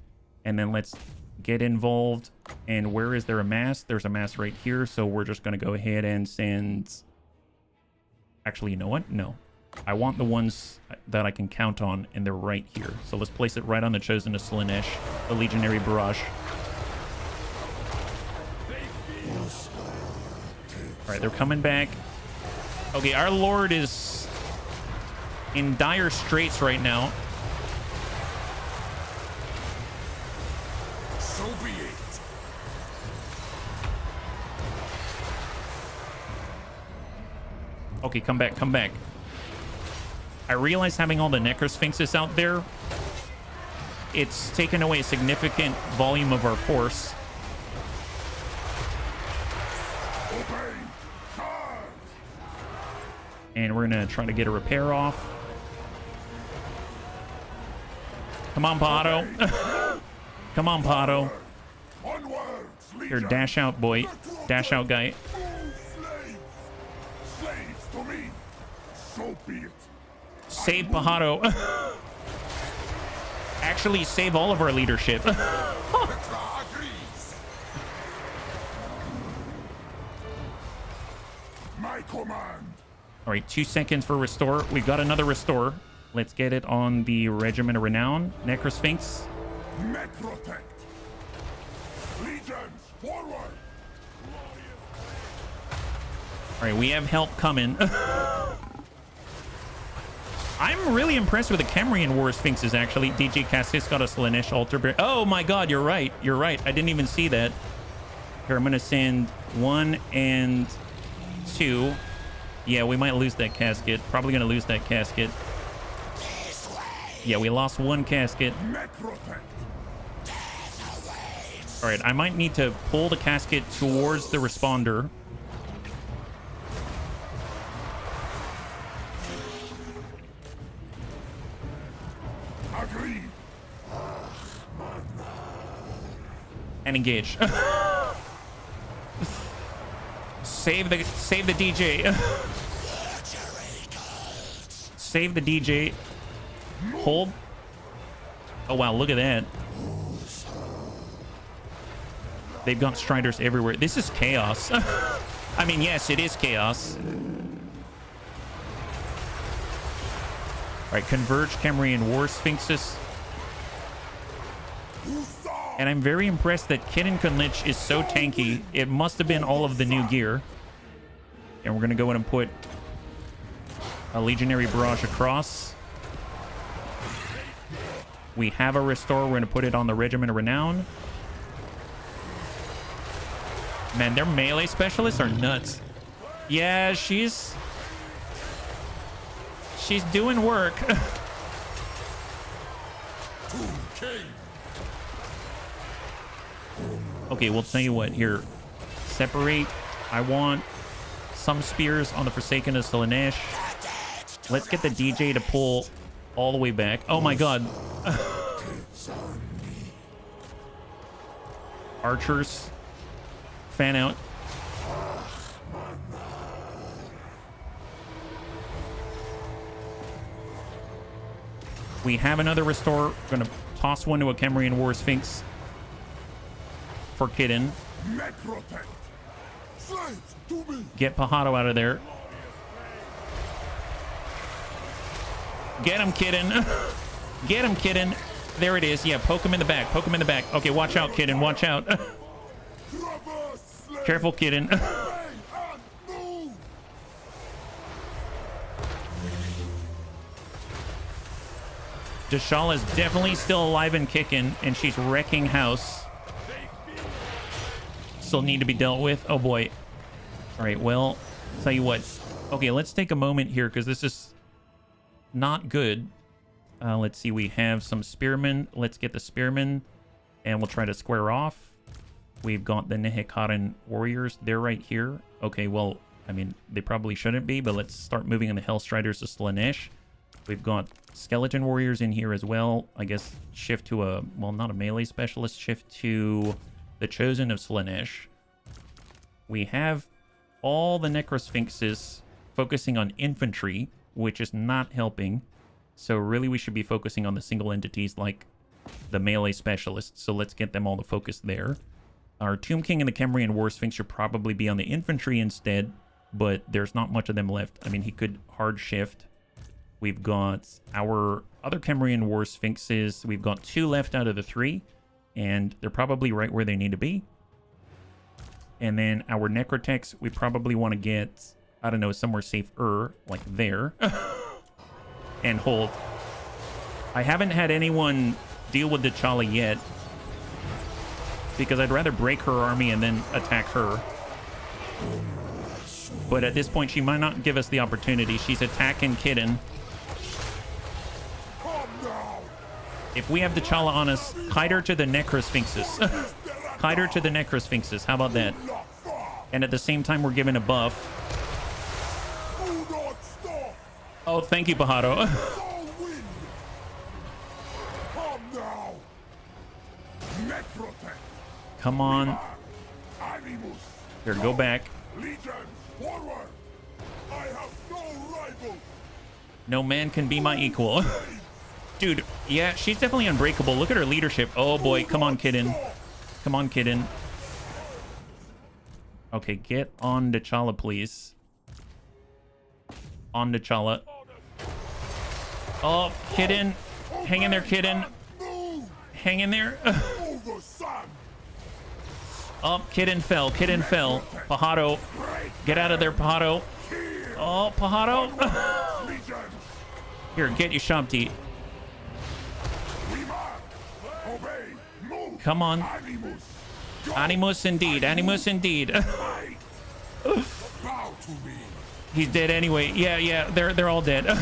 and then let's get involved. And where is there a mass? There's a mass right here, so we're just going to go ahead and send... Actually, you know what? No. I want the ones that I can count on, and they're right here. So let's place it right on the Chosen of Slaanesh, the Legionary Barrage. All right, they're coming back. Okay, our Lord is in dire straits right now. So be it. Okay, come back, come back. I realize having all the Necrosphinxes out there, it's taken away a significant volume of our force. Obey. Charge. And we're gonna try to get a repair off. Come on, Pato. Come on, Pato. Onwards, Here, Legion. dash out, boy. Dash out, guy. Slaves. Slaves to me. So be it. Save Pahato. Actually, save all of our leadership. Settra agrees. My command. All right, 2 seconds for restore. We've got another restore. Let's get it on the Regiment of Renown. Necrosphinx. Necrotect. Legions, forward. All right, we have help coming. I'm really impressed with the Khemrian War Sphinxes, actually. DJ Cassis got a Slaanesh altar. Oh my god, you're right. You're right. I didn't even see that. Here, I'm going to send 1 and 2. Yeah, we might lose that casket. Probably going to lose that casket. Yeah, we lost 1 casket. Necrotect. All right, I might need to pull the casket towards the responder. And engage. Save the DJ. Save the DJ. Hold. Oh wow, look at that. They've got Striders everywhere. This is chaos. I mean, yes, it is chaos. All right, converge Cambrian War Sphinxes. And I'm very impressed that Kitten Kunlich is so tanky. It must have been all of the new gear. And we're going to go in and put a Legionary Barrage across. We have a Restore. We're going to put it on the Regiment of Renown. Man, their melee specialists are nuts. Yeah, she's doing work. Okay, we'll tell you what. Here, separate. I want some spears on the Forsaken of Slaanesh. Let's get the DJ to pull all the way back. Oh my god. Archers. Fan out. We have another Restore. Gonna toss one to a Cambrian War Sphinx for Kitten. Get Pajado out of there. Get him, Kitten. Get him, Kitten. There it is. Yeah, poke him in the back. Poke him in the back. Okay, watch out, Kitten. Watch out. Careful, Kitten. Deshala is definitely still alive and kicking, and she's wrecking house. Still need to be dealt with. Oh boy. All right, well, tell you what. Okay, let's take a moment here because this is not good. Let's see. We have some spearmen. Let's get the spearmen, and we'll try to square off. We've got the Nehekaran warriors. They're right here. Okay, well, I mean, they probably shouldn't be, but let's start moving on the Hellstriders to Slaanesh. We've got skeleton warriors in here as well. I guess shift to a, well, not a melee specialist. Shift to the Chosen of Slaanesh. We have all the Necrosphinxes focusing on infantry, which is not helping. So really we should be focusing on the single entities like the melee specialists. So let's get them all to focus there. Our Tomb King and the Cambrian War Sphinx should probably be on the infantry instead, but there's not much of them left. I mean, he could hard shift. We've got our other Cambrian War Sphinxes. We've got 2 left out of the 3, and they're probably right where they need to be. And then our Necrotechs, we probably want to get, I don't know, somewhere safer, like there. And hold. I haven't had anyone deal with the T'Challa yet, because I'd rather break her army and then attack her. But at this point, she might not give us the opportunity. She's attacking Kitten. If we have the T'Challa on us, hide her to the Necrosphinxes. Hide her to the Necrosphinxes. How about that? And at the same time, we're given a buff. Oh, thank you, Pajado. Come on. Here, go back. No man can be my equal. Dude, yeah, she's definitely unbreakable. Look at her leadership. Oh boy, come on, Kitten. Come on, Kitten. Okay, get on T'Challa, please. On T'Challa. Oh, Kitten. Hang in there, Kitten. Hang in there. Oh, Kitten fell. Kitten fell. Pajado. Get out of there, Pajado. Oh, Pajado. Here, get you, Shamti. Come on. Animus indeed. Animus indeed. He's dead anyway. Yeah, yeah. They're all dead. All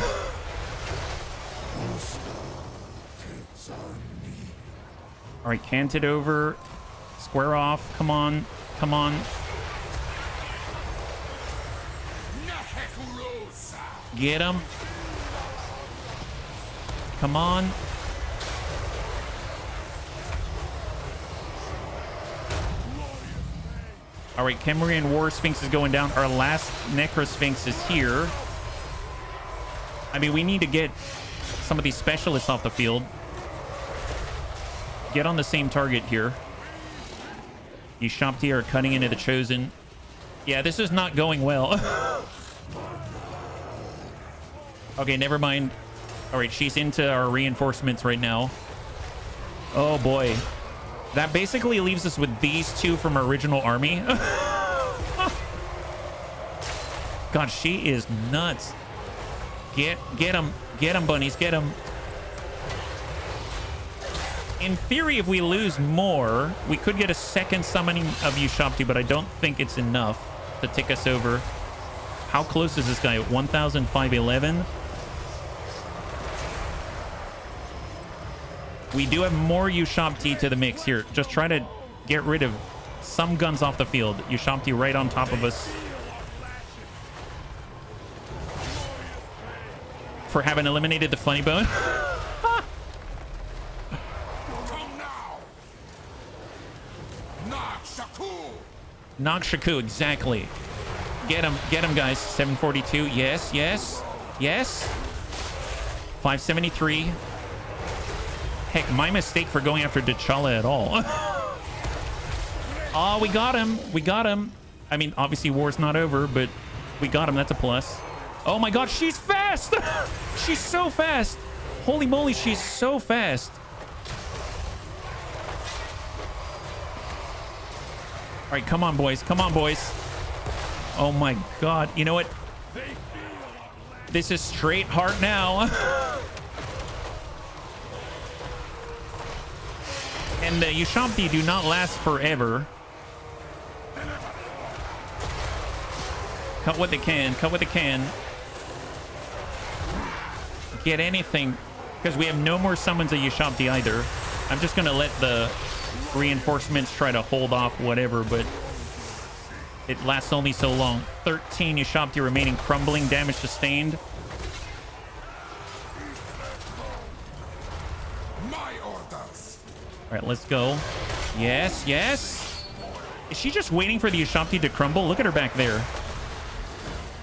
right, cant it over. Square off. Come on. Come on. Get him. Come on. All right, Kemrian War Sphinx is going down. Our last Necro Sphinx is here. I mean, we need to get some of these specialists off the field. Get on the same target here. You Shopti are cutting into the Chosen. Yeah, this is not going well. Okay, never mind. All right, she's into our reinforcements right now. Oh, boy. That basically leaves us with these two from our original army. God, she is nuts. Get them. Get them, bunnies. Get them. In theory, if we lose more, we could get a second summoning of Ushopti, but I don't think it's enough to take us over. How close is this guy? 1,511? We do have more Ushopti to the mix here. Just try to get rid of some guns off the field. Ushopti right on top of us. For having eliminated the funny bone. Knock Shaku, exactly. Get him, guys. 742. Yes, yes, yes. 573. Heck, my mistake for going after T'Challa at all. Oh, we got him. We got him. I mean, obviously war's not over, but we got him. That's a plus. Oh my God, she's fast. She's so fast. Holy moly, she's so fast. All right, come on, boys. Come on, boys. Oh my God. You know what? This is straight heart now. And the Ushopti do not last forever. Cut what they can. Cut what they can. Get anything. Because we have no more summons of Ushopti either. I'm just going to let the reinforcements try to hold off whatever, but it lasts only so long. 13 Ushopti remaining. Crumbling. Damage sustained. All right, let's go. Yes, yes. Is she just waiting for the Ushopti to crumble? Look at her back there.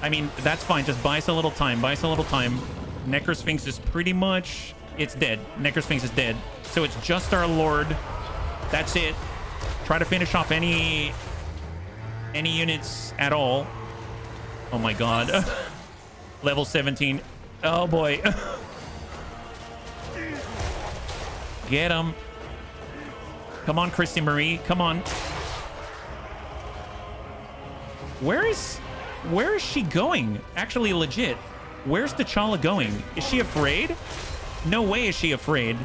I mean, that's fine. Just buy us a little time. Buy us a little time. Necro Sphinx is pretty much... It's dead. Necro Sphinx is dead. So it's just our Lord. That's it. Try to finish off any units at all. Oh, my God. Level 17. Oh, boy. Get him. Come on, Christy Marie. Come on. Where is she going? Actually, legit. Where's T'Challa going? Is she afraid? No way is she afraid.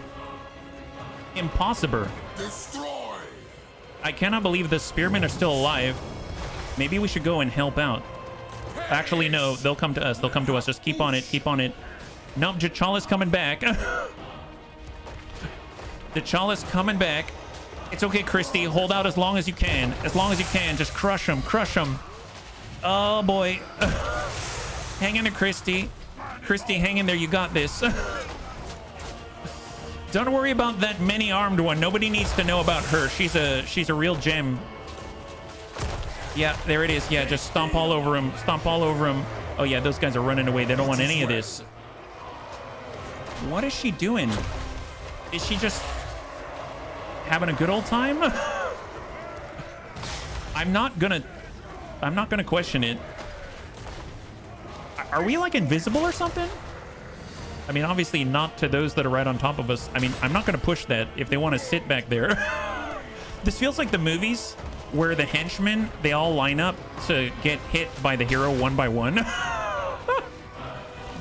Impossible. Destroy. I cannot believe the spearmen are still alive. Maybe we should go and help out. Actually, no. They'll come to us. They'll come to us. Just keep on it. Keep on it. Nope, T'Challa's coming back. T'Challa's coming back. It's okay, Christy. Hold out as long as you can. As long as you can. Just crush him. Crush him. Oh, boy. Hang in there, Christy. Christy, hang in there. You got this. Don't worry about that many-armed one. Nobody needs to know about her. She's a real gem. Yeah, there it is. Yeah, just stomp all over him. Stomp all over him. Oh, yeah, those guys are running away. They don't want any of this. What is she doing? Is she just... having a good old time? I'm not gonna question it. Are we like invisible or something? I mean, obviously not to those that are right on top of us. I mean, I'm not gonna push that if they want to sit back there. This feels like the movies where the henchmen, they all line up to get hit by the hero one by one.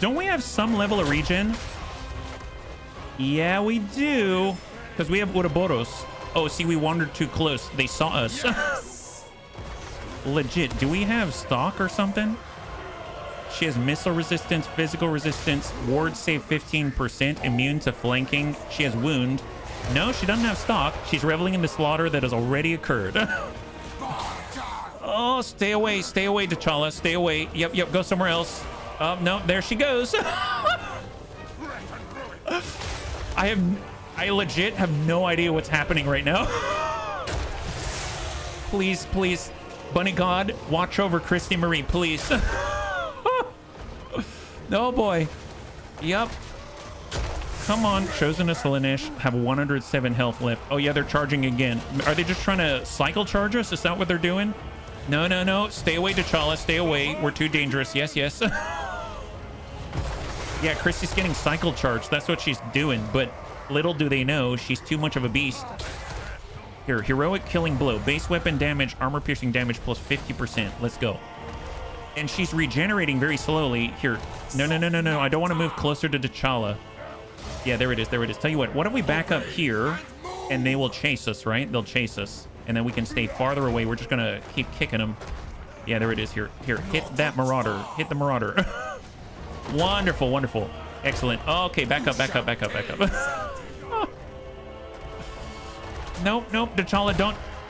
Don't we have some level of regen? Yeah, we do. Because we have Ouroboros. Oh, see, we wandered too close. They saw us. Yes. Legit. Do we have stock or something? She has missile resistance, physical resistance, ward save 15%, immune to flanking. She has wound. No, she doesn't have stock. She's reveling in the slaughter that has already occurred. Oh, stay away, T'Challa. Stay away. Yep, go somewhere else. Oh, no, there she goes. I legit have no idea what's happening right now. Please, please. Bunny God, watch over Christy Marie, please. Oh boy. Yep. Come on. Chosen of Slanesh have 107 health left. Oh yeah, they're charging again. Are they just trying to cycle charge us? Is that what they're doing? No, no, no. Stay away, T'Challa. Stay away. We're too dangerous. Yes, yes. Yeah, Christy's getting cycle charged. That's what she's doing. But little do they know, she's too much of a beast. Here, heroic killing blow. Base weapon damage, armor piercing damage plus 50%. Let's go. And she's regenerating very slowly. Here. No, no, no, no, no. I don't want to move closer to T'Challa. Yeah, there it is. There it is. Tell you what if we back up here and they will chase us, right? They'll chase us. And then we can stay farther away. We're just going to keep kicking them. Yeah, there it is. Here. Here. Hit that Marauder. Hit the Marauder. Wonderful, wonderful. Excellent. Okay, back up, back up, back up, back up. Nope, nope. T'Challa,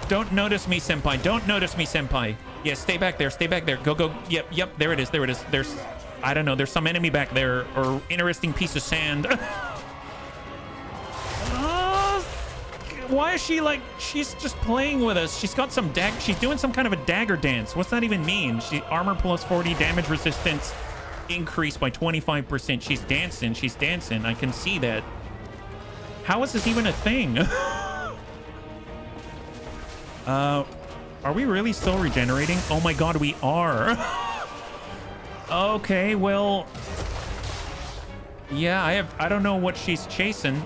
don't notice me, senpai. Don't notice me, senpai. Yeah, stay back there. Stay back there. Go, go. Yep, yep. There it is. There it is. There's, I don't know. There's some enemy back there or interesting piece of sand. Why is she like, she's just playing with us. She's got some she's doing some kind of a dagger dance. What's that even mean? She armor plus 40, damage resistance increased by 25%. She's dancing. She's dancing. I can see that. How is this even a thing? Are we really still regenerating? Oh my god, we are. Okay, well, yeah, I don't know what she's chasing.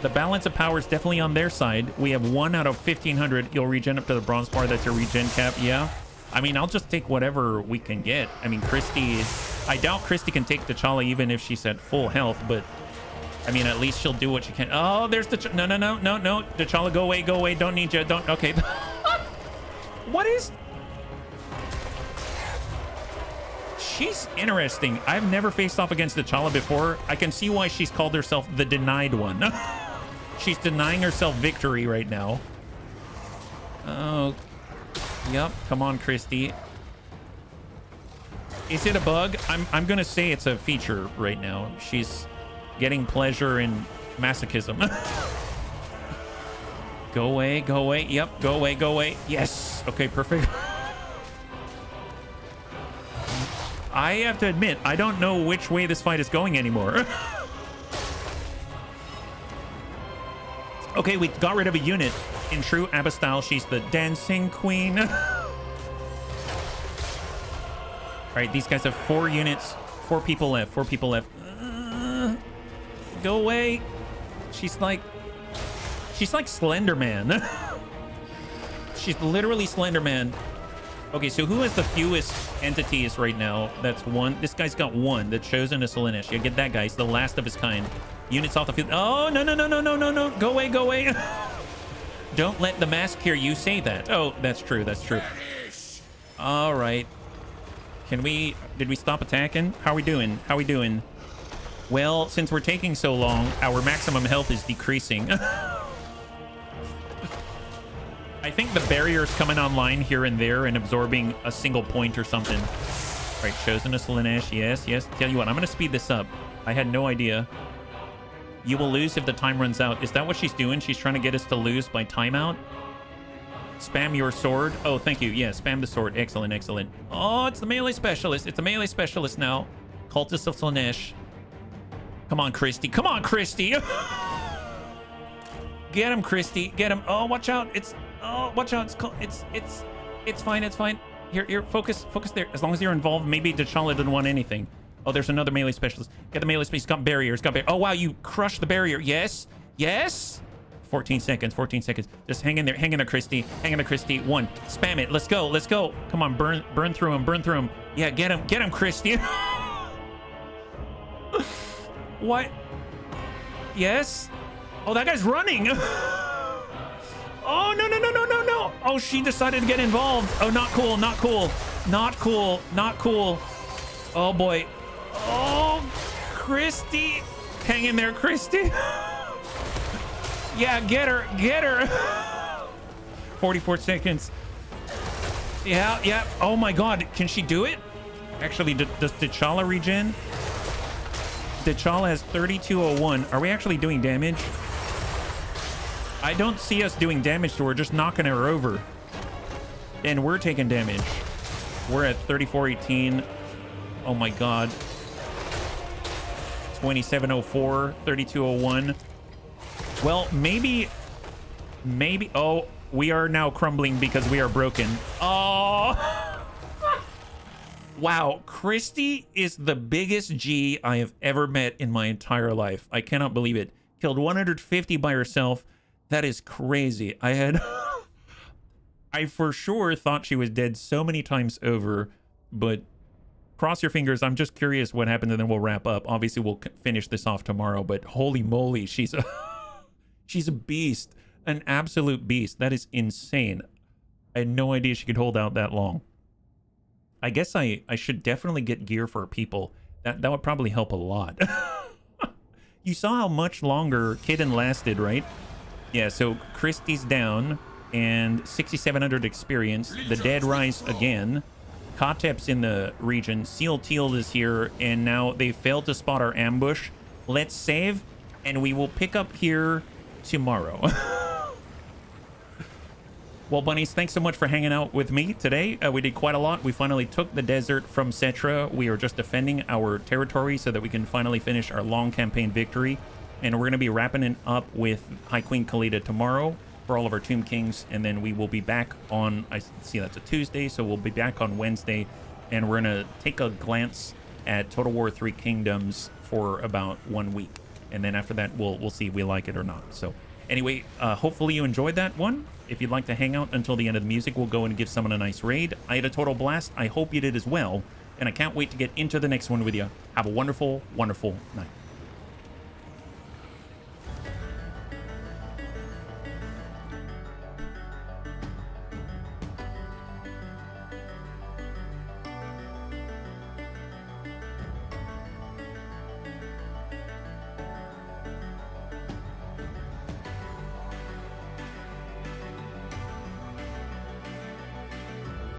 The balance of power is definitely on their side. We have 1 out of 1500. You'll regen up to the bronze bar. That's your regen cap. Yeah. I mean, I'll just take whatever we can get. I mean, Christy, I doubt Christy can take T'Challa even if she's at full health, but I mean, at least she'll do what she can. Oh, there's the no, no, no, no, no. T'Challa, go away, go away. Don't need you. Don't. Okay. What is? She's interesting. I've never faced off against T'Challa before. I can see why she's called herself the denied one. She's denying herself victory right now. Oh, yep. Come on, Christy. Is it a bug? I'm gonna say it's a feature right now. She's getting pleasure in masochism. Go away, go away. Yep, go away, go away. Yes. Okay, perfect. I have to admit, I don't know which way this fight is going anymore. Okay, we got rid of a unit. In true Abba style, she's the dancing queen. All right, these guys have 4 units. 4 people left. 4 people left. Go away. She's like Slender Man. She's literally Slender Man. Okay, so who has the fewest entities right now? That's 1. This guy's got 1. The Chosen of Slanesh. Yeah, get that guy. He's the last of his kind. Units off the field. Oh, no, no, no, no, no, no, no. Go away, go away. Don't let the mask hear you say that. Oh, that's true. That's true. All right. Did we stop attacking? How are we doing? How are we doing? Well, since we're taking so long, our maximum health is decreasing. I think the barrier's coming online here and there and absorbing a single point or something. All right, Chosen of Slanesh. Yes, yes. Tell you what, I'm going to speed this up. I had no idea. You will lose if the time runs out. Is that what she's doing? She's trying to get us to lose by timeout? Spam your sword. Oh, thank you. Yeah, spam the sword. Excellent, excellent. Oh, it's the melee specialist. It's a melee specialist now. Cultist of Slanesh. Come on, Christy. Come on, Christy. Get him, Christy. Get him. Oh, watch out. Oh, watch out. It's fine. It's fine. Here, focus there. As long as you're involved, maybe T'Challa didn't want anything. Oh, there's another melee specialist. Get the melee specialist. Got barriers. Oh, wow. You crushed the barrier. Yes. Yes. 14 seconds. 14 seconds. Just hang in there. Hang in there, Christy. Hang in there, Christy. 1. Spam it. Let's go. Let's go. Come on. Burn through him. Burn through him. Yeah, get him. Get him, Christy. What? Yes. Oh, that guy's running. Oh, no, no, no, no, no, no. Oh, she decided to get involved. Oh, not cool. Not cool. Not cool. Not cool. Oh, boy. Oh, Christy. Hang in there, Christy. Yeah, get her. Get her. 44 seconds. Yeah, yeah. Oh, my God. Can she do it? Actually, does T'Challa regen? T'Challa has 3201. Are we actually doing damage? I don't see us doing damage to her, just knocking her over. And we're taking damage. We're at 3418. Oh my god. 2704, 3201. Well, maybe. Oh, we are now crumbling because we are broken. Oh. Wow. Christy is the biggest G I have ever met in my entire life. I cannot believe it. Killed 150 by herself. That is crazy. I for sure thought she was dead so many times over, but cross your fingers. I'm just curious what happened, and then we'll wrap up. Obviously, we'll finish this off tomorrow, but holy moly, she's a beast, an absolute beast. That is insane. I had no idea she could hold out that long. I guess I should definitely get gear for people. That would probably help a lot. You saw how much longer Kidden lasted, right? Yeah, so Christie's down, and 6,700 experience. The dead rise again. Kotep's in the region. Seal Teal is here, and now they failed to spot our ambush. Let's save, and we will pick up here tomorrow. Well, bunnies, thanks so much for hanging out with me today. We did quite a lot. We finally took the desert from Settra. We are just defending our territory so that we can finally finish our long campaign victory. And we're going to be wrapping it up with High Queen Khalida tomorrow for all of our Tomb Kings. And then we will be back on, I see that's a Tuesday, so we'll be back on Wednesday. And we're going to take a glance at Total War 3 Kingdoms for about 1 week. And then after that, we'll see if we like it or not. So anyway, hopefully you enjoyed that one. If you'd like to hang out until the end of the music, we'll go and give someone a nice raid. I had a total blast. I hope you did as well. And I can't wait to get into the next one with you. Have a wonderful, wonderful night.